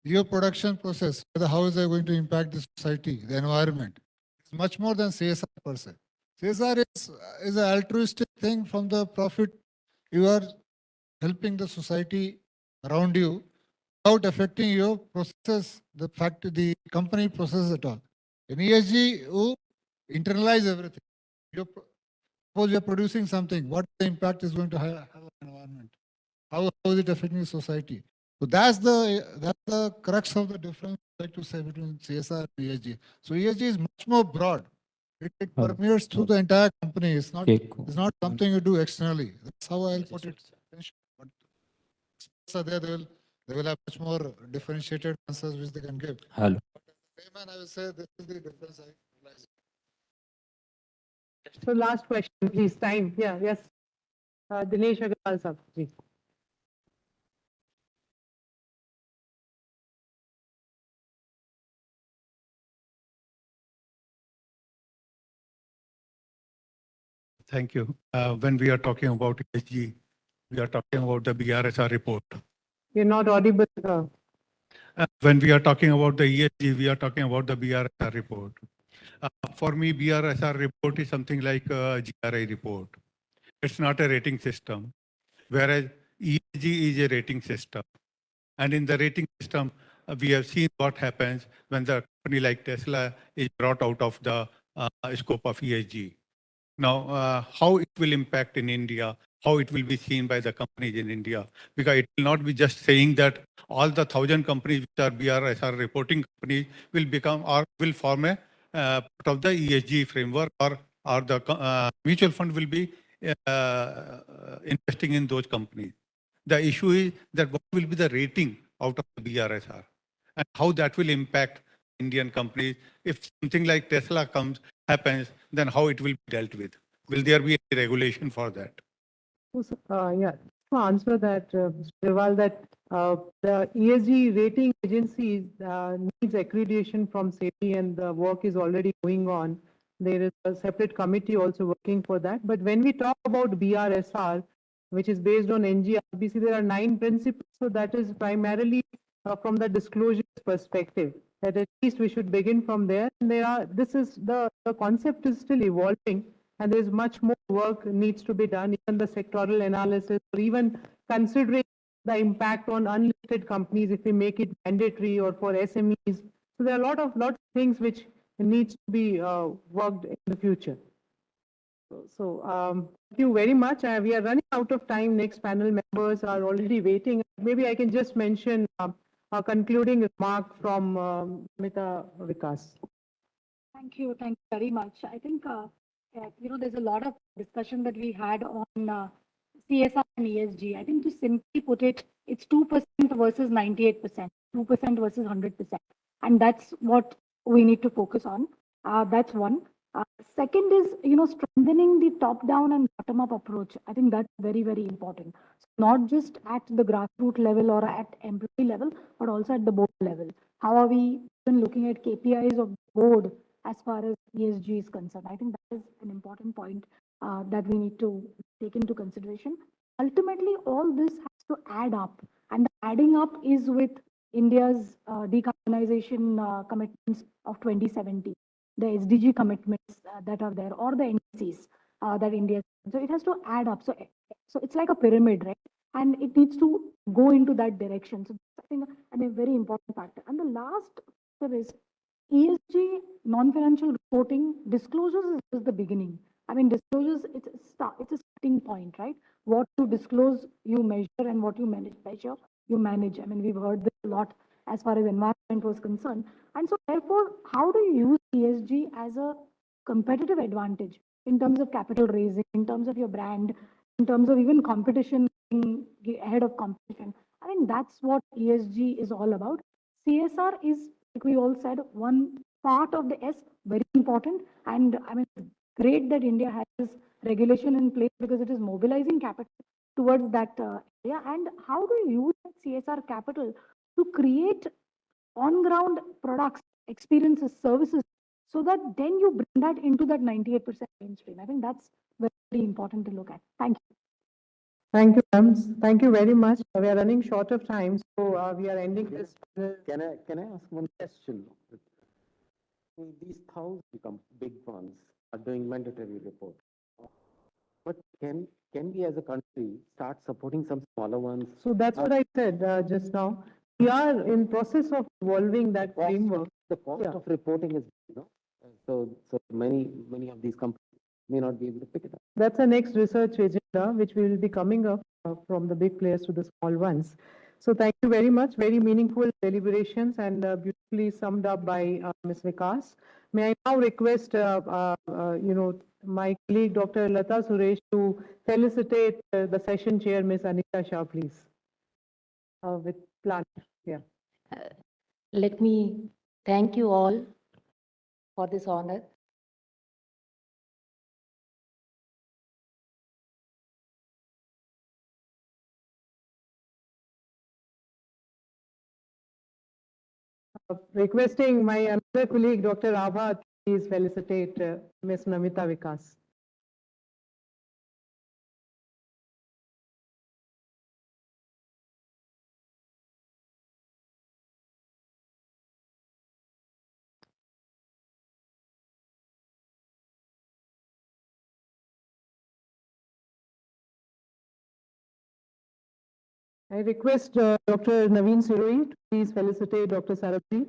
your production process, whether how is it going to impact the society, the environment. It's much more than CSR per se. CSR is an altruistic thing. From the profit, you are helping the society around you without affecting your processes, the company processes at all. In ESG, you internalize everything. Suppose you are producing something, what the impact is going to have on the environment? How is it affecting society? So that's the crux of the difference, I like to say, between CSR and ESG. So ESG is much more broad. It permeates through the entire company. It's not something you do externally. That's how I'll put it. But experts are there, they will have much more differentiated answers which they can give. Hello. Layman, I will say this is the difference I realize. So last question, please. Time. Yeah. Yes. Dinesh Agarwal, sir, please. Thank you. When we are talking about ESG, we are talking about the BRSR report. You're not audible. When we are talking about the ESG, we are talking about the BRSR report. For me, BRSR report is something like a GRI report. It's not a rating system, whereas ESG is a rating system. And in the rating system, we have seen what happens when the company like Tesla is brought out of the scope of ESG. Now, how it will impact in India, how it will be seen by the companies in India, because it will not be just saying that all the 1,000 companies which are BRSR reporting companies will become or will form a part of the ESG framework, or the mutual fund will be investing in those companies. The issue is that what will be the rating out of the BRSR and how that will impact Indian companies. If something like Tesla happens, then how it will be dealt with? Will there be any regulation for that? Yeah, to answer that, Mr. Agarwal, that the ESG rating agency needs accreditation from SEBI, and the work is already going on. There is a separate committee also working for that. But when we talk about BRSR, which is based on NGRBC, there are 9 principles. So that is primarily from the disclosure perspective, that at least we should begin from there. And the concept is still evolving, and there's much more work needs to be done, even the sectoral analysis, or even considering the impact on unlisted companies if we make it mandatory, or for SMEs. So there are a lot of things which needs to be worked in the future. So thank you very much. We are running out of time. Next panel members are already waiting. Maybe I can just mention a concluding remark from Amrit Vikas. Thank you very much. I think, there's a lot of discussion that we had on CSR and ESG. I think to simply put it, it's 2% versus 98%, 2% versus 100%. And that's what we need to focus on. That's one. Second is, strengthening the top-down and bottom-up approach. I think that's very, very important. So not just at the grassroots level or at employee level, but also at the board level. How are we even looking at KPIs of the board as far as ESG is concerned? I think that is an important point that we need to take into consideration. Ultimately, all this has to add up, and the adding up is with India's decarbonization commitments of 2070, the SDG commitments that are there, or the NDCs that India. So it has to add up. So it's like a pyramid, right? And it needs to go into that direction. So I think a very important factor. And the last factor is ESG non-financial reporting. Disclosures is the beginning. I mean, disclosures, it's a starting point, right? What you disclose, you measure, and what you measure, you manage. I mean, we've heard this a lot as far as environment was concerned. And so therefore, how do you use ESG as a competitive advantage in terms of capital raising, in terms of your brand, in terms of even competition, ahead of competition? I think that's what ESG is all about. CSR is, like we all said, one part of the S, very important. And I mean, great that India has this regulation in place because it is mobilizing capital towards that area. And how do you use that CSR capital to create on-ground products, experiences, services, so that then you bring that into that 98% mainstream? I think that's very, very important to look at. Thank you. Thank you, ma'am. Thank you very much. We are running short of time, so we are ending this. Can I ask one question? These 1,000 big ones are doing mandatory report, but can we as a country start supporting some smaller ones? So that's what I said just now. We are in process of evolving that framework. The cost of reporting is, so many of these companies may not be able to pick it up. That's the next research agenda, which we will be coming up from the big players to the small ones. So thank you very much. Very meaningful deliberations and beautifully summed up by Ms. Vikas. May I now request, my colleague Dr. Lata Suresh to felicitate the session chair, Ms. Anita Shah, please, with plan. Yeah. Let me thank you all for this honor. Requesting my another colleague, Dr. Abha, to please felicitate Ms. Namita Vikas. I request Dr. Naveen Siroi to please felicitate Dr. Sarabji.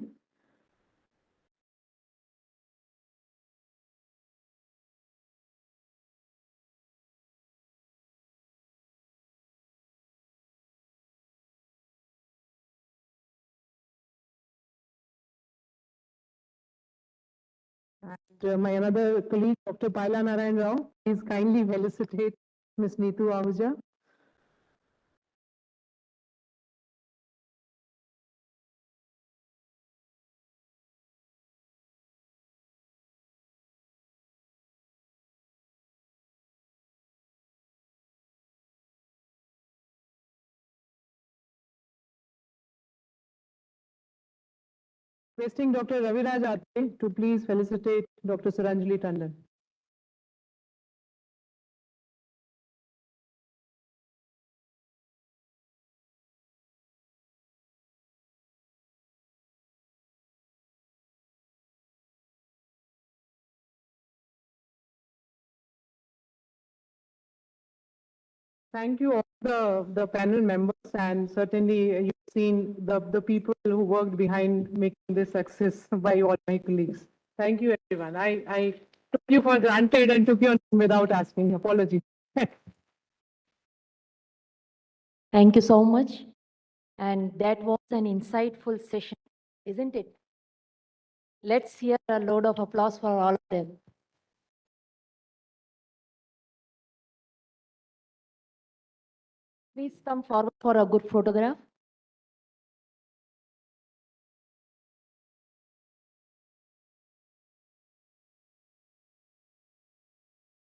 And my another colleague, Dr. Paila Narayan Rao, please kindly felicitate Ms. Neetu Ahuja. Requesting Dr. Raviraj Atre to please felicitate Dr. Suranjali Tandon. Thank you all the panel members, and certainly you've seen the people who worked behind making this success by all my colleagues. Thank you, everyone. I took you for granted and took your name without asking. Apologies. Thank you so much. And that was an insightful session, isn't it? Let's hear a load of applause for all of them. Please come forward for a good photograph.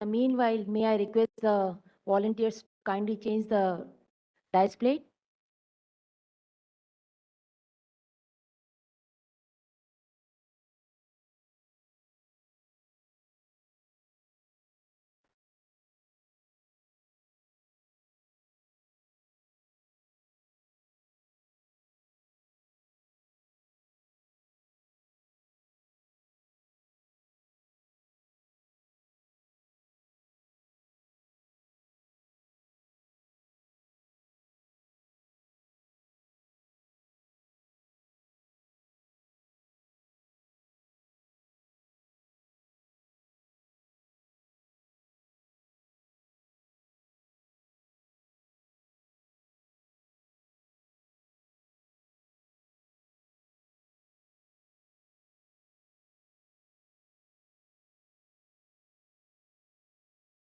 Meanwhile, may I request the volunteers to kindly change the display?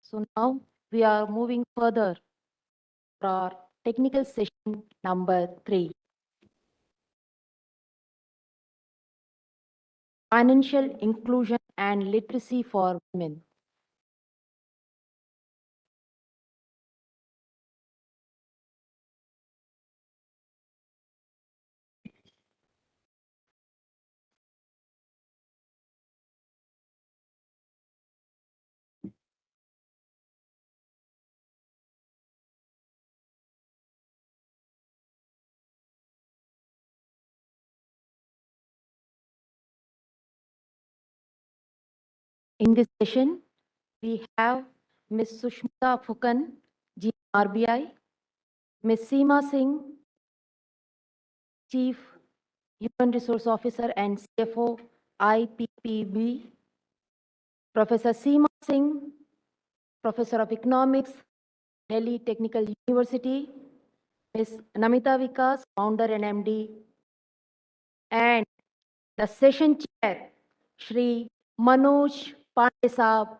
So now we are moving further for our technical session number 3. Financial inclusion and literacy for women. In this session, we have Ms. Sushmita Fukan, GRBI, Ms. Seema Singh, Chief Human Resource Officer and CFO, IPPB, Professor Seema Singh, Professor of Economics, Delhi Technical University, Ms. Namita Vikas, founder and MD, and the session chair, Shri Manoj Pandey Saab,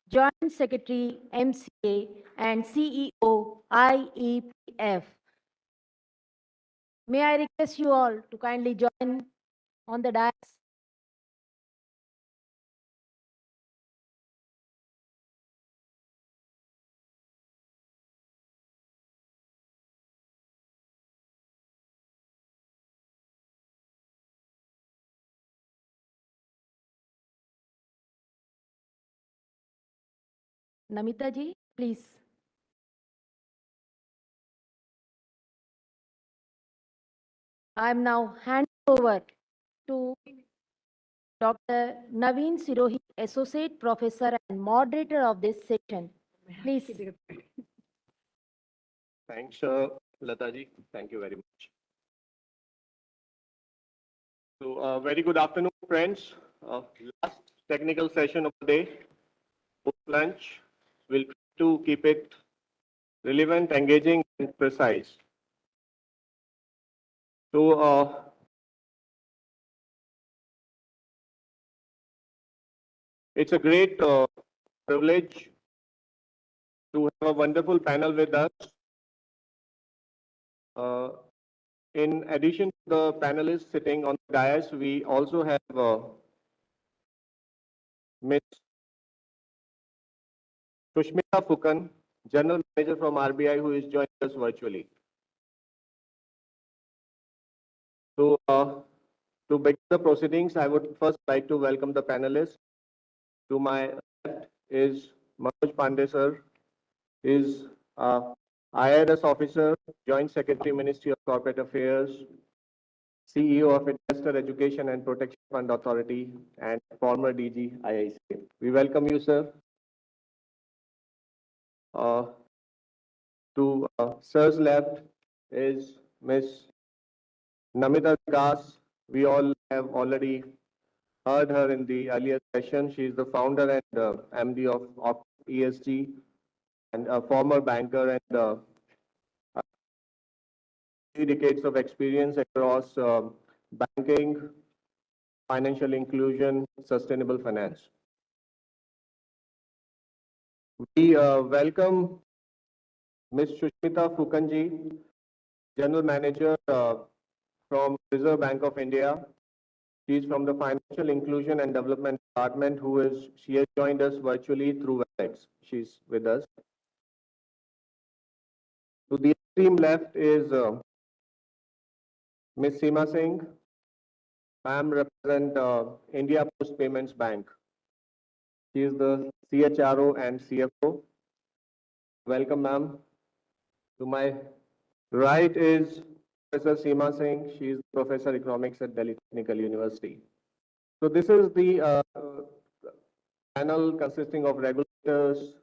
Joint Secretary, MCA, and CEO, IEPF. May I request you all to kindly join on the dais? Namita ji, please. I am now handing over to Dr. Naveen Sirohi, Associate Professor and Moderator of this session. Please. Thanks, Lataji. Thank you very much. So, very good afternoon, friends. Last technical session of the day, post lunch. We'll try to keep it relevant, engaging, and precise. So, it's a great privilege to have a wonderful panel with us. In addition to the panelists sitting on the dais, we also have Ms. Sushmita Fukan, General Manager from RBI, who is joining us virtually. So, to begin the proceedings, I would first like to welcome the panelists. To my left is Manoj Pandey, sir, is IRS officer, Joint Secretary, Ministry of Corporate Affairs, CEO of Investor Education and Protection Fund Authority, and former DG IICA. We welcome you, sir. To sir's left is Ms. Namita Vikas. We all have already heard her in the earlier session. She is the founder and MD of ESG and a former banker and 3 decades of experience across banking, financial inclusion, sustainable finance. We welcome Ms. Sushmita Fukanji, General Manager from Reserve Bank of India. She is from the Financial Inclusion and Development Department, she has joined us virtually through WebEx. She's with us. To the extreme left is Ms. Seema Singh. Ma'am represent India Post Payments Bank. She is the CHRO and CFO. Welcome, ma'am. To my right is Professor Seema Singh. She is Professor Economics at Delhi Technical University. So this is the panel consisting of regulators,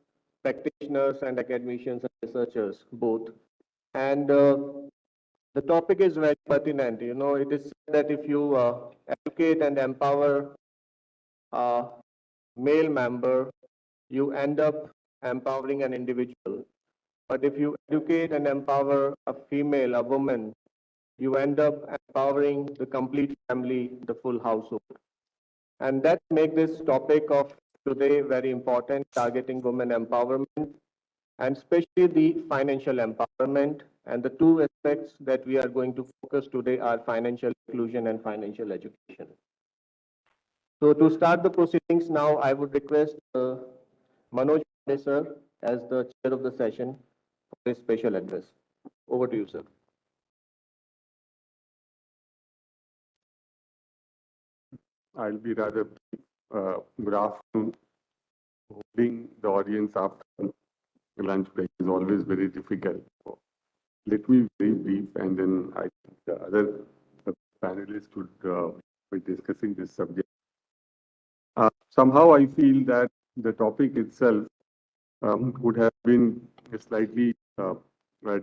practitioners, and academicians and researchers, both. And the topic is very pertinent. You know, it is said that if you educate and empower a male member, you end up empowering an individual. But if you educate and empower a female, a woman, you end up empowering the complete family, the full household. And that makes this topic of today very important, targeting women empowerment, and especially the financial empowerment. And the 2 aspects that we are going to focus today are financial inclusion and financial education. So to start the proceedings now, I would request Manoj Pandey, sir, as the chair of the session for his special address. Over to you, sir. I'll be rather brief. Good afternoon. Holding the audience after lunch break is always very difficult. Let me be very brief, and then I think the other panelists would be discussing this subject. Somehow I feel that the topic itself would have been slightly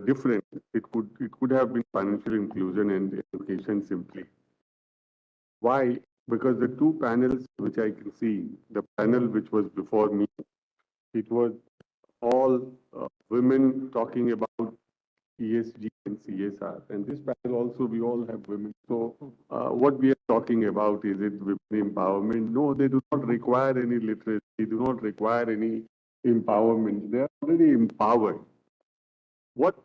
different. It could have been financial inclusion and education simply. Why? Because the 2 panels which I can see, the panel which was before me, it was all women talking about ESG and CSR. And this panel also, we all have women. So what we are talking about, is it women empowerment? No, they do not require any literacy, they do not require any empowerment. They are already empowered. What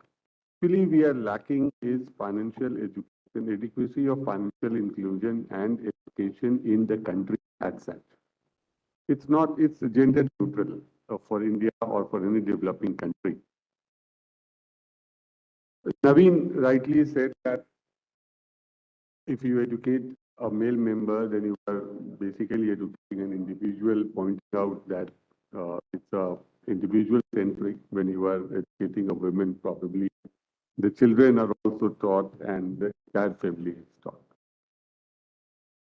actually we are lacking is financial education, adequacy of financial inclusion and education in the country as such. It's not, it's gender neutral for India or for any developing country. Naveen rightly said that if you educate a male member, then you are basically educating an individual, pointing out that it's a individual centric. When you are educating a woman, probably the children are also taught and the entire family is taught.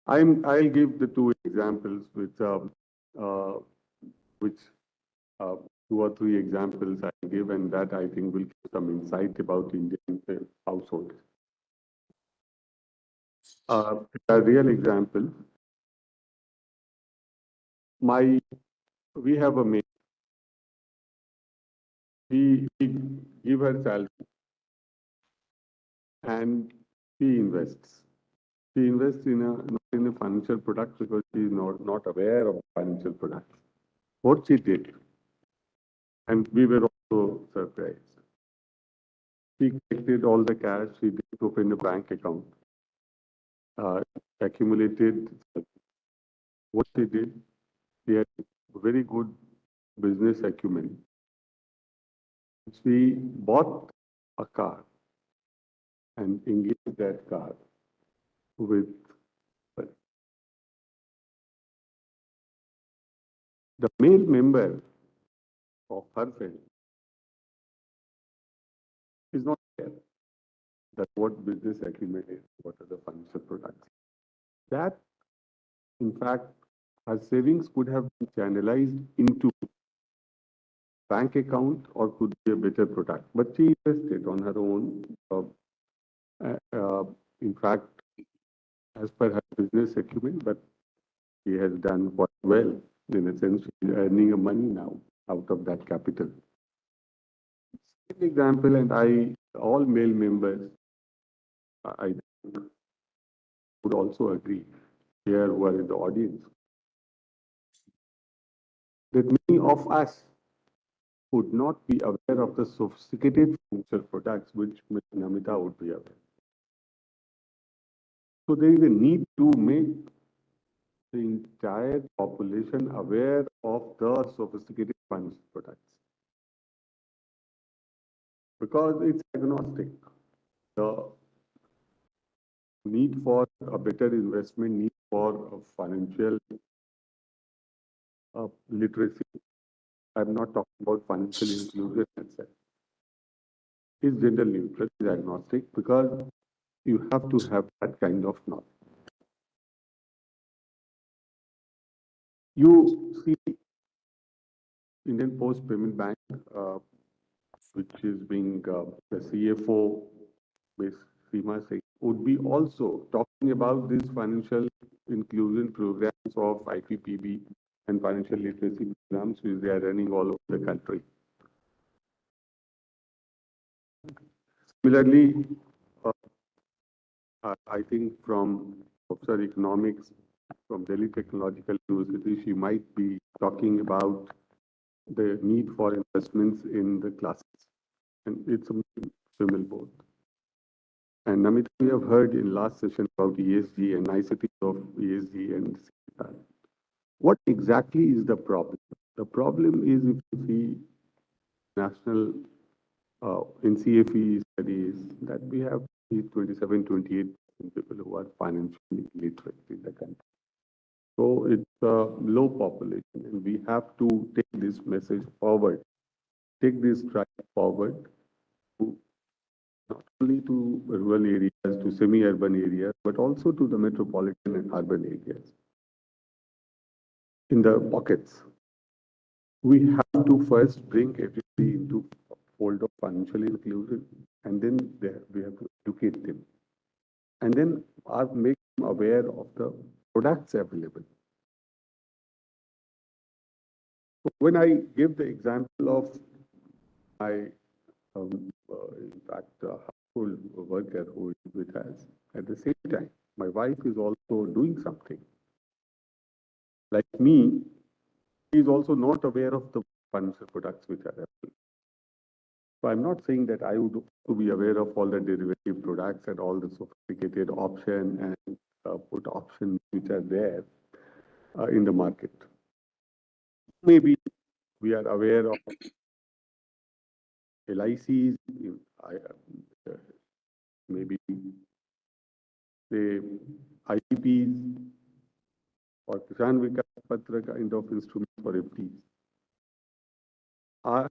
I'll give the two examples which two or three examples I give, and that I think will give some insight about Indian households. A real example. We have a maid. We give her salary and she invests. She invests not in a financial product because she is not aware of financial products. What she did, and we were also surprised. She collected all the cash, she did open a bank account, accumulated. What she did, she had very good business acumen. She bought a car and engaged that car with the male member of her family is not aware that what business acumen is, what are the financial products. That, in fact, her savings could have been channelized into bank account or could be a better product. But she invested on her own. In fact, as per her business acumen, but she has done quite well. In a sense, she is earning a money now out of that capital. Second example, and all male members, I would also agree here who are in the audience, that many of us would not be aware of the sophisticated financial products which Ms. Namita would be aware. So there is a need to make the entire population aware of the sophisticated financial products. Because it's agnostic. The need for a better investment, need for financial literacy. I'm not talking about financial inclusion itself. It's gender neutral, it's agnostic, because you have to have that kind of knowledge. You see Indian Post Payment Bank, which is being the CFO, Ms. Seema Singh, would be also talking about these financial inclusion programs of IPPB and financial literacy programs which they are running all over the country. Similarly, I think from Professor Economics from Delhi Technological University, she might be talking about the need for investments in the classes. And it's a female both. And Namita, we have heard in last session about ESG and niceties of ESG and CSR. What exactly is the problem? The problem is, if you see national NCFE studies, that we have 27, 28% people who are financially literate in the country. So it's a low population, and we have to take this message forward, take this stride forward, to not only to rural areas, to semi-urban areas, but also to the metropolitan and urban areas. In the pockets, we have to first bring everybody into a fold of financial inclusion, and then we have to educate them, and then make them aware of the products available. When I give the example of my in fact, a household worker who is with us. At the same time, my wife is also doing something. Like me, she is also not aware of the financial products which are available. So I'm not saying that I would to be aware of all the derivative products and all the sophisticated option and put options which are there in the market. Maybe we are aware of LICs, maybe say IPs or Kisan Vikas Patra kind of instruments for FDs.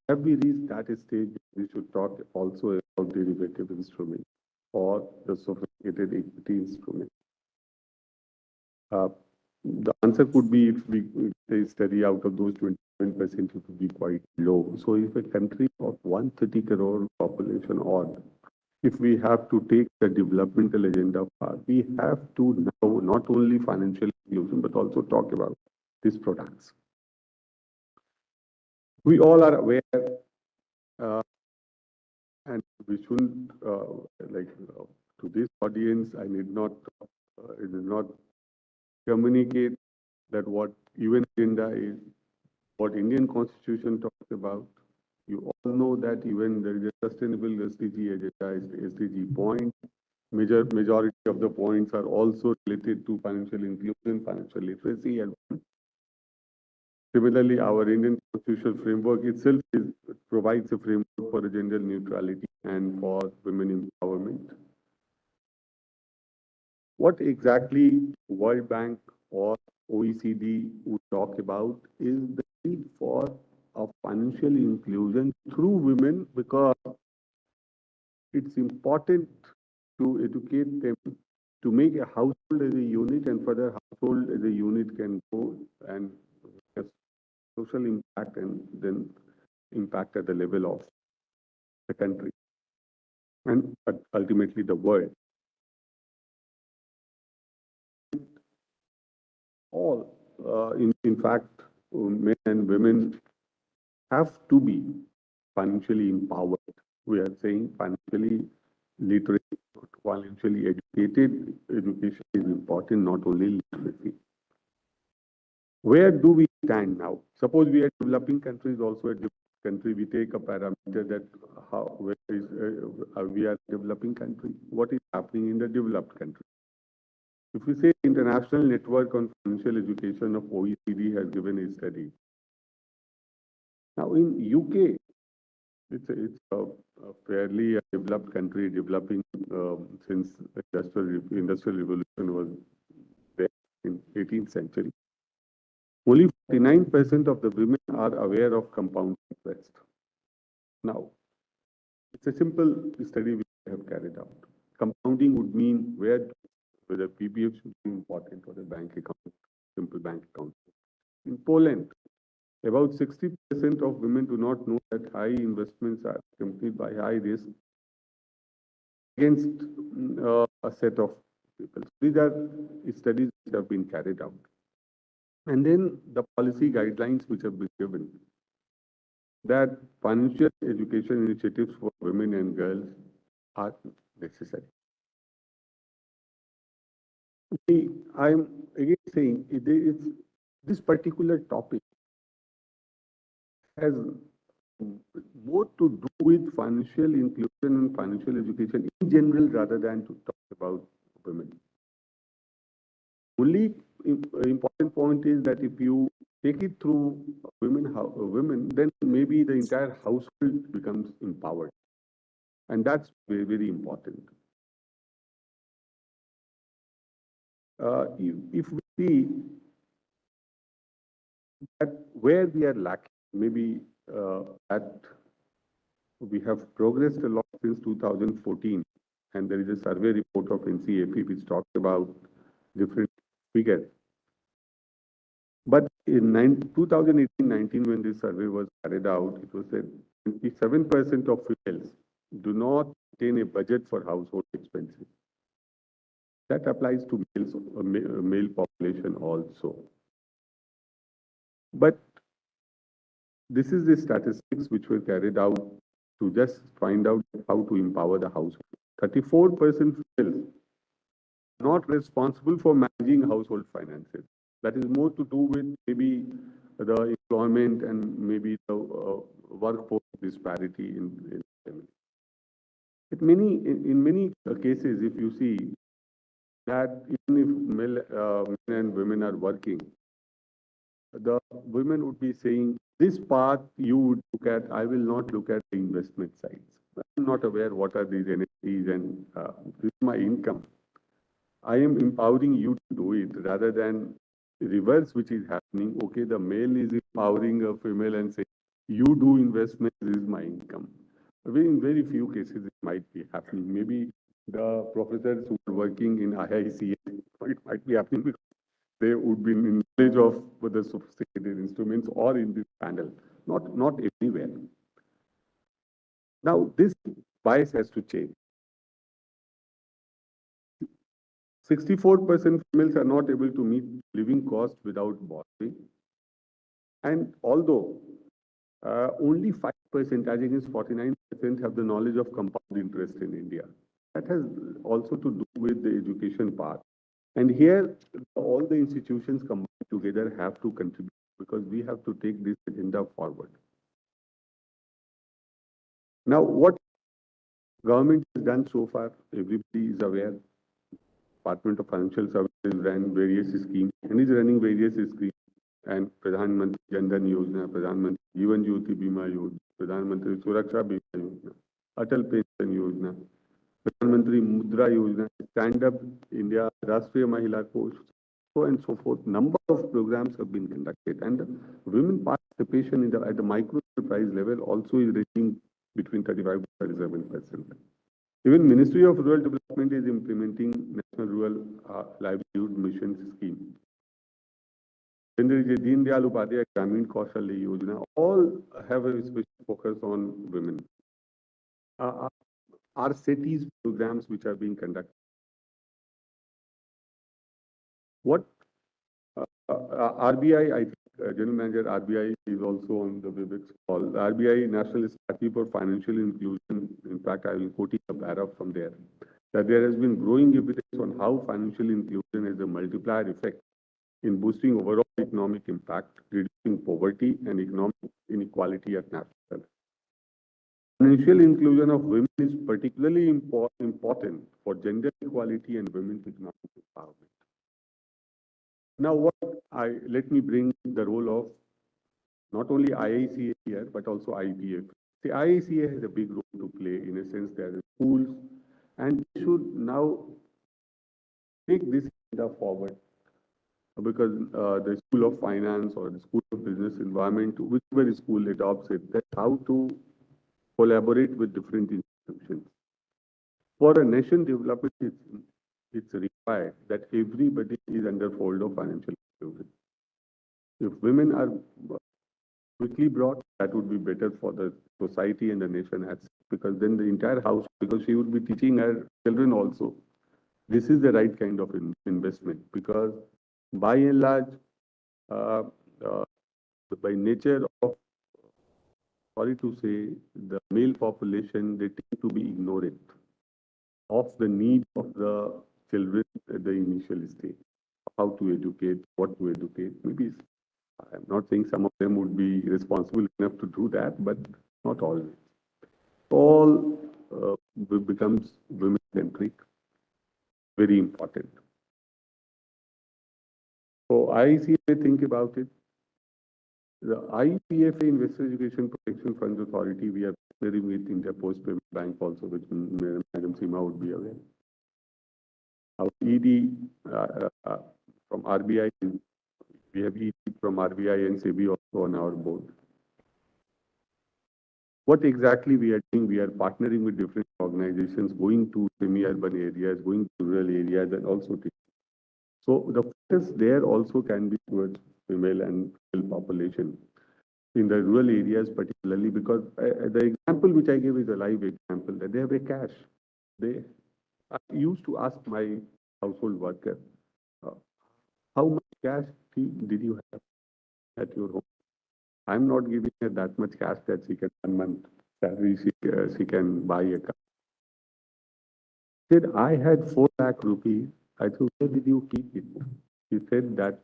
Have we reached that stage? We should talk also about derivative instruments or the sophisticated equity instruments. The answer could be if we say study out of those 27%, it would be quite low. So if a country of 130 crore population odd, if we have to take the developmental agenda far, we have to now not only financial inclusion, but also talk about these products. We all are aware, and we shouldn't, to this audience, I need not communicate that what UN agenda is, what Indian Constitution talks about. You all know that even there is a sustainable SDG agenda, SDG point. Majority of the points are also related to financial inclusion, financial literacy, and similarly, our Indian constitutional framework itself provides a framework for gender neutrality and for women empowerment. What exactly World Bank or OECD would talk about is the need for a financial inclusion through women, because it's important to educate them to make a household as a unit, and further household as a unit can go and have social impact and then impact at the level of the country and ultimately the world. All, in fact, men and women have to be financially empowered. We are saying financially literate, financially educated. Education is important, not only literacy. Where do we stand now? Suppose we are developing countries, also a developed country, we take a parameter that we are developing country. What is happening in the developed country? If we say International Network on Financial Education of OECD has given a study. Now in UK, it's a fairly developed country, developing since industrial revolution was there in 18th century. Only 49% of the women are aware of compound interest. Now, it's a simple study we have carried out. Compounding would mean whether PPF should be important or the bank account, simple bank account. In Poland, about 60% of women do not know that high investments are accompanied by high risk against a set of people. These are studies which have been carried out. And then the policy guidelines which have been given, that financial education initiatives for women and girls are necessary. I'm again saying this particular topic has more to do with financial inclusion and financial education in general rather than to talk about women. Only important point is that if you take it through women, then maybe the entire household becomes empowered. And that's very, very important. If we see that where we are lacking, maybe that we have progressed a lot since 2014, and there is a survey report of NCAP which talks about different figures. But in 2018-19, when this survey was carried out, it was said 27% of females do not maintain a budget for household expenses. That applies to male population also. But this is the statistics which were carried out to just find out how to empower the household. 34% females not responsible for managing household finances. That is more to do with maybe the employment and maybe the workforce disparity in family. In many cases, if you see that even if men and women are working, the women would be saying, this path you would look at, I will not look at the investment sides. I'm not aware what are these NFTs and this is my income. I am empowering you to do it rather than reverse, which is happening. Okay, the male is empowering a female and saying, you do investment, this is my income. In very few cases, it might be happening. Maybe the professors who are working in IICA, it might be happening because they would be in knowledge of the sophisticated instruments or in this panel, not everywhere. Now, this bias has to change. 64% females are not able to meet living costs without borrowing. And although only 5%, as against 49%, have the knowledge of compound interest in India. That has also to do with the education part. And here, all the institutions combined together have to contribute because we have to take this agenda forward. Now, what government has done so far, everybody is aware. Department of Financial Services ran various schemes and is running various schemes. And Pradhan Mantri Jan Dhan Yojana, Pradhan Mantri Jeevan Jyoti Bima Yojana, Pradhan Mantri Suraksha Bima Yojana, Atal Pension Yojana, Pradhan Mantri Mudra Yojana, Stand Up India, Rashtriya Mahila Kosh, so and so forth. Number of programs have been conducted, and the women participation in at the micro enterprise level also is ranging between 35 to 37%. Even Ministry of Rural Development is implementing National Rural Livelihood Mission scheme. Then there is a Deen Dayal Upadhyaya Gramin Kaushalya Yojana. All have a special focus on women. Our cities programs which are being conducted. What RBI, I think General Manager RBI is also on the WebEx call. The RBI National Strategy for Financial Inclusion. In fact, I will quote a paragraph from there. That there has been growing evidence on how financial inclusion has a multiplier effect in boosting overall economic impact, reducing poverty and economic inequality at national level. Financial inclusion of women is particularly important for gender equality and women's economic empowerment. Now, let me bring the role of not only IICA here, but also IPF. The IICA has a big role to play in a sense there are schools, and we should now take this agenda forward because the School of Finance or the School of Business Environment, whichever school adopts it, that's how to collaborate with different institutions. For a nation development, it's required that everybody is under fold of financial inclusion. If women are quickly brought, that would be better for the society and the nation as because then the entire house, because she would be teaching her children also. This is the right kind of investment because by and large, by nature of, sorry to say, the male population, they tend to be ignorant of the need of the children at the initial stage, how to educate, what to educate. Maybe I'm not saying some of them would be responsible enough to do that, but not always. All becomes women-centric, very important. So IICA, think about it. The IPFA Investor Education Protection Funds Authority, we are partnering with India Post Payment Bank also, which Madam Seema would be aware. Our ED from RBI, we have ED from RBI and SEBI also on our board. What exactly we are doing? We are partnering with different organizations, going to semi-urban areas, going to rural areas, and also so the focus there also can be towards female and male population in the rural areas, particularly because the example which I gave is a live example that they have a cash. I used to ask my household worker, how much cash did you have at your home? I'm not giving her that much cash that she can 1 month. salary she can buy a car. Said, I had 4 lakh rupees. I said, where did you keep it? He said that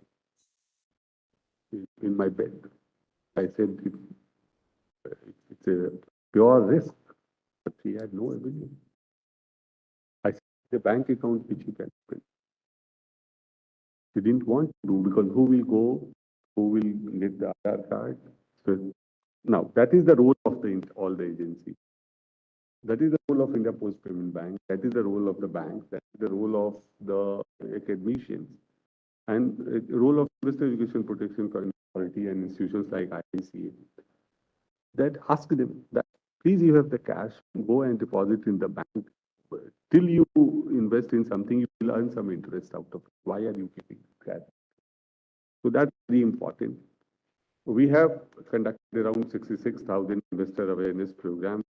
in my bed. I said, it's a pure risk, but he had no evidence. I said, the bank account which you can open. He didn't want to do because who will go? Who will get the Aadhaar card? So now that is the role of all the agencies. That is the role of India Post Payment Bank. That is the role of the bank. That is the role of the academicians. And the role of Investor Education Protection Authority and institutions like IICA. That ask them that please you have the cash, go and deposit in the bank. Till you invest in something, you will earn some interest out of it. Why are you keeping cash? So that's very important. We have conducted around 66,000 investor awareness programs.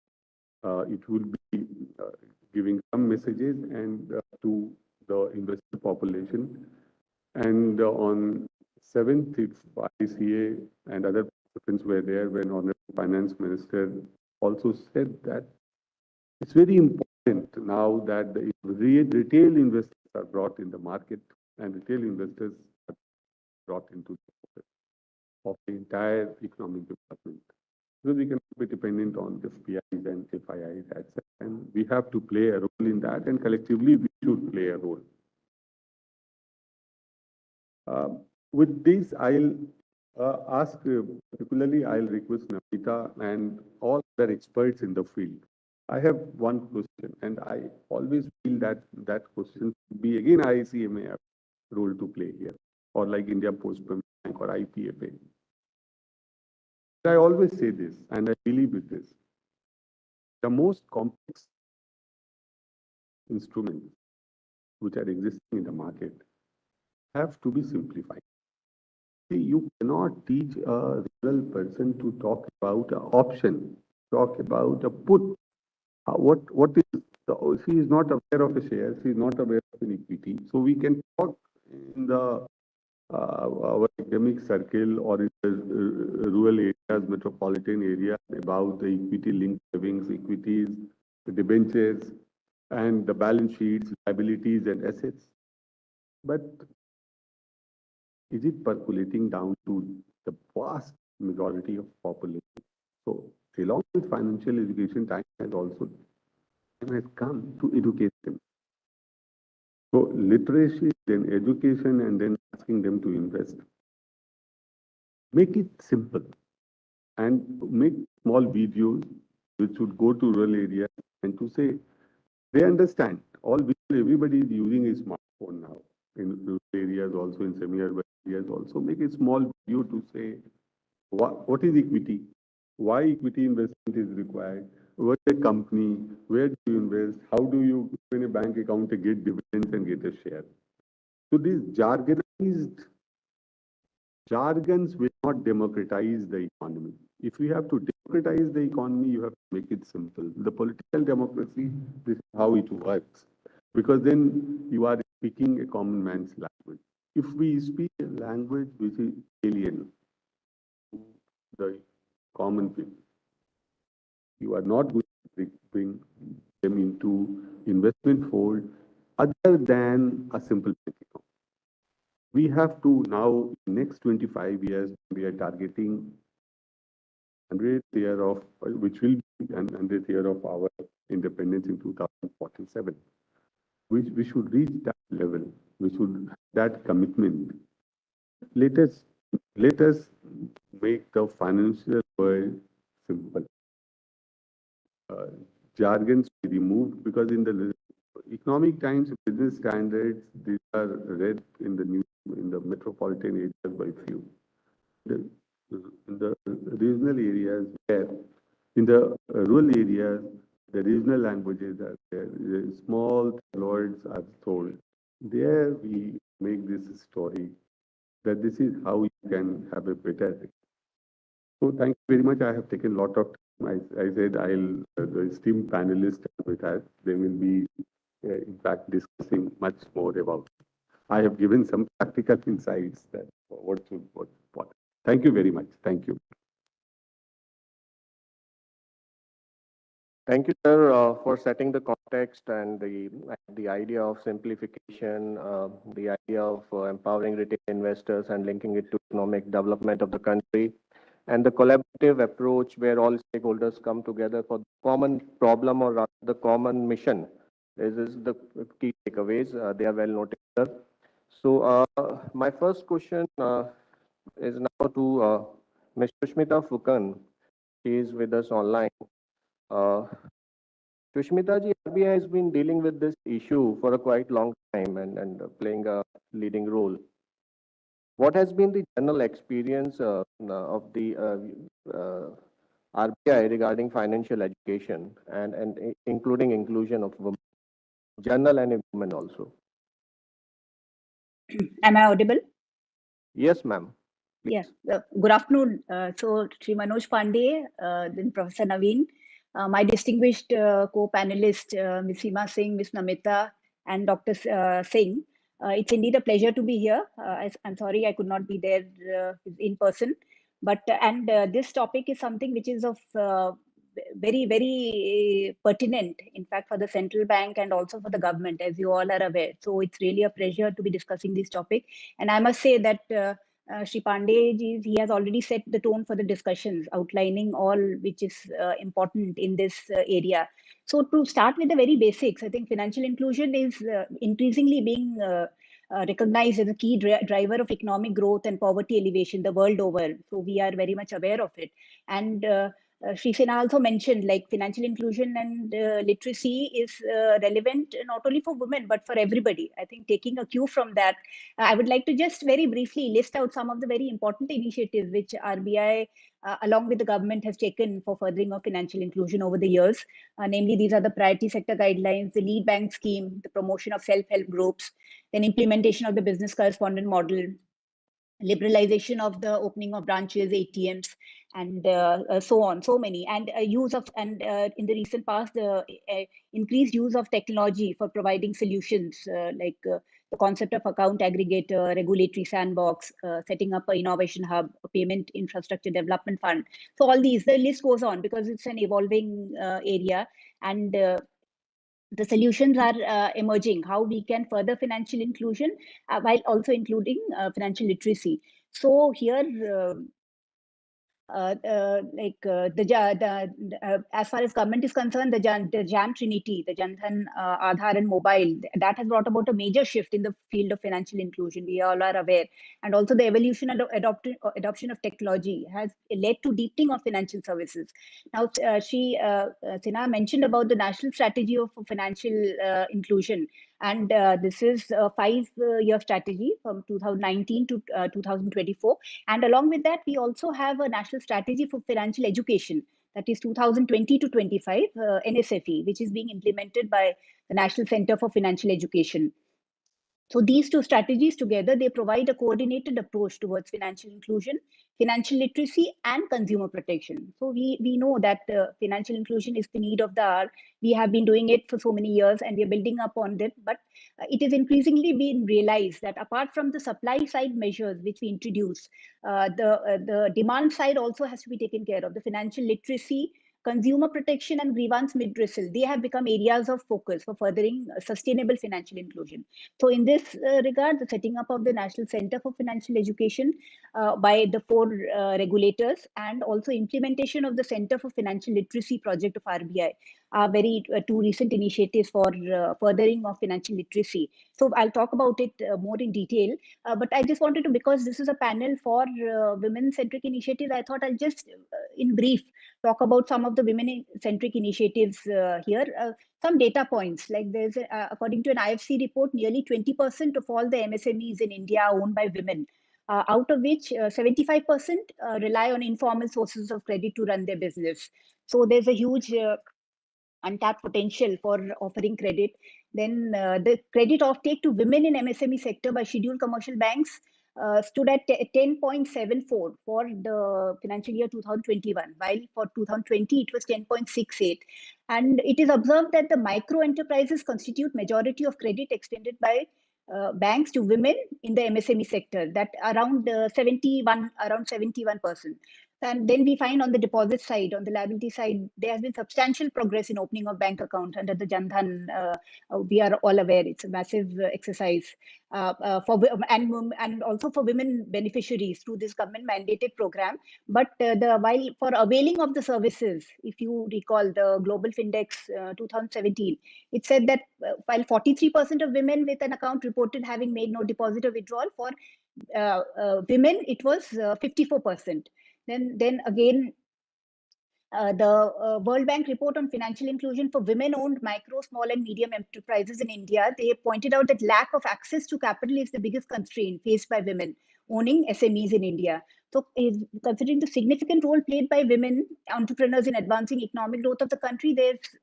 It will be giving some messages and to the investor population. And on 7th, if IICA and other participants were there when Honorable Finance Minister also said that it's very important now that the retail investors are brought in the market and retail investors are brought into the focus of the entire economic development. Because we cannot be dependent on FPIs and FIIs, etc. And we have to play a role in that, and collectively we should play a role. With this, I'll ask, particularly, I'll request Namita and all other experts in the field. I have one question, and I always feel that that question should be again IICA may have a role to play here, or like India Post Payment Bank or IPFA. I always say this, and I believe with this. The most complex instruments which are existing in the market have to be simplified. See, you cannot teach a rural person to talk about an option, talk about a put. What is she is not aware of a share, she is not aware of an equity. So we can talk in the our academic circle or in the rural areas, metropolitan areas about the equity linked savings, equities, the debentures, and the balance sheets, liabilities, and assets. But is it percolating down to the vast majority of population? So, along with financial education, time has come to educate them. So, literacy, then education, and then asking them to invest. Make it simple and make small videos which would go to rural areas and to say they understand. Everybody is using a smartphone now in rural areas, also in semi-urban areas. Also, make a small video to say what is equity, why equity investment is required, what is a company, where do you invest, how do you open a bank account to get dividends and get a share. So these jargons will not democratize the economy. If you have to democratize the economy, you have to make it simple. The political democracy, this is how it works. Because then you are speaking a common man's language. If we speak a language which is alien to the common people, you are not going to bring them into investment fold other than a simple bank account. We have to now, next 25 years, we are targeting 100th year of, which will be 100th year of our independence in 2047. We should reach that level. We should that commitment. Let us make the financial world simple. Jargons be removed because in the economic times, business standards, these are read in the news in the metropolitan areas by few. In the regional areas where, in the rural areas, the regional languages are there, the small words are told. There we make this story that this is how you can have a better. So thank you very much. I have taken a lot of time. I said the esteemed panelists with us, they will be in fact discussing much more about. I have given some practical insights that what. Thank you very much. Thank you. Thank you, sir, for setting the context and the idea of simplification, the idea of empowering retail investors and linking it to economic development of the country, and the collaborative approach where all stakeholders come together for the common problem or rather the common mission. This is the key takeaways. They are well noted, sir. So my first question is now to Ms. Sushmita Fukan. She is with us online. Uh, Sushmita ji, RBI has been dealing with this issue for a quite long time and playing a leading role. What has been the general experience of the RBI regarding financial education and including inclusion of women, general and women also? Am I audible? Yes, ma'am. Yeah. Good afternoon. So, Sri Manoj Pandey, then Professor Naveen, my distinguished co-panelist, Ms. Seema Singh, Ms. Namita, and Dr. Singh. It's indeed a pleasure to be here. I'm sorry I could not be there in person, but this topic is something which is of very, very pertinent, in fact, for the central bank and also for the government, as you all are aware. So it's really a pleasure to be discussing this topic. And I must say that Shri Pandey ji, he has already set the tone for the discussions, outlining all which is important in this area. So to start with the very basics, I think financial inclusion is increasingly being recognized as a key driver of economic growth and poverty alleviation the world over. So we are very much aware of it. And Sri Sena also mentioned like financial inclusion and literacy is relevant not only for women but for everybody. I think taking a cue from that, I would like to just very briefly list out some of the very important initiatives which RBI along with the government has taken for furthering of financial inclusion over the years. Namely, these are the priority sector guidelines, the lead bank scheme, the promotion of self-help groups, then implementation of the business correspondent model, liberalization of the opening of branches, ATMs, and so on, so many, and use of, and in the recent past, the increased use of technology for providing solutions like the concept of account aggregator, regulatory sandbox, setting up an innovation hub, a payment infrastructure development fund. So all these, the list goes on because it's an evolving area, and the solutions are emerging, how we can further financial inclusion while also including financial literacy. So here, as far as government is concerned, the JAM Trinity, the Jan Dhan, Aadhaar and mobile, that has brought about a major shift in the field of financial inclusion. We all are aware. And also the evolution and adoption of technology has led to deepening of financial services. Now, Sinha mentioned about the national strategy of financial inclusion. And this is a 5-year strategy from 2019 to 2024. And along with that, we also have a national strategy for financial education, that is 2020 to 25, NSFE, which is being implemented by the National Center for Financial Education. So these two strategies together, they provide a coordinated approach towards financial inclusion, financial literacy, and consumer protection. So we know that financial inclusion is the need of the hour. We have been doing it for so many years and we are building up on it. But it is increasingly being realized that apart from the supply side measures which we introduce, the demand side also has to be taken care of. The financial literacy, consumer protection, and grievance redressal, they have become areas of focus for furthering sustainable financial inclusion. So in this regard, the setting up of the National Center for Financial Education by the 4 regulators and also implementation of the Center for Financial Literacy project of RBI are very 2 recent initiatives for furthering of financial literacy. So I'll talk about it more in detail, but I just wanted to, because this is a panel for women-centric initiatives, I thought I'll just in brief talk about some of the women-centric initiatives here. Some data points, like there's, according to an IFC report, nearly 20% of all the MSMEs in India are owned by women, out of which 75% rely on informal sources of credit to run their business. So there's a huge untapped potential for offering credit. Then the credit offtake to women in MSME sector by scheduled commercial banks stood at 10.74 for the financial year 2021, while for 2020 it was 10.68. And it is observed that the micro enterprises constitute majority of credit extended by banks to women in the MSME sector, that around 71%. And then we find on the deposit side, on the liability side, there has been substantial progress in opening of bank accounts under the Jan Dhan. We are all aware it's a massive exercise and also for women beneficiaries through this government mandated program. But while for availing of the services, if you recall the Global Findex 2017, it said that while 43% of women with an account reported having made no deposit or withdrawal, for women it was 54%. Then again, the World Bank report on financial inclusion for women-owned micro, small, and medium enterprises in India, they pointed out that lack of access to capital is the biggest constraint faced by women owning SMEs in India. So, considering the significant role played by women entrepreneurs in advancing economic growth of the country,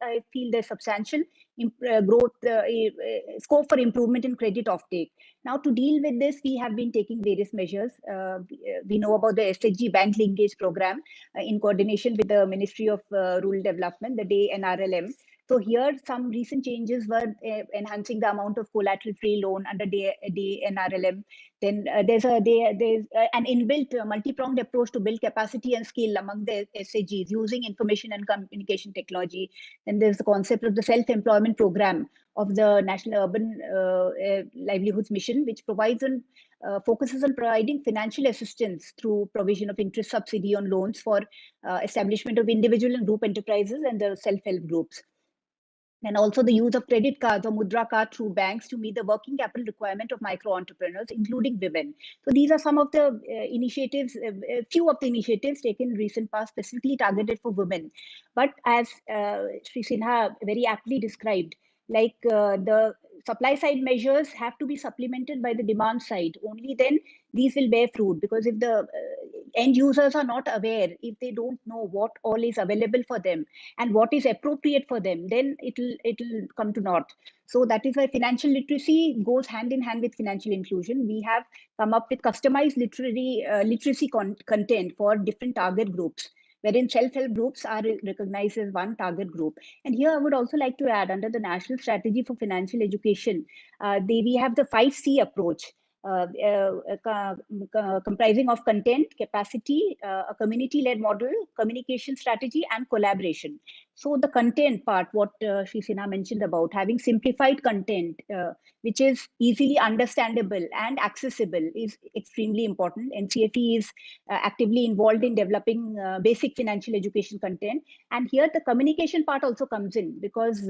I feel there's substantial scope for improvement in credit offtake. Now, to deal with this, we have been taking various measures. We know about the SHG Bank Linkage Program in coordination with the Ministry of Rural Development, the DAY NRLM. So here, some recent changes were enhancing the amount of collateral-free loan under DAY NRLM. Then there's an inbuilt multi-pronged approach to build capacity and skill among the SHGs using information and communication technology. Then there's the concept of the self-employment program of the National Urban Livelihoods Mission, which focuses on providing financial assistance through provision of interest subsidy on loans for establishment of individual and group enterprises and the self-help groups. And also the use of credit cards or mudra card through banks to meet the working capital requirement of micro entrepreneurs, including women. So these are some of the initiatives, few of the initiatives taken in recent past specifically targeted for women. But as Sri Sinha very aptly described, like the supply side measures have to be supplemented by the demand side. Only then these will bear fruit, because if the end users are not aware, if they don't know what all is available for them and what is appropriate for them, then it'll come to naught. So that is why financial literacy goes hand in hand with financial inclusion. We have come up with customized literacy content for different target groups, wherein self-help groups are recognized as one target group. And here I would also like to add, under the National Strategy for Financial Education, we have the 5C approach, comprising of content, capacity, a community-led model, communication strategy, and collaboration. So the content part, what Sri Sinha mentioned about having simplified content, which is easily understandable and accessible, is extremely important. NCFE is actively involved in developing basic financial education content. And here the communication part also comes in, because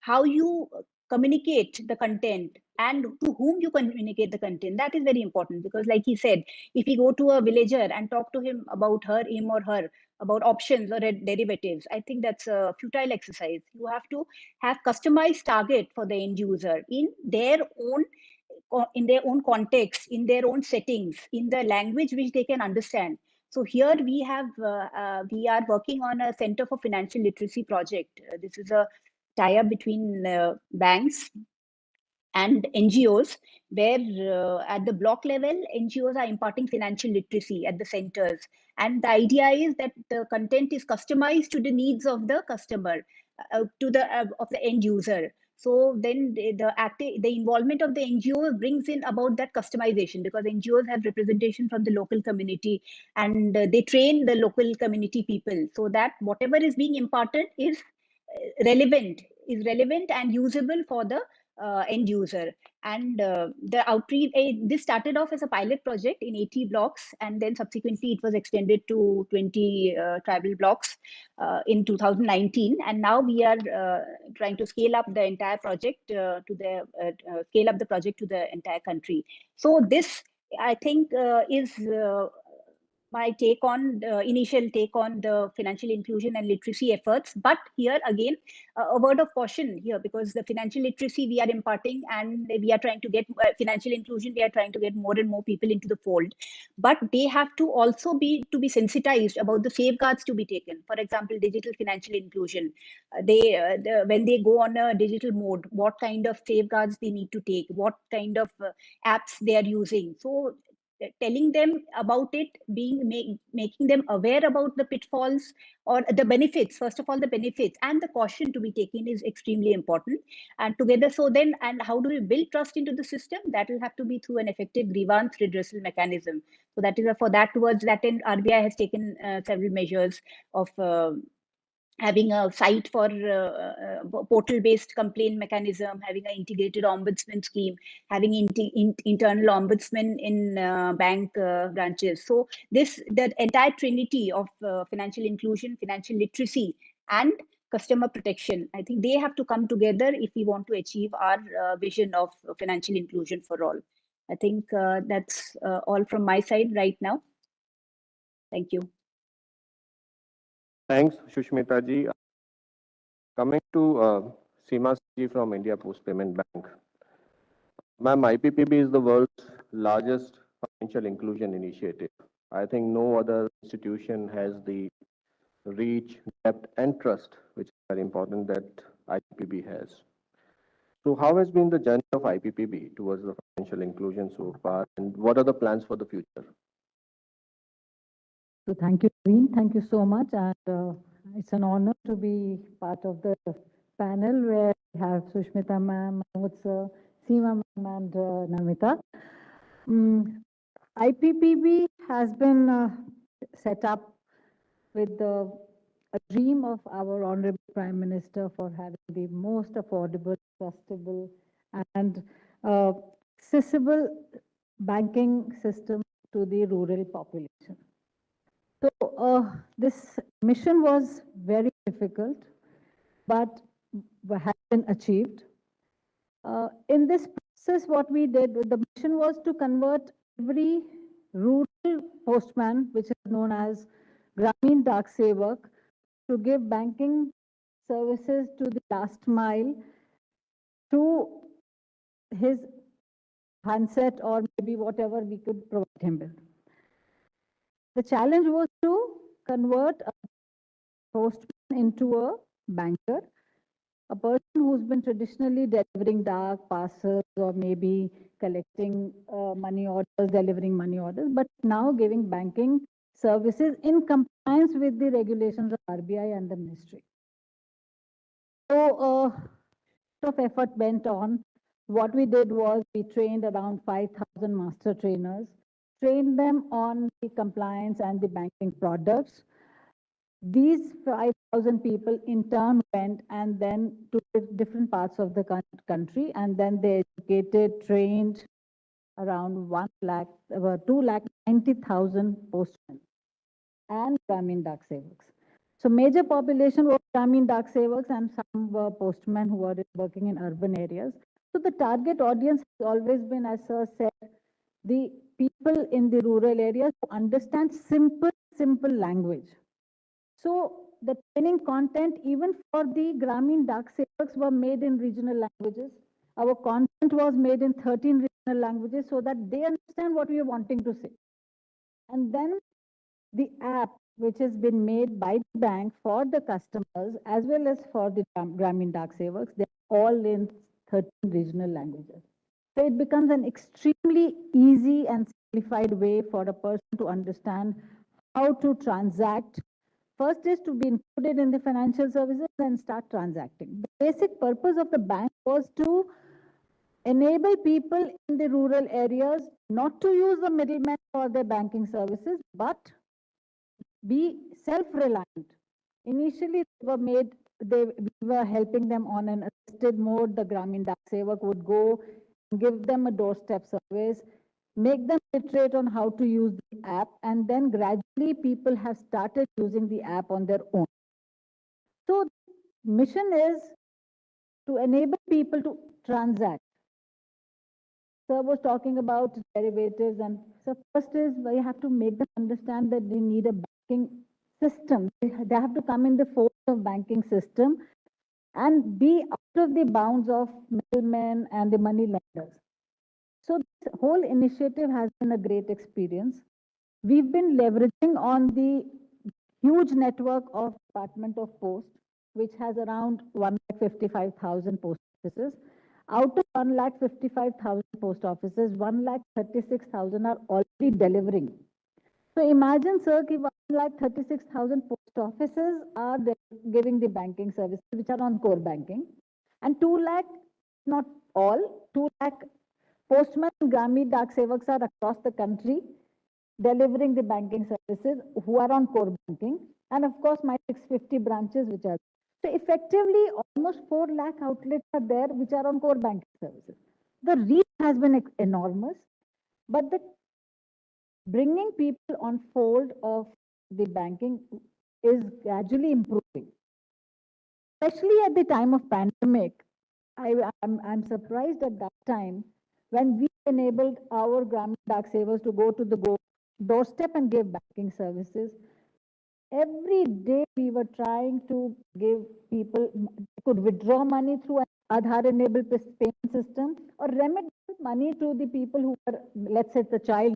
how you communicate the content and to whom you communicate the content, that is very important. Because like he said, if we go to a villager and talk to him about him or her about options or derivatives, I think that's a futile exercise. You have to have customized target for the end user in their own context, in their own settings, in the language which they can understand. So here we are working on a Center for Financial Literacy project. This is a tie-up between banks and NGOs, where at the block level, NGOs are imparting financial literacy at the centers. And the idea is that the content is customized to the needs of the customer, of the end user. So then the involvement of the NGO brings in about that customization, because NGOs have representation from the local community, and they train the local community people so that whatever is being imparted is relevant and usable for the end user. And the outreach, this started off as a pilot project in 80 blocks, and then subsequently it was extended to 20 tribal blocks in 2019. And now we are trying to scale up the entire project scale up the project to the entire country. So this, I think, is my initial take on the financial inclusion and literacy efforts. But here again, a word of caution here, because the financial literacy we are imparting, and we are trying to get financial inclusion, we are trying to get more and more people into the fold. But they have to also be sensitized about the safeguards to be taken. For example, digital financial inclusion. When they go on a digital mode, what kind of safeguards they need to take, what kind of apps they are using. So telling them about it, making them aware about the pitfalls or the benefits. First of all, the benefits and the caution to be taken is extremely important. And together, so then, and how do we build trust into the system? That will have to be through an effective grievance redressal mechanism. So that is for that, towards that end, RBI has taken several measures of having a site for portal-based complaint mechanism, having an integrated ombudsman scheme, having internal ombudsman in bank branches. So the entire trinity of financial inclusion, financial literacy, and customer protection, I think they have to come together if we want to achieve our vision of financial inclusion for all. I think that's all from my side right now. Thank you. Thanks, Shushmita ji. Coming to Seema ji from India Post Payment Bank. Ma'am, IPPB is the world's largest financial inclusion initiative. I think no other institution has the reach, depth, and trust, which is very important, that IPPB has. So how has been the journey of IPPB towards the financial inclusion so far, and what are the plans for the future? So thank you, Naveen. Thank you so much. And it's an honor to be part of the panel where we have Sushmita ma'am, Mahotsav, Seema ma'am, and Namita. IPPB has been set up with a dream of our Honorable Prime Minister for having the most affordable, trustable, and accessible banking system to the rural population. So this mission was very difficult, but has been achieved. In this process, what we did, the mission was to convert every rural postman, which is known as Gramin Dak Sevak, to give banking services to the last mile through his handset or maybe whatever we could provide him with. The challenge was to convert a postman into a banker, a person who's been traditionally delivering dark parcels or maybe collecting money orders, delivering money orders, but now giving banking services in compliance with the regulations of RBI and the ministry. So a lot of effort went on. What we did was we trained around 5,000 master trainers, trained them on the compliance and the banking products. These 5,000 people in turn went and then to different parts of the country, and then they educated, trained around 2,90,000 postmen and Gramin Dak Sevaks. So major population was Gramin Dak Sevaks and some were postmen who were working in urban areas. So the target audience has always been, as Sir said, the people in the rural areas who understand simple language. So the training content, even for the Gramin Dak Sevaks, were made in regional languages. Our content was made in 13 regional languages so that they understand what we are wanting to say. And then the app, which has been made by the bank for the customers as well as for the Gramin Dak Sevaks, they're all in 13 regional languages. So it becomes an extremely easy and simplified way for a person to understand how to transact. First is to be included in the financial services and start transacting. The basic purpose of the bank was to enable people in the rural areas not to use the middleman for their banking services, but be self-reliant. Initially, we were helping them on an assisted mode. The Gramin Dak Sevak would go, give them a doorstep service, make them literate on how to use the app, and then gradually people have started using the app on their own. So mission is to enable people to transact. Sir was talking about derivatives, and so first is we have to make them understand that they need a banking system. They have to come in the fold of banking system and be out of the bounds of middlemen and the money lenders. So this whole initiative has been a great experience. We've been leveraging on the huge network of Department of Post, which has around 155,000 post offices. Out of 1,55,000 post offices, 1,36,000 are already delivering. So imagine, sir, कि 1,36,000 post offices are giving the banking services which are on core banking, and 2 lakh, not all, 2 lakh postmen and Grameen Dak Sevaks are across the country delivering the banking services who are on core banking, and of course my 650 branches which are. So effectively, almost 4 lakh outlets are there which are on core banking services. The reach has been enormous, but the bringing people on fold of the banking is gradually improving. Especially at the time of pandemic, I'm surprised at that time when we enabled our Grameen Dak Savers to go to the doorstep and give banking services. Every day we were trying to give people, could withdraw money through an Aadhaar-enabled payment system or remit money to the people who were, let's say the child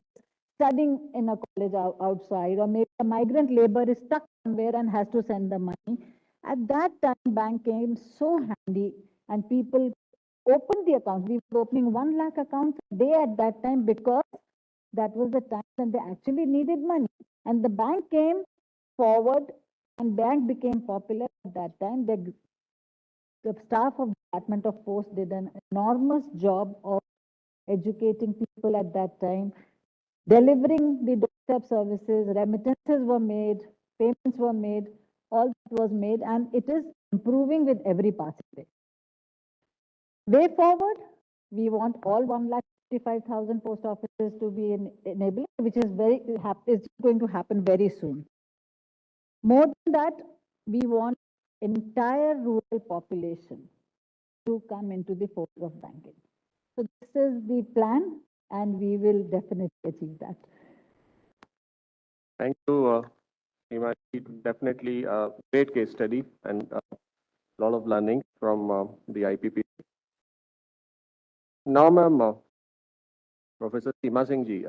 studying in a college outside, or maybe a migrant labor is stuck somewhere and has to send the money. At that time, bank came so handy and people opened the account. We were opening 1 lakh accounts a day at that time because that was the time when they actually needed money. And the bank came forward and bank became popular at that time. The staff of Department of Post did an enormous job of educating people at that time, delivering the doorstep services, remittances were made, payments were made, all that was made, and it is improving with every passing day. Way forward, we want all 1,55,000 post offices to be enabled, which is going to happen very soon. More than that, we want entire rural population to come into the fold of banking. So this is the plan, and we will definitely achieve that. Thank you, Seema. Definitely a great case study and a lot of learning from the IPP. Now, ma'am, Professor Seema Singh ji,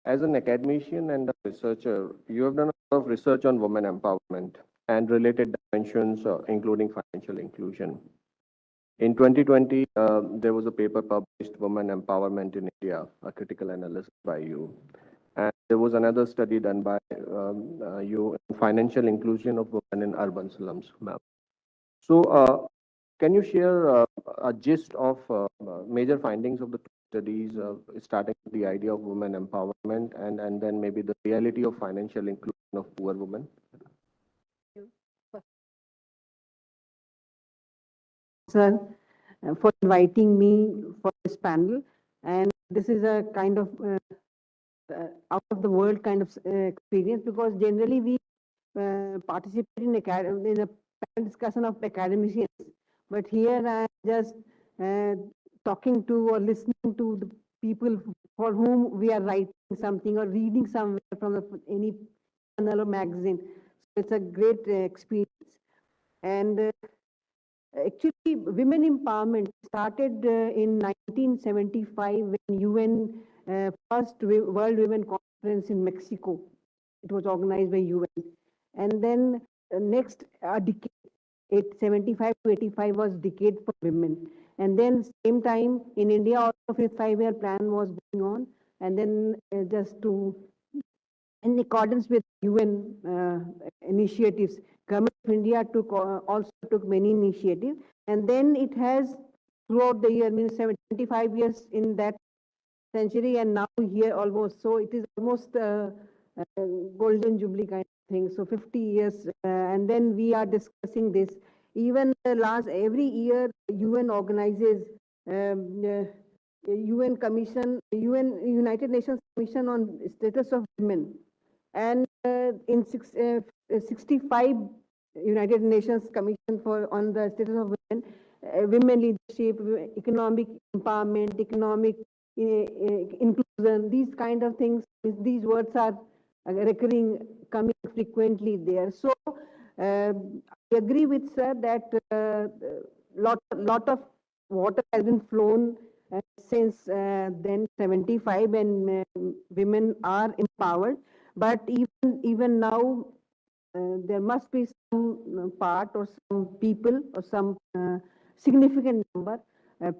as an academician and a researcher, you have done a lot of research on women empowerment and related dimensions, including financial inclusion. In 2020, there was a paper published, Women Empowerment in India, a critical analysis by you. And there was another study done by you, Financial Inclusion of Women in Urban Slums, ma'am. So can you share a gist of major findings of the studies, starting with the idea of women empowerment and then maybe the reality of financial inclusion of poor women? Sir, for inviting me for this panel. And this is a kind of out of the world kind of experience, because generally we participate in a panel discussion of academicians. But here I am just talking to or listening to the people for whom we are writing something or reading somewhere from any journal or magazine. So it's a great experience. And actually, women empowerment started in 1975 when UN first World Women Conference in Mexico. It was organized by UN. And then next decade, 75 to 85 was decade for women. And then same time in India, also 5-year plan was going on. And then just to, in accordance with UN initiatives, Government of India also took many initiatives. And then it has throughout the year, means 75 years in that century, and now here almost. So it is almost golden jubilee kind of thing. So 50 years, and then we are discussing this. Even every year, UN organizes UN Commission, United Nations Commission on Status of Women. And in 65 United Nations Commission on the Status of Women, women leadership, economic empowerment, economic inclusion, these kind of things, these words are recurring, coming frequently there. So I agree with sir that lot of water has been flown since then 75, and women are empowered. But even now, there must be some part or some people or some significant number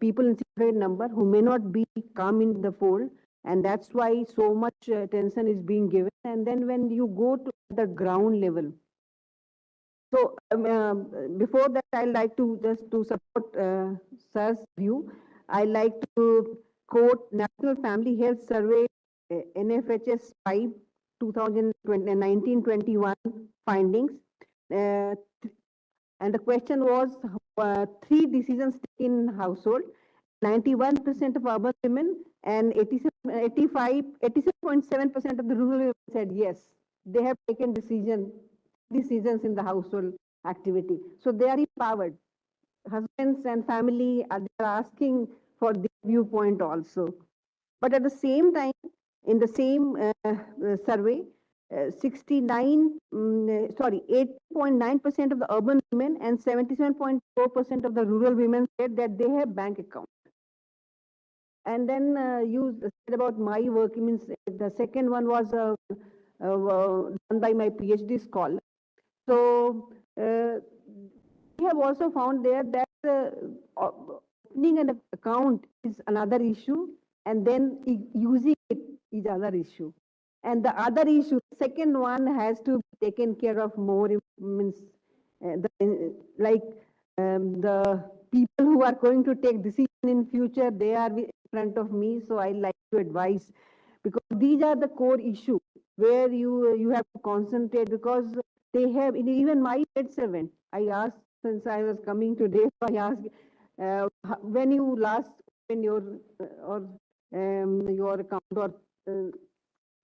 people in significant number who may not be come in the fold, and that's why so much attention is being given. And then when you go to the ground level, so before that, I like to just to support Sir's view. I like to quote National Family Health Survey, NFHS 5, 2019-21 findings. And the question was 3 decisions taken in household. 91% of urban women and 87.7% of the rural women said yes, they have taken decisions in the household activity. So they are empowered. Husbands and family are asking for the viewpoint also. But at the same time, in the same survey, 80.9% of the urban women and 77.4% of the rural women said that they have bank accounts. And then you said about my work, means the second one was done by my PhD scholar. So we have also found there that opening an account is another issue, and then using it is another issue. And the other issue, second one, has to be taken care of more, means the people who are going to take decision in future, they are in front of me, so I like to advise, because these are the core issues where you have to concentrate, because they have, even my head servant, I asked, since I was coming today, I asked, when you last opened your account or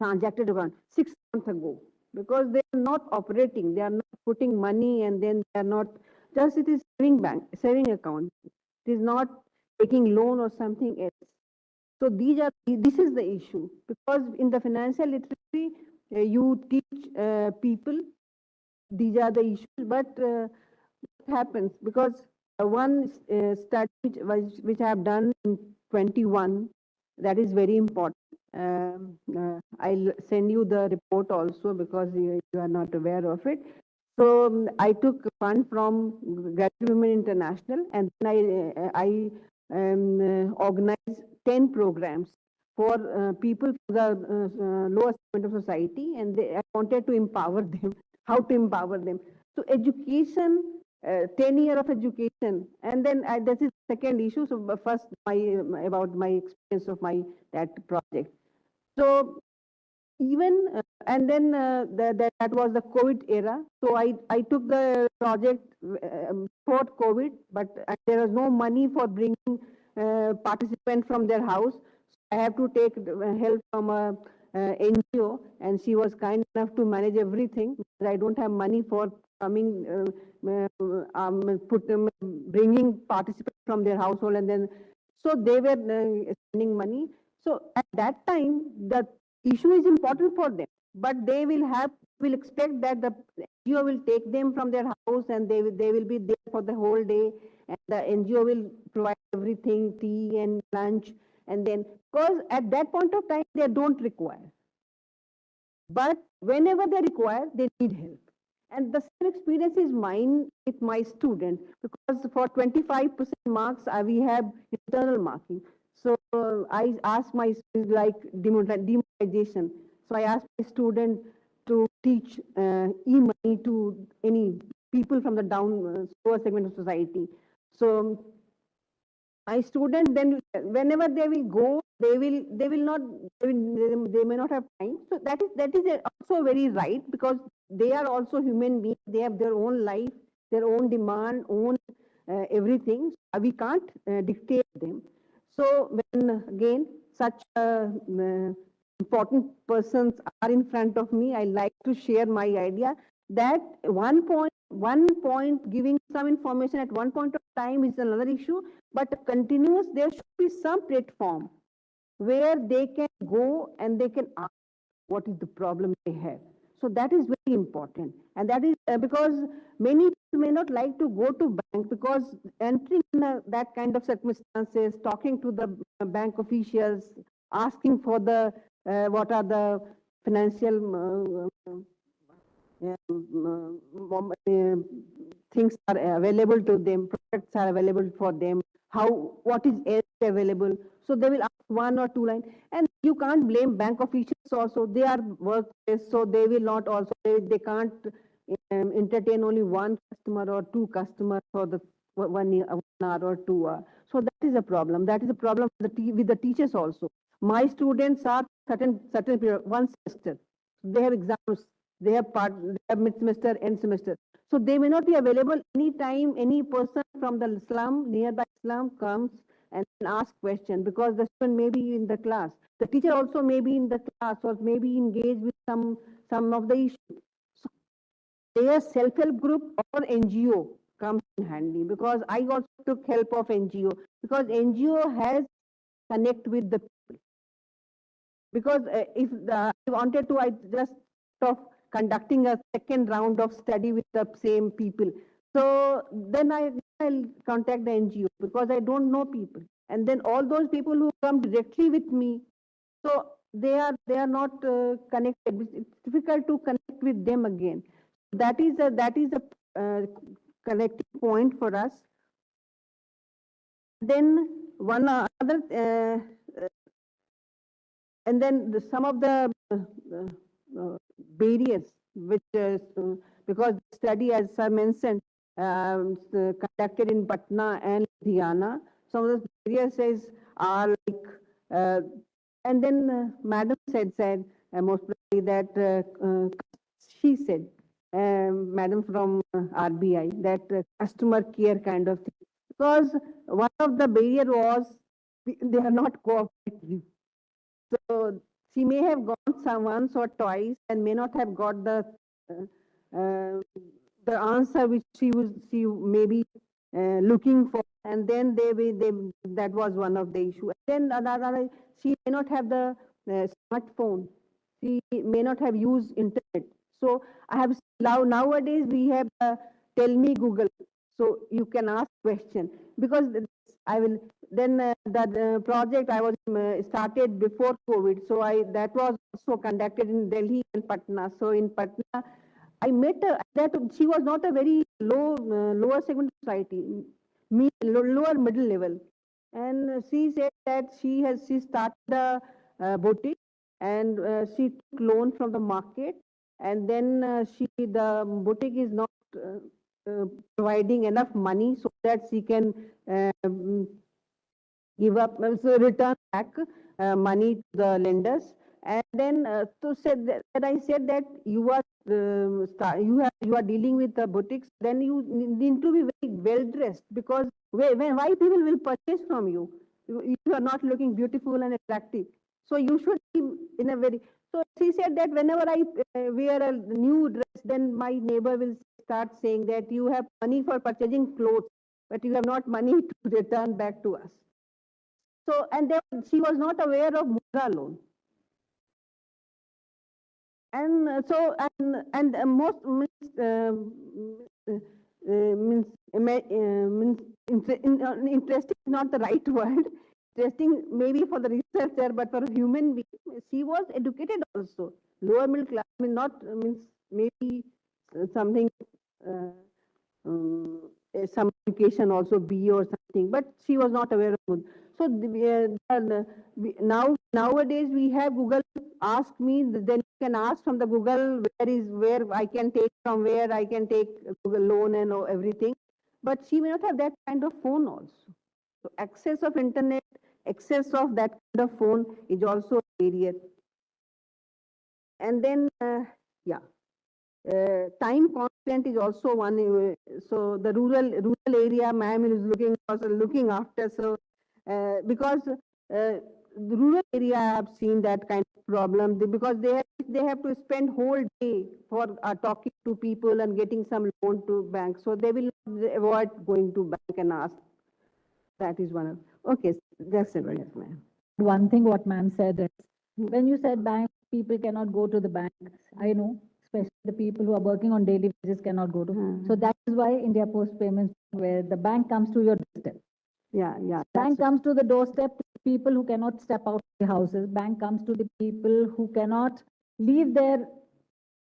transacted account? 6 months ago, because they are not operating, they are not putting money, and then they are not, just it is saving account. It is not taking loan or something else. So this is the issue, because in the financial literacy, you teach people, these are the issues, but what happens, because one study which I have done in 21, that is very important. I'll send you the report also, because you are not aware of it. So I took fund from Graduate Women International, and then I organized 10 programs for people from the lower segment of society, and I wanted to empower them. How to empower them? So education, 10 years of education, and then this is the second issue. So first, about my experience of that project. So even and then that was the COVID era. So I took the project for COVID, but there was no money for bringing participants from their house. So I have to take help from a NGO, and she was kind enough to manage everything. But I don't have money for coming, bringing participants from their household, and then so they were spending money. So at that time, the issue is important for them, but they will expect that the NGO will take them from their house, and they will be there for the whole day, and the NGO will provide everything, tea and lunch, and then, because at that point of time they don't require, but whenever they require, they need help. And the same experience is mine with my student, because for 25% marks we have internal marking. So I asked my students, like demonetization. So I asked my student to teach e-money to any people from the lower segment of society. So my students, then whenever they will go, they may not have time. So that is also very right, because they are also human beings. They have their own life, their own demand, own everything. We can't dictate them. So when again such important persons are in front of me, I like to share my idea that one point giving some information at one point of time is another issue, but continuous, there should be some platform where they can go and they can ask what is the problem they have. So that is very important, and that is because many people may not like to go to bank, because entering in that kind of circumstances, talking to the bank officials, asking for the what are the financial things are available to them, products are available for them, what is else available. So they will ask 1 or 2 lines, and you can't blame bank officials also. They are workers, so they will not also, they can't entertain only 1 customer or 2 customers for the 1 hour or 2 hours. So that is a problem. That is a problem with the teachers also. My students are certain period, 1 semester. They have exams, they have mid semester, end semester. So they may not be available anytime. Any person from the slum, nearby slum, comes and asks question, because the student may be in the class. The teacher also may be in the class or may be engaged with some of the issues. So their self-help group or NGO comes in handy, because I also took help of NGO, because NGO has connect with the people. Because if I wanted to, I just of conducting a second round of study with the same people. So then I'll contact the NGO, because I don't know people. And then all those people who come directly with me, so they are not connected. It's difficult to connect with them again. That is a connecting point for us. Then one other and then some of the barriers, which because the study, as I mentioned, conducted in Patna and Ludhiana, some of the barriers are like, and then Madam said most probably that she said, Madam from RBI, that customer care kind of thing. Because one of the barrier was they are not cooperative. So she may have gone once or twice and may not have got the answer which she may be looking for, and then that was one of the issue. Then another, she may not have the smartphone. She may not have used internet. So I have nowadays we have Tell Me Google. So you can ask question, because I will then that project I was started before COVID. So that was also conducted in Delhi and Patna. So in Patna, I met that she was not a very lower segment society, lower middle level, and she said that she started a boutique, and she took loan from the market, and then the boutique is not providing enough money so that she can give up, so return back money to the lenders. And then I said that you are dealing with the boutiques, then you need to be very well dressed, because why people will purchase from you? You are not looking beautiful and attractive. So you should be in a very. So she said that whenever I wear a new dress, then my neighbor will start saying that you have money for purchasing clothes, but you have not money to return back to us. So, and she was not aware of Mudra loan. And so, and most interesting is not the right word. Interesting maybe for the researcher, but for a human being, she was educated also. Lower middle class, not means maybe something. Some education also B or something, but she was not aware of it. So nowadays we have Google Ask Me, then you can ask from the Google where I can take, from where I can take Google loan and everything. But she may not have that kind of phone also. So access of internet, access of that kind of phone is also a barrier. And then yeah. Time constraint is also one. So the rural area, ma'am is looking after. So because the rural area, I have seen that kind of problem, because they have to spend whole day for talking to people and getting some loan to bank. So they will avoid going to bank and ask. That is one of. Okay, that's it, ma'am. One thing what ma'am said is, when you said bank, people cannot go to the bank. I know, especially the people who are working on daily basis cannot go to. So that is why India Post Payments, where the bank comes to your doorstep. Yeah. Bank comes to the doorstep to people who cannot step out of the houses. Bank comes to the people who cannot leave their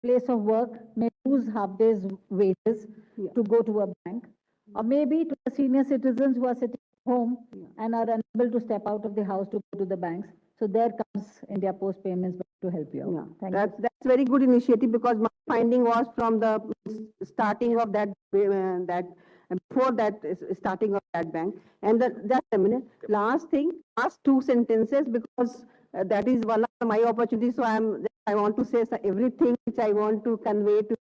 place of work, may lose half day's wages to go to a bank, or maybe to the senior citizens who are sitting home and are unable to step out of the house to go to the banks. So there comes India Post Payments Bank to help you out. Yeah, Thank that's very good initiative because my finding was from the starting of that before that starting of that bank. And just a minute, last thing, last two sentences because that is one of my opportunities. So I want to say everything which I want to convey to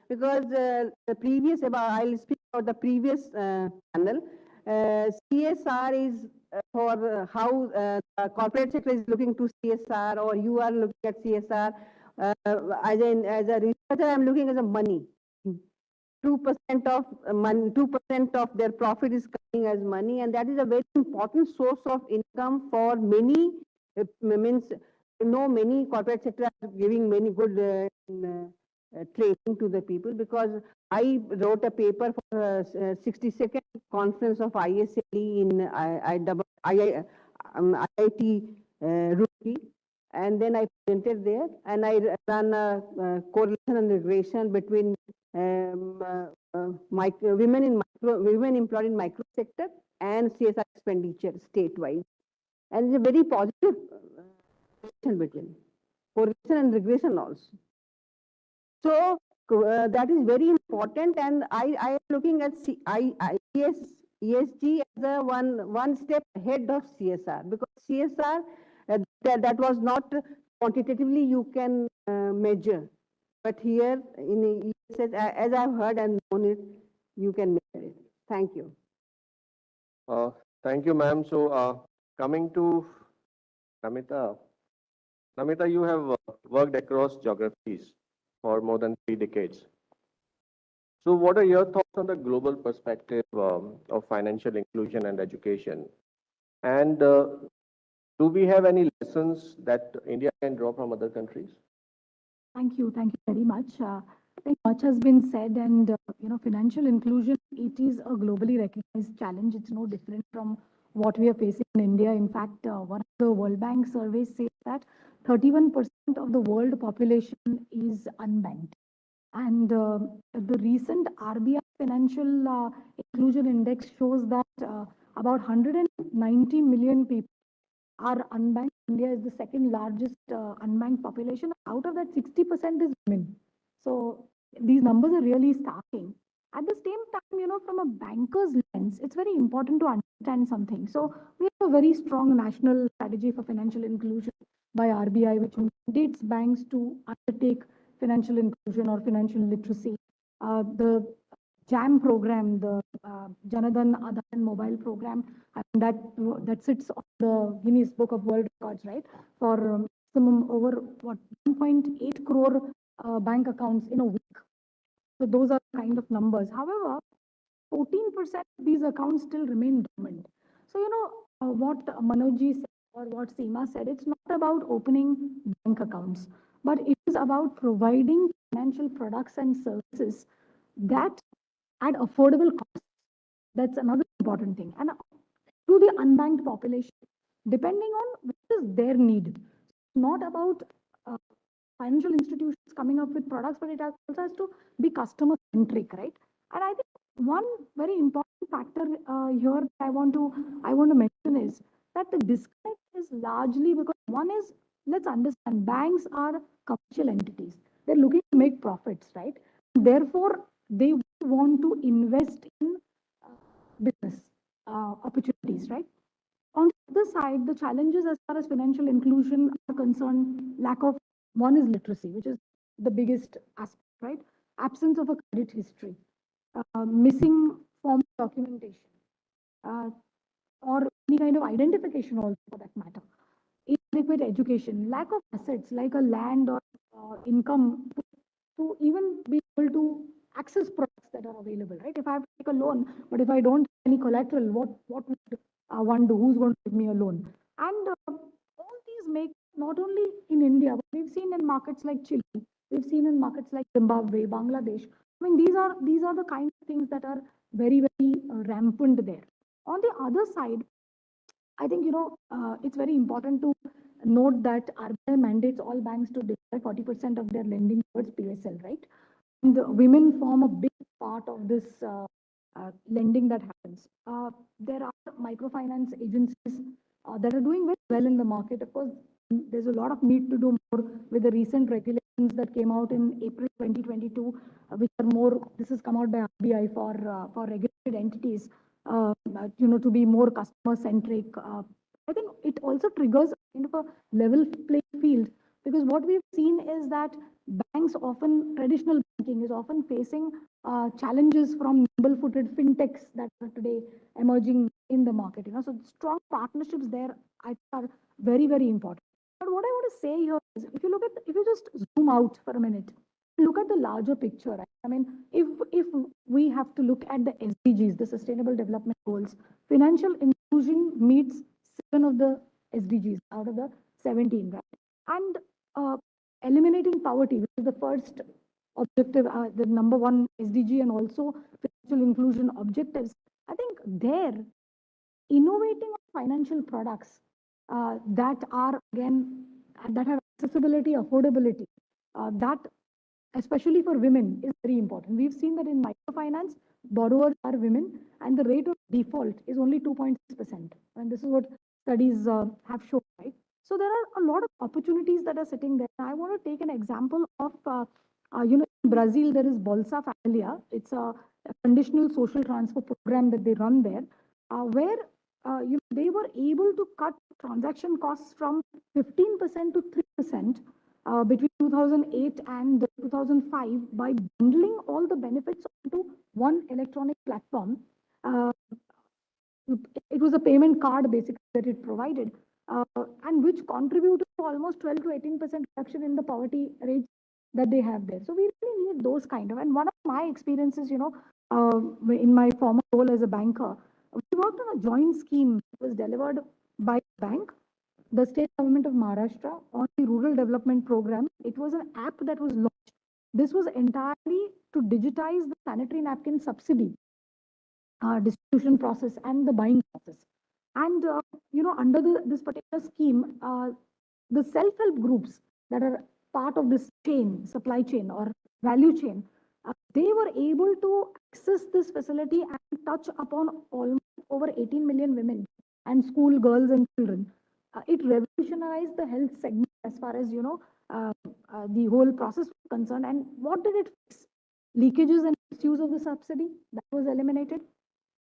because the previous I'll speak about the previous panel. CSR is for how the corporate sector is looking to CSR or you are looking at CSR. As a researcher, I'm looking at the money. 2% of money, 2% of their profit is coming as money, and that is a very important source of income for many. Means many corporate sector are giving many good training to the people because I wrote a paper for 62nd conference of ISLE in IIT Roorkee, and then I presented there, and I ran a correlation and regression between women employed in micro sector and CSR expenditure statewide, and it's a very positive relation between correlation and regression also. So that is very important, and I am looking at ESG as a one step ahead of CSR because CSR that was not quantitatively you can measure, but here in ESG, as I've heard and known it, you can measure it. Thank you. Thank you, ma'am. So coming to Namita. Namita, you have worked across geographies for more than 3 decades. So what are your thoughts on the global perspective of financial inclusion and education? And do we have any lessons that India can draw from other countries? Thank you very much. I think much has been said, and financial inclusion, it is a globally recognized challenge. It's no different from what we are facing in India. In fact, one of the World Bank surveys says that 31% of the world population is unbanked. And the recent RBI Financial Inclusion Index shows that about 190 million people are unbanked. India is the second largest unbanked population. Out of that, 60% is women. So these numbers are really starking. At the same time, from a banker's lens, it's very important to understand something. So we have a very strong national strategy for financial inclusion by RBI, which mandates banks to undertake financial inclusion or financial literacy. The JAM program, the Janadhan Adhan Mobile program, and that sits on the Guinness Book of World Records, right? For maximum over 1.8 crore bank accounts in a week. So those are kind of numbers. However, 14% of these accounts still remain dormant. So what Manojji said or what Seema said, it's not about opening bank accounts, but it is about providing financial products and services that at affordable costs. That's another important thing. And to the unbanked population, depending on what is their need. It's not about uh, financial institutions coming up with products, but it also has to be customer centric, right? And I think one very important factor here I want to mention is that the disconnect is largely because one is, let's understand, banks are commercial entities. They're looking to make profits, right? Therefore, they want to invest in business opportunities, right? On the other side, the challenges as far as financial inclusion are concerned, lack of one is literacy, which is the biggest aspect, right? Absence of a credit history, missing form documentation, uh, or any kind of identification also for that matter. Inadequate education, lack of assets like a land or income to even be able to access products that are available, right? If I have to take a loan, but if I don't have any collateral, what would one do? Who's going to give me a loan? And all these make not only in India, but we've seen in markets like Chile, we've seen in markets like Zimbabwe, Bangladesh. I mean, these are the kind of things that are very rampant there. On the other side, I think it's very important to note that RBI mandates all banks to deploy 40% of their lending towards PSL, right? And the women form a big part of this lending that happens. There are microfinance agencies that are doing very well in the market. Of course, there's a lot of need to do more with the recent regulations that came out in April 2022, which are more, this has come out by RBI for regulated entities, to be more customer centric. I think it also triggers kind of a level playing field, because what we've seen is that banks often, traditional banking is often facing challenges from nimble-footed fintechs that are today emerging in the market. So strong partnerships there, I think, are very, very important. But what I want to say here is, if you just zoom out for a minute, look at the larger picture. Right? I mean, if we have to look at the SDGs, the Sustainable Development Goals, financial inclusion meets 7 of the SDGs out of the 17, right? And eliminating poverty, which is the first objective, the number 1 SDG, and also financial inclusion objectives. I think there, innovating on financial products that are, again, that have accessibility, affordability, that especially for women is very important. We've seen that in microfinance, borrowers are women, and the rate of default is only 2.6%. And this is what studies have shown, right? So there are a lot of opportunities that are sitting there. I want to take an example of, in Brazil, there is Bolsa Familia. It's a conditional social transfer program that they run there, where they were able to cut transaction costs from 15% to 3% between 2008 and 2005 by bundling all the benefits onto one electronic platform. It was a payment card basically that it provided, and which contributed to almost 12 to 18% reduction in the poverty rates that they have there. So we really need those kind of, and one of my experiences, in my former role as a banker, we worked on a joint scheme that was delivered by the bank, the state government of Maharashtra, on the rural development program. It was an app that was launched. This was entirely to digitize the sanitary napkin subsidy distribution process and the buying process. And, under this particular scheme, the self-help groups that are part of this chain, supply chain or value chain, they were able to access this facility and touch upon almost over 18 million women and school girls and children. It revolutionized the health segment as far as, the whole process was concerned. And what did it fix? Leakages and misuse of the subsidy, that was eliminated.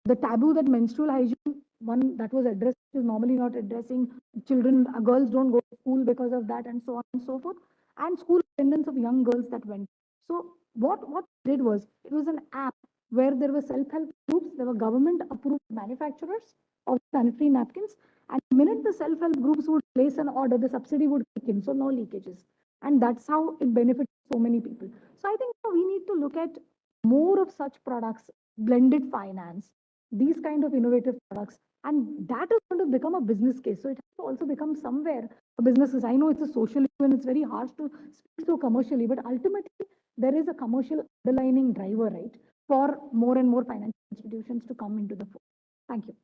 The taboo that menstrual hygiene, one that was addressed, is normally not addressing children, girls don't go to school because of that, and so on and so forth. And school attendance of young girls that went. So what it did was, it was an app where there were self-help groups, there were government-approved manufacturers of sanitary napkins, and the minute the self-help groups would place an order, the subsidy would kick in, so no leakages. And that's how it benefits so many people. So I think we need to look at more of such products, blended finance, these kind of innovative products, and that is going to become a business case. So it has to also become somewhere a business. I know it's a social issue and it's very hard to speak so commercially, but ultimately there is a commercial underlining driver, right, for more and more financial institutions to come into the fore. Thank you.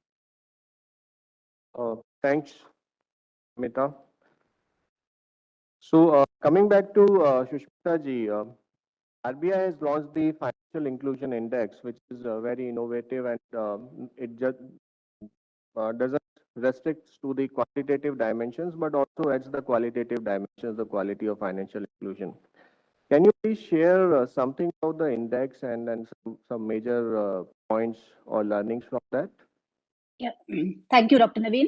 Thanks, Amita. So coming back to Shushmita ji, RBI has launched the Financial Inclusion Index, which is very innovative, and it just doesn't restrict to the quantitative dimensions, but also adds the qualitative dimensions, the quality of financial inclusion. Can you please share something about the index and then some major points or learnings from that? Yeah, thank you, Dr. Naveen.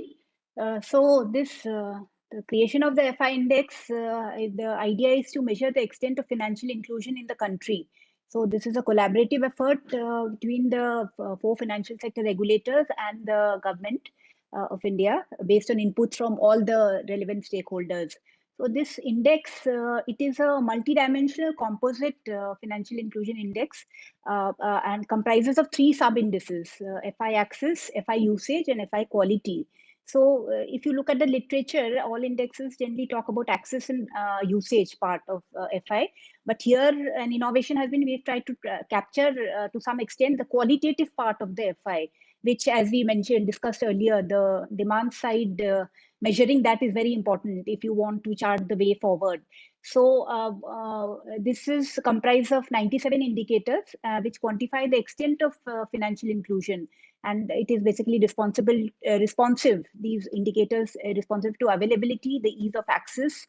So the creation of the FI index, the idea is to measure the extent of financial inclusion in the country. So this is a collaborative effort between the 4 financial sector regulators and the government of India, based on inputs from all the relevant stakeholders. So this index, it is a multidimensional composite financial inclusion index, and comprises of 3 sub-indices, FI access, FI usage, and FI quality. So if you look at the literature, all indexes generally talk about access and usage part of FI. But here an innovation has been, we've tried to capture to some extent the qualitative part of the FI, which, as we discussed earlier, the demand side measuring that is very important if you want to chart the way forward. So this is comprised of 97 indicators which quantify the extent of financial inclusion, and it is basically responsive. These indicators responsive to availability, the ease of access,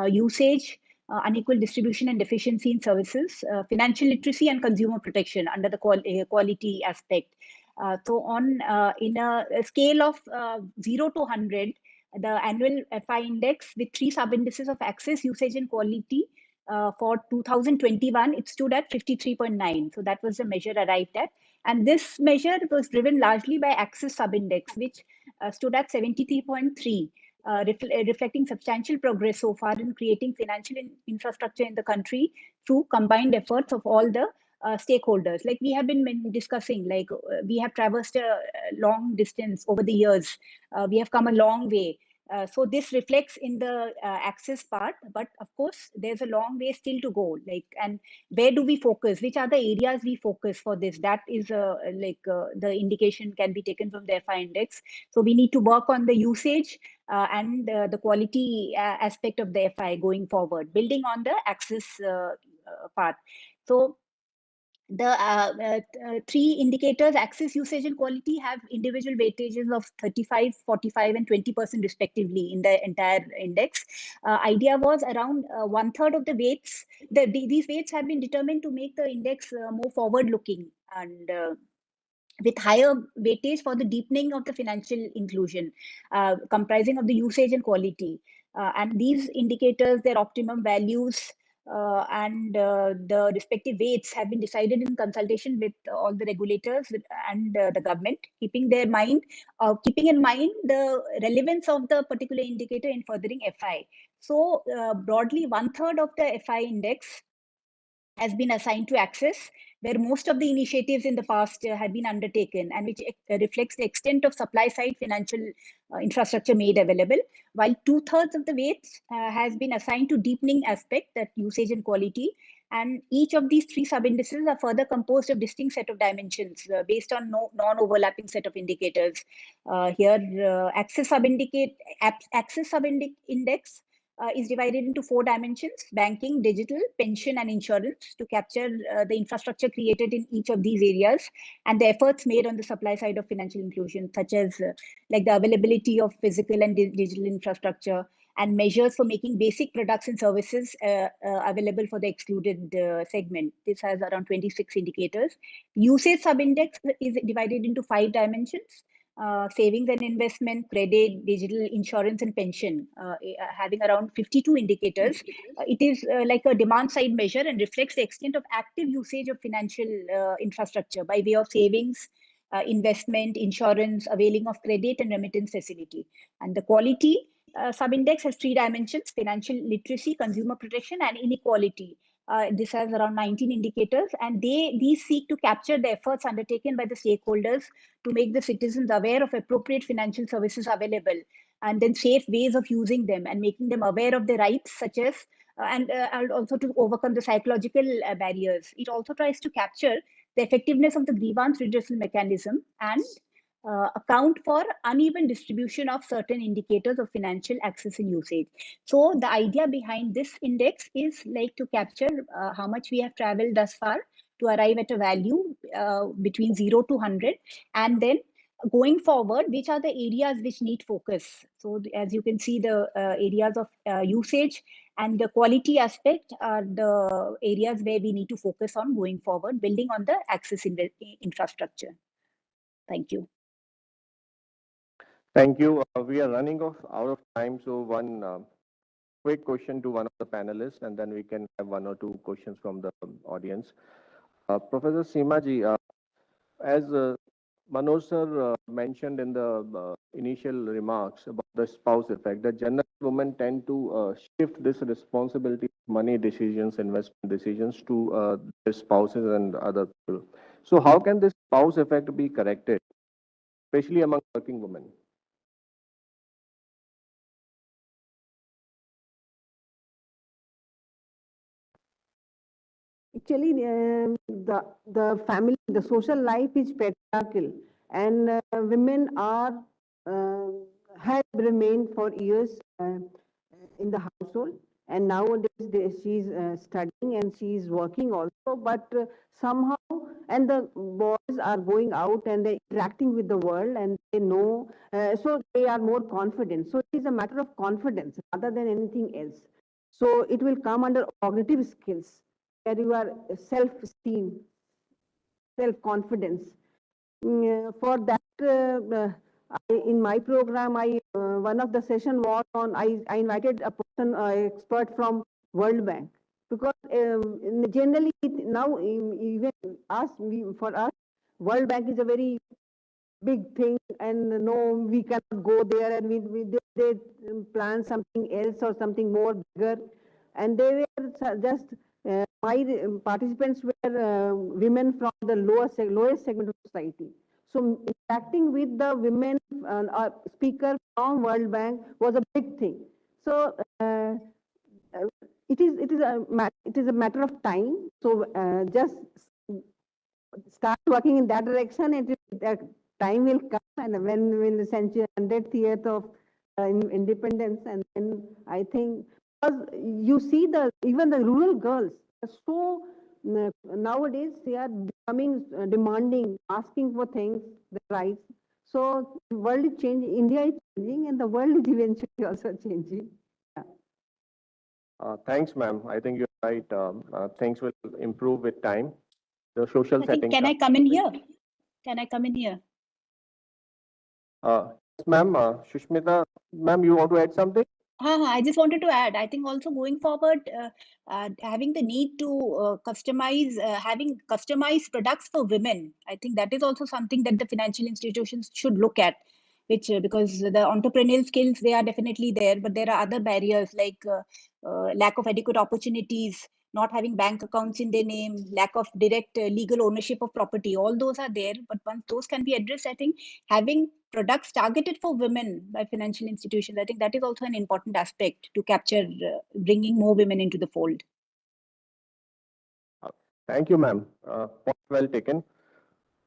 usage, unequal distribution and deficiency in services, financial literacy, and consumer protection under the quality aspect. So on in a scale of 0 to 100, the annual FI index with 3 sub-indices of access, usage, and quality for 2021, it stood at 53.9. So that was the measure arrived at. And this measure was driven largely by access sub-index, which stood at 73.3. Reflecting substantial progress so far in creating financial infrastructure in the country through combined efforts of all the stakeholders. Like we have been discussing, like we have traversed a long distance over the years. We have come a long way. So this reflects in the access part, but of course there's a long way still to go. Like, and where do we focus? Which are the areas we focus for this? That is the indication can be taken from the FI index. So we need to work on the usage and the quality aspect of the FI going forward, building on the access part. So the 3 indicators, access, usage, and quality, have individual weightages of 35, 45, and 20% respectively in the entire index. Idea was around 1/3 of the weights. These weights have been determined to make the index more forward-looking and with higher weightage for the deepening of the financial inclusion, comprising of the usage and quality. And these indicators, their optimum values, and the respective weights have been decided in consultation with all the regulators and the government, keeping in mind the relevance of the particular indicator in furthering FI. So broadly, 1/3 of the FI index has been assigned to access, where most of the initiatives in the past had been undertaken, and which reflects the extent of supply side financial infrastructure made available, while 2/3 of the weights has been assigned to deepening aspect, that usage and quality. And each of these 3 sub-indices are further composed of distinct set of dimensions based on non-overlapping set of indicators. Access sub-index is divided into 4 dimensions: banking, digital, pension, and insurance, to capture the infrastructure created in each of these areas and the efforts made on the supply side of financial inclusion, such as like the availability of physical and digital infrastructure, and measures for making basic products and services available for the excluded segment. This has around 26 indicators. Usage sub-index is divided into 5 dimensions: savings and investment, credit, digital, insurance, and pension, having around 52 indicators. It is like a demand side measure and reflects the extent of active usage of financial infrastructure by way of savings, investment, insurance, availing of credit, and remittance facility. And the quality sub-index has 3 dimensions: financial literacy, consumer protection, and inequality. This has around 19 indicators, and these seek to capture the efforts undertaken by the stakeholders to make the citizens aware of appropriate financial services available, and then safe ways of using them, and making them aware of their rights, such as and also to overcome the psychological barriers. It also tries to capture the effectiveness of the grievance redressal mechanism and account for uneven distribution of certain indicators of financial access and usage. So the idea behind this index is like to capture how much we have traveled thus far to arrive at a value between 0 to 100, and then going forward, which are the areas which need focus. So as you can see, the areas of usage and the quality aspect are the areas where we need to focus on going forward, building on the access infrastructure. Thank you. Thank you. We are running out of time, so one quick question to one of the panelists, and then we can have 1 or 2 questions from the audience. Professor Seemaji, as Manoj sir mentioned in the initial remarks about the spouse effect, that general women tend to shift this responsibility, money decisions, investment decisions to their spouses and other people. So how can this spouse effect be corrected, especially among working women? Actually, the family, the social life is patriarchal, and women are have remained for years in the household, And nowadays she's studying and she's working also, but somehow, and the boys are going out and they're interacting with the world and they know, so they are more confident. So it is a matter of confidence rather than anything else. So it will come under cognitive skills, where you are self-esteem, self-confidence. For that, in my program, one of the session was on, I invited a person, expert from World Bank, because generally now even us, for us, World Bank is a very big thing, and no, we cannot go there, and they plan something else or something more bigger, and they were just my participants were women from the lowest segment of society. So interacting with the women speaker from World Bank was a big thing. So it is a matter of time. So just start working in that direction, and that time will come, and when the century 100th year of independence, and then I think, because you see even the rural girls are so nowadays they are becoming demanding, asking for things, the rights. So the world is changing, India is changing, and the world is eventually also changing. Yeah. Thanks, ma'am. I think you're right. Things will improve with time. The social settings. Can I come in here? Can I come in here? Yes, ma'am. Shushmita, ma'am, you want to add something? I just wanted to add, I think also going forward, having the need to customize, having customized products for women, I think that is also something that the financial institutions should look at, which because the entrepreneurial skills, they are definitely there, but there are other barriers like lack of adequate opportunities, not having bank accounts in their name, lack of direct legal ownership of property. All those are there, but once those can be addressed, I think having products targeted for women by financial institutions, I think that is also an important aspect to capture, bringing more women into the fold. Thank you, ma'am. Point well taken.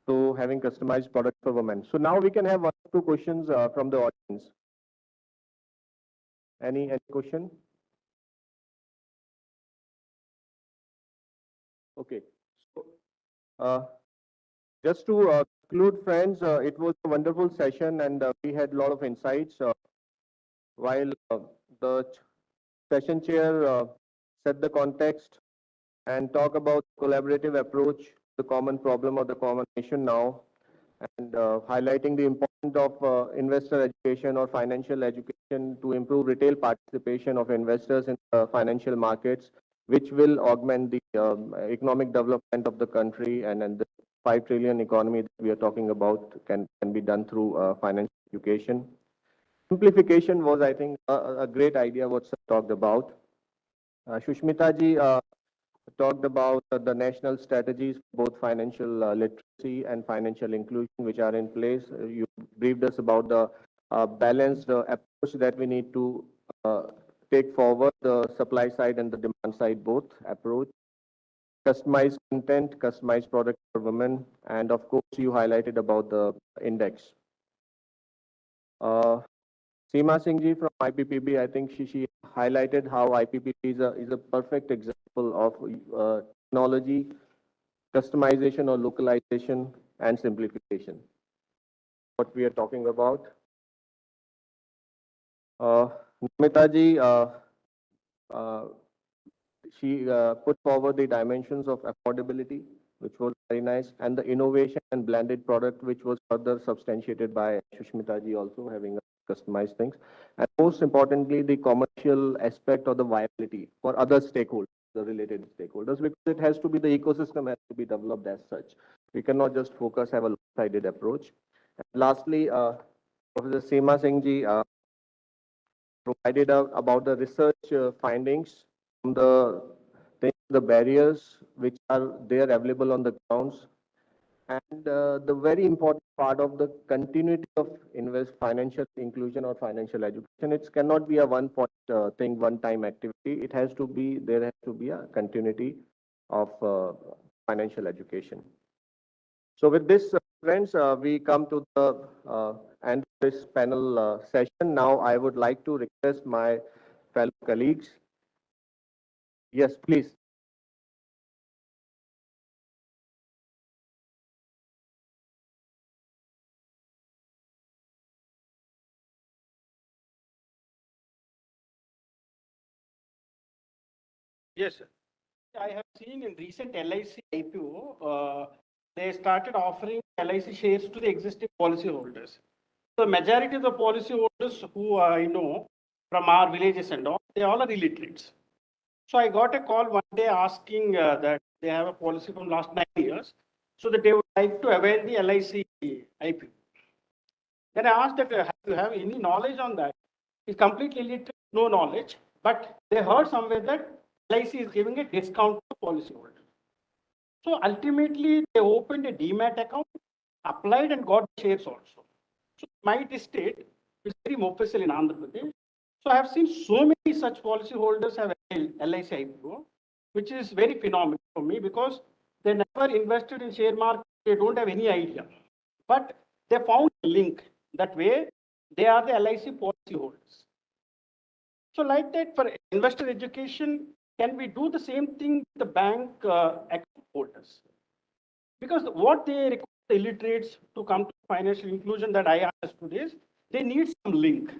So having customized products for women. So now we can have one or two questions from the audience. Any question? Okay. So, just to conclude, friends, it was a wonderful session, and we had a lot of insights. While the session chair set the context and talk about collaborative approach, the common problem of the common nation now, and highlighting the importance of investor education or financial education to improve retail participation of investors in financial markets, which will augment the economic development of the country, and the 5 trillion economy that we are talking about can be done through financial education. Simplification was, I think, a great idea what sir talked about. Shushmita ji talked about the national strategies for both financial literacy and financial inclusion, which are in place. You briefed us about the balanced approach that we need to take forward, the supply side and the demand side both approach. Customized content, customized product for women, and of course, you highlighted about the index. Seema Singh ji from IPPB, I think she highlighted how IPPB is a perfect example of technology, customization or localization, and simplification. What we are talking about. Namita ji, she put forward the dimensions of affordability, which was very nice, and the innovation and blended product, which was further substantiated by Shushmita ji also having customized things. And most importantly, the commercial aspect of the viability for other stakeholders, the related stakeholders, because it has to be, the ecosystem has to be developed as such. We cannot just focus, have a lopsided approach. And lastly, Professor Seema Singh ji provided about the research findings from the barriers which are there available on the grounds, and the very important part of the continuity of financial inclusion or financial education. It cannot be a one-point thing, one-time activity. It has to be, there has to be a continuity of financial education. So with this, friends, we come to the end of this panel session. Now I would like to request my fellow colleagues Yes, please. Yes, sir. I have seen in recent LIC IPO, they started offering LIC shares to the existing policyholders. The majority of the policyholders who I know from our villages and all, they all are illiterates. So I got a call one day asking that they have a policy from last 9 years, so that they would like to avail the LIC IPO. Then I asked that, do you have any knowledge on that? It's completely illiterate, no knowledge, but they heard somewhere that LIC is giving a discount to policyholders. So ultimately, they opened a demat account, applied and got shares also. So my state is very Mopesal in Andhra Pradesh. So I have seen so many such policyholders have LIC IPO, which is very phenomenal for me because they never invested in share market. They don't have any idea. But they found a link. That way, they are the LIC policyholders. So like that, for investor education, can we do the same thing with the bank account holders? Because what they require the illiterates to come to financial inclusion that I understood is, they need some link.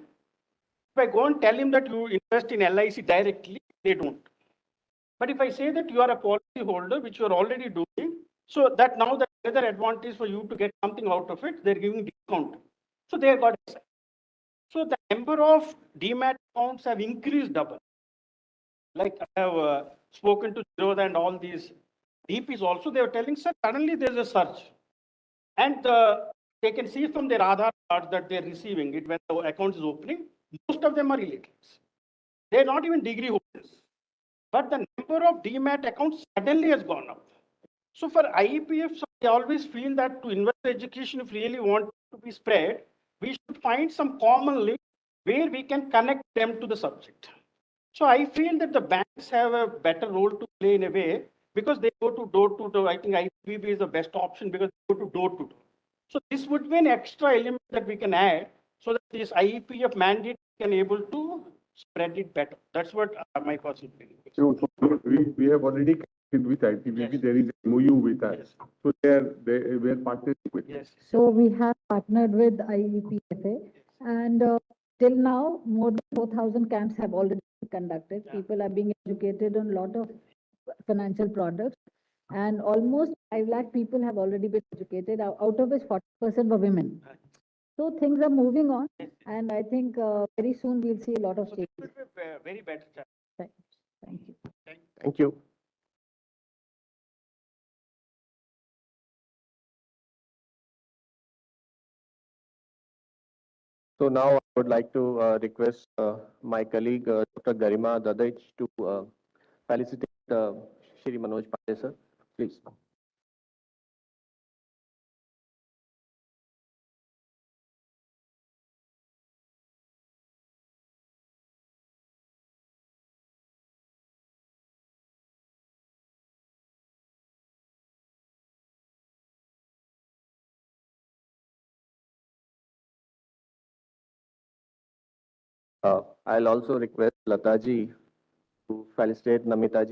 If I go and tell him that you invest in LIC directly, they don't. But if I say that you are a policy holder, which you are already doing, so that now the another advantage for you to get something out of it, they're giving discount. So they got it. So the number of demat accounts have increased double. Like I have spoken to Jiroda and all these DPs also, they were telling, sir, suddenly there's a surge. And they can see from their Aadhaar cards that they're receiving it when the account is opening. Most of them are illiterates. They're not even degree holders. But the number of demat accounts suddenly has gone up. So for IEPFs, I always feel that to investor education, if really want to be spread, we should find some common link where we can connect them to the subject. So I feel that the banks have a better role to play in a way because they go to door to door. I think IPB is the best option because they go to door to door. So this would be an extra element that we can add so that this IEPF mandate can able to spread it better. That's what my personal feeling is. So we have already connected with ITBB. Yes. There is a MOU with us. Yes. So we are partnering with. Yes. So we have partnered with IEPFA, and till now, more than 4,000 camps have already been conducted. People are being educated on a lot of financial products, and almost 5 lakh people have already been educated, out of which 40% were women. So things are moving on, and I think very soon we'll see a lot of changes. It would be a very better chance. Thank you. Thank you. So now I would like to request my colleague, Dr. Garima Dadich, to felicitate Shri Manoj Pandey, sir. Please. I'll also request Lataji to felicitate Namitaji.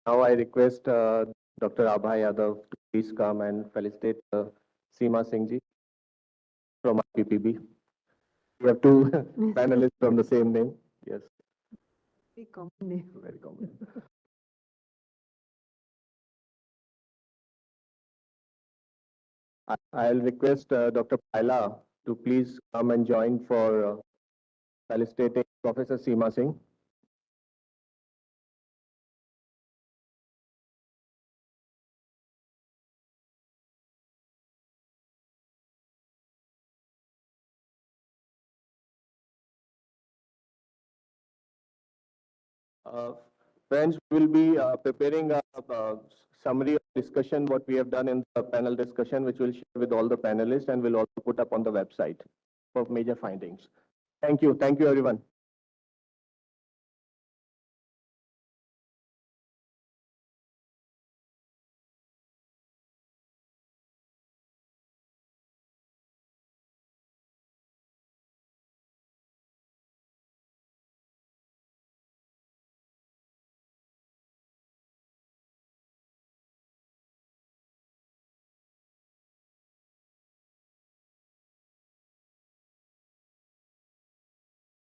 Now I request Dr. Abhay Yadav to please come and felicitate Seema Singh ji from IPPB. We have two panelists from the same name. Yes. Very common name. Very common. I'll request Dr. Paila to please come and join for felicitating Professor Seema Singh. Friends, we will be preparing a summary of discussion, what we have done in the panel discussion, which we'll share with all the panelists and we'll also put up on the website for major findings. Thank you. Thank you, everyone.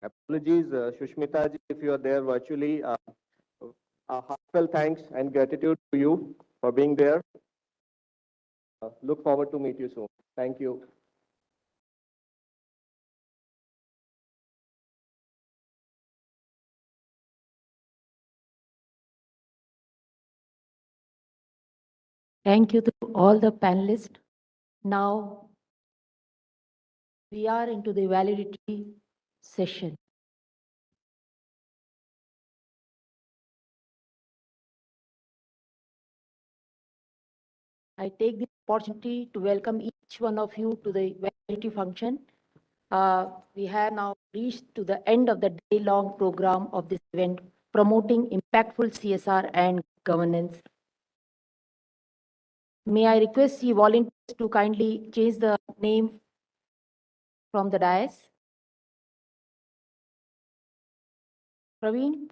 Apologies, Shushmita ji, if you are there virtually. Heartfelt thanks and gratitude to you for being there. Look forward to meet you soon. Thank you. Thank you to all the panelists. Now we are into the validity session. I take the opportunity to welcome each one of you to the validity function. We have now reached to the end of the day-long program of this event, promoting impactful CSR and governance. May I request the volunteers to kindly change the name from the dais. Praveen,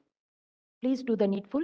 please do the needful.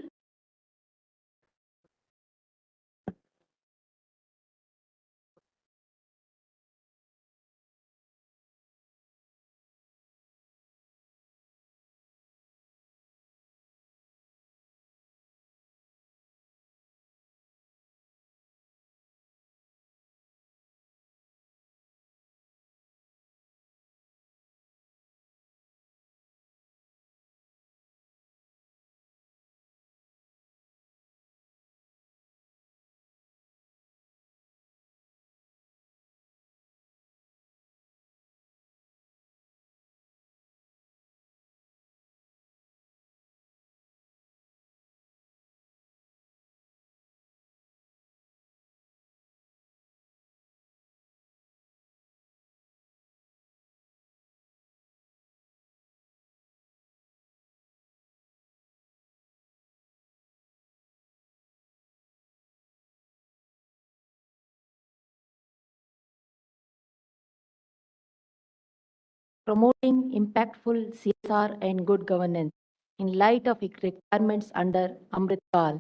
Promoting impactful CSR and good governance in light of requirements under Amrit Kaal,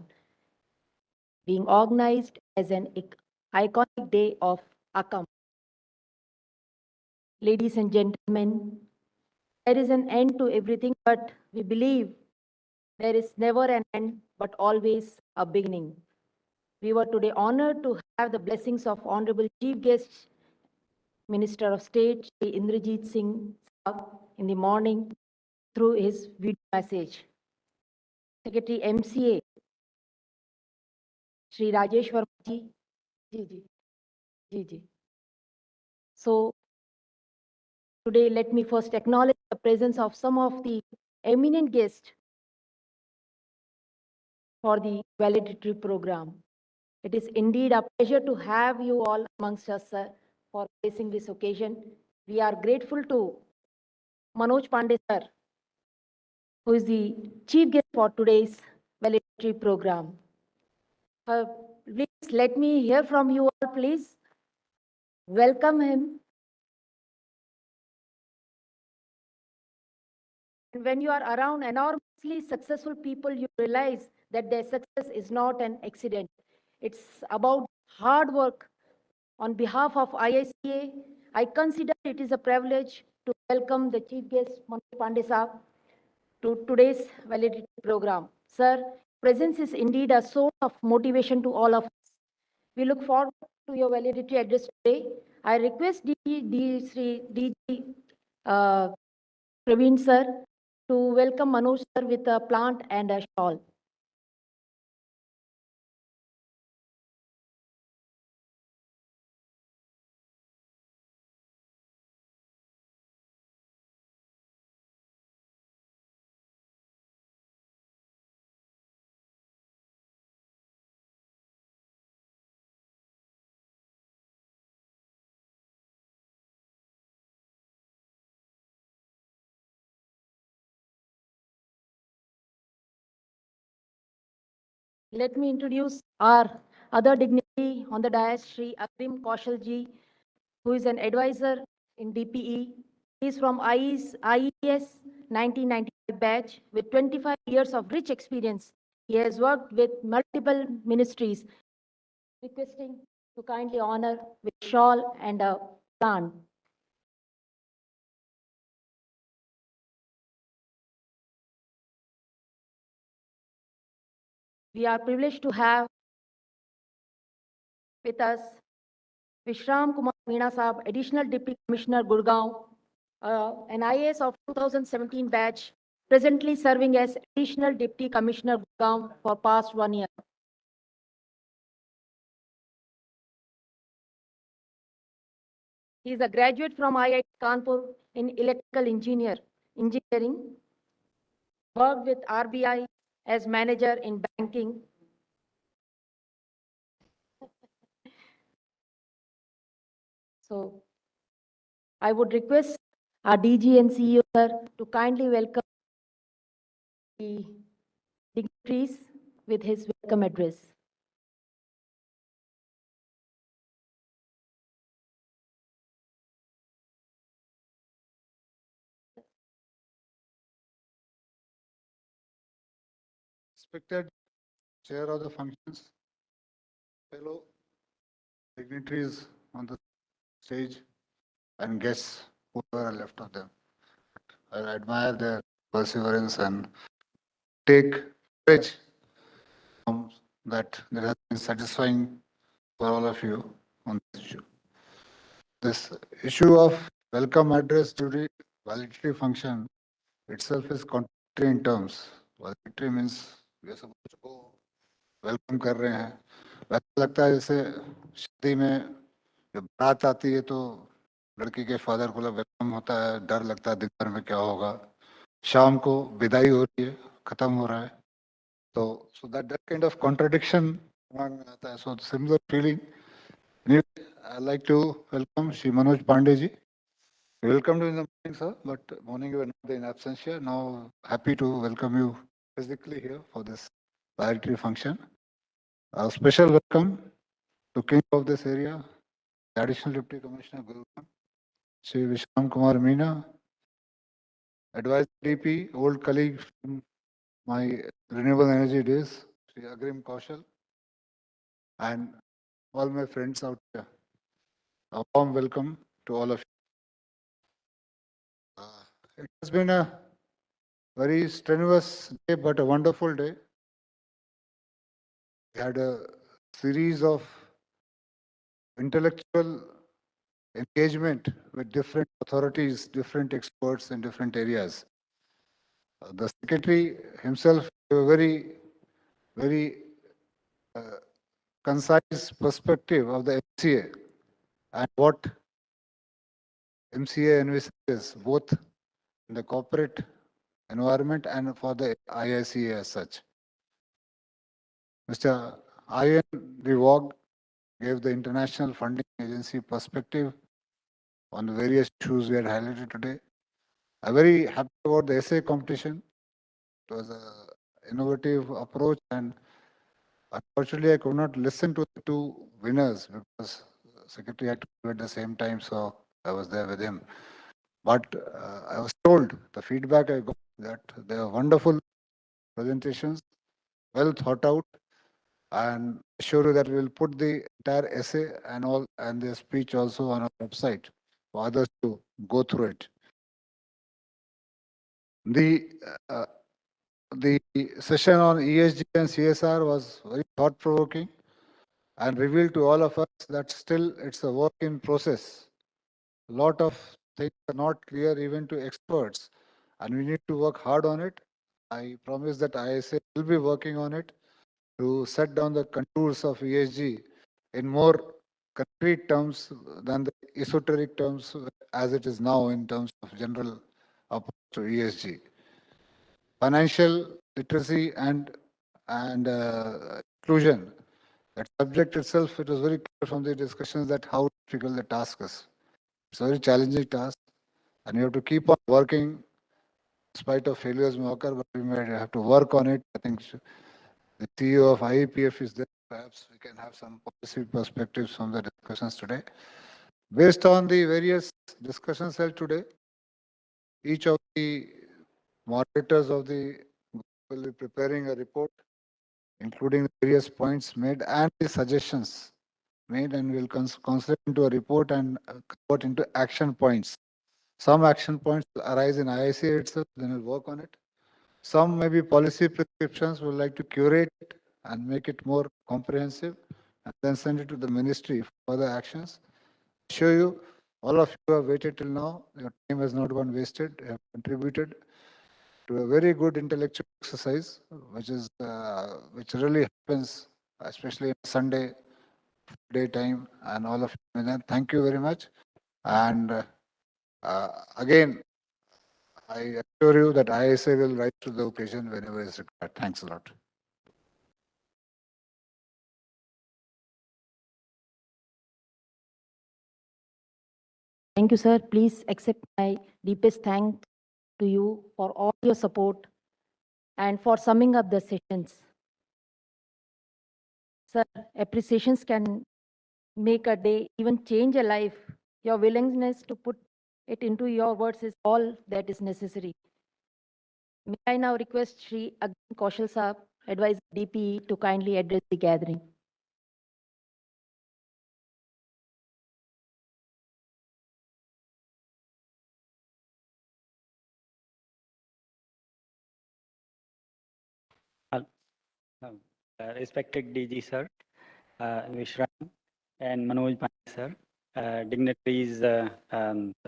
being organized as an iconic day of AKAM. Ladies and gentlemen, there is an end to everything, but we believe there is never an end, but always a beginning. We were today honored to have the blessings of Honorable Chief Guest, Minister of State, Shri Indrajit Singh in the morning through his video message. Secretary MCA, Shri Rajesh Verma ji. Ji. So today, let me first acknowledge the presence of some of the eminent guests for the validatory program. It is indeed a pleasure to have you all amongst us, sir, for facing this occasion. We are grateful to Manoj Pandey, sir, who is the chief guest for today's validatory program. Please let me hear from you all, please. Welcome him. And when you are around enormously successful people, you realize that their success is not an accident. It's about hard work. On behalf of IICA, I consider it is a privilege to welcome the chief guest, Manoj Pandey Saab, to today's validity program. Sir, presence is indeed a source of motivation to all of us. We look forward to your validity address today. I request DG Praveen sir to welcome Manoj sir with a plant and a shawl. Let me introduce our other dignitary on the dais, Shri Agrim Kaushalji, who is an advisor in DPE. He is from IES 1995 batch with 25 years of rich experience. He has worked with multiple ministries. Requesting to kindly honor with shawl and a plant. we are privileged to have with us Vishram Kumar Meena Saab, Additional Deputy Commissioner, Gurgaon, an IAS of 2017 batch, presently serving as Additional Deputy Commissioner, Gurgaon for past 1 year. He is a graduate from IIT Kanpur in electrical engineering, worked with RBI as manager in banking. So I would request our DG and CEO sir to kindly welcome the dignitaries with his welcome address. Respected Chair of the functions, fellow dignitaries on the stage, and guests who are left of them. I admire their perseverance and take courage that there has been satisfying for all of you on this issue. This issue of welcome address duty validatory function itself is contradictory in terms. Validatory means we are supposed to go welcome कर रहे हैं. वैसा लगता है जैसे शादी में जब बारात आती है तो लड़की के फादर को वेलकम होता है, डर लगता है दिन भर में क्या होगा. शाम को विदाई हो रही है, खत्म हो रहा है. So that kind of contradiction आता है. So similar feeling. Anyway, I'd like to welcome Shri Manoj Pandey ji. Welcome to in the morning, sir, but morning you were not in absentia. Now happy to welcome you physically here for this validatory function. A special welcome to King of this area, the Additional Deputy Commissioner Gurgaon, Shri Vishram Kumar Meena, Advisor DP, old colleague from my renewable energy days, Shri Agrim Kaushal, and all my friends out there. A warm welcome to all of you. It has been a very strenuous day, but a wonderful day. We had a series of intellectual engagement with different authorities, different experts in different areas. The secretary himself gave a very concise perspective of the MCA and what MCA envisages both in the corporate environment and for the IICA as such. Mr. Ian Rewog gave the International Funding Agency perspective on the various issues we had highlighted today. I'm very happy about the essay competition. It was an innovative approach, and unfortunately, I could not listen to the two winners because the secretary had to do at the same time, so I was there with him. But I was told the feedback I got that they are wonderful presentations, well thought out, and assure you that we will put the entire essay and all and the speech also on our website for others to go through it. The session on ESG and CSR was very thought-provoking and revealed to all of us that still it's a work in process. A lot of things are not clear even to experts, and we need to work hard on it. I promise that IICA will be working on it to set down the contours of ESG in more concrete terms than the esoteric terms as it is now in terms of general approach to ESG. Financial literacy and inclusion. That subject itself, it was very clear from the discussions that how difficult the task is. It's a very challenging task, and you have to keep on working in spite of failures may occur, but we may have to work on it. I think the CEO of IEPF is there. Perhaps we can have some policy perspectives from the discussions today. Based on the various discussions held today, each of the moderators of the group will be preparing a report, including the various points made and the suggestions made, and we'll consider into a report and convert into action points. Some action points will arise in IICA itself, then we'll work on it. Some maybe policy prescriptions we'll like to curate and make it more comprehensive, and then send it to the ministry for further actions. Show you, all of you have waited till now. Your time has not gone wasted. You have contributed to a very good intellectual exercise, which really happens, especially on Sunday daytime, and all of you. And thank you very much. And again, I assure you that IICA will rise to the occasion whenever it's required. Thanks a lot. Thank you, sir. Please accept my deepest thanks to you for all your support and for summing up the sessions. Sir, appreciations can make a day, even change a life. Your willingness to put it into your words is all that is necessary. May I now request Shri Agni Kaushal Saab, Advisor DPE, to kindly address the gathering. Respected DG sir, Vishram and Manoj Pandey sir, dignitaries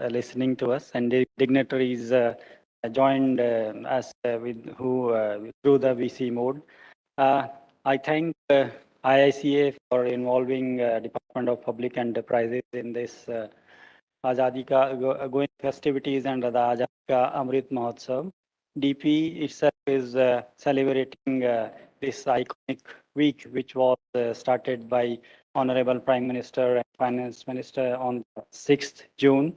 listening to us, and dignitaries joined us with who through the VC mode. I thank IICA for involving Department of Public Enterprises in this Azadi ka going festivities and the Azadi ka Amrit Mahotsav. DP itself is celebrating this iconic week, which was started by Honorable Prime Minister and Finance Minister on 6th June.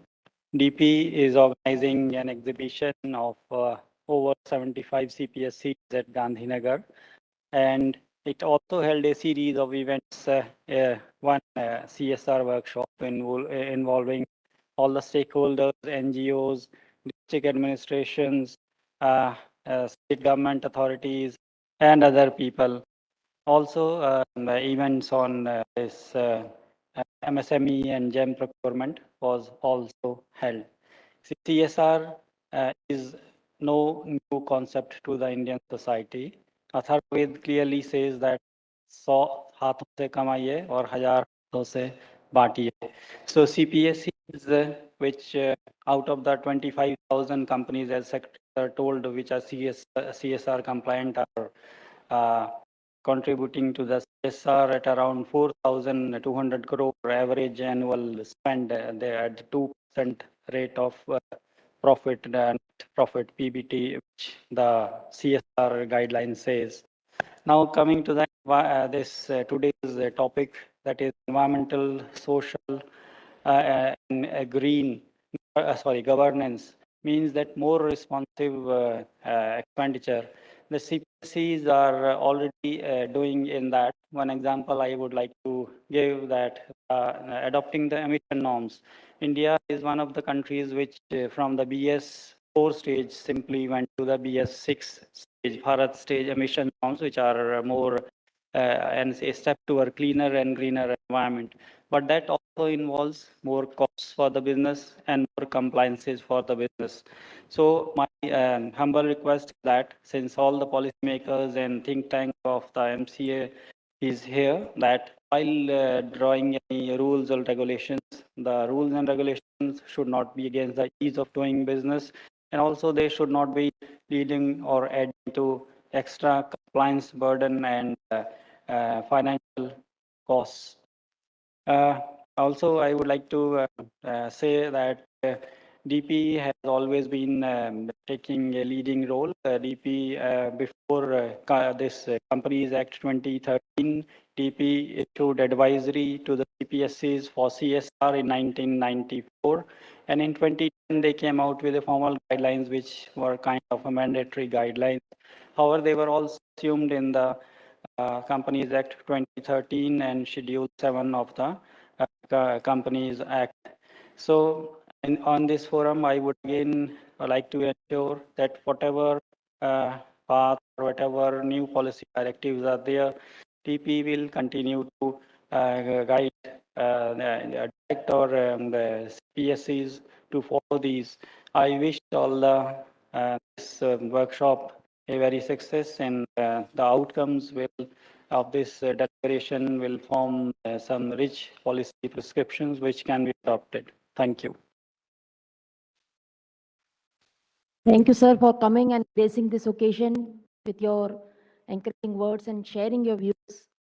DP is organizing an exhibition of over 75 CPSCs at Gandhinagar, and it also held a series of events, one CSR workshop involving all the stakeholders, NGOs, district administrations, state government authorities, and other people. Also, events on this MSME and GEM procurement was also held. CSR is no new concept to the Indian society. Atharvaved clearly says that 100 हाथों से कमाइए और 1000 हाथों से बांटिए. So CPSCs, which out of the 25,000 companies, as Secretary told, which are CSR compliant, are contributing to the CSR at around 4,200 crore average annual spend. They at 2% rate of profit and profit PBT, which the CSR guideline says. Now coming to this today's topic, that is environmental, social, and green, governance, means that more responsive expenditure. The CPCs are already doing in that. One example I would like to give, that adopting the emission norms. India is one of the countries which from the BS4 stage simply went to the BS6 stage, Bharat stage emission norms, which are more and a step toward cleaner and greener environment. But that also involves more costs for the business and more compliances for the business. So my humble request is that since all the policymakers and think tank of the MCA is here, that while drawing any rules or regulations, the rules and regulations should not be against the ease of doing business, and also they should not be leading or adding to extra compliance burden and financial costs. Also, I would like to say that DP has always been taking a leading role. DP, before this Companies Act 2013, DP issued advisory to the CPSCs for CSR in 1994. And in 2010, they came out with a formal guidelines, which were kind of a mandatory guidelines. However, they were all assumed in the Companies Act 2013 and Schedule 7 of the Companies Act. So on this forum, I would again like to ensure that whatever path or whatever new policy directives are there, TP will continue to guide direct or the PSCs to follow these. I wish all the this workshop a very success, and the outcomes will of this deliberation will form some rich policy prescriptions which can be adopted. Thank you. Thank you, sir, for coming and gracing this occasion with your encouraging words and sharing your views.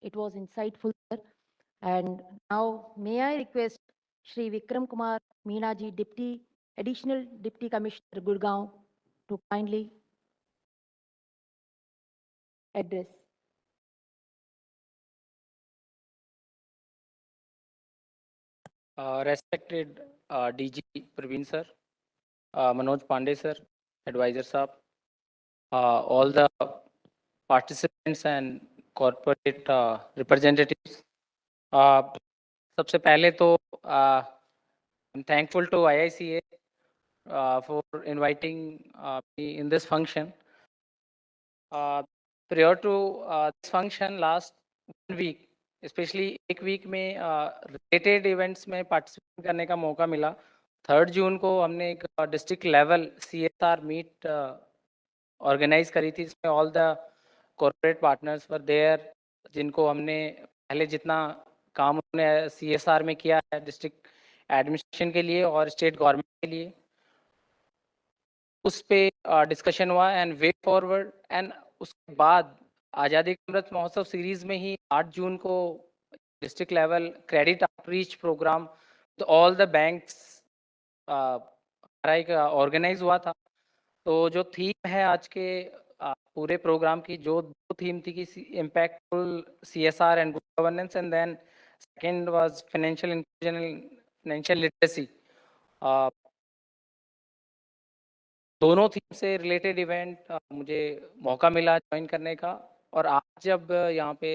It was insightful, sir. And now, may I request Shri Vikram Kumar Meenaji, Additional Deputy Commissioner, Gurgaon, to kindly address. Respected DG Praveen sir, Manoj Pandey sir, advisor sir, all the participants and corporate representatives. सबसे पहले तो I'm thankful to IICA for inviting me in this function. Prior to this function, last 1 week, especially एक week में related events में participate करने का मौका मिला. 3rd जून को हमने एक district level CSR meet organise करी थी. इसमें all the corporate partners were there, जिनको हमने पहले जितना काम उन्होंने CSR में किया है डिस्ट्रिक्ट एडमिनिस्ट्रेशन के लिए और स्टेट गवर्नमेंट के लिए, उस पे डिस्कशन हुआ एंड वे फॉरवर्ड. एंड उसके बाद आज़ादी का अमृत महोत्सव सीरीज में ही 8 जून को district level credit outreach programme तो ऑल द बैंक्स का ऑर्गेनाइज हुआ था. तो जो थीम है आज के पूरे प्रोग्राम की, जो 2 थीम थी कि impactful CSR and good governance, and then second was financial inclusion and financial literacy. दोनों थीम से रिलेटेड इवेंट मुझे मौका मिला ज्वाइन करने का. और आज जब यहाँ पे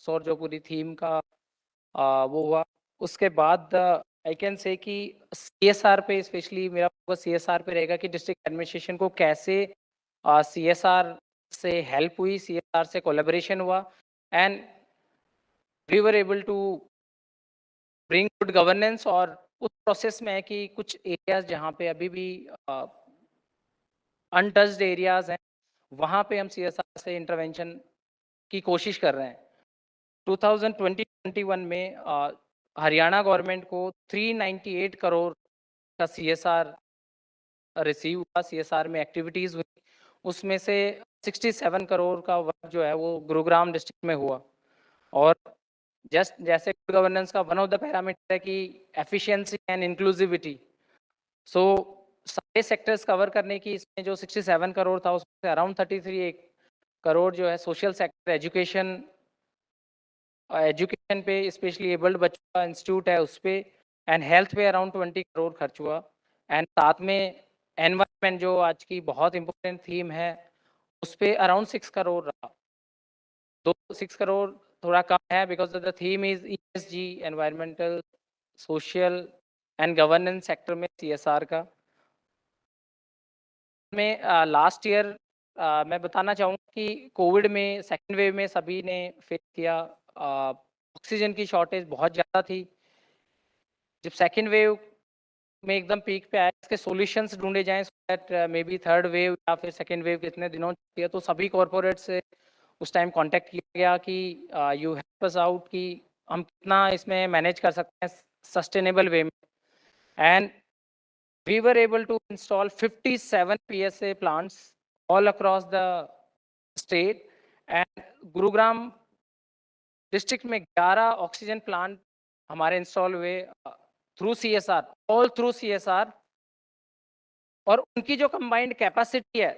और जो पूरी थीम का वो हुआ, उसके बाद आई कैन से कि CSR पे स्पेशली मेरा फोकस CSR पे रहेगा कि डिस्ट्रिक्ट एडमिनिस्ट्रेशन को कैसे CSR से हेल्प हुई, CSR से कोलैबोरेशन हुआ, and we were able to bring good governance. और उस प्रोसेस में है कि कुछ एरियाज जहाँ पे अभी भी अनटच्ड एरियाज हैं, वहाँ पे हम CSR से इंटरवेंशन की कोशिश कर रहे हैं. 2020-21 में हरियाणा गवर्नमेंट को 398 करोड़ का CSR रिसीव हुआ, CSR में एक्टिविटीज़ हुई. उसमें से 67 करोड़ का वर्क जो है वो गुरुग्राम डिस्ट्रिक्ट में हुआ. और जैसे गुड गवर्नेंस का वन ऑफ द पैरामीटर है कि एफिशिएंसी एंड इंक्लूसिविटी. सो सारे सेक्टर्स कवर करने की इसमें जो 67 करोड़ था उसमें अराउंड 33 करोड़ जो है सोशल सेक्टर, एजुकेशन पे, स्पेशली एबल्ड बच्चों का इंस्टीट्यूट है उस पे, एंड हेल्थ पे अराउंड 20 करोड़ खर्च हुआ. एंड साथ में एनवायरनमेंट जो आज की बहुत इंपॉर्टेंट थीम है उस पे अराउंड 6 करोड़ रहा. 6 करोड़ थोड़ा कम है because the theme is ESG, environmental, social and governance sector में CSR का. में लास्ट ईयर मैं बताना चाहूँगा कि कोविड में सेकेंड वेव में सभी ने फेस किया. ऑक्सीजन की शॉर्टेज बहुत ज़्यादा थी. जब सेकेंड वेव में एकदम पीक पे आया, इसके सॉल्यूशंस ढूंढे जाएं so that may be third wave या फिर सेकेंड वेव कितने दिनों चलती है. तो सभी कॉर्पोरेट से उस टाइम कांटेक्ट किया गया कि यू हेल्प अस आउट कि हम कितना इसमें मैनेज कर सकते हैं सस्टेनेबल वे में. And we were able to install 57 PSA plants all across the state, and Gurugram district में 11 ऑक्सीजन प्लांट हमारे इंस्टॉल हुए through CSR, all through CSR. और उनकी जो कंबाइंड कैपेसिटी है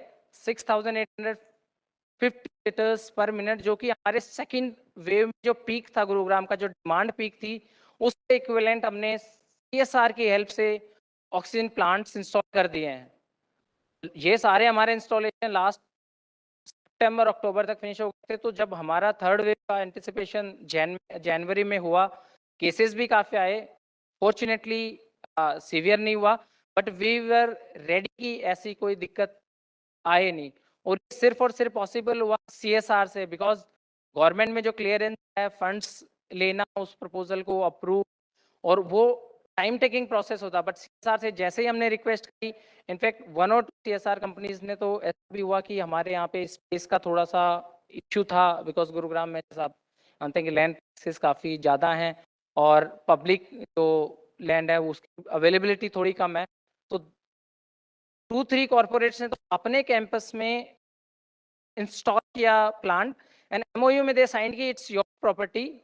6,850 लीटर्स पर मिनट, जो कि हमारे सेकेंड वेव में जो पीक था गुरुग्राम का, जो डिमांड पीक थी, उससे इक्विवेलेंट हमने CSR की हेल्प से ऑक्सीजन प्लांट्स इंस्टॉल कर दिए हैं. ये सारे हमारे इंस्टॉलेशन लास्ट सितंबर अक्टूबर तक फिनिश हो गए थे. तो जब हमारा थर्ड वेव का एंटिसिपेशन जनवरी में हुआ, केसेस भी काफ़ी आए, फॉर्चुनेटली सीवियर नहीं हुआ, बट वी वर रेडी कि ऐसी कोई दिक्कत आए नहीं. और सिर्फ पॉसिबल हुआ CSR से, बिकॉज गवर्नमेंट में जो क्लियरेंस है फंड्स लेना, उस प्रपोजल को अप्रूव, और वो टाइम टेकिंग प्रोसेस होता. बट CSR से जैसे ही हमने रिक्वेस्ट की, इनफैक्ट 1 और 2 CSR कंपनीज ने, तो ऐसा भी हुआ कि हमारे यहाँ पे स्पेस का थोड़ा सा इश्यू था बिकॉज गुरुग्राम में साहब जानते हैं कि लैंड प्राइसेस काफ़ी ज़्यादा हैं और पब्लिक जो लैंड है उसकी अवेलेबिलिटी थोड़ी कम है। तो 2-3 कॉर्पोरेट्स ने तो अपने कैंपस में इंस्टॉल किया प्लांट एंड एमओयू में दे साइन की इट्स योर प्रॉपर्टी,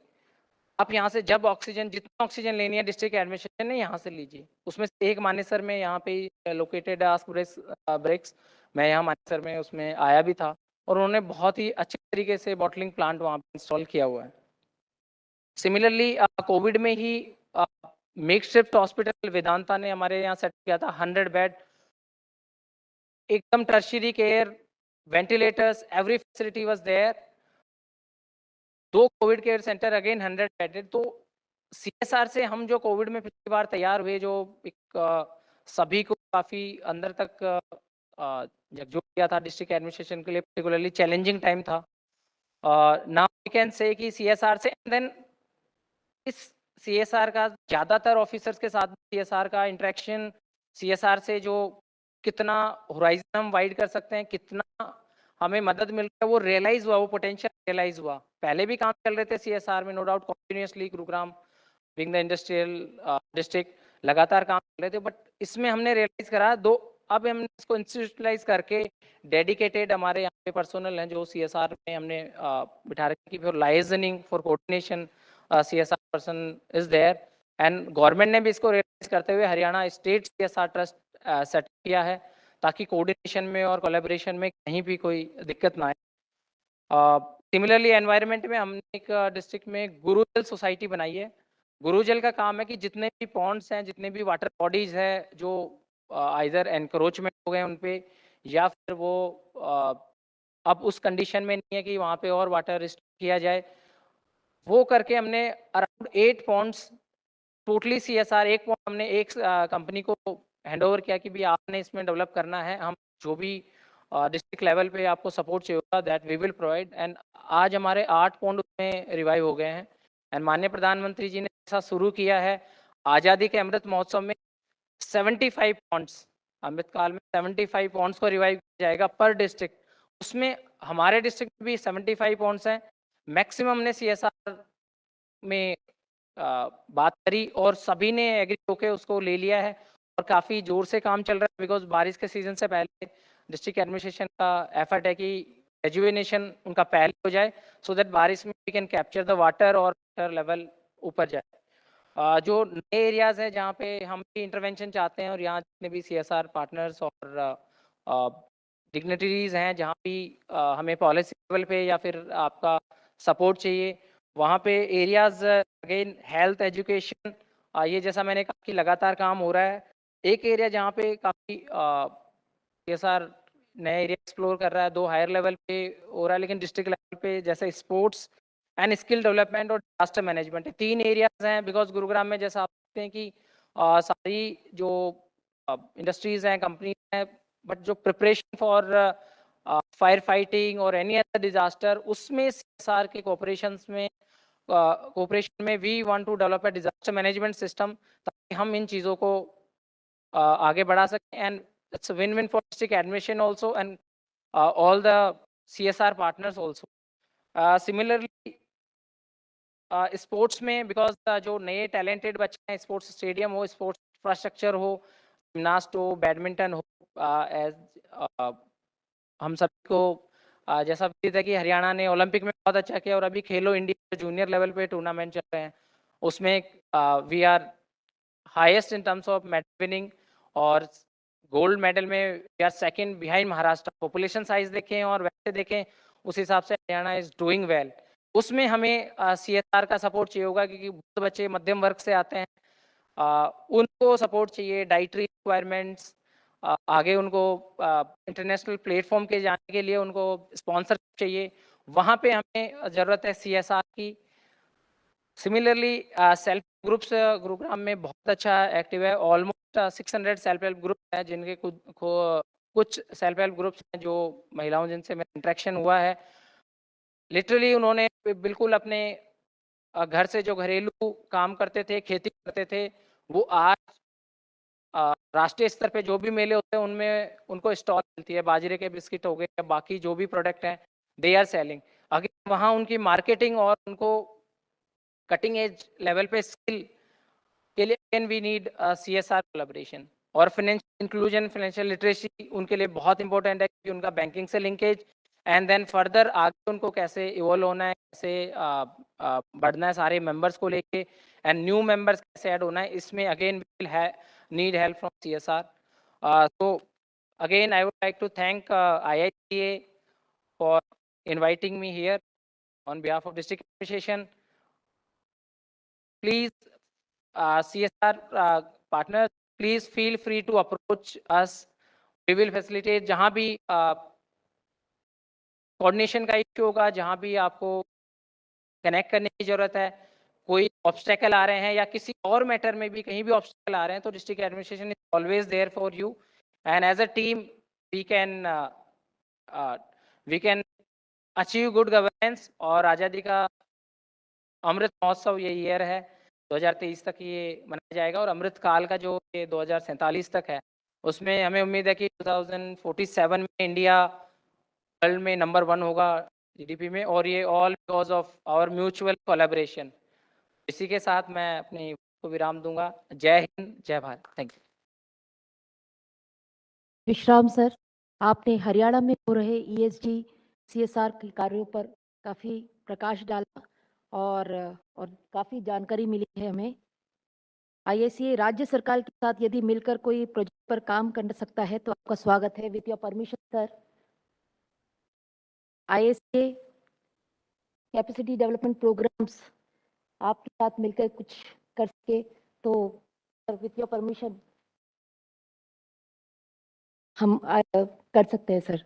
आप यहाँ से जब ऑक्सीजन जितना ऑक्सीजन लेनी है डिस्ट्रिक्ट एडमिनिस्ट्रेशन ने यहाँ से लीजिए। उसमें से एक मानेसर में यहाँ पे लोकेटेड ब्रेक्स, मैं यहाँ मानेसर में उसमें आया भी था और उन्होंने बहुत ही अच्छे तरीके से बॉटलिंग प्लांट वहाँ पे इंस्टॉल किया हुआ है। सिमिलरली कोविड में ही मेक शिफ्ट हॉस्पिटल वेदांता ने हमारे यहाँ सेट किया था, 100 बेड, एकदम tertiary care, ventilators, every facility was there. 2 Covid care centre, again 100 bedded. तो सीएसआर से हम जो कोविड में पिछली बार तैयार हुए, जो एक सभी को काफ़ी अंदर तक झकझोर किया था डिस्ट्रिक्ट एडमिनिस्ट्रेशन के लिए, पर्टिकुलरली चैलेंजिंग टाइम था। नाउ वी कैन से कि सीएसआर से देन इस सीएसआर का ज़्यादातर ऑफिसर्स के साथ सीएसआर का इंटरेक्शन, सीएसआर से जो कितना होराइजन हम वाइड कर सकते हैं, कितना हमें मदद मिल रहा है, वो रियलाइज हुआ, वो पोटेंशियल रियलाइज हुआ। पहले भी काम चल रहे थे सीएसआर में, no doubt, continuously Gurugram being the industrial district लगातार काम कर रहे थे, बट इसमें हमने रियलाइज करा अब हमने इसको इंस्टीट्यूशनलाइज करके डेडिकेटेड हमारे यहाँ पे पर्सनल हैं जो सीएसआर में हमने बिठा रखी for liaisoning, for coordination, CSR person is there. And government ने भी इसको रियलाइज करते हुए Haryana state CSR trust set किया है ताकि कोऑर्डिनेशन में और कोलैबोरेशन में कहीं भी कोई दिक्कत ना आए। सिमिलरली एनवायरनमेंट में हमने एक डिस्ट्रिक्ट में गुरुजल सोसाइटी बनाई है। गुरुजल का काम है कि जितने भी पॉन्ड्स हैं, जितने भी वाटर बॉडीज है जो आइदर एनक्रोचमेंट हो गए उन पे, या फिर वो अब उस कंडीशन में नहीं है कि वहाँ पे और वाटर रिस्टोर किया जाए, वो करके हमने अराउंड 8 पॉन्ड्स टोटली सीएसआर, एक पॉइंट हमने एक कंपनी को हैंड ओवर किया कि भी आपने इसमें डेवलप करना है, हम जो भी डिस्ट्रिक्ट लेवल पे आपको सपोर्ट चाहिए होगा that we will provide. And आज हमारे 8 पॉन्ड उसमें रिवाइव हो गए हैं। एंड माननीय प्रधानमंत्री जी ने ऐसा शुरू किया है, आज़ादी के अमृत महोत्सव में 75 पॉन्ड्स, अमृत काल में 75 पॉन्ड्स को रिवाइव किया जाएगा पर डिस्ट्रिक्ट। उसमें हमारे डिस्ट्रिक्ट में भी 75 पॉन्ड्स हैं। मैक्सिमम ने सीएसआर में बात करी और सभी ने एग्री होकर उसको ले लिया है और काफ़ी जोर से काम चल रहा है, बिकॉज बारिश के सीजन से पहले डिस्ट्रिक्ट एडमिनिस्ट्रेशन का एफर्ट है कि रेजुवेनेशन उनका पहले हो जाए सो दैट बारिश में we can capture the water और वाटर लेवल ऊपर जाए। जो नए एरियाज है जहाँ पे हम भी इंटरवेंशन चाहते हैं और यहाँ जितने भी सीएसआर पार्टनर्स और डिग्नेटरीज हैं जहाँ भी हमें पॉलिसी लेवल पे या फिर आपका सपोर्ट चाहिए, वहाँ पे एरियाज अगेन हेल्थ एजुकेशन, ये जैसा मैंने कहा कि लगातार काम हो रहा है। एक एरिया जहाँ पे काफ़ी सीएसआर नया एरिया एक्सप्लोर कर रहा है, 2 हायर लेवल पे हो रहा है, लेकिन डिस्ट्रिक्ट लेवल पे जैसे स्पोर्ट्स एंड स्किल डेवलपमेंट और डिजास्टर मैनेजमेंट, 3 एरियाज हैं। बिकॉज गुरुग्राम में जैसा आप देखते हैं कि सारी जो इंडस्ट्रीज हैं, कंपनीज हैं, बट जो प्रिपरेशन फॉर फायर फाइटिंग और एनी अदर डिजास्टर, उसमें सीएसआर के कोऑपरेशन में we want to develop a disaster management system ताकि हम इन चीज़ों को आगे बढ़ा सकें। And it's win win for district admission also and all the CSR partners also. Similarly sports में बिकॉज जो नए टैलेंटेड बच्चे हैं, स्पोर्ट्स स्टेडियम हो, स्पोर्ट्स इंफ्रास्ट्रक्चर हो, जिमनास्ट हो, बैडमिंटन हो, एज हम सबको जैसा विदित है कि हरियाणा ने ओलंपिक में बहुत अच्छा किया और अभी खेलो इंडिया जूनियर लेवल पे टूर्नामेंट चल रहे हैं, उसमें we are highest in terms of medal winning और गोल्ड मेडल में we are second behind Maharashtra. Population size देखें और वैसे देखें उस हिसाब से हरियाणा इज डूइंग वेल। उसमें हमें सीएसआर का सपोर्ट चाहिए होगा क्योंकि बहुत बच्चे मध्यम वर्ग से आते हैं, उनको सपोर्ट चाहिए, डाइटरी रिक्वायरमेंट्स, आगे उनको इंटरनेशनल प्लेटफॉर्म के जाने के लिए उनको स्पॉन्सरशिप चाहिए, वहाँ पे हमें ज़रूरत है सीएसआर की। सिमिलरली सेल्फ ग्रुप्स गुरुग्राम में बहुत अच्छा एक्टिव है, ऑलमोस्ट 600 सेल्फ हेल्प ग्रुप हैं जिनके कुछ सेल्फ हेल्प ग्रुप्स हैं जो महिलाओं जिनसे मेरा इंटरेक्शन हुआ है, लिटरली उन्होंने बिल्कुल अपने घर से जो घरेलू काम करते थे, खेती करते थे, वो आज राष्ट्रीय स्तर पे जो भी मेले होते हैं उनमें उनको स्टॉल मिलती है, बाजरे के बिस्किट हो गए या बाकी जो भी प्रोडक्ट हैं, दे आर सेलिंग। अगर वहाँ उनकी मार्केटिंग और उनको कटिंग एज लेवल पे स्किल के लिए again we need CSR collaboration और फाइनेंशियल इंक्लूजन फाइनेंशियल लिटरेसी उनके लिए बहुत इंपॉर्टेंट है कि उनका बैंकिंग से लिंकेज एंड देन फर्दर आगे उनको कैसे इवॉल्व होना है, कैसे बढ़ना है सारे मेंबर्स को लेके एंड न्यू मेंबर्स कैसे ऐड होना है, इसमें again we will need help from CSR. So again I would like to thank IICA for inviting me here on behalf of district administration. Please CSR partners, please feel free to approach us. We will facilitate जहाँ भी coordination का issue होगा, जहाँ भी आपको connect करने की जरूरत है, कोई ऑब्स्टेकल आ रहे हैं या किसी और मैटर में भी कहीं भी ऑब्स्टेकल आ रहे हैं, तो district administration is always there for you and as a team we can achieve good governance. और आज़ादी का अमृत महोत्सव ये ईयर है 2023 तक ये मनाया जाएगा और अमृत काल का जो ये 2047 तक है, उसमें हमें उम्मीद है कि 2047 में इंडिया वर्ल्ड में नंबर 1 होगा GDP में, और ये all because of our mutual collaboration. इसी के साथ मैं अपनी को विराम दूंगा. जय हिंद, जय Bharat. Thank you. Vishram sir, आपने हरियाणा में हो रहे ESG CSR के कार्यों पर काफ़ी प्रकाश डाला और काफ़ी जानकारी मिली है हमें. IICA राज्य सरकार के साथ यदि मिलकर कोई प्रोजेक्ट पर काम कर सकता है तो आपका स्वागत है. With your permission sir, IICA capacity development programmes आपके साथ मिलकर कुछ कर सके तो विथ योर परमिशन हम कर सकते हैं sir.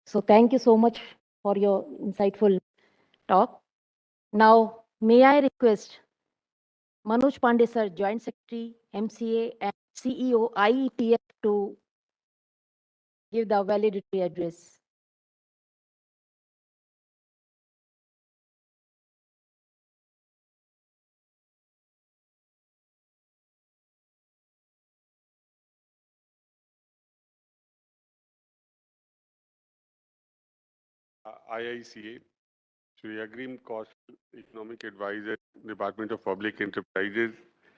So thank you so much for your insightful talk. Now may I request Manoj Pandey sir, Joint Secretary, MCA and CEO IETF to give the valedictory address. IICA, Shri Agrim Kaushal, Economic Advisor, Department of Public Enterprises,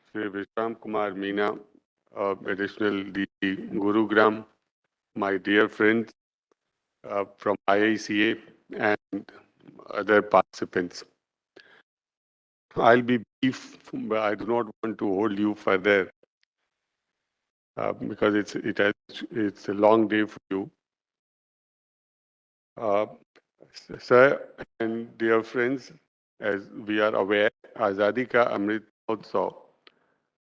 Shri Vishram Kumar Meena, Additional DG Gurugram, my dear friends from IICA and other participants. I'll be brief, but I do not want to hold you further because it's a long day for you. Sir and dear friends, as we are aware, Azadi Ka Amrit Mahotsav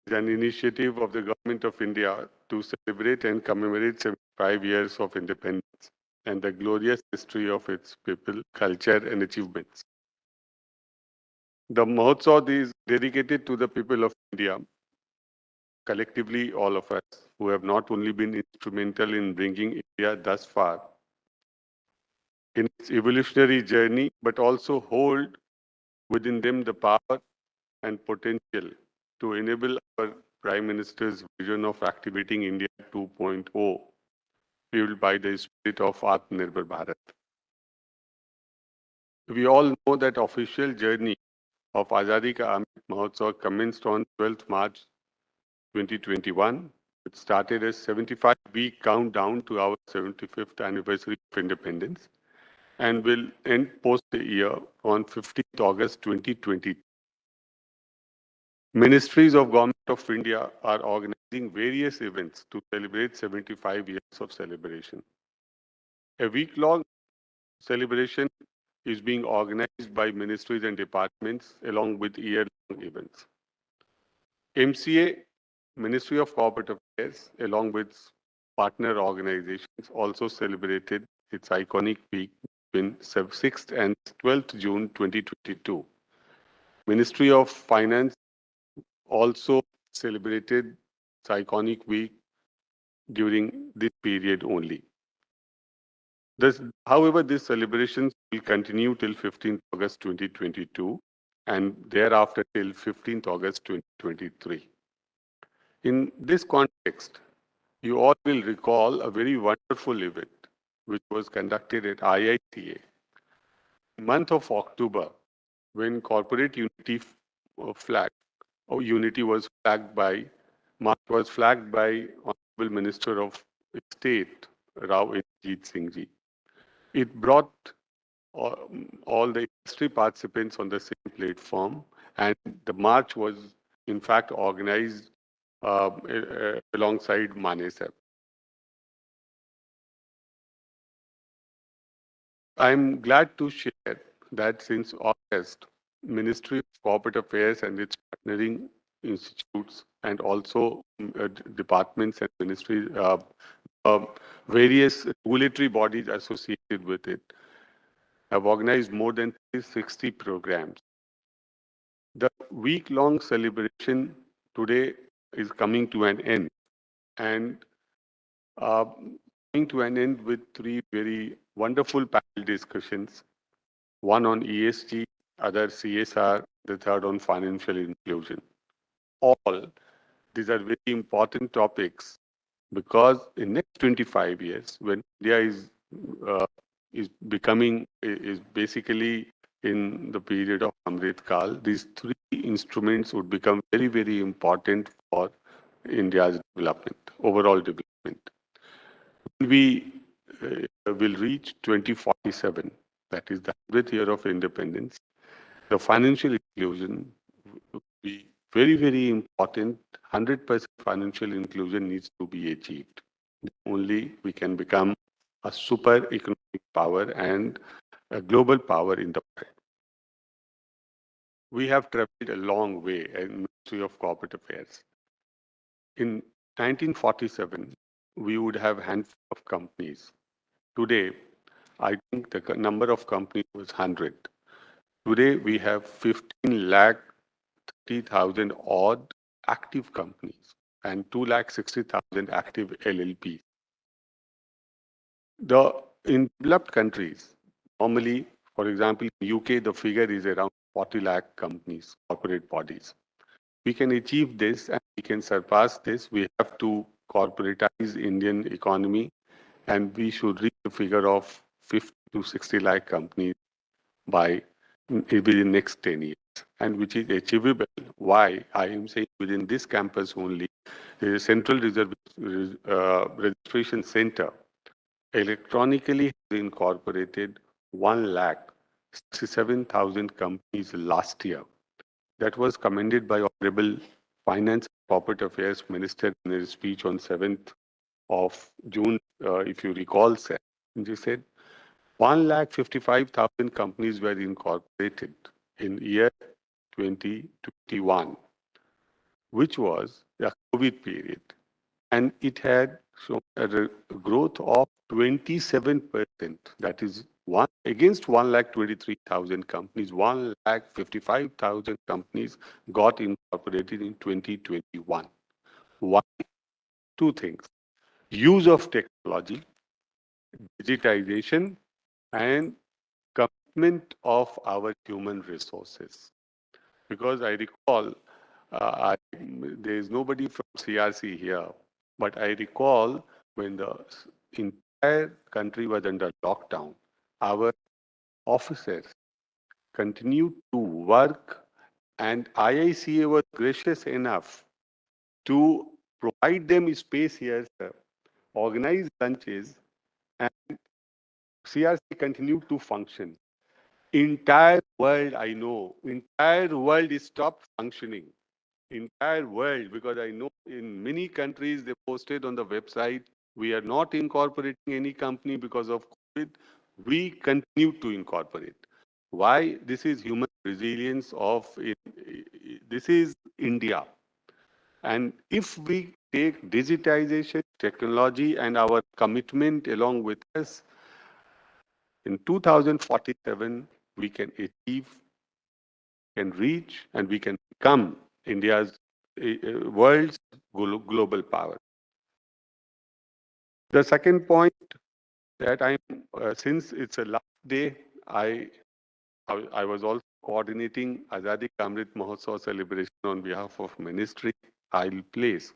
is an initiative of the Government of India to celebrate and commemorate 75 years of independence and the glorious history of its people, culture and achievements. The Mahotsav is dedicated to the people of India, collectively all of us, who have not only been instrumental in bringing India thus far in its evolutionary journey, but also hold within them the power and potential to enable our Prime Minister's vision of activating India 2.0, fueled by the spirit of Atmanirbhar Bharat. We all know that official journey of Azadi Ka Amrit Mahotsav commenced on 12th March 2021. It started as 75-week countdown to our 75th anniversary of independence and will end post the year on 15th August 2020. Ministries of Government of India are organizing various events to celebrate 75 years of celebration. A week-long celebration is being organized by ministries and departments along with year-long events. MCA, Ministry of Corporate Affairs, along with partner organizations, also celebrated its iconic week between 6th and 12th June 2022. Ministry of Finance also celebrated its iconic week during this period only. However, these celebrations will continue till 15th August 2022 and thereafter till 15th August 2023. In this context, you all will recall a very wonderful event which was conducted at IICA month of October, when corporate unity flag or unity was flagged by Honorable Minister of State Rao Inderjeet Singh Ji. It brought all the industry participants on the same platform, and the march was in fact organized alongside Mahotsav. I'm glad to share that since August, Ministry of Corporate Affairs and its partnering institutes and also departments and ministries, various regulatory bodies associated with it, have organized more than 360 programs. The week-long celebration today is coming to an end, and coming to an end with three very wonderful panel discussions, one on ESG, other CSR, the third on financial inclusion. All these are very important topics because in next 25 years, when India is basically in the period of Amrit Kaal, these three instruments would become very, very important for India's development, overall development. We will reach 2047, that is the 100th year of independence. The financial inclusion will be very, very important. 100% financial inclusion needs to be achieved. Only we can become a super economic power and a global power in the world. We have traveled a long way in Ministry of Corporate Affairs. In 1947, we would have a handful of companies. Today, I think the number of companies was 100. Today, we have 15 lakh 30,000 odd active companies and 260,000 active LLPs. In developed countries, normally, for example, in UK, the figure is around 40 lakh companies, corporate bodies. We can achieve this and we can surpass this. We have to corporatize Indian economy, and we should reach a figure of 50 to 60 lakh companies by within next 10 years, and which is achievable. Why? I am saying within this campus only, the Central Registration Center electronically has incorporated 1,67,000 companies last year. That was commended by Honorable Finance and Corporate Affairs Minister in his speech on 7th of June, if you recall, sir. He said 1,55,000 companies were incorporated in year 2021, which was a COVID period. And it had shown a growth of 27%. That is against 1,23,000 companies, 1,55,000 companies got incorporated in 2021. Why? Two things: use of technology, digitization, and commitment of our human resources. Because I recall, there is nobody from CRC here, but I recall when the entire country was under lockdown, our officers continued to work, and IICA was gracious enough to provide them space here, sir, organize lunches, and CRC continued to function. Entire world, I know, entire world is stopped functioning. Entire world, because I know in many countries they posted on the website, we are not incorporating any company because of COVID. We continue to incorporate. Why? This is human resilience this is India. And if we take digitization, technology, and our commitment along with us, in 2047, we can achieve, can reach, and we can become India's world's global power. The second point that since it's a last day, I was also coordinating Azadi Amrit Mahotsav celebration on behalf of ministry. I'll place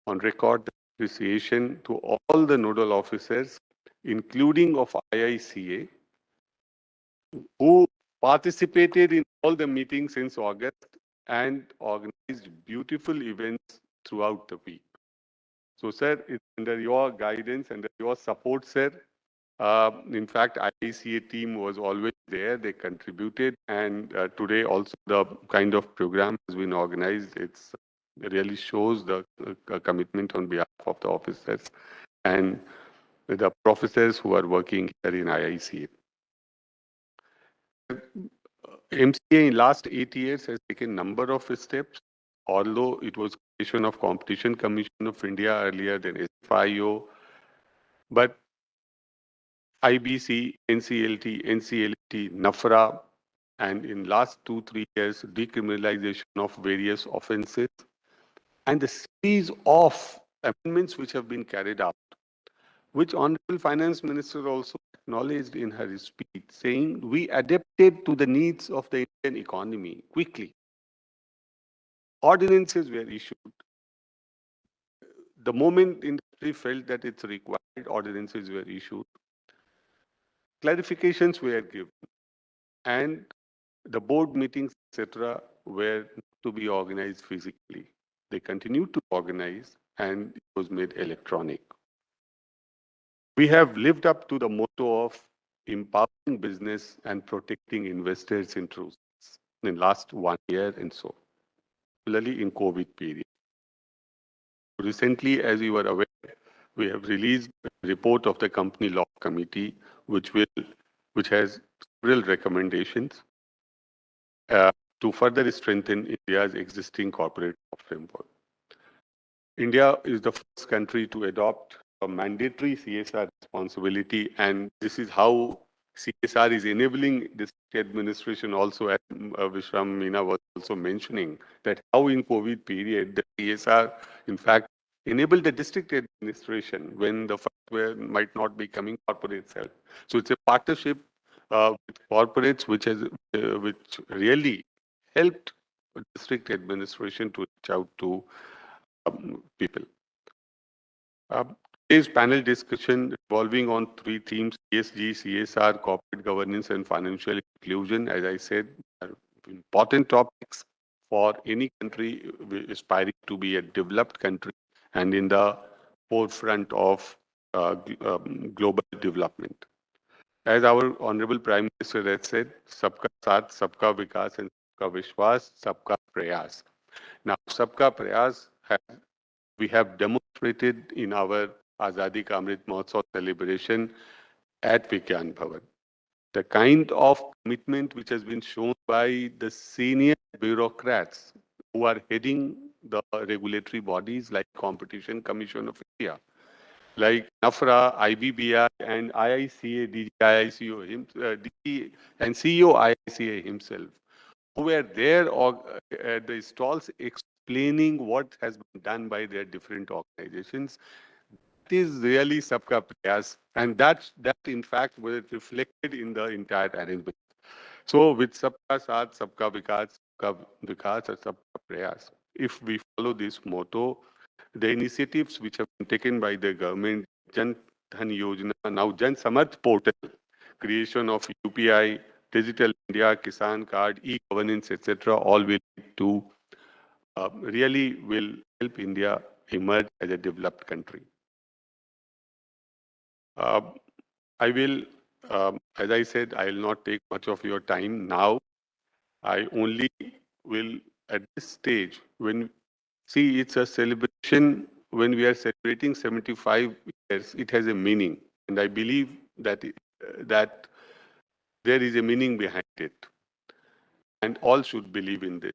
on record the appreciation to all the nodal officers, including of IICA, who participated in all the meetings since August and organized beautiful events throughout the week. So, sir, it's under your guidance, under your support, sir. In fact, IICA team was always there. They contributed, and today also the kind of program has been organized. It really shows the commitment on behalf of the officers and the professors who are working here in IICA. MCA in last 8 years has taken number of steps, although it was creation of Competition Commission of India earlier than SFIO, but IBC, NCLT, NCLT, NAFRA, and in last 2-3 years, decriminalization of various offenses, and the series of amendments which have been carried out, which Honorable Finance Minister also acknowledged in her speech, saying we adapted to the needs of the Indian economy quickly. Ordinances were issued. The moment industry felt that it's required, ordinances were issued. Clarifications were given. And the board meetings, etc., were to be organized physically. They continued to organize and it was made electronic. We have lived up to the motto of empowering business and protecting investors' interests in last 1 year and so, particularly in COVID period. Recently, as you are aware, we have released a report of the Company Law Committee, which has several recommendations to further strengthen India's existing corporate law framework. India is the first country to adopt a mandatory CSR responsibility, and this is how CSR is enabling this administration also, as Vishram Meena was also mentioning, that how in COVID period, the CSR, in fact, enabled the district administration when the funds might not be coming corporate help. So it's a partnership with corporates which really helped district administration to reach out to people. Today's panel discussion revolving on 3 themes: ESG, CSR, corporate governance, and financial inclusion. As I said, are important topics for any country aspiring to be a developed country and in the forefront of global development. As our Honorable Prime Minister has said, Sabka Saath, Sabka Vikas, and Sabka Vishwas, Sabka Prayas. Now, Sabka Prayas we have demonstrated in our Azadi Ka Amrit Mahotsav celebration at Vigyan Bhavan. The kind of commitment which has been shown by the senior bureaucrats who are heading the regulatory bodies like Competition Commission of India, like NAFRA, IBBI, and IICA, DG and CEO IICA himself, who were there at the stalls explaining what has been done by their different organizations. That is really Sabka Prayas, and that in fact was reflected in the entire arrangement. So with Sabka Saath, Sabka Vikas, or Sabka Prayas, if we follow this motto, the initiatives which have been taken by the government, Jan Dhan Yojana, now Jan Samarth portal, creation of UPI, Digital India, Kisan Card, e-governance, etc., all will lead to really will help India emerge as a developed country. I will, as I said, I will not take much of your time now. I only will, at this stage, see, it's a celebration. When we are celebrating 75 years, it has a meaning. And I believe that that there is a meaning behind it. And all should believe in this,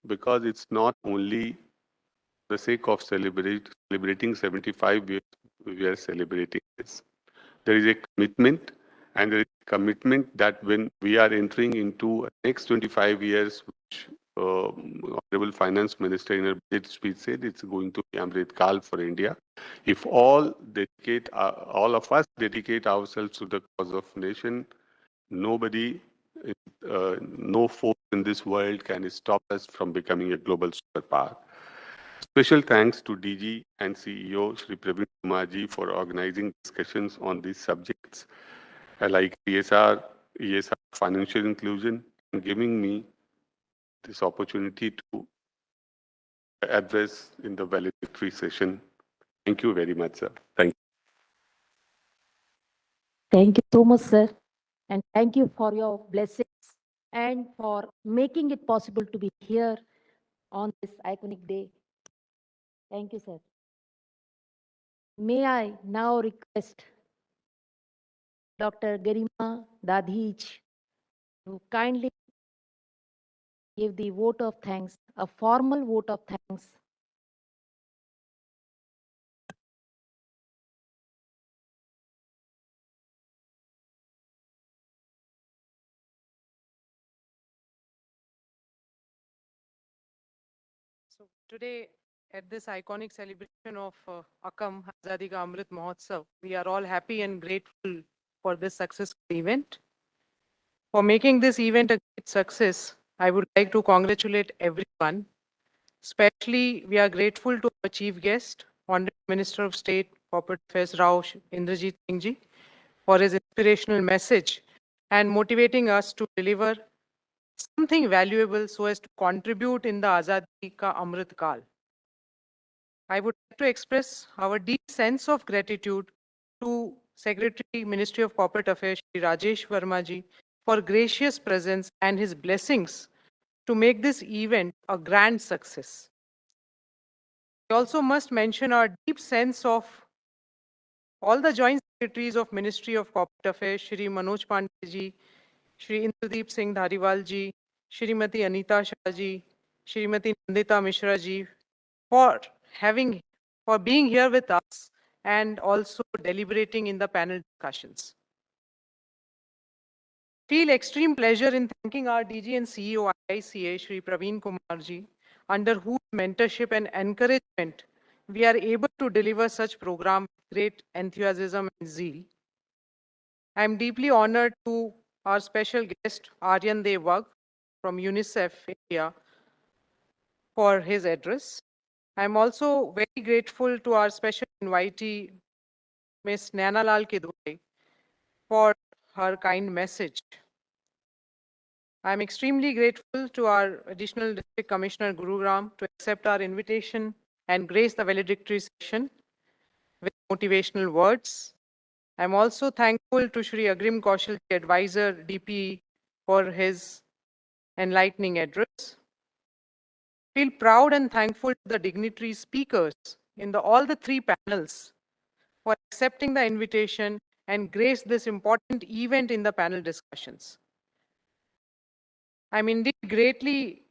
because it's not only the sake of celebrating 75 years, we are celebrating this. There is a commitment, and there is a commitment that when we are entering into next 25 years, which Honorable Finance Minister in her budget speech said it's going to be Amrit Kaal for India. If all of us dedicate ourselves to the cause of nation, nobody, no force in this world can stop us from becoming a global superpower. Special thanks to DG and CEO Shri Praveen Kumarji for organizing discussions on these subjects like CSR, ESR financial inclusion and giving me this opportunity to address in the valedictory session. Thank you very much, sir. Thank you. Thank you so much, sir. And thank you for your blessings and for making it possible to be here on this iconic day. Thank you, sir. May I now request Dr. Garima Dadhij to kindly give the vote of thanks, a formal vote of thanks. So today, at this iconic celebration of AKAM, Azadi Ka Amrit Mahotsav, we are all happy and grateful for this successful event. For making this event a great success, I would like to congratulate everyone. Especially, we are grateful to our chief guest, Honorable Minister of State, Corporate Affairs Rao Indrajit Singh Ji, for his inspirational message and motivating us to deliver something valuable so as to contribute in the Azadi Ka Amrit Kaal. I would like to express our deep sense of gratitude to Secretary, Ministry of Corporate Affairs, Shri Rajesh Verma Ji, for gracious presence and his blessings to make this event a grand success. We also must mention our deep sense of all the joint secretaries of Ministry of Corporate Affairs, Shri Manoj Pandey Ji, Shri Indradeep Singh Dhariwal Ji, Shrimati Anita Shah Ji, Shrimati Nandita Mishra Ji, for being here with us and also deliberating in the panel discussions. Feel extreme pleasure in thanking our DG and CEO IICA, Shri Praveen Kumar Ji, under whose mentorship and encouragement we are able to deliver such program with great enthusiasm and zeal. I am deeply honored to our special guest, Aryan Devag from UNICEF India, for his address. I am also very grateful to our special invitee, Ms. Naina Lal Kidwai, for her kind message. I am extremely grateful to our Additional District Commissioner Gurugram to accept our invitation and grace the valedictory session with motivational words. I am also thankful to Shri Agrim Kaushal, the advisor, DPE, for his enlightening address. Feel proud and thankful to the dignitary speakers in all the three panels for accepting the invitation and grace this important event in the panel discussions. I'm indeed greatly,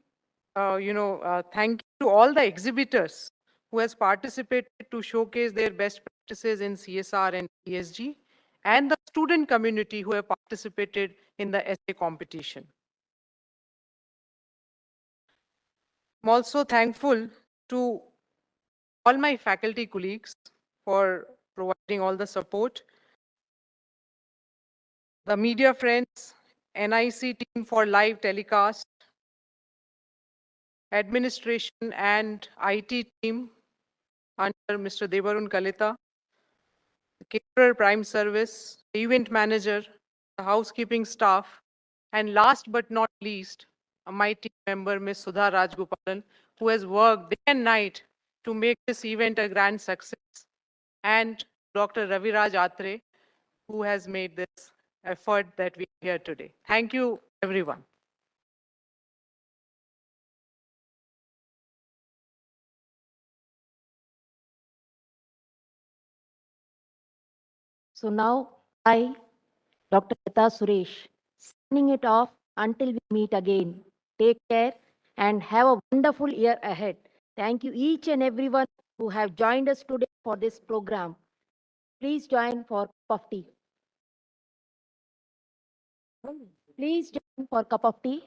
thank you to all the exhibitors who has participated to showcase their best practices in CSR and ESG, and the student community who have participated in the essay competition. I'm also thankful to all my faculty colleagues for providing all the support, the media friends, NIC team for live telecast, administration and IT team under Mr. Devarun Kalita, the caterer prime service, the event manager, the housekeeping staff, and last but not least, my team member, Ms. Sudha Rajgopalan, who has worked day and night to make this event a grand success, and Dr. Raviraj Atre, who has made this effort that we are here today. Thank you, everyone. So now I, Dr. Lata Suresh, signing it off until we meet again. Take care and have a wonderful year ahead. Thank you each and everyone who have joined us today for this program. Please join for cup of tea. Please join for cup of tea.